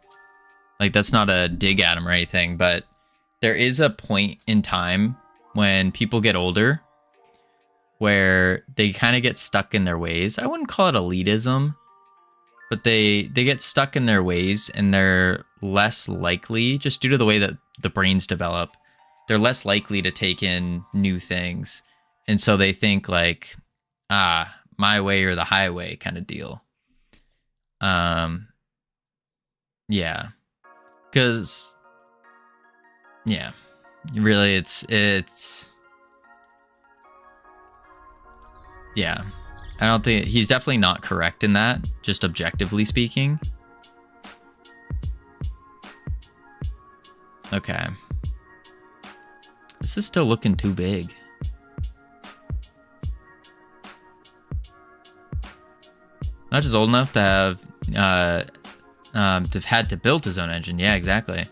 Like, that's not a dig at him or anything, but there is a point in time when people get older where they kind of get stuck in their ways. I wouldn't call it elitism, but they get stuck in their ways, and they're less likely, just due to the way that the brains develop, they're less likely to take in new things. And so they think like, my way or the highway kind of deal. Yeah. Because, yeah, really, it's, yeah. I don't think, he's definitely not correct in that, just objectively speaking. Okay. This is still looking too big. Not just old enough to have had to build his own engine. Yeah, exactly.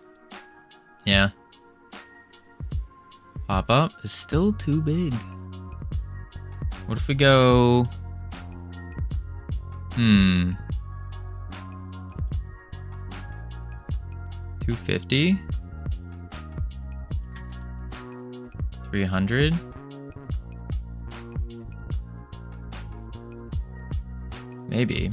Yeah. Pop up is still too big. What if we go? 250? 300? Maybe.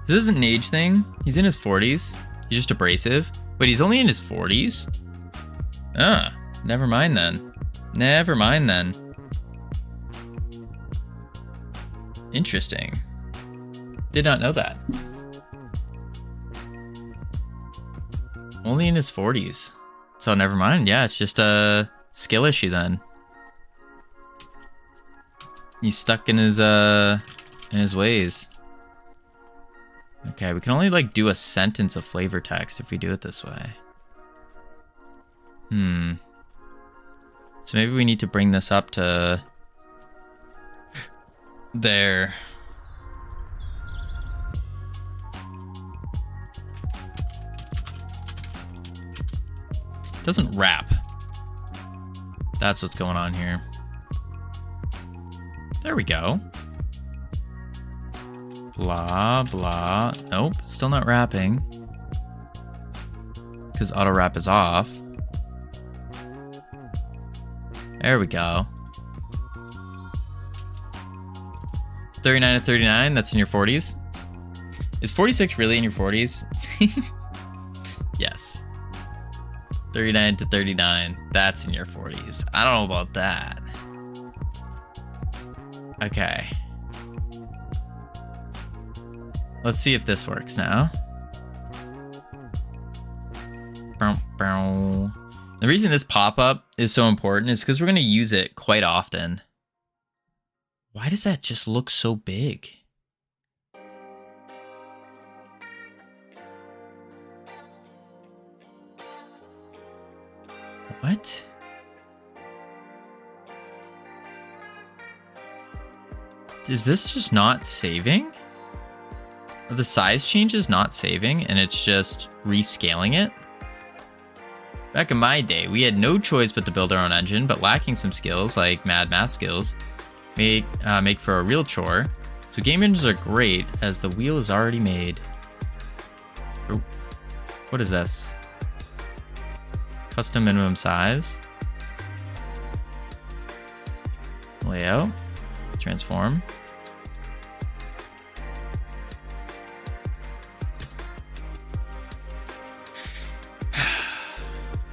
This isn't an age thing. He's in his 40s. He's just abrasive. Wait, he's only in his 40s? Never mind then. Never mind then. Interesting. Did not know that. Only in his 40s. So never mind. Yeah, it's just a skill issue then. He's stuck in his ways. Okay, we can only like do a sentence of flavor text if we do it this way. So maybe we need to bring this up to there. Doesn't wrap. That's what's going on here. There we go. Blah, blah. Nope, still not wrapping. Because auto wrap is off. There we go. 39 to 39, that's in your 40s. Is 46 really in your 40s? Yes. 39 to 39, that's in your 40s. I don't know about that. Okay. Let's see if this works now. The reason this pop-up is so important is because we're going to use it quite often. Why does that just look so big? What? Is this just not saving? Are the size changes not saving and it's just rescaling it? Back in my day, we had no choice but to build our own engine, but lacking some skills like mad math skills make for a real chore. So game engines are great as the wheel is already made. Oh, what is this? Custom minimum size. Layout. Transform.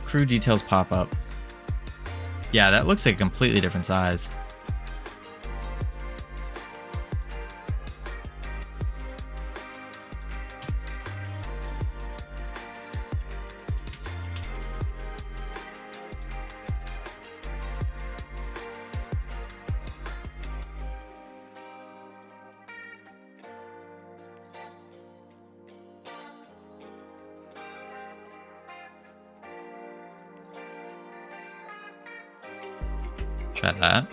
Crew details pop up. Yeah, that looks like a completely different size. Try that.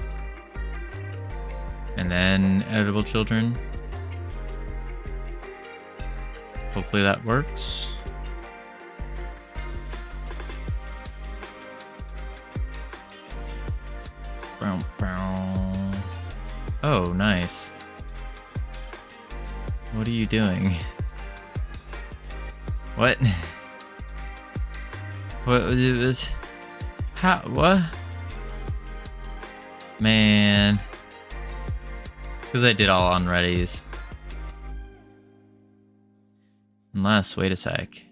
And then editable children. Hopefully that works. Oh, nice. What are you doing? What? What was it? How? What? Man. Because I did all on readies. Unless, wait a sec.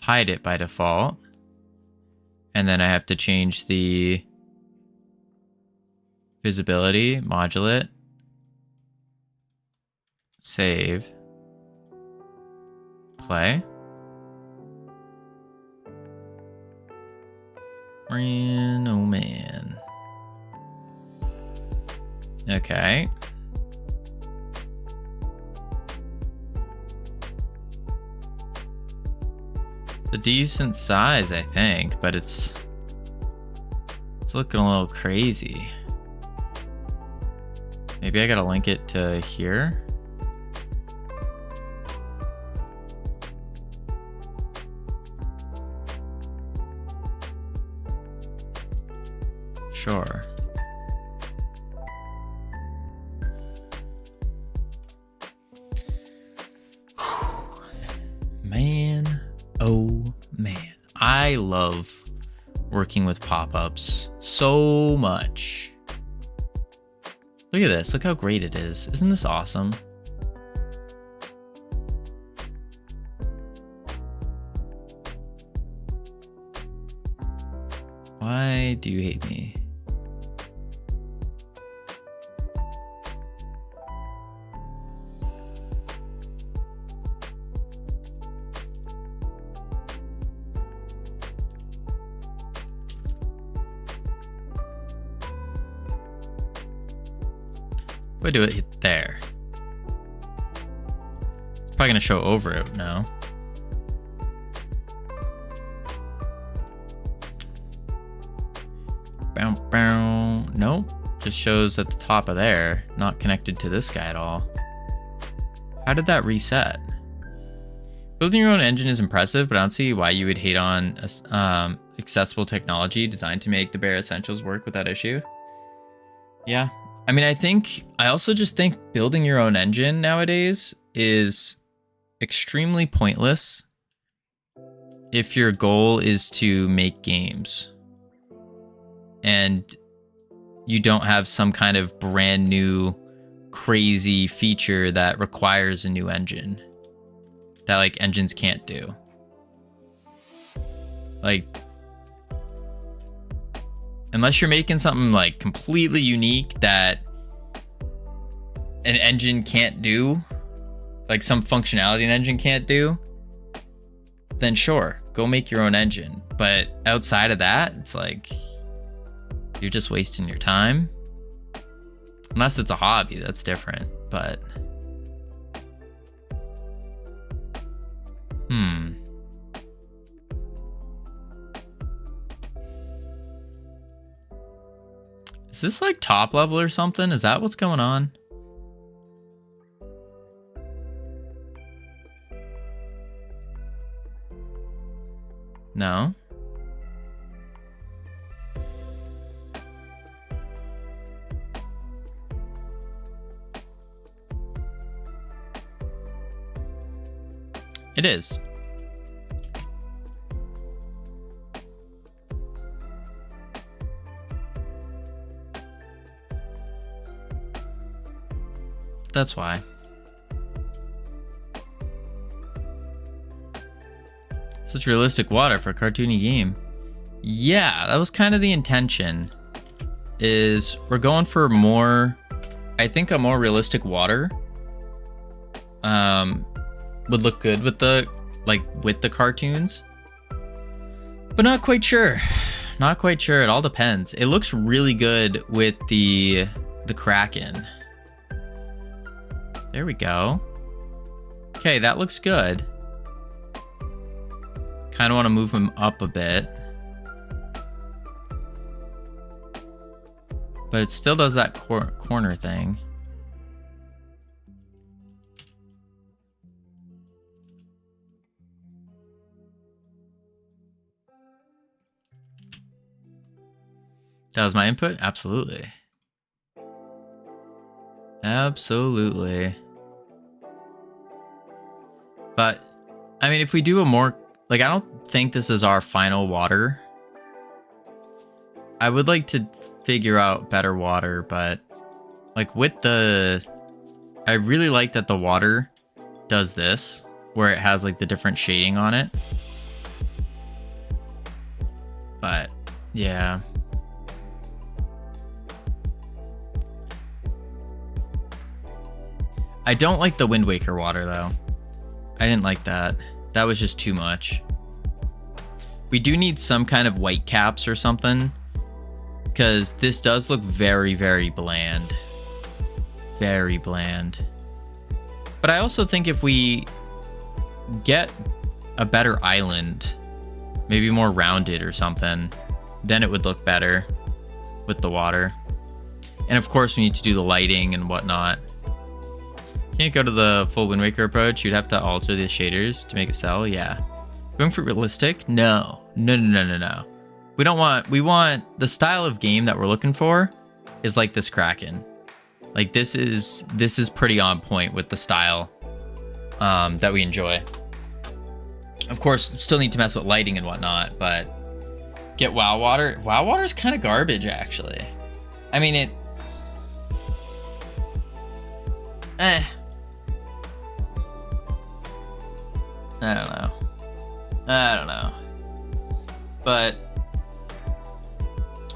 Hide it by default. And then I have to change the visibility, modulate, save, play. Man, oh man. Okay. It's a decent size, I think, but it's looking a little crazy. Maybe I gotta link it to here. Sure. Man, oh man. I love working with pop-ups so much. Look at this. Look how great it is. Isn't this awesome? Why do you hate me? We do it there. It's probably gonna show over it now. Bow, bow. Nope. Just shows at the top of there, not connected to this guy at all. How did that reset? Building your own engine is impressive, but I don't see why you would hate on accessible technology designed to make the bare essentials work without issue. Yeah. I mean, I also just think building your own engine nowadays is extremely pointless if your goal is to make games and you don't have some kind of brand new crazy feature that requires a new engine that like engines can't do. Like, unless you're making something like completely unique that an engine can't do, like some functionality an engine can't do, then sure, go make your own engine. But outside of that, it's like you're just wasting your time. Unless it's a hobby, that's different. But is this like top level or something? Is that what's going on? No. It is. That's why. Such realistic water for a cartoony game. Yeah, that was kind of the intention. Is we're going for more, I think a more realistic water would look good with the cartoons. But not quite sure. Not quite sure. It all depends. It looks really good with the Kraken. There we go. Okay, that looks good. Kind of want to move him up a bit. But it still does that corner thing. That was my input? Absolutely. Absolutely. But, I mean, if we do a more... Like, I don't think this is our final water. I would like to figure out better water, but... Like, with the... I really like that the water does this. where it has like the different shading on it. But yeah. I don't like the Wind Waker water though. I didn't like that. That was just too much. We do need some kind of white caps or something, because this does look very, very bland. Very bland. But I also think if we get a better island, maybe more rounded or something, then it would look better with the water. And of course we need to do the lighting and whatnot. Can't go to the full Wind Waker approach. You'd have to alter the shaders to make it sell. Yeah. Going for realistic? No. No. We want the style of game that we're looking for is like this Kraken. Like this is pretty on point with the style that we enjoy. Of course, still need to mess with lighting and whatnot, but get WoW water. WoW water is kind of garbage, actually. I mean, I don't know. But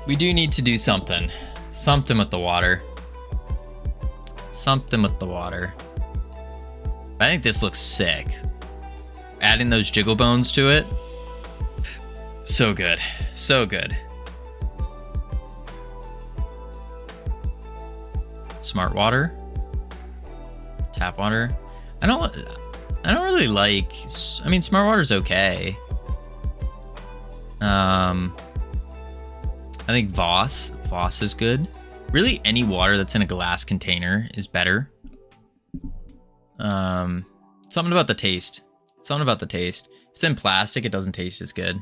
we do need to do something. Something with the water. Something with the water. I think this looks sick. Adding those jiggle bones to it. So good. So good. Smart water. Tap water. I don't really like, I mean, smart water's okay. I think Voss is good. Really, any water that's in a glass container is better. Something about the taste. Something about the taste. If it's in plastic, it doesn't taste as good.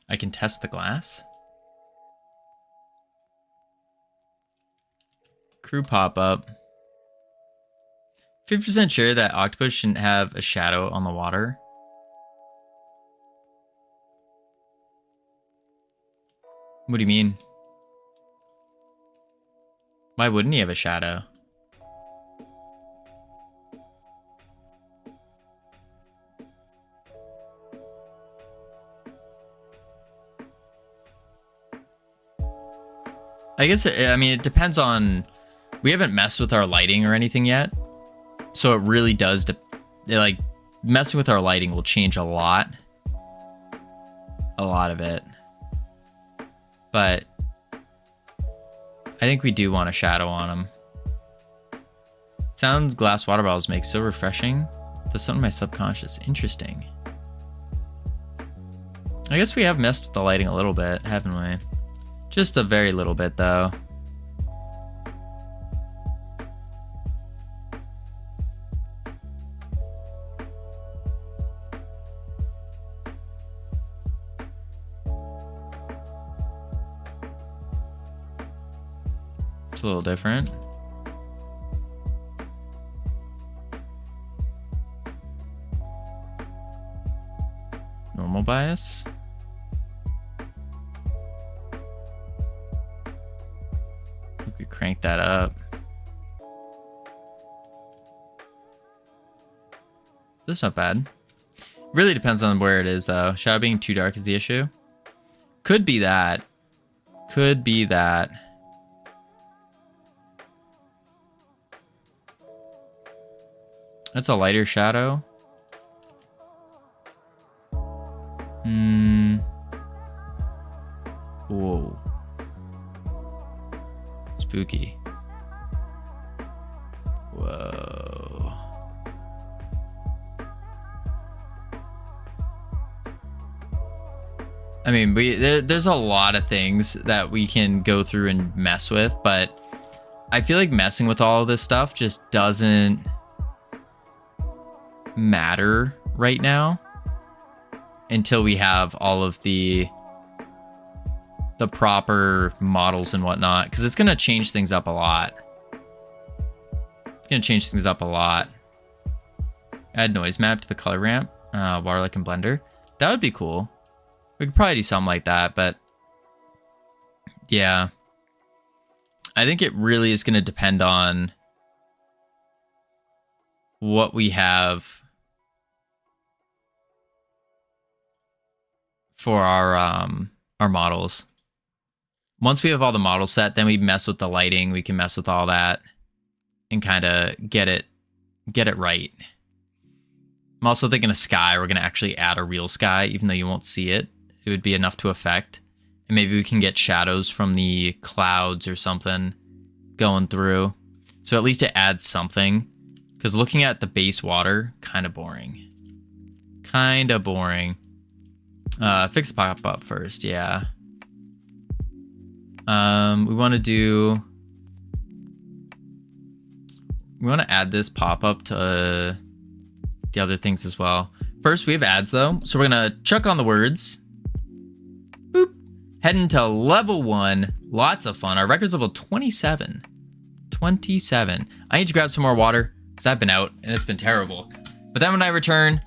I can test the glass. Crew pop-up. 50% sure that octopus shouldn't have a shadow on the water. What do you mean? Why wouldn't he have a shadow? I guess, I mean, it depends on... We haven't messed with our lighting or anything yet. So it really does... like, messing with our lighting will change a lot. A lot of it. But... I think we do want a shadow on him. Sounds glass water bottles make so refreshing. That's something in my subconscious. Interesting. I guess we have messed with the lighting a little bit, haven't we? Just a very little bit, though. It's a little different. Normal bias. We could crank that up. That's not bad. Really depends on where it is, though. Shadow being too dark is the issue. Could be that. Could be that. That's a lighter shadow. Whoa. Spooky. Whoa. I mean, there's a lot of things that we can go through and mess with, but I feel like messing with all of this stuff just doesn't matter right now until we have all of the proper models and whatnot, because it's going to change things up a lot. It's going to change things up a lot. Add noise map to the color ramp, water like in Blender. That would be cool. We could probably do something like that, but yeah. I think it really is going to depend on what we have for our models. Once we have all the models set, then we mess with the lighting. We can mess with all that and kind of get it right. I'm also thinking a sky. We're going to actually add a real sky, even though you won't see it. It would be enough to affect. And maybe we can get shadows from the clouds or something going through. So at least it adds something. Because looking at the base water, kind of boring. Kind of boring. Fix the pop-up first, yeah. We want to add this pop-up to the other things as well. First, we have ads, though. So we're going to chuck on the words. Boop. Heading to level 1. Lots of fun. Our record's level 27. 27. I need to grab some more water because I've been out and it's been terrible. But then when I return,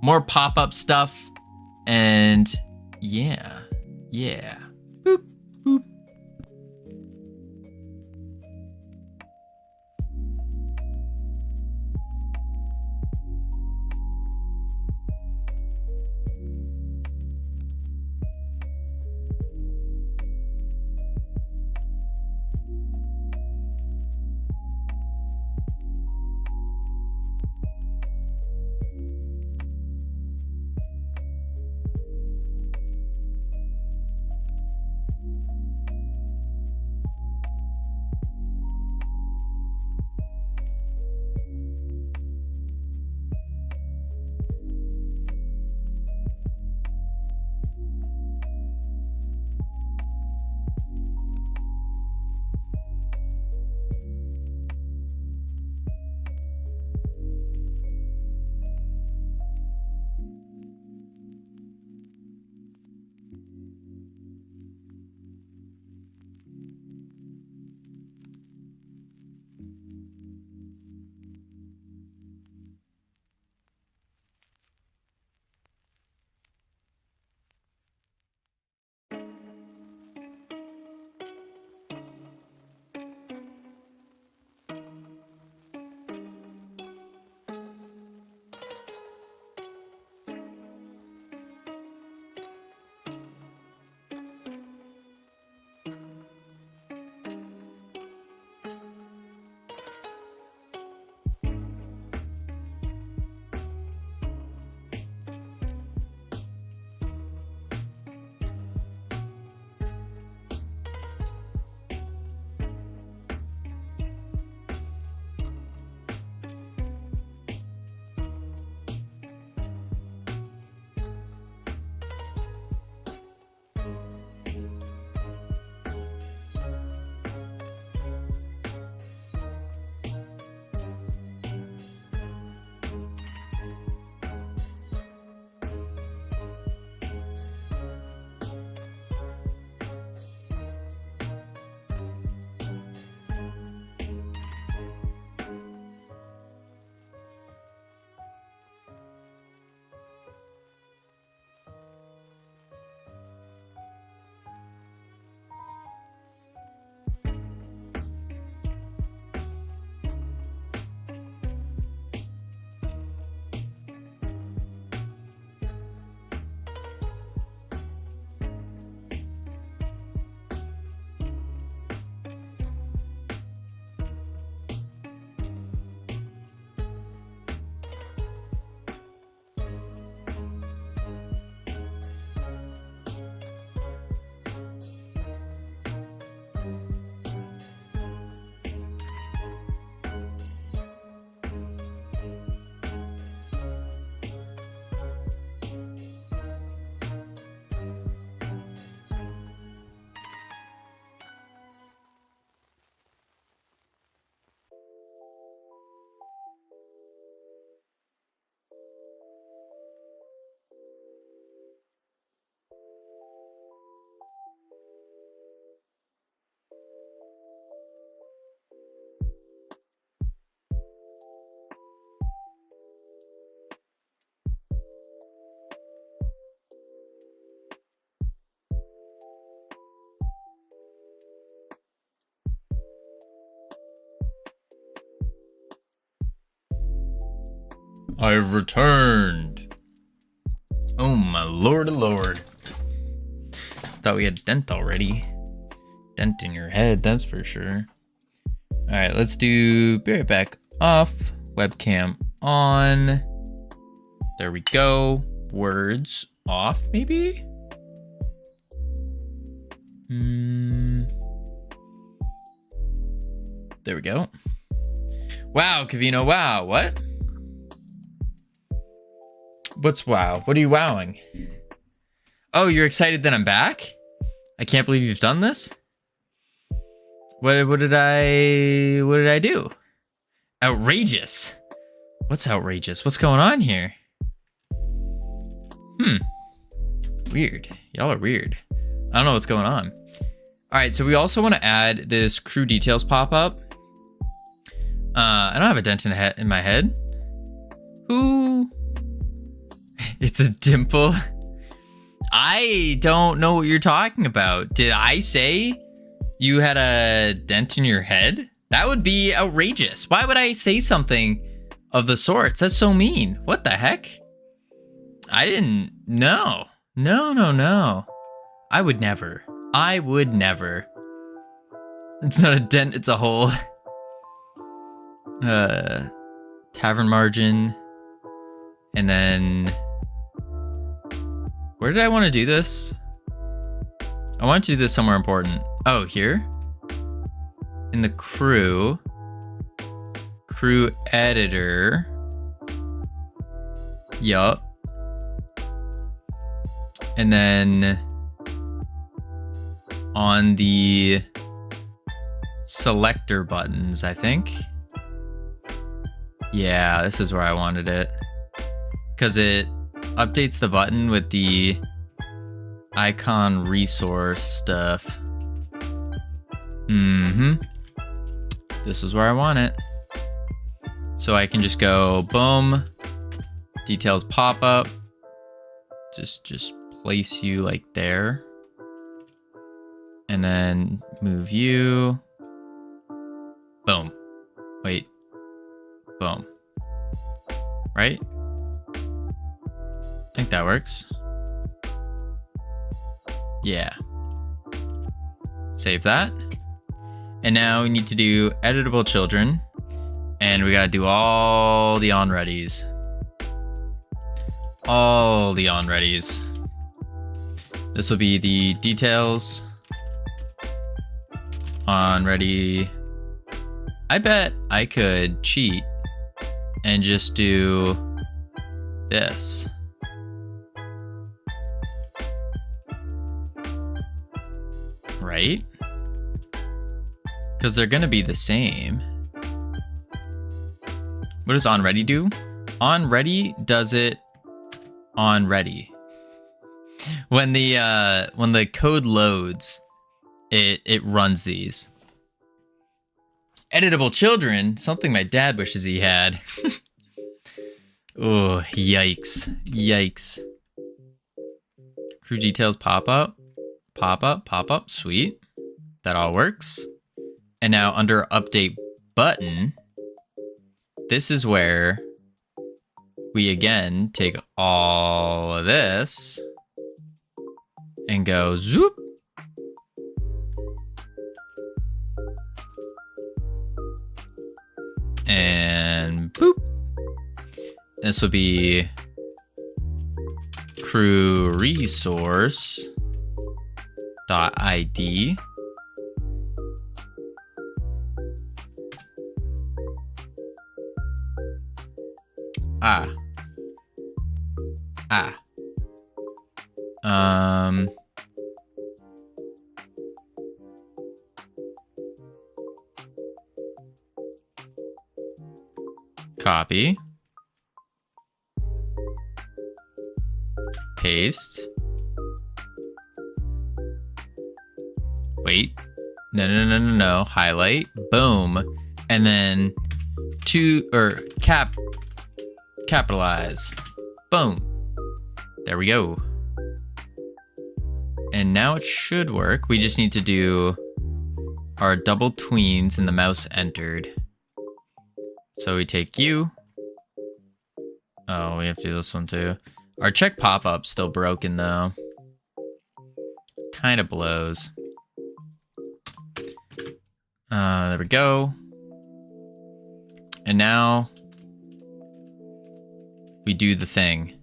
more pop-up stuff. And yeah. Boop, boop. I've returned. Oh my lord. Thought we had dent already. Dent in your head, that's for sure. Alright, let's do be right back off. Webcam on. There we go. Words off, maybe? There we go. Wow, Covino, wow. What? What's wow? What are you wowing? Oh, you're excited that I'm back? I can't believe you've done this. What did I do? Outrageous. What's outrageous? What's going on here? Weird. Y'all are weird. I don't know what's going on. All right, so we also want to add this crew details pop-up. I don't have a dent in my head. Who? It's a dimple. I don't know what you're talking about. Did I say you had a dent in your head? That would be outrageous. Why would I say something of the sorts? That's so mean. What the heck? I didn't know. No. I would never. It's not a dent, it's a hole. Tavern margin. And then where did I want to do this? I want to do this somewhere important. Oh, here? In the crew editor. Yup. And then on the selector buttons, I think. Yeah, this is where I wanted it. Because it updates the button with the icon resource stuff. This is where I want it. So I can just go boom, details pop up, just place you like there, and then move you. Boom. Wait. Boom. Right? I think that works. Yeah. Save that. And now we need to do editable children. And we gotta do all the on-readies. All the on-readies. This will be the details. On-ready. I bet I could cheat and just do this. Right? Because they're gonna be the same. What does onReady do? onReady does it on ready. When the code loads, it runs these. Editable children, something my dad wishes he had. Oh, yikes. Crew details pop up, sweet. That all works. And now under update button, this is where we again take all of this and go zoop. And boop. This will be crew resource .id. Copy. Paste. Wait. No. Highlight. Boom. And then capitalize. Boom. There we go. And now it should work. We just need to do our double tweens and the mouse entered. So we take you, Oh, we have to do this one too. Our check pop-up's still broken though. Kind of blows. There we go. And now we do the thing.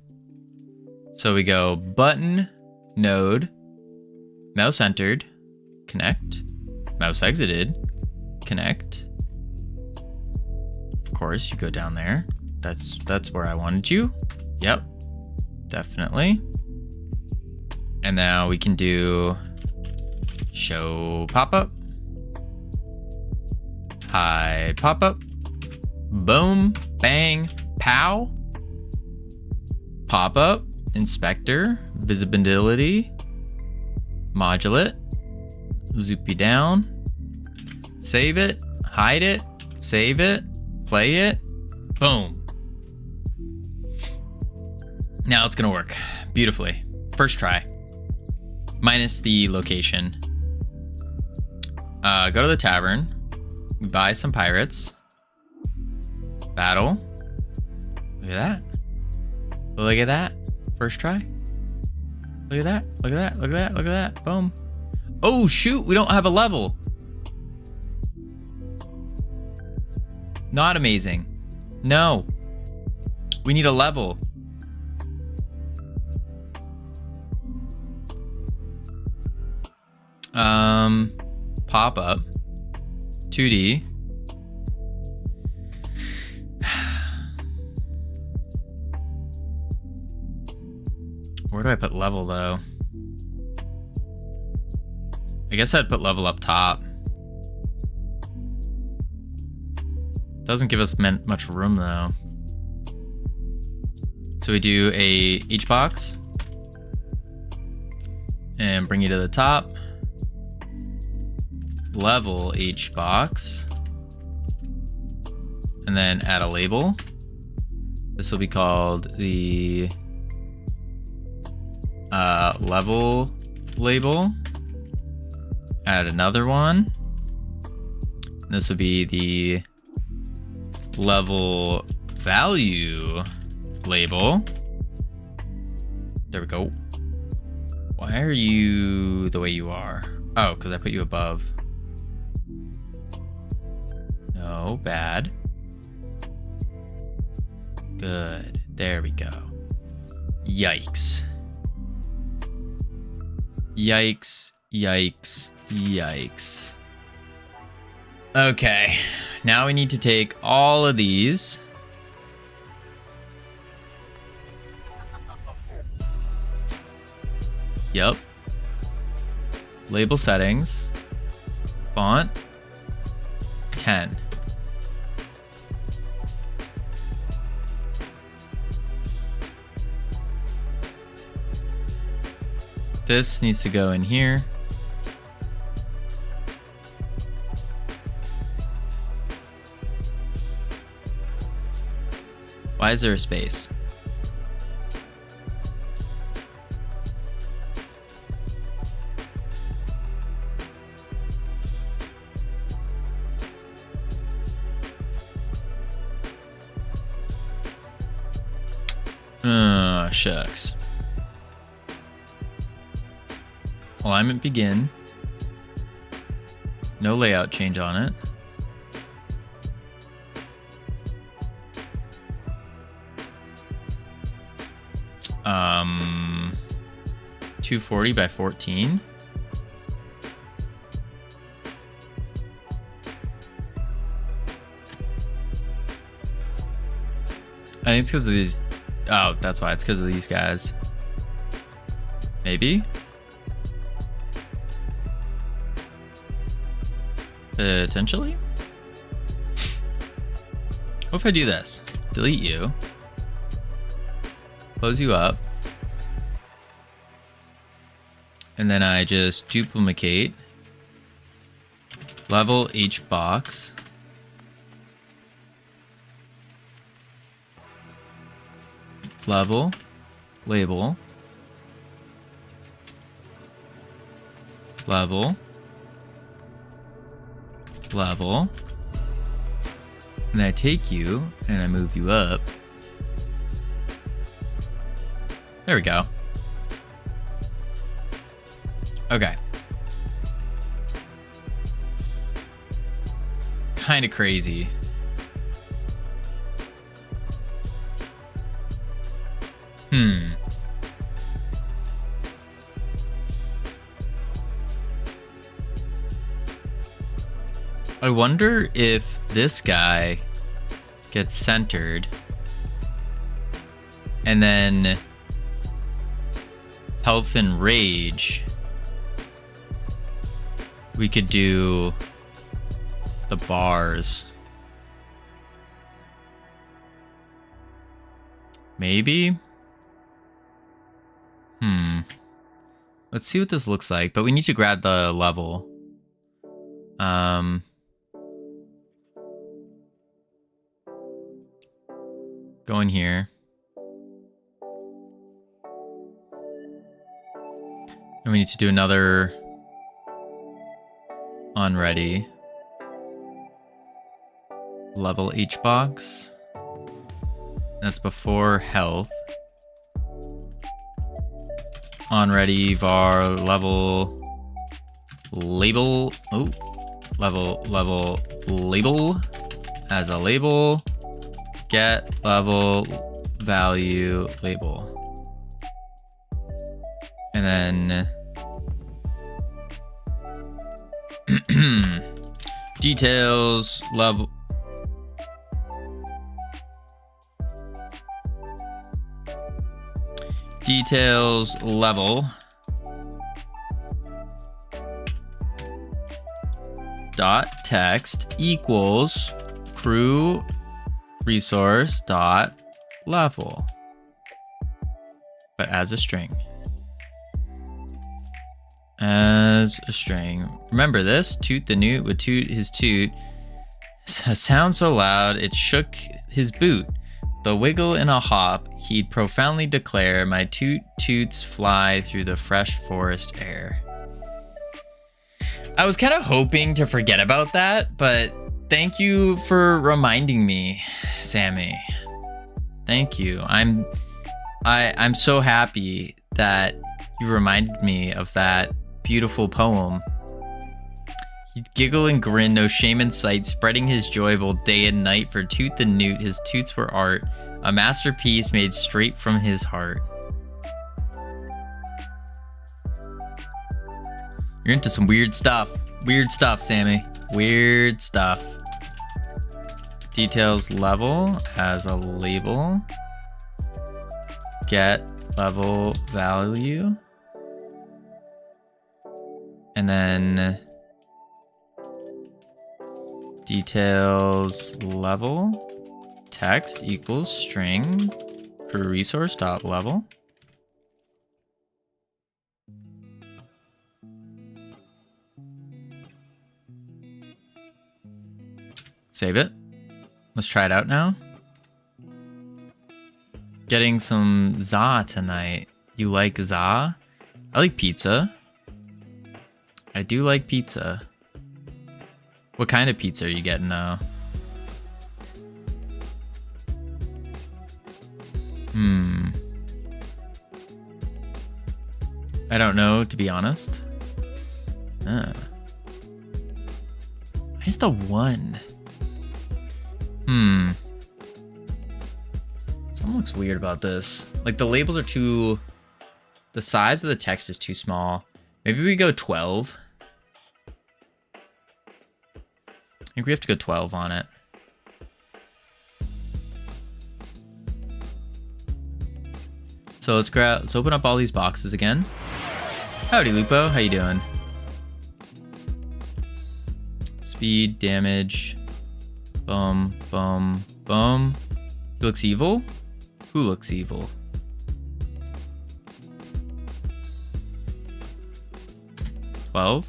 So we go button, node, mouse entered, connect, mouse exited, connect. Of course, you go down there. That's where I wanted you. Yep, definitely. And now we can do show pop-up, hide pop-up, boom, bang, pow, pop-up, inspector, visibility, modulate, zoop you down, save it, hide it, save it, play it, boom. Now it's gonna work beautifully. First try. Minus the location. Go to the tavern. Buy some pirates. Battle. Look at that. Look at that. First try. Look at that. Look at that. Look at that. Look at that. Boom. Oh, shoot. We don't have a level. Not amazing. No. We need a level. Pop up 2D. Where do I put level though? I guess I'd put level up top. Doesn't give us much room though. So we do a each box and bring you to the top. Level each box and then add a label. This will be called the level label. Add another one. This will be the level value label. There we go. Why are you the way you are? Oh, because I put you above. No, bad. Good. There we go. Yikes. Yikes, yikes, yikes. Okay, now we need to take all of these. Yep. Label settings. Font. 10. This needs to go in here. Why is there a space? Shucks. Alignment begin. No layout change on it. Um, 240 by 14. I think it's because of these. Oh, that's why. It's because of these guys. Maybe. Potentially. What if I do this? Delete you. Close you up. And then I just duplicate. Level each box. Level. Label. Level. Level. And I take you and I move you up. There we go. Okay. Kind of crazy. I wonder if this guy gets centered and then health and rage. We could do the bars. Maybe? Let's see what this looks like, but we need to grab the level. Go in here. And we need to do another on ready. Level H box. That's before health. On ready var level label. Oh, level label as a label. Get level value label. And then details level. Details level dot text equals crew resource dot level, but as a string. As a string. Remember this? Toot the newt would toot his toot. A sound so loud it shook his boot. The wiggle in a hop, he'd profoundly declare, my toot toots fly through the fresh forest air. I was kind of hoping to forget about that, but thank you for reminding me, Sammy. Thank you. I'm so happy that you reminded me of that beautiful poem. He'd giggle and grin, no shame in sight, spreading his joy both day and night. For tooth and newt, his toots were art, a masterpiece made straight from his heart. You're into some weird stuff. Weird stuff, Sammy. Weird stuff. Details level as a label. Get level value. And then details level text equals string crew resource dot level. Save it. Let's try it out now. Getting some za tonight. You like za? I like pizza. I do like pizza. What kind of pizza are you getting though? I don't know, to be honest. Where's the one? Something looks weird about this. Like the labels are too... The size of the text is too small. Maybe we go 12. I think we have to go 12 on it. So let's open up all these boxes again. Howdy, Lupo. How you doing? Speed, damage. Boom, boom, boom. Who looks evil? Who looks evil? $12.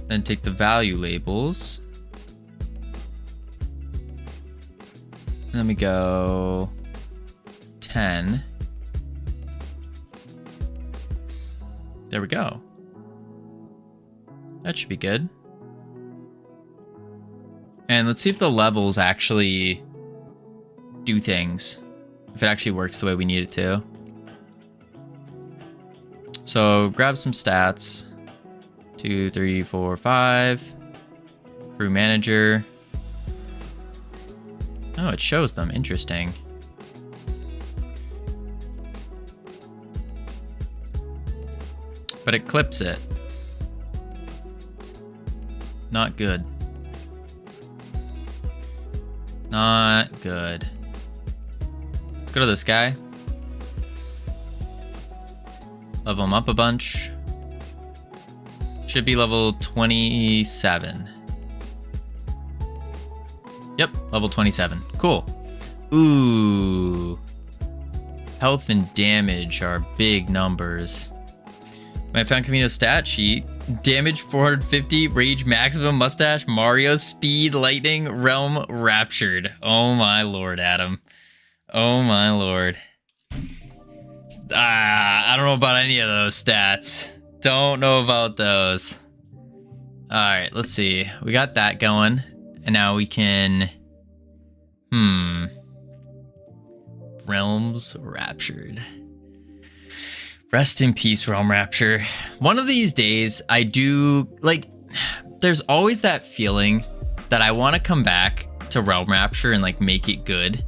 Then take the value labels. Let me go 10. There we go. That should be good. And let's see if the levels actually do things. If it actually works the way we need it to. So grab some stats. 2, 3, 4, 5. Crew manager. Oh, it shows them. Interesting. But it clips it. Not good. Not good. Let's go to this guy. Level him up a bunch. Should be level 27. Yep, level 27. Cool. Ooh. Health and damage are big numbers. I found Covino's stat sheet. Damage 450, rage maximum, mustache, Mario, speed, lightning, realm raptured. Oh my lord, Adam. Oh my lord. I don't know about any of those stats. Don't know about those. Alright, let's see. We got that going. And now we can... Realms raptured. Rest in peace, Realm Rapture. One of these days, I do, like, there's always that feeling that I want to come back to Realm Rapture and, like, make it good.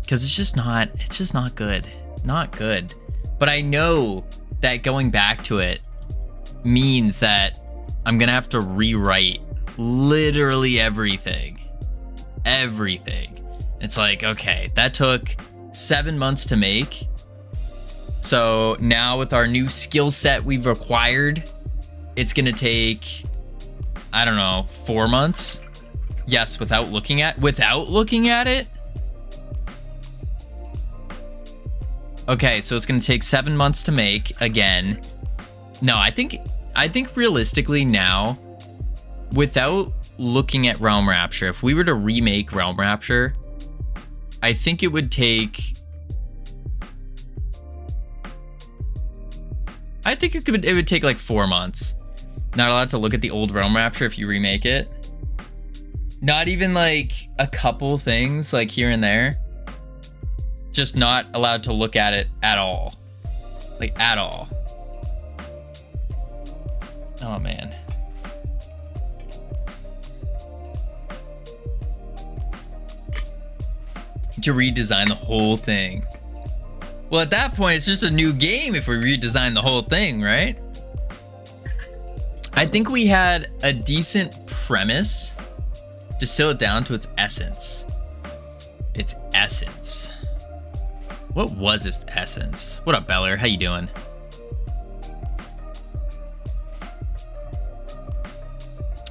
Because it's just not good. Not good. But I know that going back to it means that I'm going to have to rewrite literally everything. Everything. It's like, okay, that took 7 months to make. So now with our new skill set we've acquired, it's gonna take, I don't know, 4 months. Yes, without looking at it. Okay, so it's gonna take 7 months to make again. No, I think realistically now, without looking at Realm Rapture, if we were to remake Realm Rapture, I think it would take... it would take like 4 months. Not allowed to look at the old Realm Rapture if you remake it. Not even like a couple things like here and there. Just not allowed to look at it at all. Like at all. Oh man. To redesign the whole thing. Well, at that point, it's just a new game if we redesign the whole thing, right? I think we had a decent premise. Distill it down to its essence. Its essence. What was its essence? What up, Beller? How you doing?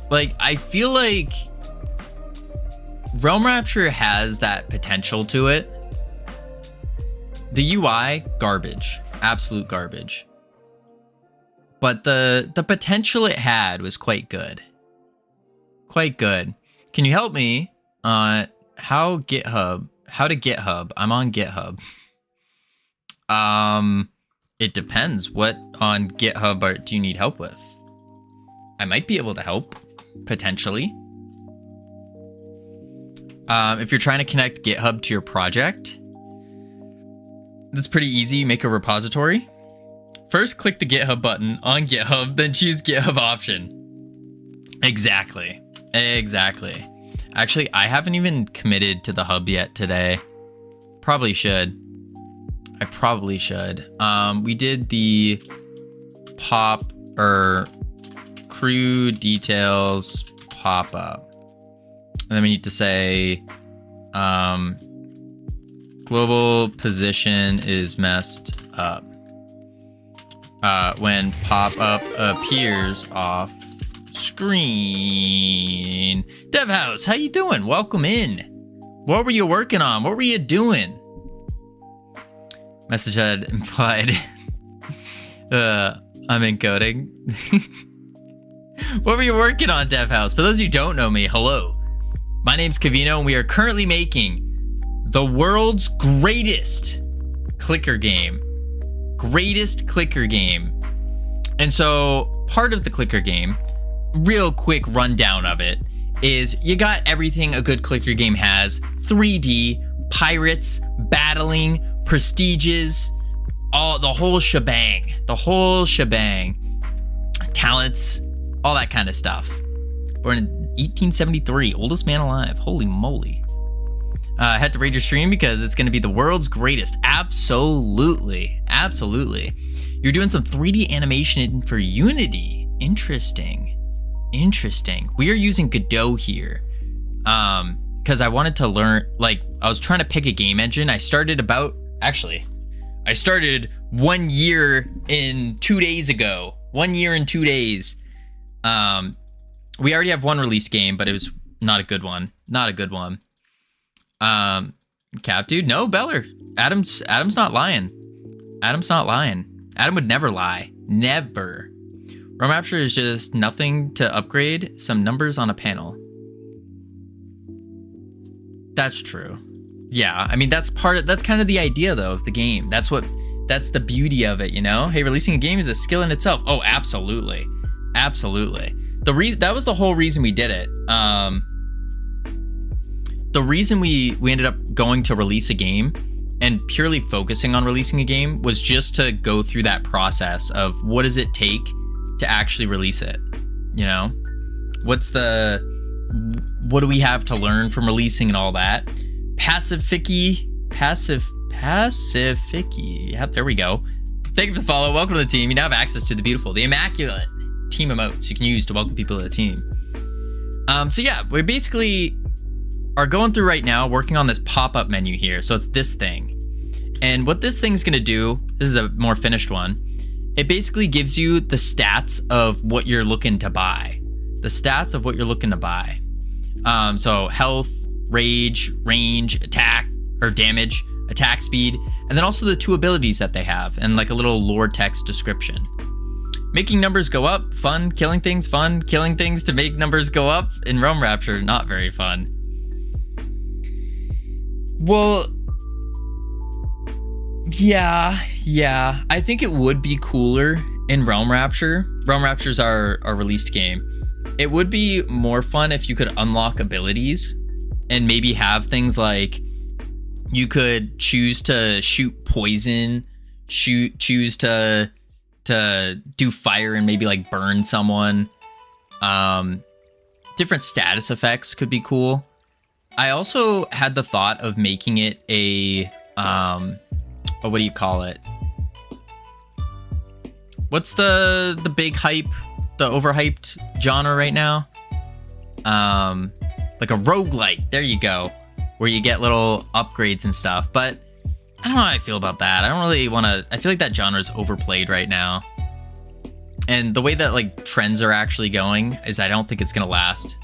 Like, I feel like Realm Rapture has that potential to it. The UI, garbage. Absolute garbage. But the potential it had was quite good. Quite good. Can you help me on how to GitHub? I'm on GitHub. It depends. What on GitHub do you need help with? I might be able to help, potentially. If you're trying to connect GitHub to your project, that's pretty easy. You make a repository. First, click the GitHub button on GitHub, then choose GitHub option. Exactly. Exactly. Actually, I haven't even committed to the hub yet today. Probably should. I probably should. We did the pop or crew details pop up. And then we need to say, global position is messed up. When pop-up appears off screen. DevHouse, how you doing? Welcome in. What were you working on? What were you doing? Message had implied I'm encoding. What were you working on, DevHouse? For those who don't know me, hello. My name's Covino, and we are currently making the world's greatest clicker game. Greatest clicker game. And so part of the clicker game, real quick rundown of it, is you got everything a good clicker game has. 3D, pirates, battling, prestiges, the whole shebang. The whole shebang. Talents, all that kind of stuff. Born in 1873, oldest man alive. Holy moly. I had to raid your stream because it's going to be the world's greatest. Absolutely. Absolutely. You're doing some 3D animation for Unity. Interesting. Interesting. We are using Godot here. Because I wanted to learn, like, I was trying to pick a game engine. I started 1 year in 2 days ago. 1 year and 2 days. We already have one release game, but it was not a good one. Not a good one. Cap dude, no, Beller. Adam's not lying. Adam's not lying. Adam would never lie. Never. Realm Rapture is just nothing to upgrade some numbers on a panel. That's true. Yeah, I mean that's kind of the idea though of the game. That's the beauty of it, you know? Hey, releasing a game is a skill in itself. Oh, absolutely. Absolutely. That was the whole reason we did it. The reason we ended up going to release a game and purely focusing on releasing a game was just to go through that process of what does it take to actually release it, you know? What do we have to learn from releasing and all that? Pacificky. Yep, there we go. Thank you for the follow. Welcome to the team. You now have access to the immaculate team emotes you can use to welcome people to the team. So yeah, we basically are going through right now, working on this pop-up menu here. So it's this thing. And what this thing's gonna do, this is a more finished one. It basically gives you the stats of what you're looking to buy. The stats of what you're looking to buy. So health, rage, range, attack, or damage, attack speed, and then also the 2 abilities that they have, and like a little lore text description. Making numbers go up, fun. Killing things, fun. Killing things to make numbers go up in Realm Rapture, not very fun. Well, yeah. I think it would be cooler in Realm Rapture. Realm Rapture's our released game. It would be more fun if you could unlock abilities and maybe have things like you could choose to shoot poison, choose to do fire and maybe like burn someone. Different status effects could be cool. I also had the thought of making it a what do you call it? What's the big hype, the overhyped genre right now? Like a roguelike. There you go. Where you get little upgrades and stuff. But I don't know how I feel about that. I don't really want to. I feel like that genre is overplayed right now. And the way that like trends are actually going is I don't think it's gonna last.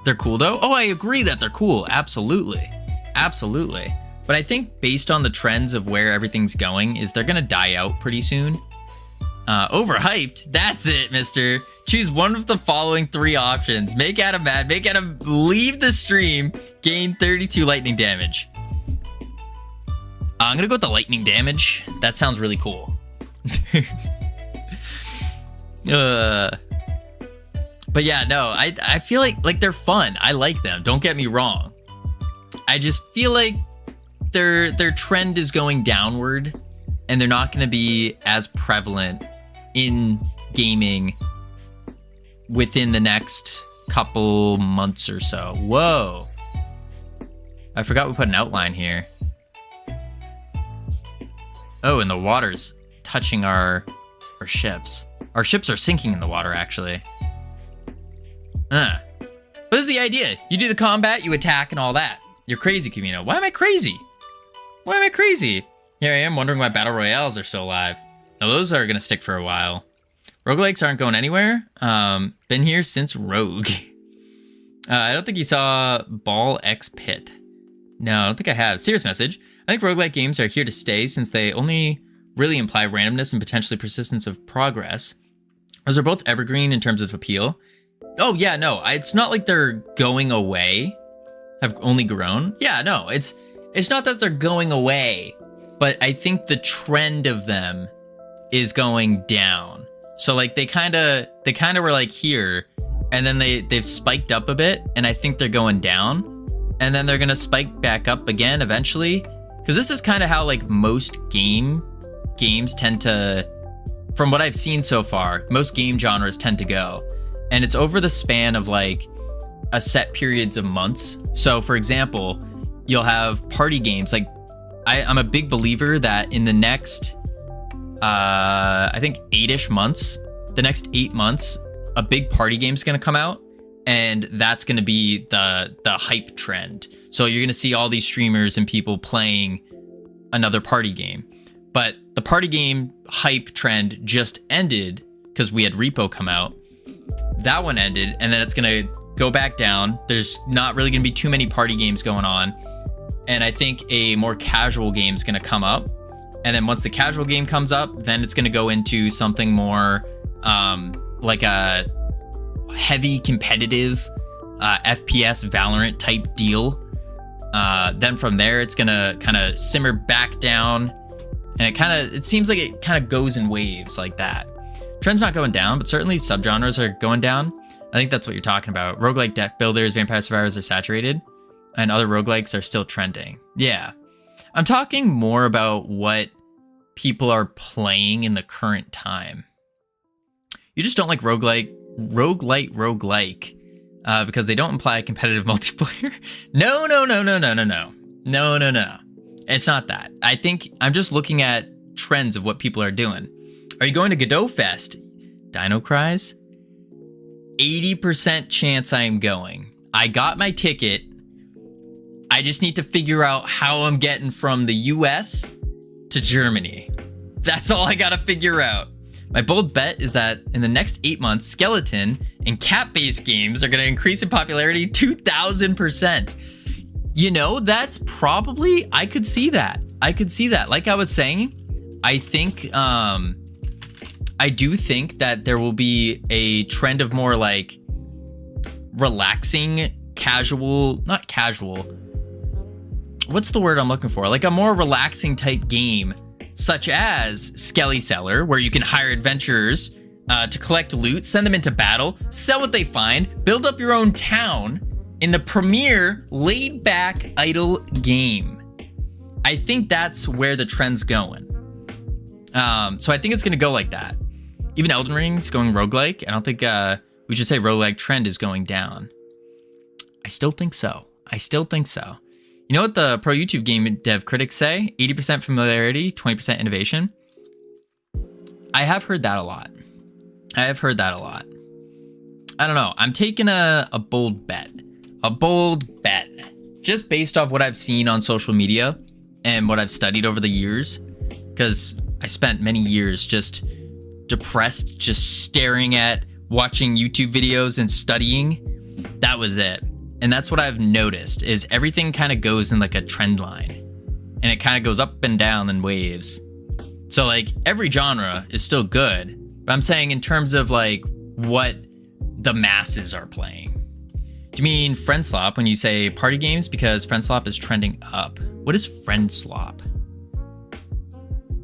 They're cool though. Oh, I agree that they're cool. Absolutely. Absolutely. But I think based on the trends of where everything's going is they're gonna die out pretty soon. Overhyped. That's it, mister. Choose one of the following 3 options. Make Adam mad. Make Adam leave the stream. Gain 32 lightning damage. I'm gonna go with the lightning damage. That sounds really cool. But yeah, no, I feel like they're fun. I like them. Don't get me wrong. I just feel like their trend is going downward, and they're not going to be as prevalent in gaming within the next couple months or so. Whoa. I forgot we put an outline here. Oh, and the water's touching our ships. Our ships are sinking in the water, actually. What is the idea? You do the combat, you attack, and all that. You're crazy, Covino. Why am I crazy? Why am I crazy? Here I am wondering why Battle Royales are still alive. Now, those are going to stick for a while. Roguelikes aren't going anywhere. Been here since Rogue. I don't think you saw Ball X Pit. No, I don't think I have. Serious message. I think roguelike games are here to stay since they only really imply randomness and potentially persistence of progress. Those are both evergreen in terms of appeal. Oh, yeah, no, it's not like they're going away. Have only grown. Yeah, no, it's not that they're going away, but I think the trend of them is going down. So like they kind of were like here, and then they've spiked up a bit, and I think they're going down, and then they're gonna spike back up again eventually, because this is kind of how like most games tend to, from what I've seen so far, most game genres tend to go, and it's over the span of like a set periods of months. So for example, you'll have party games. Like I'm a big believer that in the next I think 8-ish months, the next 8 months, a big party game is going to come out, and that's going to be the hype trend. So you're going to see all these streamers and people playing another party game. But the party game hype trend just ended because we had Repo come out. That one ended, and then it's going to go back down. There's not really going to be too many party games going on. And I think a more casual game is going to come up. And then once the casual game comes up, then it's going to go into something more like a heavy competitive FPS Valorant type deal. Then from there, it's going to kind of simmer back down. And it seems like it kind of goes in waves like that. Trend's not going down, but certainly subgenres are going down. I think that's what you're talking about. Roguelike deck builders, Vampire Survivors are saturated, and other roguelikes are still trending. Yeah. I'm talking more about what people are playing in the current time. You just don't like roguelike, because they don't imply competitive multiplayer. No. It's not that. I think I'm just looking at trends of what people are doing. Are you going to Godot Fest? Dino Cries? 80% chance I am going. I got my ticket. I just need to figure out how I'm getting from the US to Germany. That's all I gotta figure out. My bold bet is that in the next 8 months, skeleton and cat-based games are gonna increase in popularity 2,000%. You know, that's probably, I could see that. Like I was saying, I think, I do think that there will be a trend of more like relaxing, not casual. What's the word I'm looking for? Like a more relaxing type game, such as Skelly Seller, where you can hire adventurers to collect loot, send them into battle, sell what they find, build up your own town in the premier laid-back idle game. I think that's where the trend's going. So I think it's going to go like that. Even Elden Ring's going roguelike. I don't think we should say roguelike trend is going down. I still think so. You know what the pro YouTube game dev critics say? 80% familiarity, 20% innovation. I have heard that a lot. I don't know. I'm taking a bold bet. Just based off what I've seen on social media and what I've studied over the years. Because I spent many years just depressed, just staring at watching YouTube videos and studying. That was it. And that's what I've noticed is everything kind of goes in like a trend line, and it kind of goes up and down in waves. So like every genre is still good, but I'm saying in terms of like what the masses are playing. Do you mean friend slop when you say party games? Because friend slop is trending up. What is friend slop?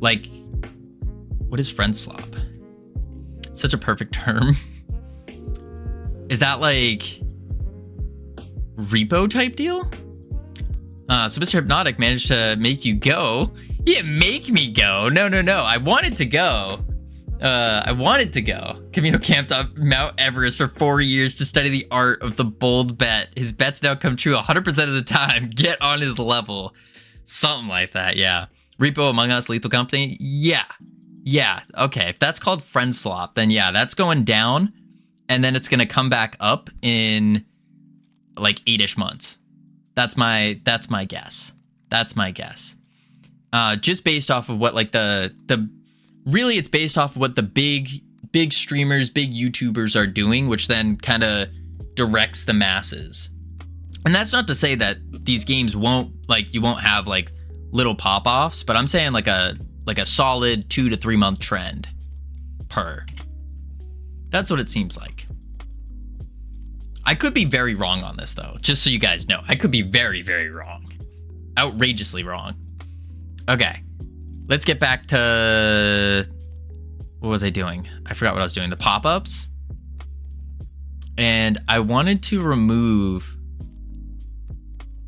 Like, what is friend slop? Such a perfect term. Is that like repo type deal? So Mr. Hypnotic managed to make you go. He didn't make me go. No. I wanted to go. Covino camped up Mount Everest for 4 years to study the art of the bold bet. His bets now come true 100% of the time. Get on his level. Something like that, yeah. Repo, Among Us, Lethal Company? Yeah. Okay, if that's called friend slop, then yeah, that's going down. And then it's going to come back up in like 8-ish months. That's my guess. Just based off of what like really it's based off of what the big streamers, big YouTubers are doing, which then kind of directs the masses. And that's not to say that these games won't you won't have like little pop-offs, but I'm saying like a solid 2 to 3 month trend per. That's what it seems like. I could be very wrong on this though, just so you guys know. I could be very, very wrong. Outrageously wrong. Okay. Let's get back to... What was I doing? I forgot what I was doing. The pop-ups? And I wanted to remove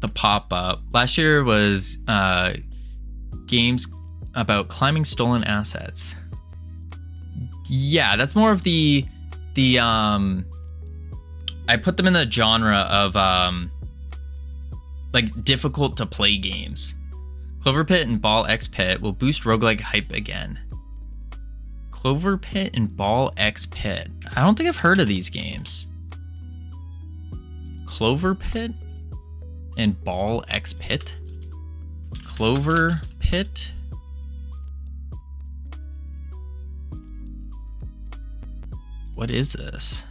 the pop-up. Last year was games about climbing stolen assets. Yeah, that's more of the I put them in the genre of like difficult to play games. Clover Pit and Ball X Pit will boost roguelike hype again. Clover Pit and Ball X Pit. I don't think I've heard of these games. Clover Pit and Ball X Pit? Clover Pit? What is this?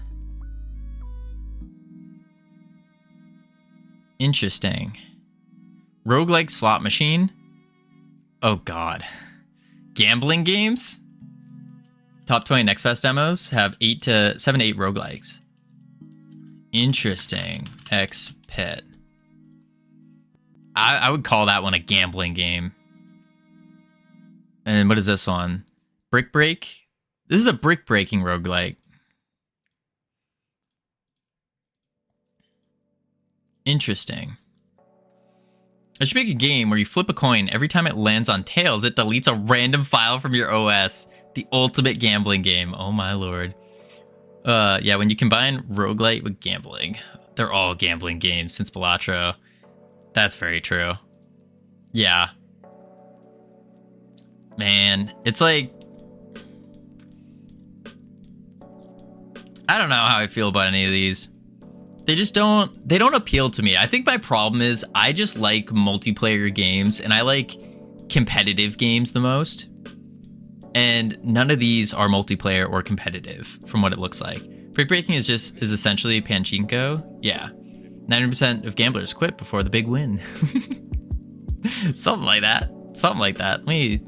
Interesting. Roguelike slot machine? Oh god. Gambling games? Top 20 Next Fest demos have 7 to 8 roguelikes. Interesting. X Pit. I would call that one a gambling game. And what is this one? Brick Break? This is a brick breaking roguelike. Interesting. I should make a game where you flip a coin. Every time it lands on tails, it deletes a random file from your OS. The ultimate gambling game. Oh my lord. Yeah, when you combine roguelite with gambling, they're all gambling games since Balatro. That's very true. Yeah. Man, it's like... I don't know how I feel about any of these. They don't appeal to me. I think my problem is I just like multiplayer games and I like competitive games the most. And none of these are multiplayer or competitive from what it looks like. Brick breaking is essentially Pachinko. Yeah. 90% of gamblers quit before the big win. Something like that. Something like that. Let me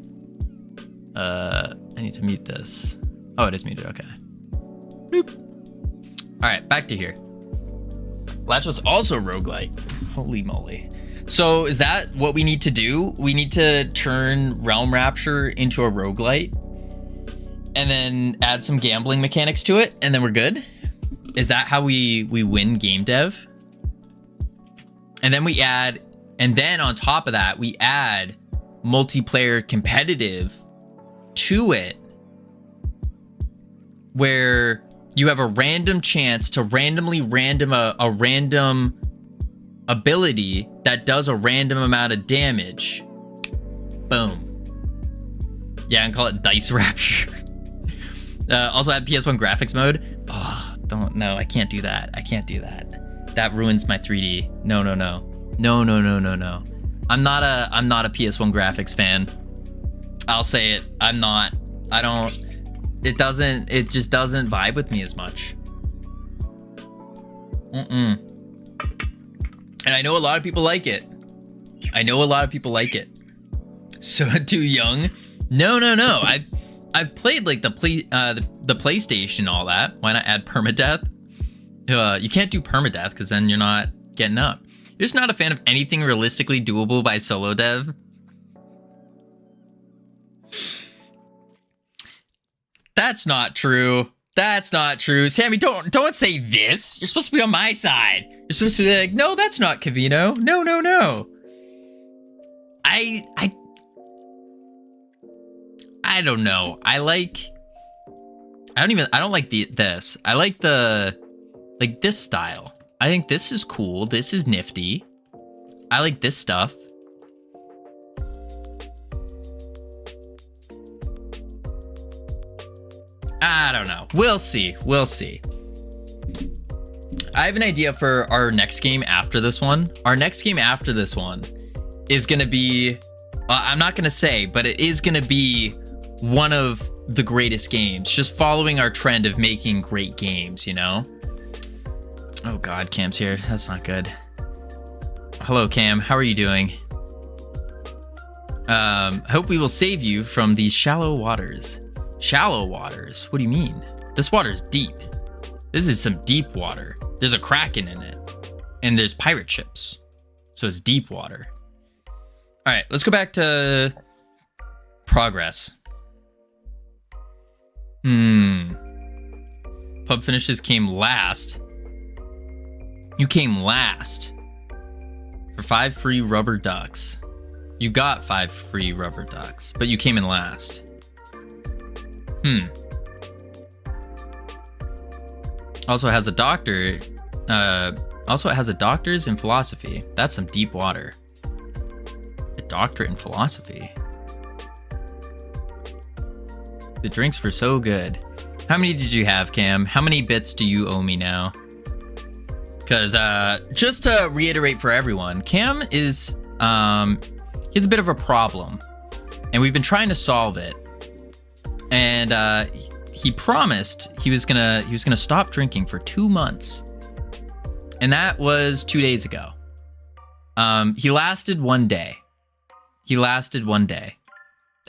I need to mute this. Oh, it is muted, okay. Boop. Alright, back to here. Latch was also roguelike. Holy moly. So is that what we need to do? We need to turn Realm Rapture into a roguelite and then add some gambling mechanics to it, and then we're good? Is that how we win game dev? And then on top of that, we add multiplayer competitive to it, where you have a random chance to randomly random a random ability that does a random amount of damage. Boom. Yeah, and call it Dice Rapture. Also add PS1 graphics mode. Oh, no, I can't do that. I can't do that. That ruins my 3D. No. I'm not a PS1 graphics fan. I'll say it. I'm not. It just doesn't vibe with me as much. And I know a lot of people like it. So too young? No. I've played like the PlayStation and all that. Why not add permadeath? You can't do permadeath because then you're not getting up. You're just not a fan of anything realistically doable by solo dev. That's not true. Sammy, don't say this. You're supposed to be on my side. You're supposed to be like, no, that's not Covino. No. I don't know. I don't like this. I like this style. I think this is cool. This is nifty. I like this stuff. I don't know. We'll see. I have an idea for our next game after this one. Our next game after this one is going to be, I'm not going to say, but it is going to be one of the greatest games. Just following our trend of making great games, you know? Oh God, Cam's here. That's not good. Hello, Cam. How are you doing? Hope we will save you from these shallow waters. Shallow waters? What do you mean? This water's deep. This is some deep water. There's a kraken in it. And there's pirate ships. So it's deep water. All right, let's go back to progress. Pub finishes came last. You came last for 5 free rubber ducks. You got 5 free rubber ducks, but you came in last. Also, it has a doctor. Also, it has a doctor's in philosophy. That's some deep water. A doctorate in philosophy. The drinks were so good. How many did you have, Cam? How many bits do you owe me now? Because just to reiterate for everyone, Cam is he has a bit of a problem, and we've been trying to solve it. And he promised he was gonna stop drinking for 2 months, and that was 2 days ago. He lasted 1 day. He lasted 1 day.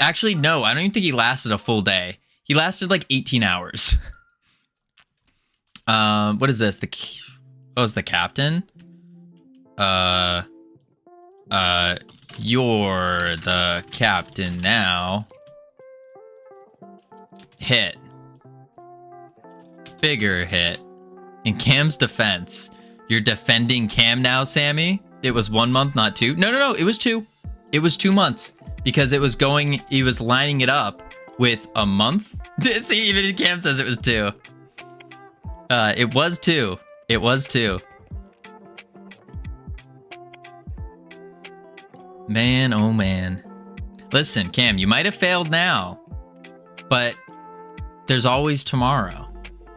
Actually, no, I don't even think he lasted a full day. He lasted like 18 hours. What is this? It's the captain. You're the captain now. Hit. Bigger hit. In Cam's defense, you're defending Cam now, Sammy? It was 1 month, not 2. No, it was 2. It was 2 months because he was lining it up with a month. See, even Cam says it was 2. It was 2. It was 2. Man, oh man. Listen, Cam, you might have failed now, but there's always tomorrow.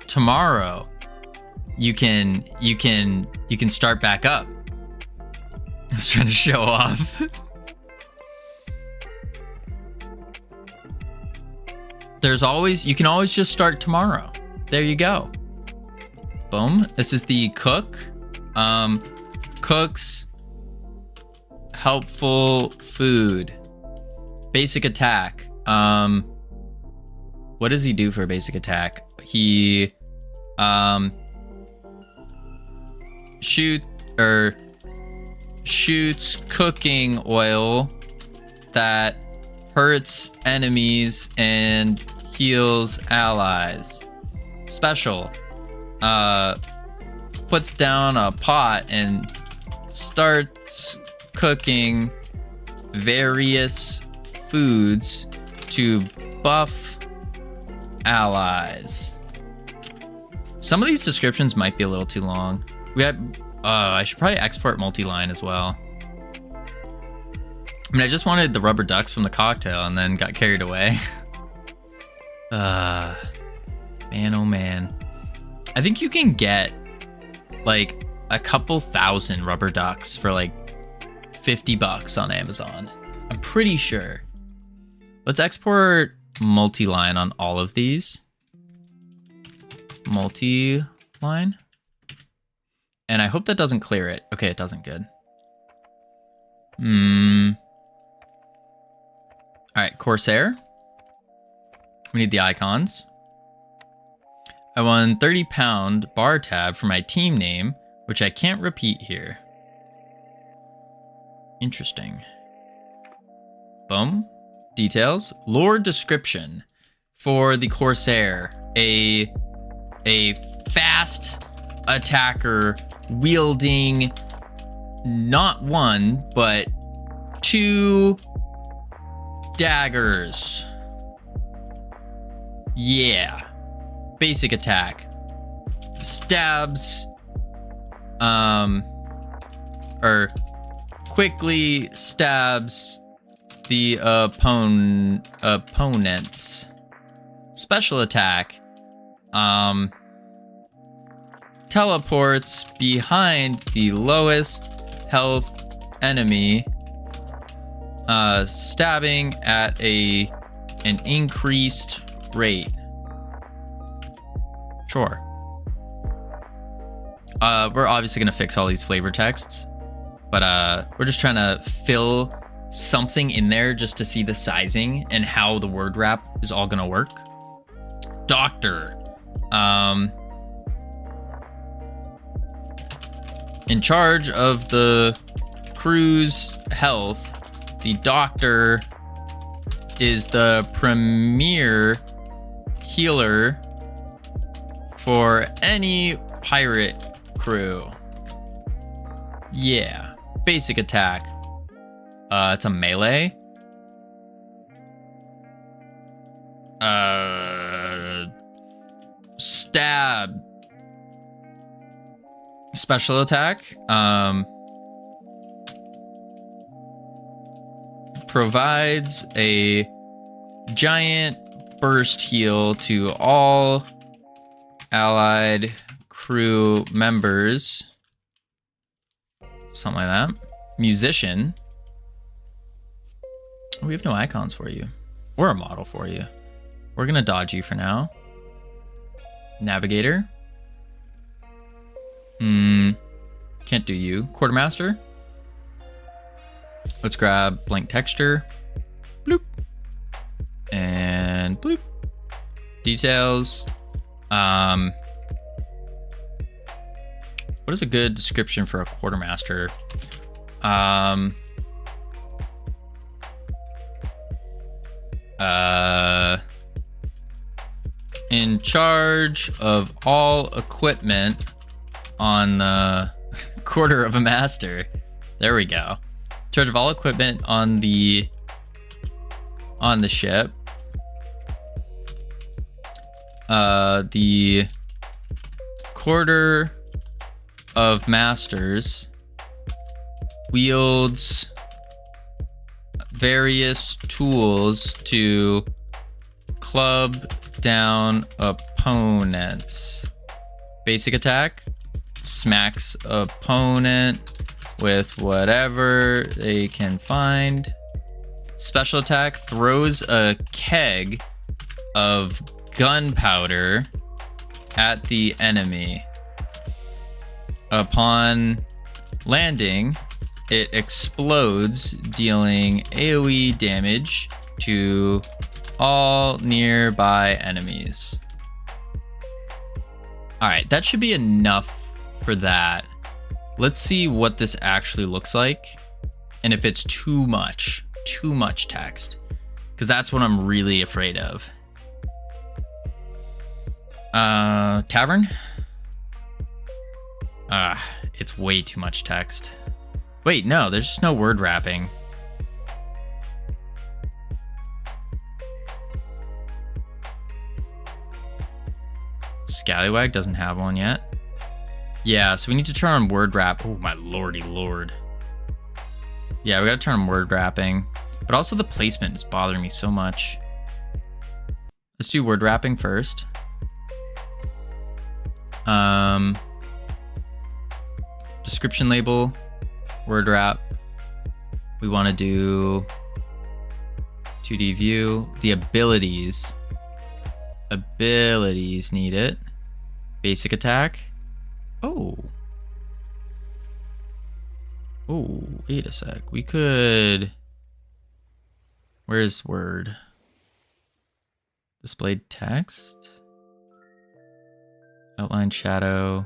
Tomorrow, you can start back up. I was trying to show off. You can always just start tomorrow. There you go. Boom. This is the cook. Cooks helpful food. Basic attack. What does he do for a basic attack? He shoots cooking oil that hurts enemies and heals allies. Special. Puts down a pot and starts cooking various foods to buff allies. Some of these descriptions might be a little too long. I should probably export multi-line as well. I mean, I just wanted the rubber ducks from the cocktail and then got carried away. Man, oh man. I think you can get like a couple thousand rubber ducks for like $50 on Amazon. I'm pretty sure. Let's export multi-line on all of these. Multi-line. And I hope that doesn't clear it. Okay, it doesn't. Good. All right, Corsair. We need the icons. I won 30-pound bar tab for my team name, which I can't repeat here. Interesting. Boom. Details. Lore description for the Corsair. A fast attacker wielding not 1, but 2 daggers. Yeah. Basic attack. Stabs. Or quickly stabs the opponents. Special attack. Teleports behind the lowest health enemy. Stabbing at an increased rate. Sure. We're obviously gonna fix all these flavor texts, but we're just trying to fill something in there just to see the sizing and how the word wrap is all gonna work. Doctor. In charge of the crew's health, the doctor is the premier healer for any pirate crew. Yeah. Basic attack. It's a melee. Stab. Special attack. Provides a giant burst heal to all allied crew members. Something like that. Musician. We have no icons for you. Or a model for you. We're gonna dodge you for now. Navigator. Can't do you. Quartermaster. Let's grab blank texture. Bloop. And bloop. Details. What is a good description for a quartermaster? In charge of all equipment on the quarter of a master. There we go. In charge of all equipment on the ship. The quarter of masters wields various tools to club down opponents. Basic attack, smacks opponent with whatever they can find. Special attack, throws a keg of gunpowder at the enemy. Upon landing, it explodes, dealing AoE damage to all nearby enemies. All right, that should be enough for that. Let's see what this actually looks like and if it's too much text, because that's what I'm really afraid of. Tavern. It's way too much text. Wait, no, there's just no word wrapping. Scallywag doesn't have one yet. Yeah, so we need to turn on word wrap. Oh, my lordy lord. Yeah, we gotta turn on word wrapping. But also the placement is bothering me so much. Let's do word wrapping first. Description label, word wrap. We want to do 2D view. The abilities need it. Basic attack. Oh, wait a sec. We could, where's word? Displayed text. Outline shadow.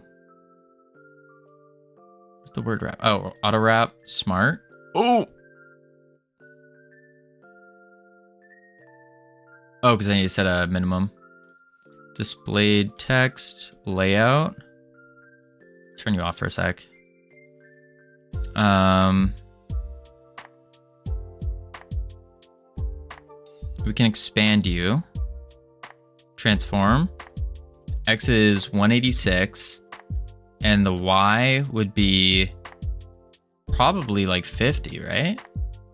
What's the word wrap? Oh, auto wrap. Smart. Oh, because I need to set a minimum. Displayed text layout. Turn you off for a sec. We can expand you. Transform. X is 186, and the Y would be probably like 50, right?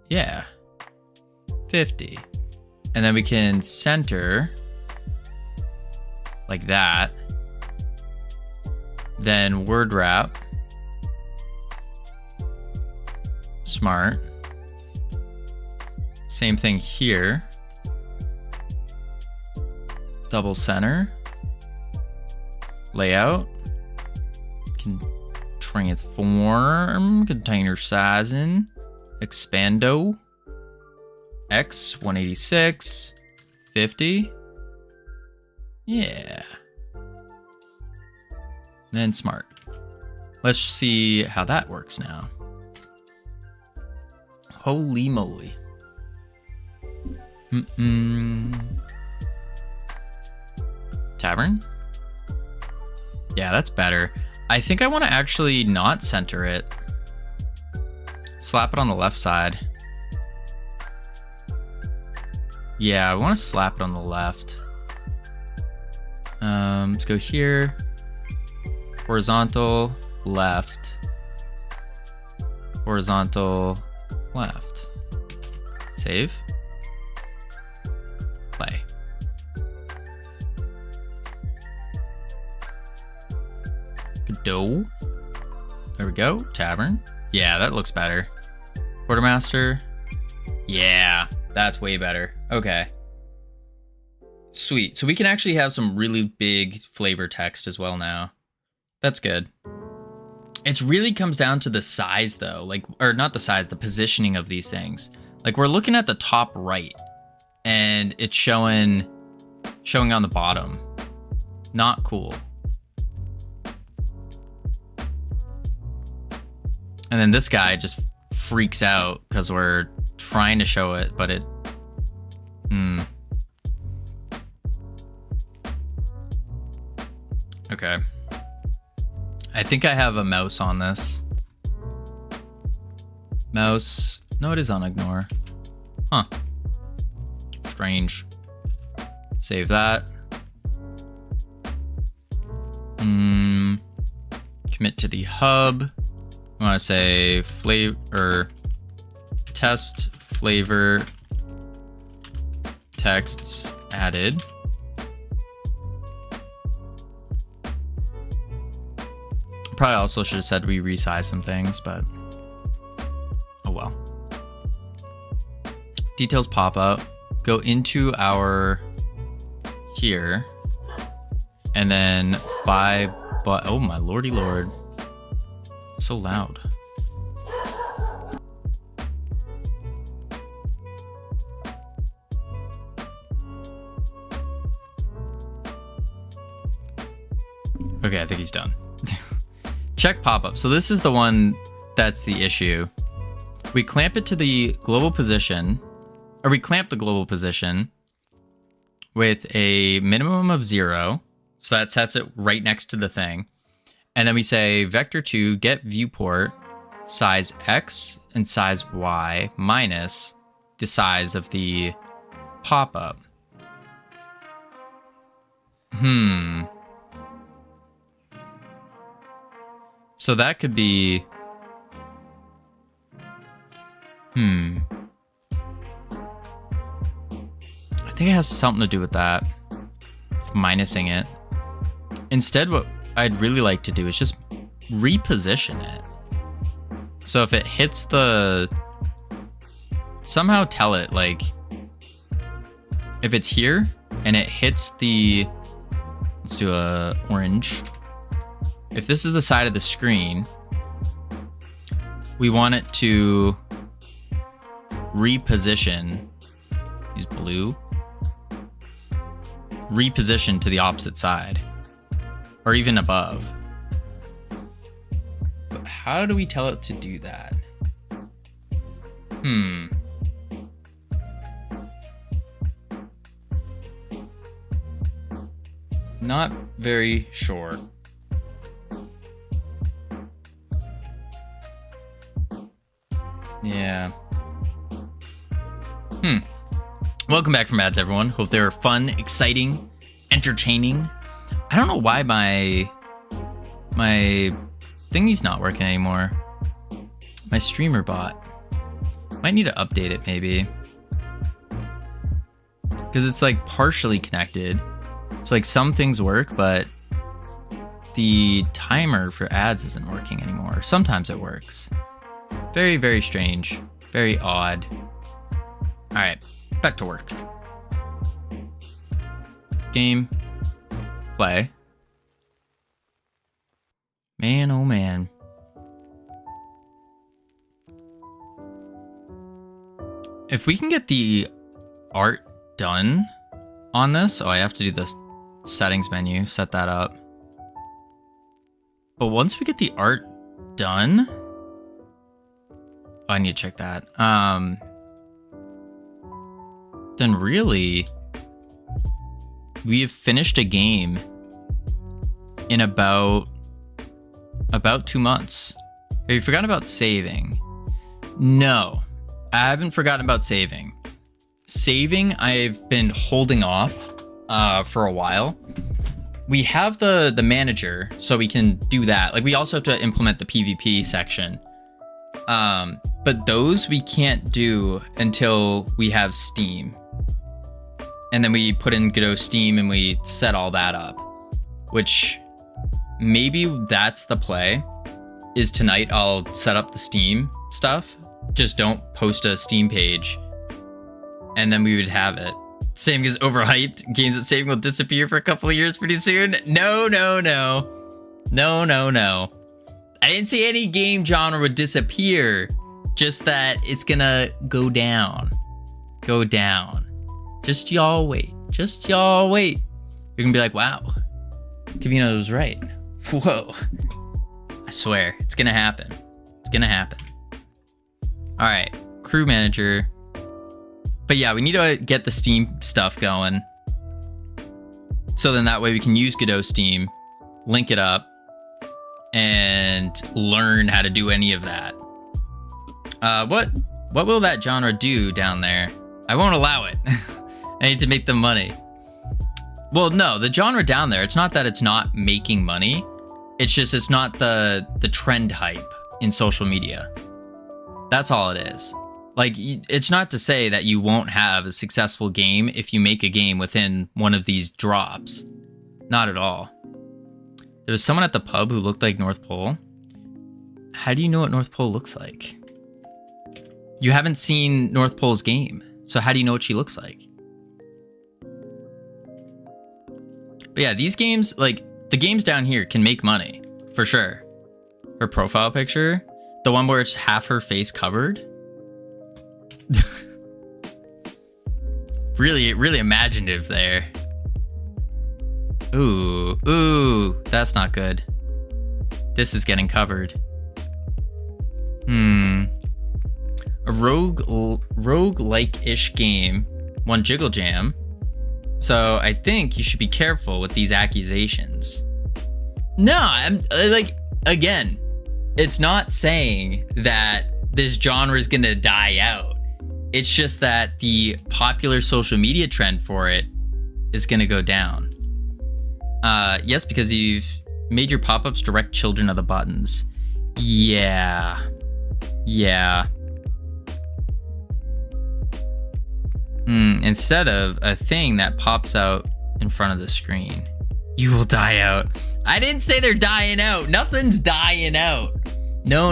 Yeah, 50. And then we can center like that. Then word wrap. Smart. Same thing here. Double center. Layout. Can transform. Container sizing. Expando. X 186. 50. Yeah. Then smart. Let's see how that works now. Holy moly. Tavern? Yeah, that's better. I think I want to actually not center it. slap it on the left side. Yeah, I want to slap it on the left. Let's go here. Horizontal, left. Horizontal, left. Save. Play. Go. There we go. Tavern. Yeah, that looks better. Quartermaster. Yeah, that's way better. Okay. Sweet. So we can actually have some really big flavor text as well now. That's good. It really comes down to the size though, like, or not the size, the positioning of these things. Like we're looking at the top right and it's showing on the bottom. Not cool. And then this guy just freaks out because we're trying to show it, but it... Okay. I think I have a mouse on this. Mouse. No, it is on ignore. Huh. Strange. Save that. Commit to the hub. I want to say flavor, test flavor texts added. Probably also should have said we resize some things, but oh well. Details pop up. Go into our here, and then buy. But oh my lordy lord, so loud. Okay, I think he's done. Check pop-up. So this is the one that's the issue. We clamp it to the global position, or we clamp the global position with a minimum of 0. So that sets it right next to the thing. And then we say vector2 get viewport size X and size Y minus the size of the pop-up. So that could be... I think it has something to do with that. Minusing it. Instead, what I'd really like to do is just reposition it. So if it hits the... Somehow tell it, like... If it's here, and it hits the... Let's do a orange. If this is the side of the screen, we want it to reposition. Use blue. Reposition to the opposite side. Or even above. But how do we tell it to do that? Not very sure. Yeah. Welcome back from ads, everyone. Hope they were fun, exciting, entertaining. I don't know why my thingy's not working anymore. My streamer bot. Might need to update it maybe. Because it's like partially connected. So like some things work, but the timer for ads isn't working anymore. Sometimes it works. Very, very strange. Very odd. All right, back to work. Game. Play. Man, oh man. If we can get the art done on this... Oh, I have to do this settings menu. Set that up. But once we get the art done... I need to check that. Then really, we have finished a game in about 2 months. You forgot about saving. No, I haven't forgotten about saving. Saving, I've been holding off for a while. We have the manager, so we can do that. Like, we also have to implement the PvP section. But those we can't do until we have Steam. And then we put in Godot Steam and we set all that up. Which, maybe that's the play. Is tonight I'll set up the Steam stuff. Just don't post a Steam page. And then we would have it. Same as overhyped. Games that saving will disappear for a couple of years pretty soon. No. I didn't say any game genre would disappear. Just that it's gonna go down. Go down. Just y'all wait. Just y'all wait. You're gonna be like, wow. Covino was right. Whoa. I swear, it's gonna happen. It's gonna happen. All right, crew manager. But yeah, we need to get the Steam stuff going. So then that way we can use Godot Steam, link it up, and learn how to do any of that. What will that genre do down there? I won't allow it. I need to make them money. Well, no, the genre down there, it's not that it's not making money. It's just it's not the trend hype in social media. That's all it is. Like, it's not to say that you won't have a successful game if you make a game within one of these drops. Not at all. There was someone at the pub who looked like North Pole. How do you know what North Pole looks like? You haven't seen North Pole's game, so how do you know what she looks like? But yeah, these games, like, the games down here can make money, for sure. Her profile picture, the one where it's half her face covered. really imaginative there. Ooh, that's not good. This is getting covered. A rogue-like-ish game won Jiggle Jam. So I think you should be careful with these accusations. No, I'm like, again, it's not saying that this genre is gonna die out. It's just that the popular social media trend for it is gonna go down. Yes, because you've made your pop-ups direct children of the buttons. Yeah. Instead of a thing that pops out in front of the screen. You will die out. I didn't say they're dying out. Nothing's dying out. No.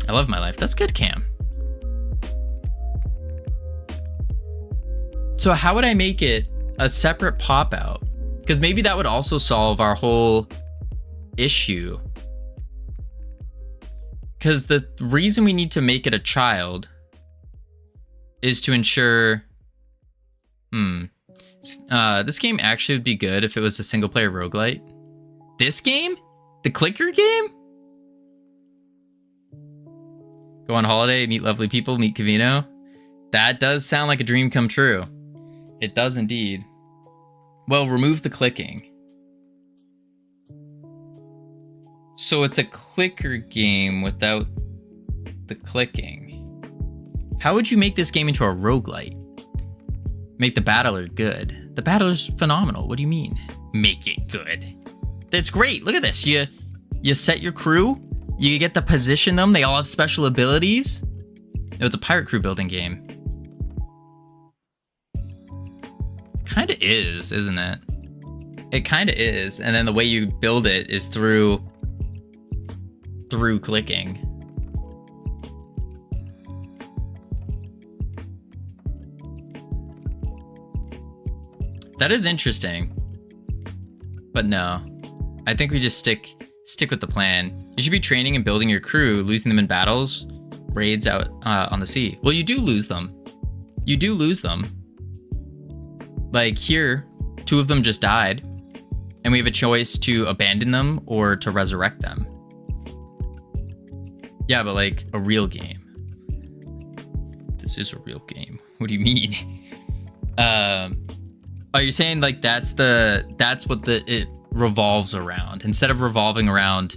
I love my life. That's good, Cam. So how would I make it a separate pop out? Because maybe that would also solve our whole issue. Because the reason we need to make it a child is to ensure... this game actually would be good if it was a single player roguelite. This game? The clicker game? Go on holiday, meet lovely people, meet Covino. That does sound like a dream come true. It does indeed. Well, remove the clicking. So it's a clicker game without the clicking. How would you make this game into a roguelite? Make the battler good. The battler's phenomenal. What do you mean? Make it good. That's great. Look at this. You set your crew. You get to position them. They all have special abilities. No, it's a pirate crew building game. Kind of is, isn't it? It kind of is. And then the way you build it is through clicking. That is interesting. But no. I think we just stick with the plan. You should be training and building your crew, losing them in battles, raids out on the sea. Well, you do lose them. You do lose them. Like here, 2 of them just died, and we have a choice to abandon them or to resurrect them. Yeah, but like a real game. This is a real game. What do you mean? Are you saying like that's what it revolves around, instead of revolving around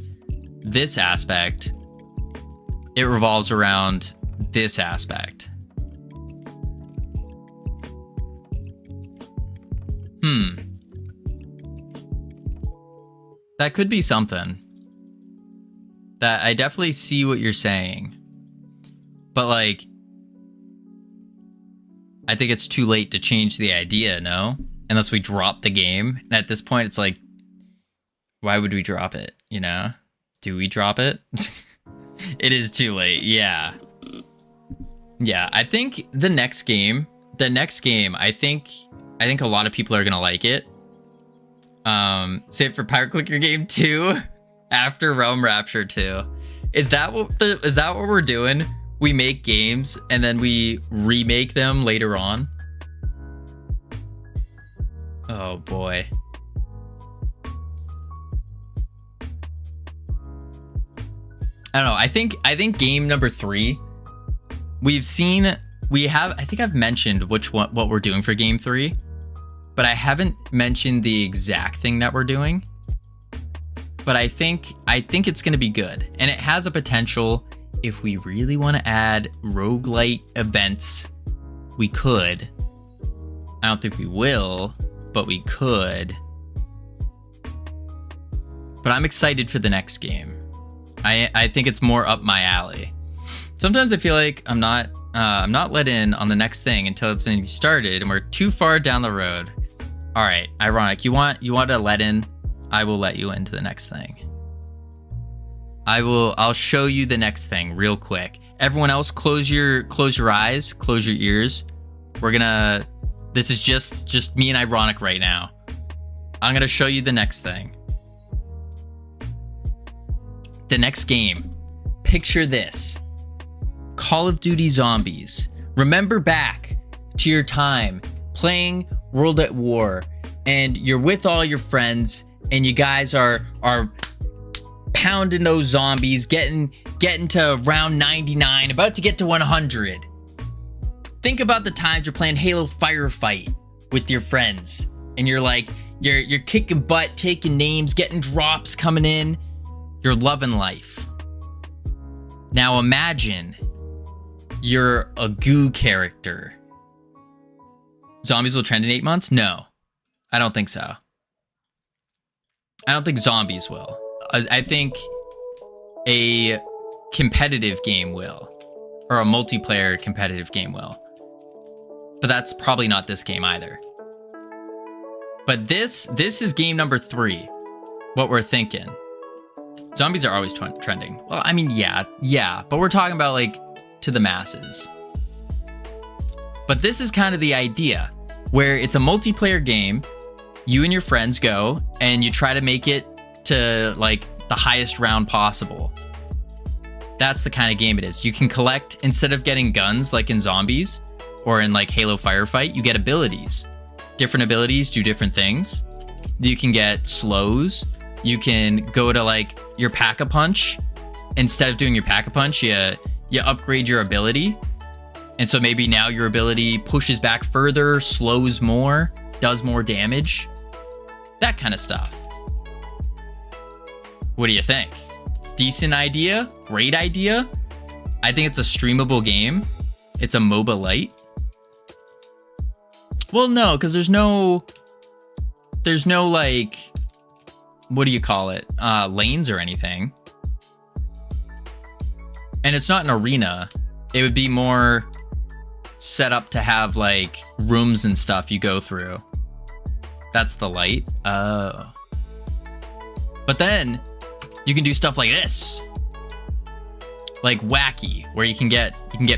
this aspect, it revolves around this aspect. That could be something. That I definitely see what you're saying. But like, I think it's too late to change the idea, no? Unless we drop the game. And at this point, it's like, why would we drop it, you know? Do we drop it? It is too late, yeah. Yeah, I think the next game, I think a lot of people are gonna like it. Save for Pirate Clicker Game 2 after Realm Rapture 2. Is that what we're doing? We make games and then we remake them later on? Oh boy. I don't know. I think game number 3, I think I've mentioned what we're doing for game 3, but I haven't mentioned the exact thing that we're doing. But I think it's going to be good, and it has a potential. If we really want to add roguelite events, we could. I don't think we will, but we could. But I'm excited for the next game. I think it's more up my alley. Sometimes I feel like I'm not let in on the next thing until it's been started and we're too far down the road. All right, ironic. You want to let in? I will let you into the next thing. I'll show you the next thing real quick. Everyone else, close your eyes, close your ears. This is just me and Ironic right now. I'm gonna show you the next thing. The next game. Picture this. Call of Duty Zombies. Remember back to your time playing World at War, and you're with all your friends, and you guys are pounding those zombies, getting to round 99, about to get to 100. Think about the times you're playing Halo Firefight with your friends, and you're like, you're kicking butt, taking names, getting drops coming in. You're loving life. Now imagine you're a goo character. Zombies will trend in 8 months? No, I don't think so. I don't think zombies will. I think a competitive game will, or a multiplayer competitive game will. But that's probably not this game either. But this is game number 3. What we're thinking. Zombies are always trending. Well, I mean, yeah, but we're talking about like to the masses. But this is kind of the idea where it's a multiplayer game. You and your friends go and you try to make it to like the highest round possible. That's the kind of game it is. You can collect, instead of getting guns like in Zombies or in like Halo Firefight, you get abilities. Different abilities do different things. You can get slows. You can go to like your Pack-a-Punch. Instead of doing your Pack-a-Punch, you upgrade your ability. And so maybe now your ability pushes back further, slows more, does more damage. That kind of stuff. What do you think? Decent idea? Great idea? I think it's a streamable game. It's a MOBA light. Well, no, because there's no like, what do you call it? Lanes or anything. And it's not an arena. It would be more set up to have like rooms and stuff you go through. That's the light. Oh. But then you can do stuff like this. Like wacky, where you can get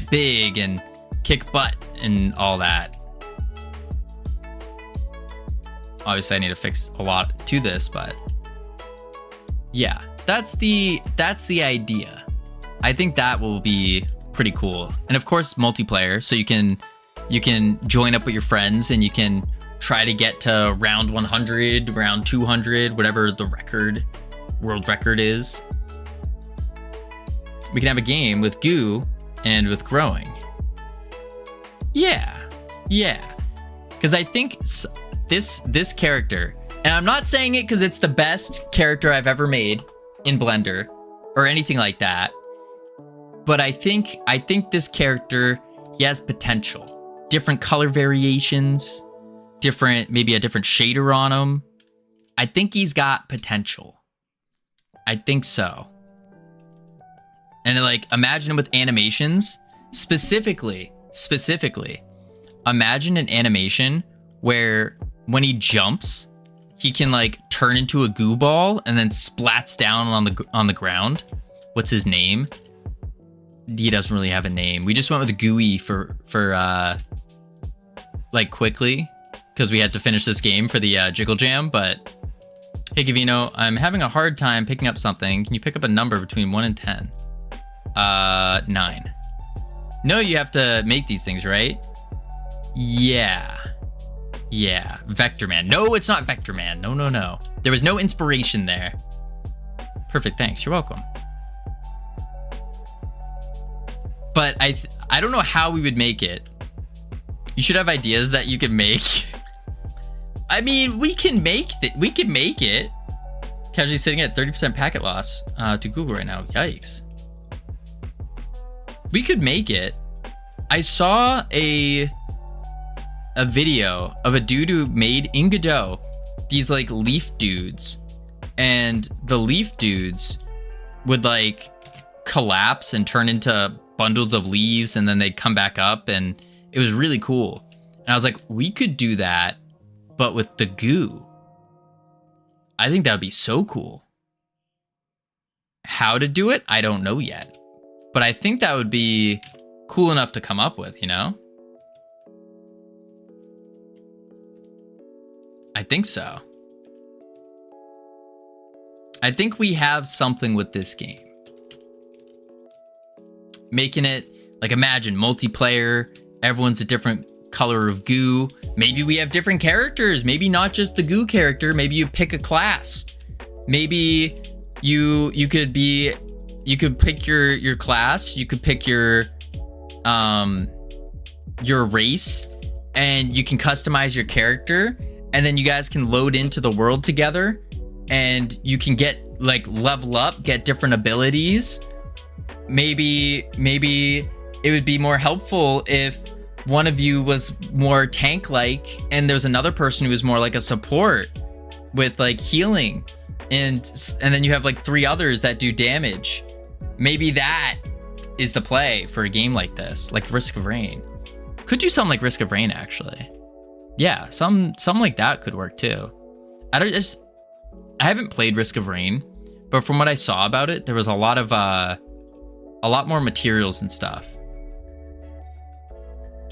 big and kick butt and all that. Obviously I need to fix a lot to this, but yeah, that's the idea. I think that will be pretty cool. And of course multiplayer, so you can join up with your friends and you can try to get to round 100, round 200, whatever the world record is. We can have a game with goo and with growing. Yeah. Because I think this character, and I'm not saying it because it's the best character I've ever made in Blender, or anything like that. But I think this character, he has potential. Different color variations, maybe a different shader on him. I think he's got potential. I think so. And like, imagine him with animations. Specifically, imagine an animation where when he jumps, he can like turn into a goo ball and then splats down on the ground. What's his name? He doesn't really have a name. We just went with Gooey for like quickly because we had to finish this game for the Jiggle Jam. But hey, Covino, I'm having a hard time picking up something. Can you pick up a number between 1 and 10? 9. No, you have to make these things, right? Yeah. Vector Man. No, it's not Vector Man. No. There was no inspiration there. Perfect. Thanks. You're welcome. But I don't know how we would make it. You should have ideas that you could make. I mean, we can make it. Casually sitting at 30% packet loss to Google right now. Yikes. We could make it. I saw a video of a dude who made in Godot these like leaf dudes, and the leaf dudes would like collapse and turn into bundles of leaves, and then they'd come back up, and it was really cool. And I was like, we could do that, but with the goo. I think that would be so cool. How to do it, I don't know yet, but I think that would be cool enough to come up with, you know? I think so. I think we have something with this game. Making it, like, imagine multiplayer, everyone's a different color of goo. Maybe we have different characters. Maybe not just the goo character. Maybe you pick a class. Maybe you could pick your class. You could pick your race, and you can customize your character, and then you guys can load into the world together, and you can get like level up, get different abilities. Maybe it would be more helpful if one of you was more tank-like and there's another person who is more like a support with like healing, and then you have like 3 others that do damage. Maybe that is the play for a game like this, like Risk of Rain. Could do something like Risk of Rain, actually. Yeah, some like that could work too. I haven't played Risk of Rain, but from what I saw about it, there was a lot more materials and stuff.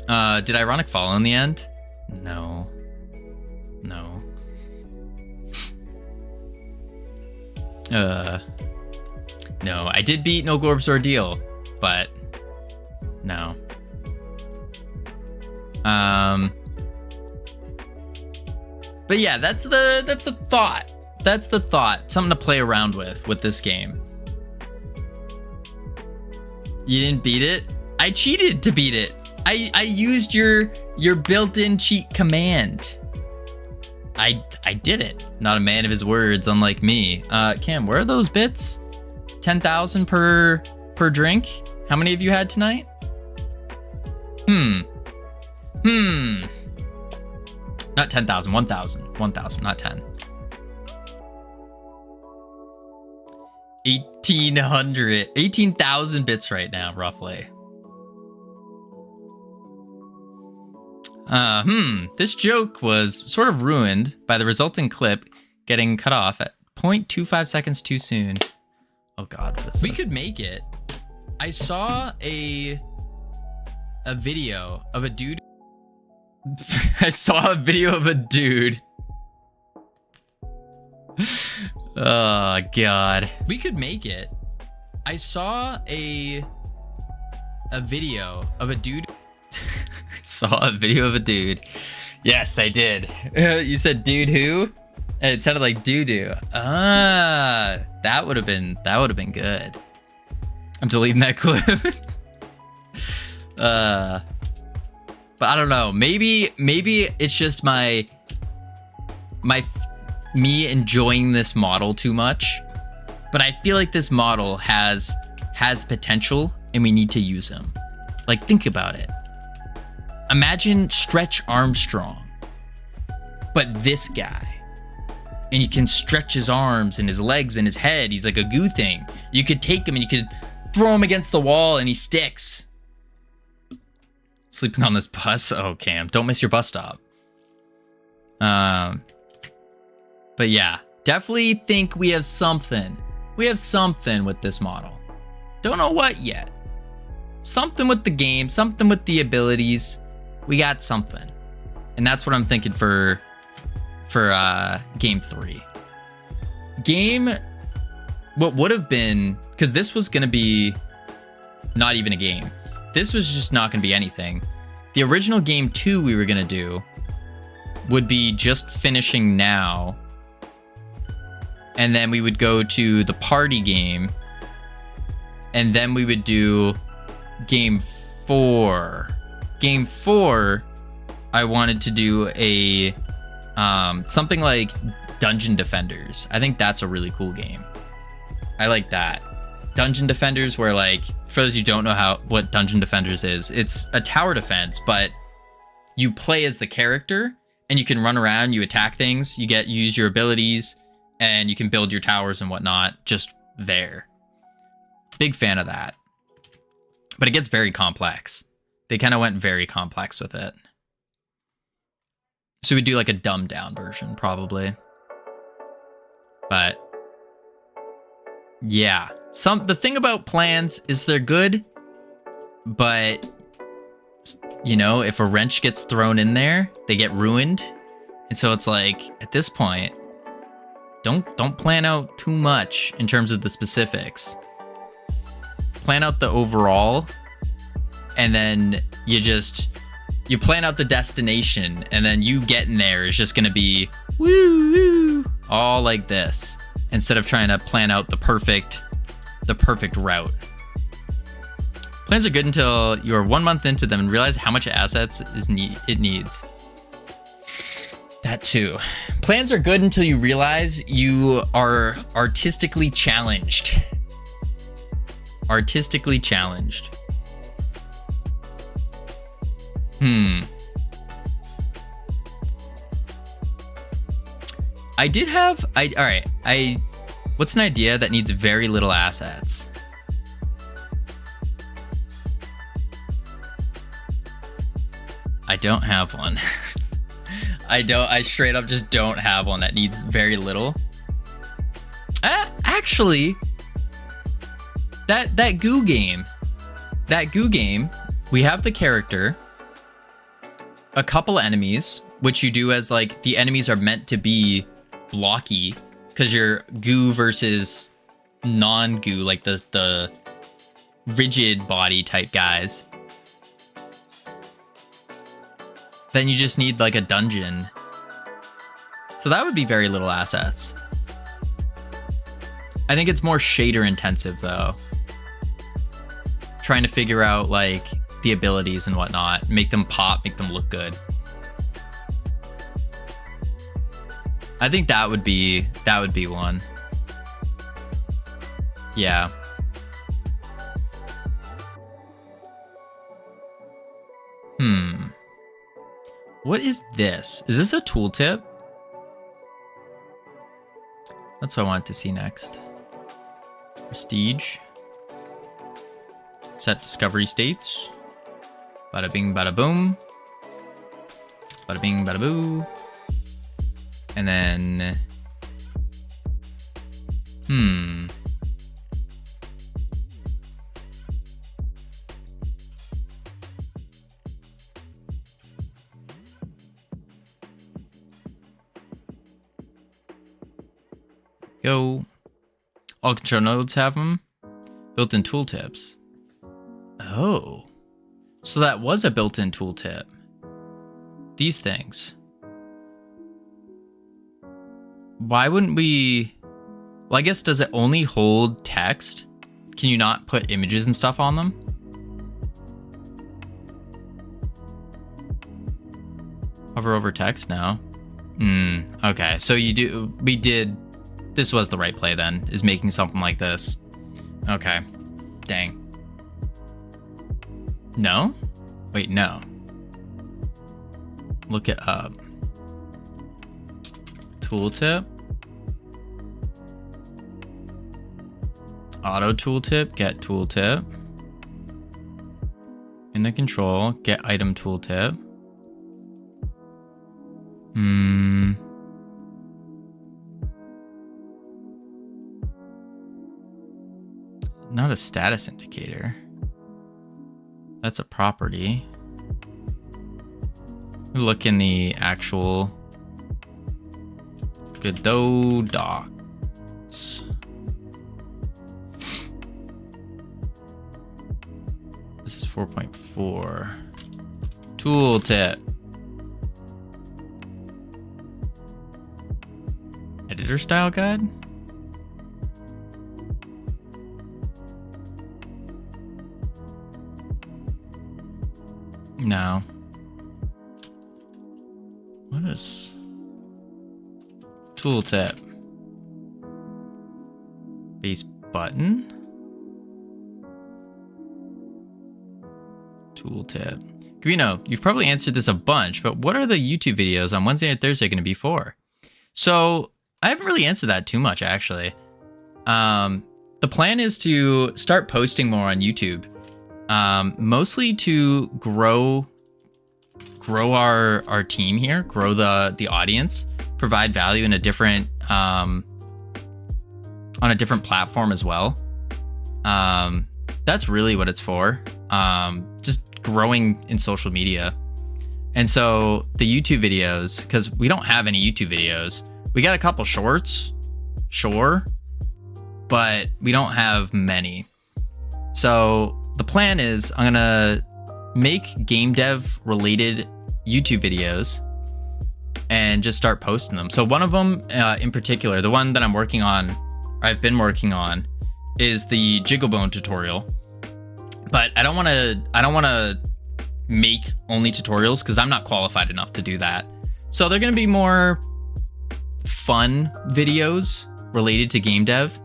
Did Ironic fall in the end? No. No, I did beat No Gorb's Ordeal, but no. But yeah, that's the thought. That's the thought. Something to play around with this game. You didn't beat it? I cheated to beat it. I used your built-in cheat command. I did it. Not a man of his words, unlike me. Cam, where are those bits? 10,000 per drink? How many have you had tonight? Not 10,000, 1,000. 1,000, not 10. 18,000 bits right now, roughly. This joke was sort of ruined by the resulting clip getting cut off at 0.25 seconds too soon. Oh God, we could make it. I saw a video of a dude. I saw a video of a dude. Oh God, we could make it. I saw a video of a dude. Saw a video of a dude. Yes, I did. You said dude who? It sounded like doo-doo. That would have been good. I'm deleting that clip. But I don't know. Maybe it's just me enjoying this model too much. But I feel like this model has potential and we need to use him. Like, think about it. Imagine Stretch Armstrong, but this guy. And you can stretch his arms and his legs and his head. He's like a goo thing. You could take him and you could throw him against the wall and he sticks. Sleeping on this bus? Oh, Cam, don't miss your bus stop. But yeah, definitely think we have something. We have something with this model. Don't know what yet. Something with the game, something with the abilities. We got something. And that's what I'm thinking for game 3. What would have been, because this was going to be not even a game. This was just not going to be anything. The original game 2 we were going to do would be just finishing now. And then we would go to the party game. And then we would do game 4. Game 4, I wanted to do a something like Dungeon Defenders. I think that's a really cool game. I like that. Dungeon Defenders, where, like, for those who don't know what Dungeon Defenders is, it's a tower defense, but you play as the character and you can run around, you attack things, you use your abilities, and you can build your towers and whatnot just there. Big fan of that. But it gets very complex. They kind of went very complex with it. So we'd do like a dumbed down version, probably. But yeah, the thing about plans is they're good, but you know, if a wrench gets thrown in there, they get ruined. And so it's like, at this point, don't plan out too much in terms of the specifics. Plan out the overall, and then you plan out the destination, and then you getting there is just gonna be woo woo, all like this, instead of trying to plan out the perfect route. Plans are good until you're 1 month into them and realize how much assets it needs. That too. Plans are good until you realize you are artistically challenged. Artistically challenged. What's an idea that needs very little assets? I don't have one. I straight up just don't have one that needs very little. Actually, that goo game, we have the character, a couple enemies, which you do as, like, the enemies are meant to be blocky, because you're goo versus non-goo, like the rigid body type guys. Then you just need like a dungeon. So that would be very little assets. I think it's more shader intensive though. Trying to figure out like the abilities and whatnot, make them pop, make them look good. I think that would be one. Yeah. What is this? Is this a tooltip? That's what I wanted to see next. Prestige. Set discovery states. Bada bing, bada boom. Bada bing, bada boo. And then... Go. All control nodes have them. Built-in tooltips. Oh. So that was a built-in tooltip. These things. Why wouldn't we... Well, I guess, does it only hold text? Can you not put images and stuff on them? Hover over text now. Okay, so we did this was the right play then, is making something like this. Okay. Dang. No? Wait, no. Look it up. Tooltip. Auto tooltip, get tooltip. In the control, get item tooltip. Not a status indicator. That's a property. Look in the actual Godot docs. This is 4.4. Tooltip. Editor style guide? No. What is tooltip? Base button? Tooltip. Covino, you've probably answered this a bunch, but what are the YouTube videos on Wednesday and Thursday going to be for? So I haven't really answered that too much, actually. The plan is to start posting more on YouTube, mostly to grow our team here, grow the audience, provide value in a different on a different platform as well. That's really what it's for. Just growing in social media. And so the YouTube videos, because we don't have any YouTube videos, we got a couple shorts, sure, but we don't have many. So the plan is I'm gonna make game dev related YouTube videos and just start posting them. So one of them in particular, the one that I'm working on, or I've been working on, is the Jigglebone tutorial. But I don't want to make only tutorials because I'm not qualified enough to do that. So they're going to be more fun videos related to game dev,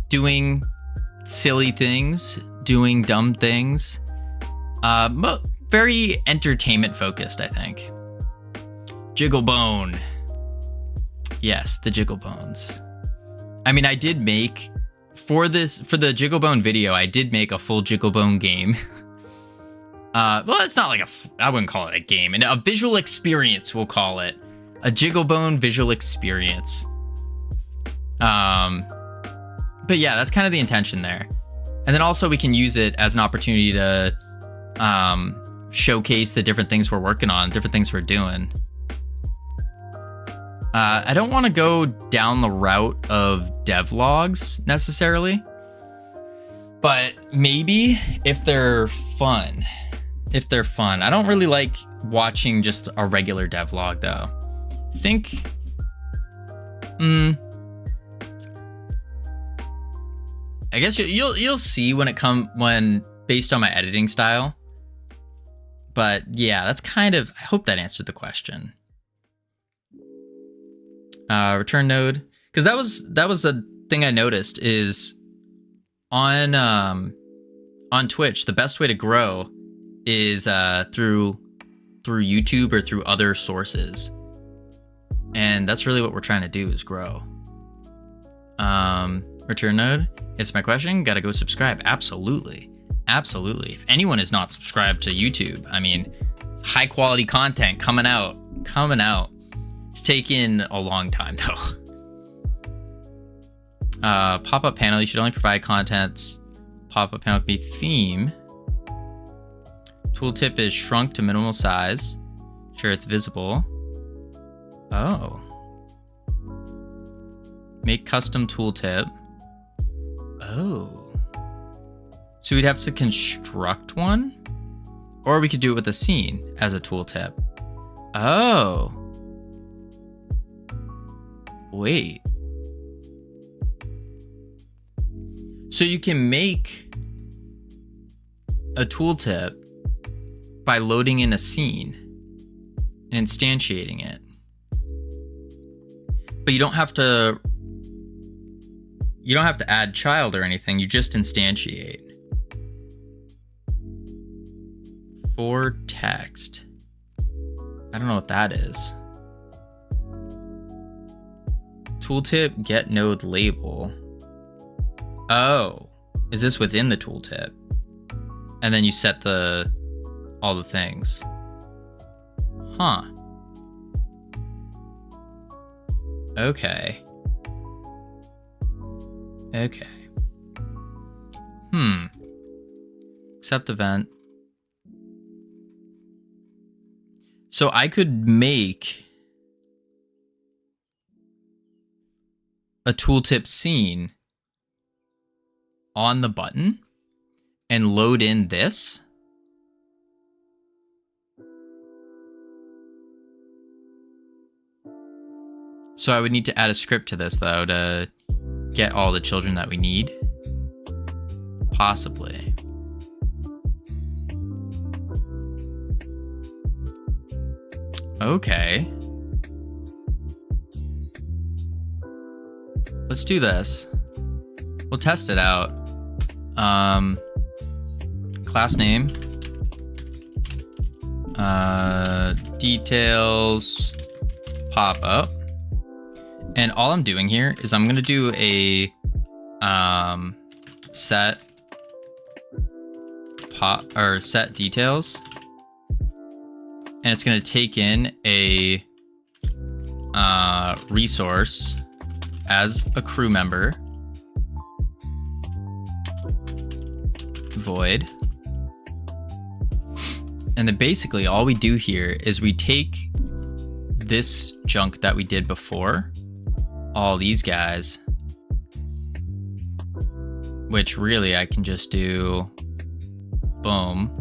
doing silly things, doing dumb things, very entertainment focused, I think. Jigglebone. Yes, the Jigglebones. I mean, I did make for the Jigglebone video, I did make a full Jigglebone game. Well, it's not like I wouldn't call it a game, and a visual experience, we'll call it. A Jigglebone visual experience. But yeah, that's kind of the intention there. And then also we can use it as an opportunity to showcase the different things we're working on, different things we're doing. I don't want to go down the route of devlogs necessarily, but maybe if they're fun. I don't really like watching just a regular devlog though. I guess you'll see when based on my editing style. But yeah, that's kind of, I hope that answered the question. Return node, because that was a thing I noticed is on Twitch, the best way to grow is through YouTube or through other sources, and that's really what we're trying to do is grow. Return node, answer my question. Gotta go subscribe. Absolutely. If anyone is not subscribed to YouTube, I mean, high quality content coming out. It's taken a long time though. Pop-up panel, you should only provide contents. Pop-up panel can be theme. Tooltip is shrunk to minimal size. Sure, it's visible. Oh. Make custom tooltip. Oh. So we'd have to construct one? Or we could do it with a scene as a tooltip. Oh. Wait. So you can make a tooltip by loading in a scene and instantiating it. But you don't have to add child or anything. You just instantiate. For text. I don't know what that is. Tooltip get node label. Oh, is this within the tooltip? And then you set all the things. Huh. Okay. Okay. Accept event. So I could make a tooltip scene on the button and load in this. So I would need to add a script to this, though, to get all the children that we need. Possibly. Okay. Let's do this. We'll test it out. Class name. Details pop up. And all I'm doing here is I'm gonna do a set details. And it's going to take in a resource as a crew member. Void. And then basically all we do here is we take this junk that we did before, all these guys, which really I can just do boom.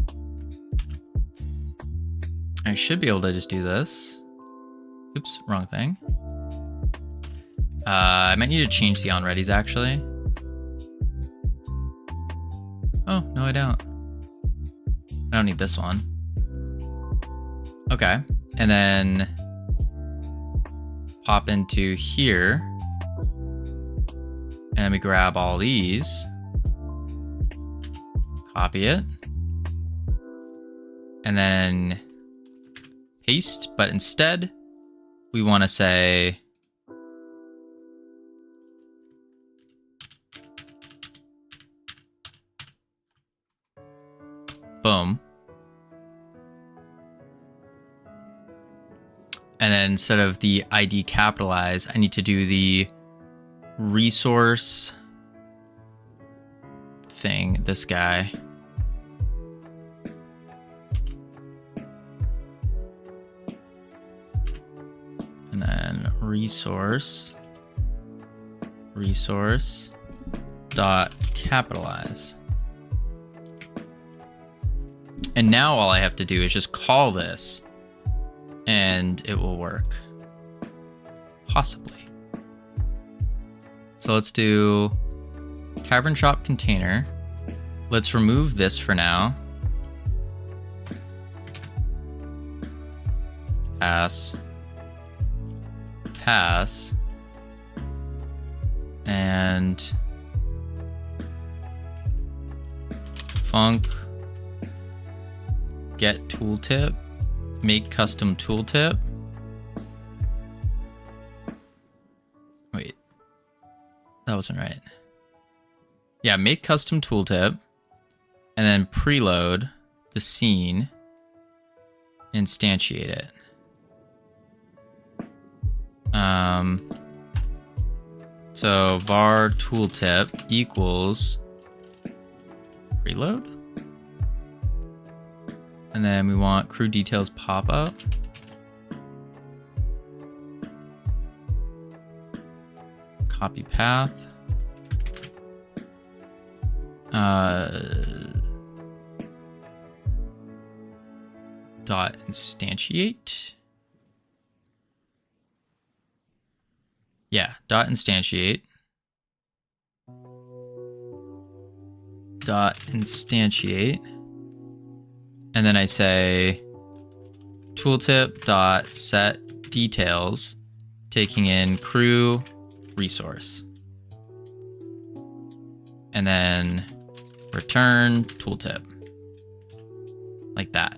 I should be able to just do this. Oops, wrong thing. I might need to change the onreadies actually. Oh, no, I don't. I don't need this one. Okay, and then pop into here. And then we grab all these. Copy it. And then paste, but instead we want to say boom. And then instead of the ID capitalize, I need to do the resource thing, this guy. And then resource dot capitalize. And now all I have to do is just call this and it will work. Possibly. So let's do tavern shop container. Let's remove this for now. Pass. And func get tooltip, make custom tooltip. Wait, that wasn't right. Yeah, make custom tooltip and then preload the scene, instantiate it. So var tooltip equals preload. And then we want crew details pop up. Copy path. Dot instantiate. Yeah, dot instantiate. Dot instantiate. And then I say tooltip dot set details. taking in crew resource. And then return tooltip. Like that.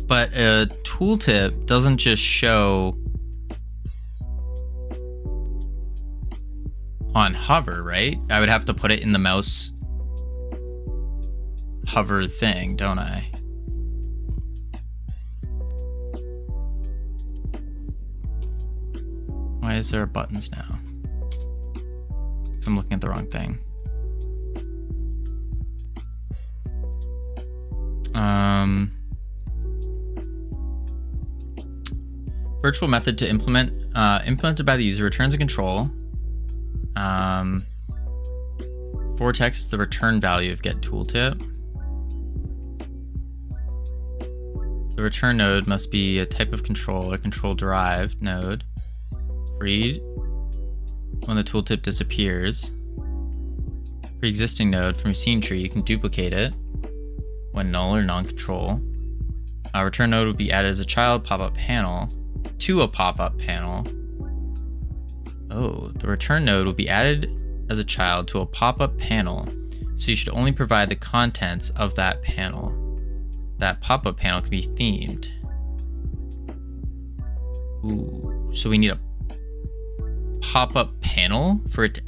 But a tooltip doesn't just show on hover, right? I would have to put it in the mouse hover thing, don't I? Why is there buttons now? So I'm looking at the wrong thing. Virtual method to implement, implemented by the user, returns a control. Vortex is the return value of get tooltip. The return node must be a type of control, a control derived node. Freed when the tooltip disappears. Pre-existing node from scene tree, you can duplicate it when null or non-control. Return node would be added as a child pop-up panel to a pop-up panel. Oh, the return node will be added as a child to a pop-up panel, so you should only provide the contents of that panel. That pop-up panel can be themed. Ooh, so we need a pop-up panel for it to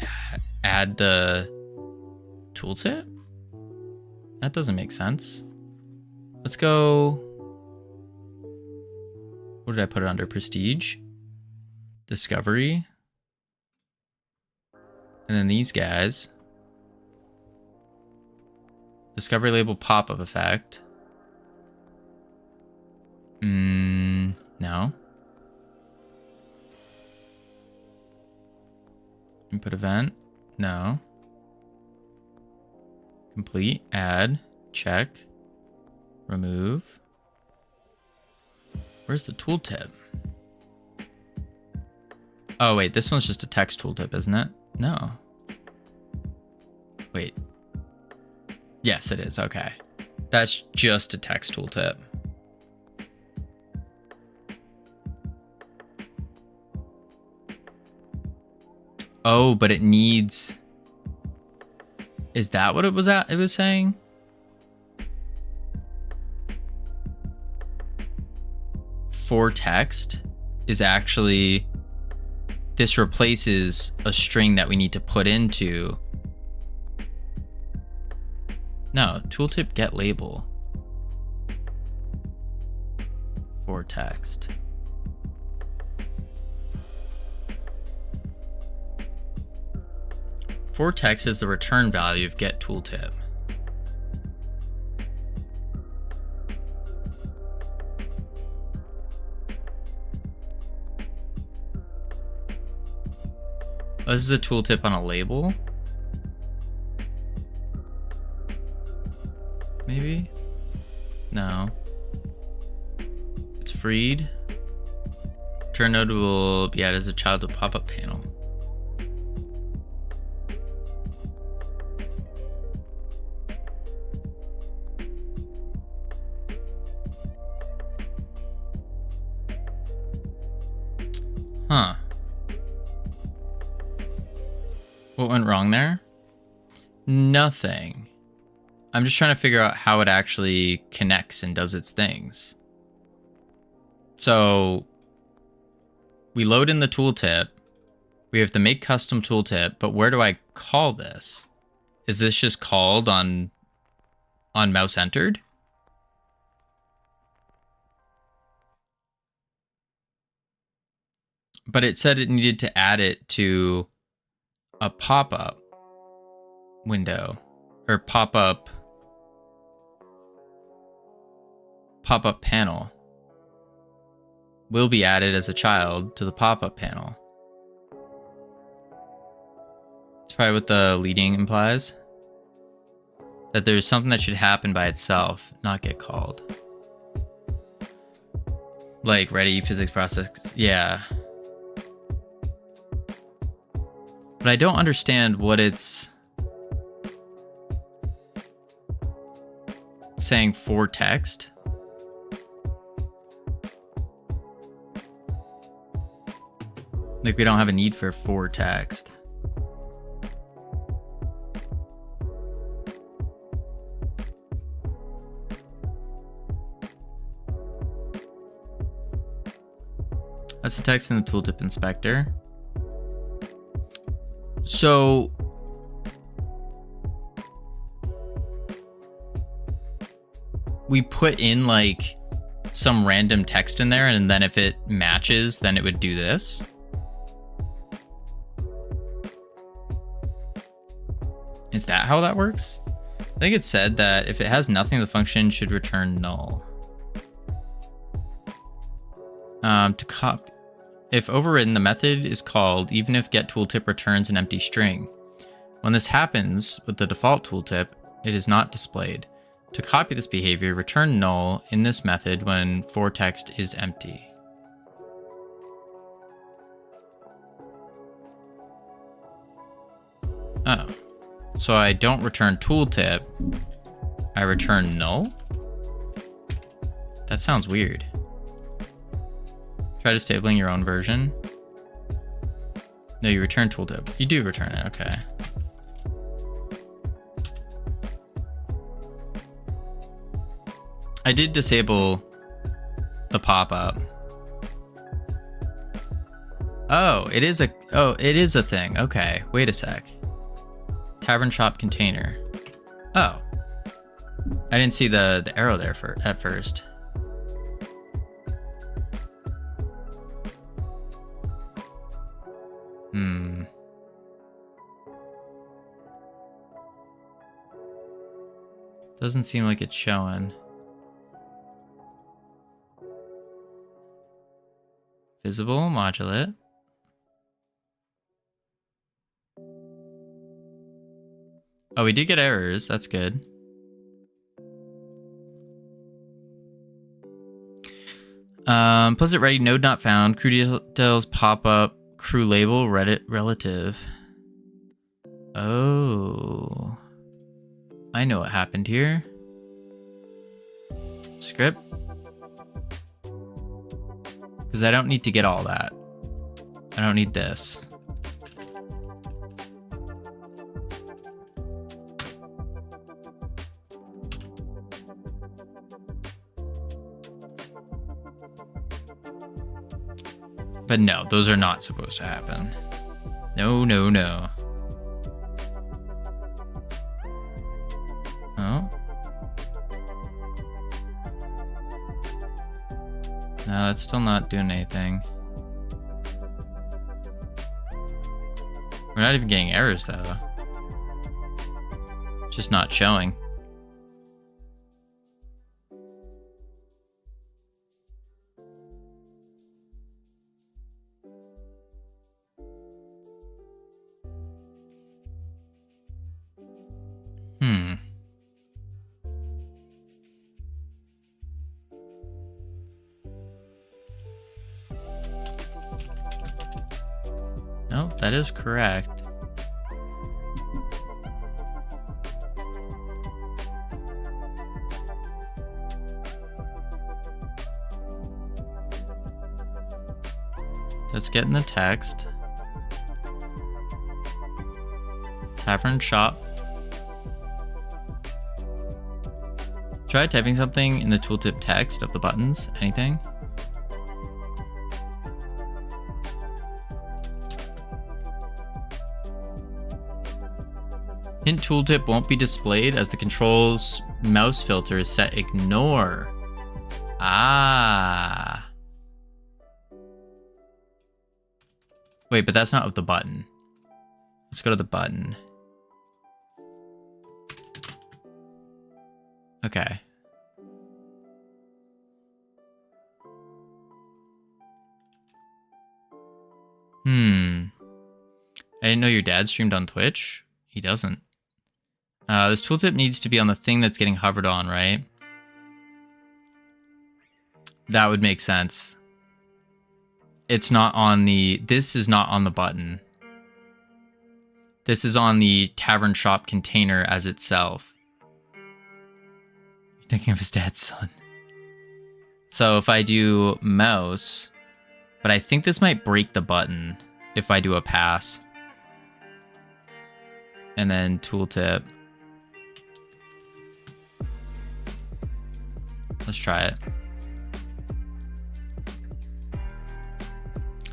add the tooltip? That doesn't make sense. Let's go. What did I put it under? Prestige, discovery, and then these guys. Discovery label pop-up effect. No. Input event. No. Complete. Add. Check. Remove. Where's the tooltip? Oh, wait. This one's just a text tooltip, isn't it? No. Wait. Yes, it is. Okay. That's just a text tooltip. Oh, but it needs... Is that what it was at? It was saying? For text is actually... This replaces a string that we need to put into... No, tooltip get label. For text. For text is the return value of get tooltip. Oh, this is a tooltip on a label? Maybe? No. It's freed. Return node will be added as a child to pop-up panel. Huh. What went wrong there? Nothing. I'm just trying to figure out how it actually connects and does its things. So we load in the tooltip. We have the make custom tooltip, but where do I call this? Is this just called on mouse entered? But it said it needed to add it to a pop-up window or pop-up panel will be added as a child to the pop-up panel. It's probably what the leading implies. That there's something that should happen by itself, not get called. Like ready physics process, yeah. But I don't understand what it's... saying for text. Like we don't have a need for text. That's the text in the tooltip inspector. So we put in like some random text in there, and then if it matches, then it would do this. Is that how that works? I think it said that if it has nothing, the function should return null. To copy, if overridden, the method is called even if getTooltip returns an empty string. When this happens with the default tooltip, it is not displayed. To copy this behavior, return null in this method when forText is empty. Oh, so I don't return tooltip, I return null? That sounds weird. Try disabling your own version. No, you return tooltip. You do return it, okay. I did disable the pop-up. Oh, it is a thing. Okay, wait a sec. Tavern shop container. Oh. I didn't see the arrow there at first. Doesn't seem like it's showing. Visible, modulate. Oh, we do get errors. That's good. Pleasant ready, node not found. Crew details pop up. Crew label, Reddit relative. Oh. I know what happened here. Script. Because I don't need to get all that. I don't need this. But no, those are not supposed to happen. No, no, no. Oh. No, it's still not doing anything. We're not even getting errors though. Just not showing. No, that is correct. That's getting the text. Tavern shop. Try typing something in the tooltip text of the buttons. Anything? Hint tooltip won't be displayed as the controls mouse filter is set ignore. Ah. Wait, but that's not of the button. Let's go to the button. Okay. I didn't know your dad streamed on Twitch. He doesn't. This tooltip needs to be on the thing that's getting hovered on, right? That would make sense. It's not on the... This is not on the button. This is on the tavern shop container as itself. Thinking of his dad's son. So if I do mouse, but I think this might break the button if I do a pass. And then tooltip. Let's try it.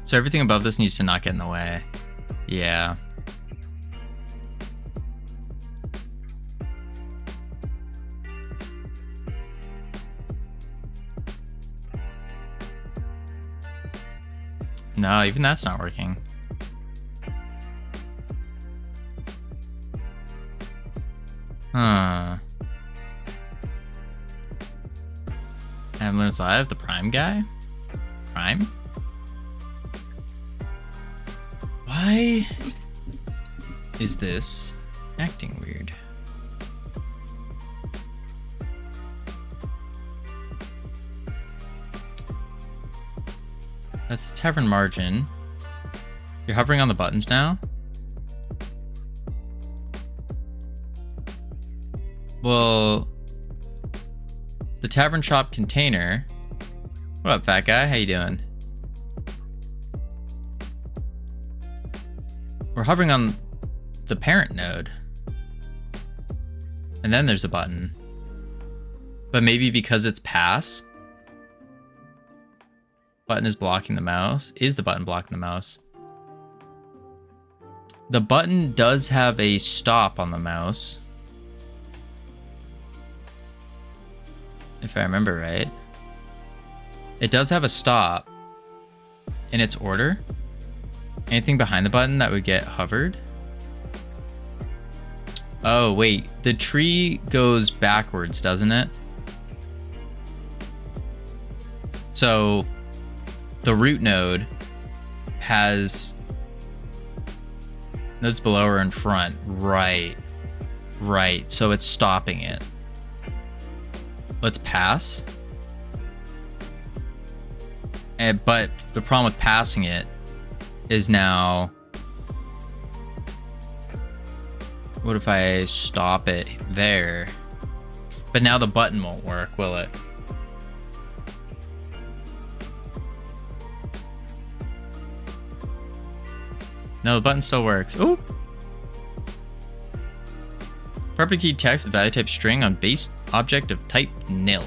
So everything above this needs to not get in the way. Yeah. No, even that's not working. Huh. Ambulance Live, the Prime guy? Prime? Why is this acting weird? That's Tavern Margin. You're hovering on the buttons now? Well, the Tavern Shop container. What up, fat guy? How you doing? We're hovering on the parent node. And then there's a button. But maybe because it's pass, button is blocking the mouse. Is the button blocking the mouse? The button does have a stop on the mouse, if I remember right. It does have a stop in its order. Anything behind the button that would get hovered? Oh, wait. The tree goes backwards, doesn't it? So the root node has nodes below or in front. Right. Right. So it's stopping it. Let's pass. But the problem with passing it is now, what if I stop it there? But now the button won't work, will it? No, the button still works. Ooh. Property key text value type string on base object of type nil.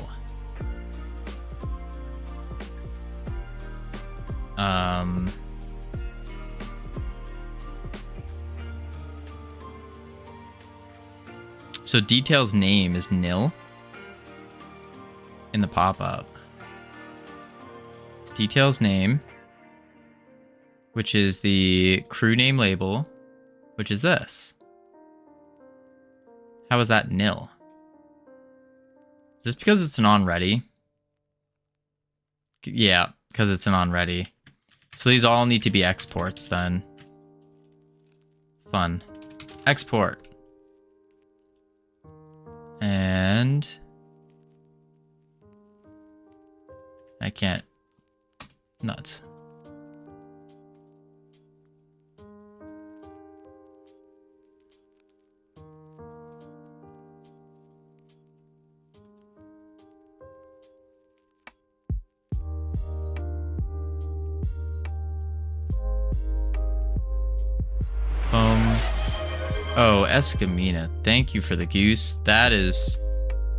So details name is nil in the pop-up. Details name, which is the crew name label, which is this. How is that nil? Is this because it's an on-ready? Yeah, because it's an on-ready. So these all need to be exports then. Fun. Export. And I can't. Nuts. Oh, Escamina, thank you for the goose. That is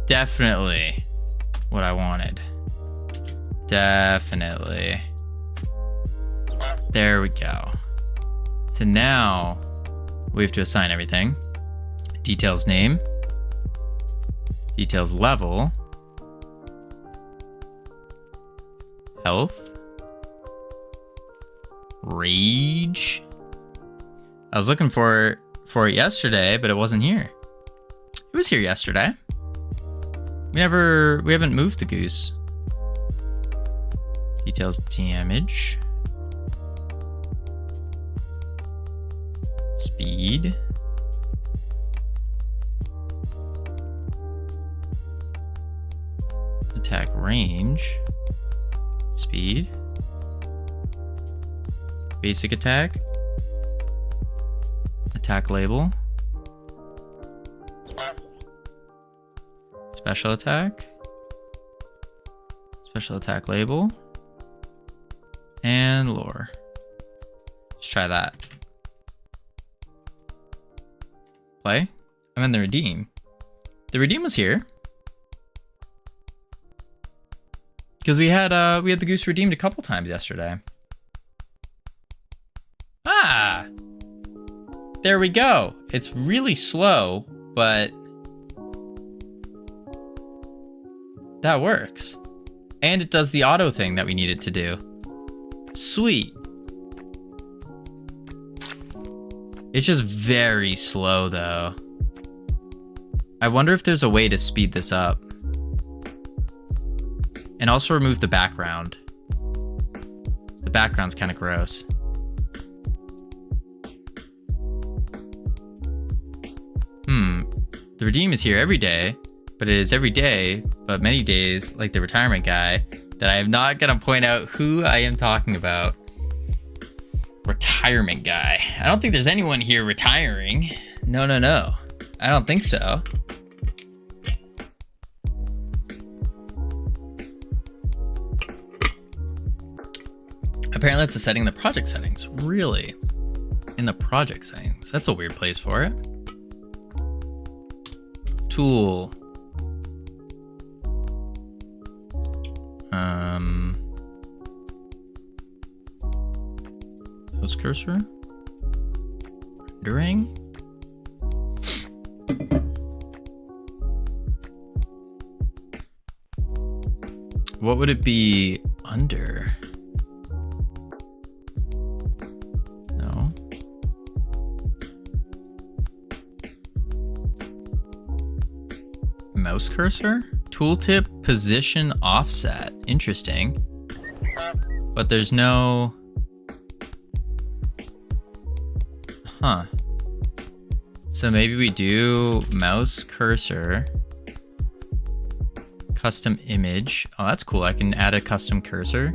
definitely what I wanted. Definitely. There we go. So now we have to assign everything. Details name. Details level. Health. Rage. I was looking for it yesterday, but it wasn't here. It was here yesterday. We haven't moved the goose. Details damage. Speed. Attack range. Speed. Basic attack. Attack label. Special attack. Special attack label. And lore. Let's try that. Play. And then the redeem. The redeem was here. Because we had the goose redeemed a couple times yesterday. Ah! There we go. It's really slow, but that works. And it does the auto thing that we need it to do. Sweet. It's just very slow though. I wonder if there's a way to speed this up. And also remove the background. The background's kind of gross. The redeem is here every day, but it is every day, but many days, like the retirement guy, that I am not gonna point out who I am talking about. Retirement guy. I don't think there's anyone here retiring. No. I don't think so. Apparently that's a setting in the project settings. Really? In the project settings. That's a weird place for it. Tool. Mouse cursor. Rendering. What would it be under? No. Mouse cursor? Tooltip position offset. Interesting. But there's no... Huh. So maybe we do mouse cursor. Custom image. Oh, that's cool. I can add a custom cursor.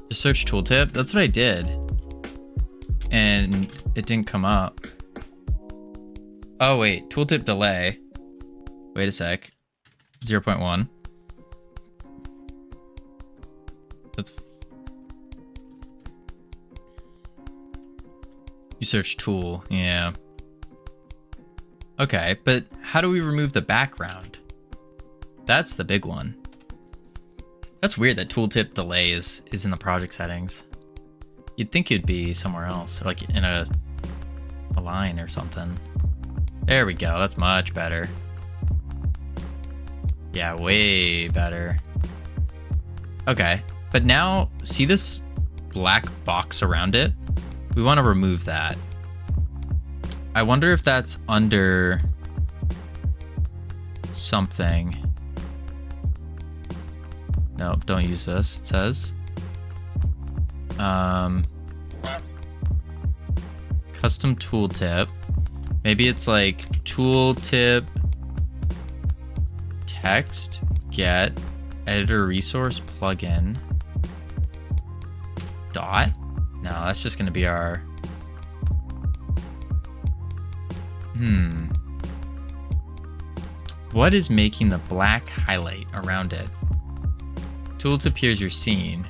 Just search tooltip. That's what I did. And it didn't come up. Oh, wait. Tooltip delay. Wait a sec. 0.1. That's... You search tool. Yeah. Okay, but how do we remove the background? That's the big one. That's weird that tooltip delay is in the project settings. You'd think it'd be somewhere else, like in a line or something. There we go. That's much better. Yeah, way better. Okay, but now see this black box around it? We want to remove that. I wonder if that's under something. No, don't use this, it says. Custom tooltip. Maybe it's like tooltip text get editor resource plugin dot. No, that's just gonna be our What is making the black highlight around it? Tooltip here's your scene.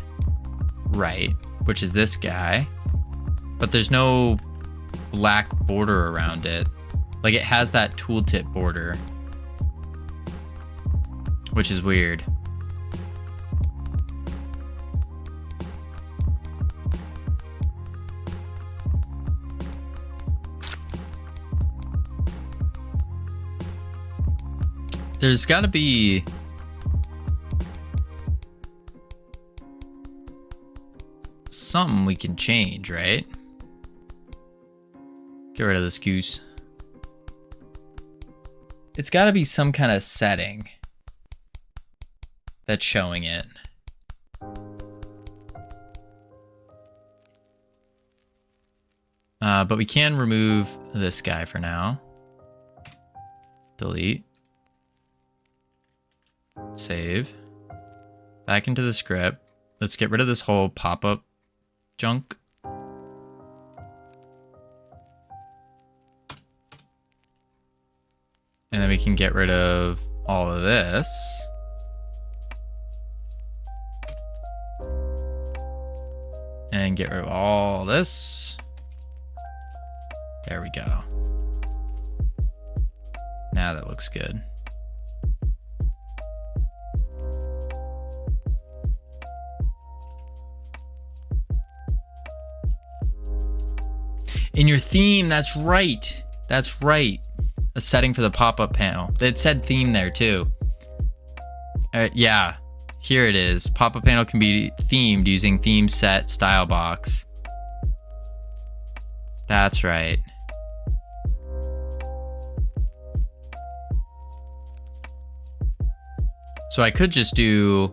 Right, which is this guy. But there's no black border around it. Like it has that tooltip border. Which is weird. There's got to be something we can change, right? Get rid of this goose. It's got to be some kind of setting that's showing it. But we can remove this guy for now. Delete. Save. Back into the script. Let's get rid of this whole pop-up junk. And then we can get rid of all of this. And get rid of all this. There we go. Now that looks good. In your theme, that's right. That's right. A setting for the pop-up panel. It said theme there too. Yeah, here it is. Pop-up panel can be themed using theme set style box. That's right. So I could just do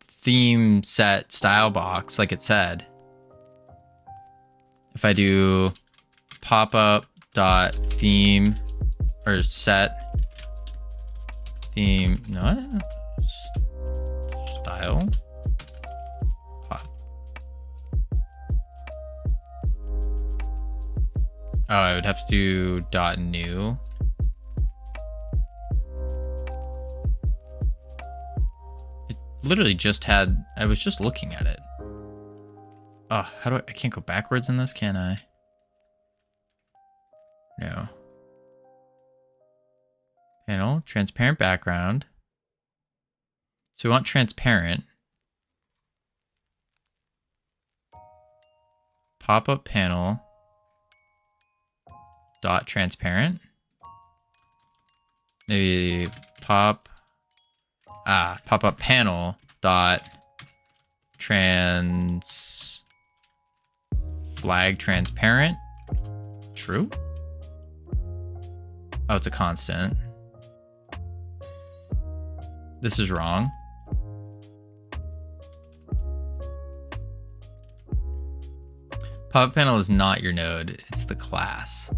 theme set style box like it said. If I do pop-up dot theme or set theme, no, style. Oh, I would have to do dot new. It literally just had, I was just looking at it. Oh, how do I can't go backwards in this, can I? No. Panel, transparent background. So we want transparent. Pop-up panel dot transparent. Maybe pop-up panel dot flag transparent. True. Oh, it's a constant. This is wrong. Pop-up panel is not your node, it's the class.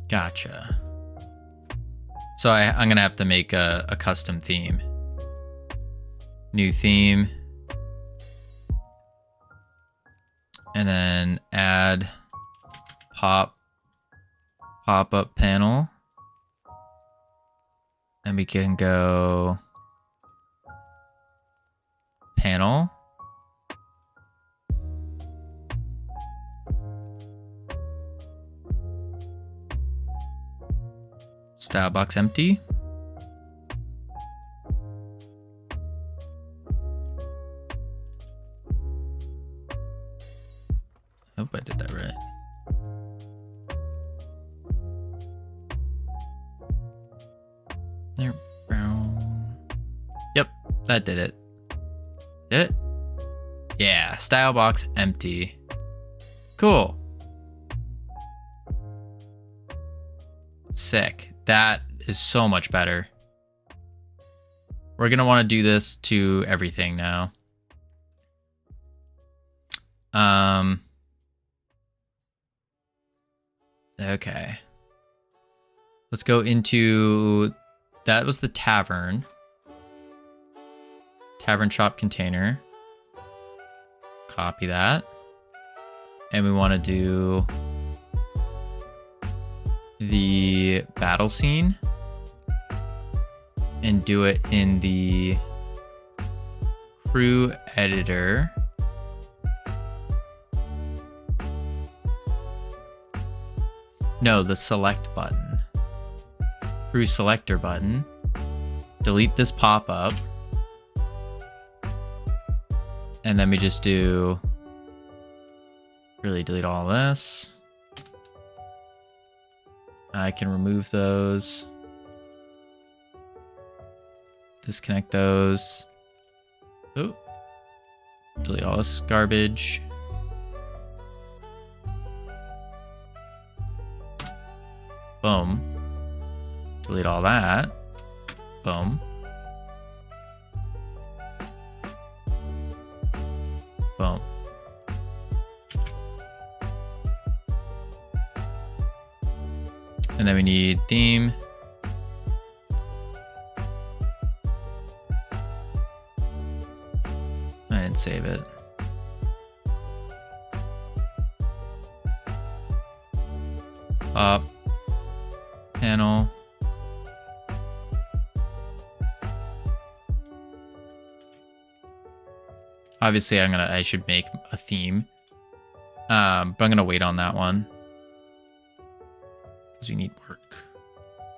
Gotcha. So I'm gonna have to make a custom theme. New theme. And then add pop-up panel. And we can go panel. Style box empty. Hope I did that right. There, brown. Yep, that did it. Did it? Yeah, style box empty. Cool. Sick. That is so much better. We're gonna want to do this to everything now. Okay. Let's go into, that was the tavern. Tavern shop container. Copy that. And we want to do the battle scene and do it in the crew editor. No, the select button. Crew selector button. Delete this pop-up. And then we just do, really delete all this. I can remove those. Disconnect those. Oh. Delete all this garbage. Boom. Delete all that. Boom. Boom. And then we need theme. I didn't save it. Up. Panel. Obviously, I should make a theme. But I'm gonna wait on that one. Because we need work.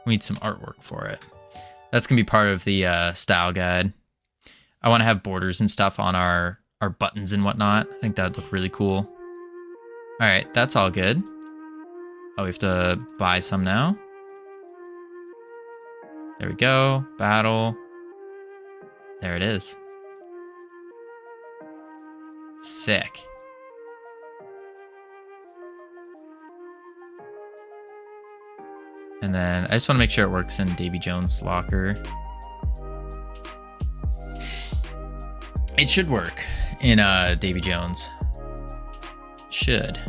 We need some artwork for it. That's gonna be part of the style guide. I want to have borders and stuff on our buttons and whatnot. I think that'd look really cool. All right, that's all good. Oh, we have to buy some now. There we go. Battle. There it is. Sick. And then I just want to make sure it works in Davy Jones' locker. It should work in Davy Jones. Should.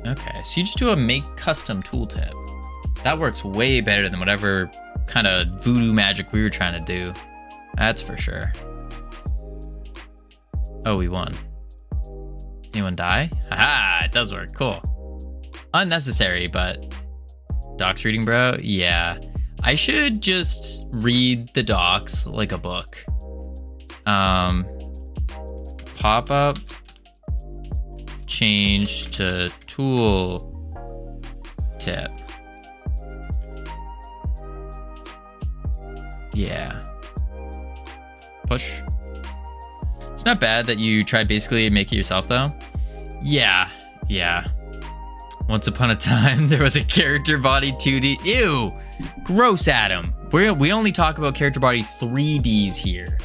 Okay, so you just do a make custom tooltip. That works way better than whatever kind of voodoo magic we were trying to do. That's for sure. Oh, we won. Anyone die? Haha, it does work. Cool. Unnecessary, but docs reading, bro. Yeah, I should just read the docs like a book. Pop up, change to tool tip. Yeah. Push. It's not bad that you tried basically to make it yourself though. Yeah. Once upon a time, there was a character body 2D. Ew, gross, Adam. We only talk about character body 3Ds here.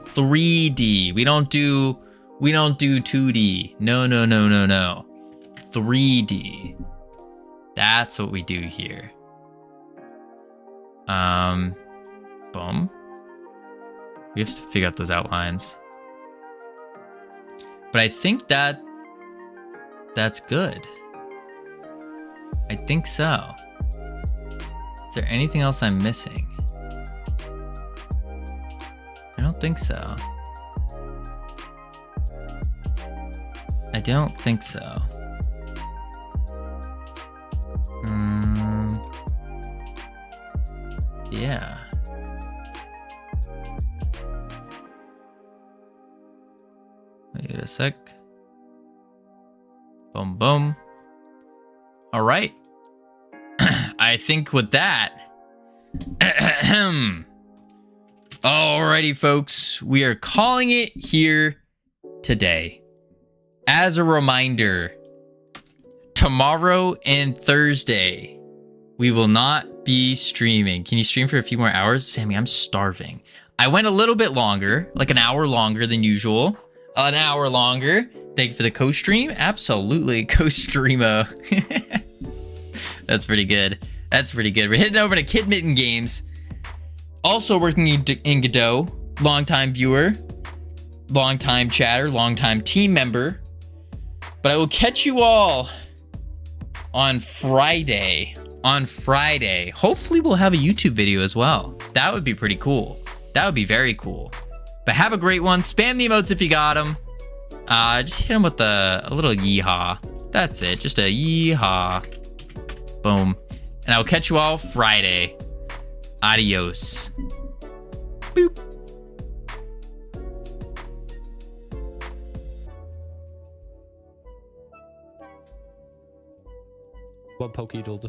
3D. We don't do 2D. No. 3D. That's what we do here. Boom. We have to figure out those outlines. But I think that's good. I think so. Is there anything else I'm missing? I don't think so. I don't think so. Yeah. Wait a sec. Boom, boom. All right. I think with that. Alrighty, folks. We are calling it here today. As a reminder, tomorrow and Thursday, we will not be streaming. Can you stream for a few more hours? Sammy, I'm starving. I went a little bit longer, like an hour longer than usual. An hour longer. Thank you for the co-stream. Absolutely, co-streamo. That's pretty good. That's pretty good. We're heading over to Kid Mitten Games. Also working in Godot. Longtime viewer. Longtime chatter. Longtime team member. But I will catch you all on Friday. Hopefully we'll have a YouTube video as well. That would be pretty cool. That would be very cool. But have a great one. Spam the emotes if you got them. Just hit them with a little yeehaw. That's it. Just a yeehaw. Boom. And I'll catch you all Friday. Adios. Boop. What Poke Doodle?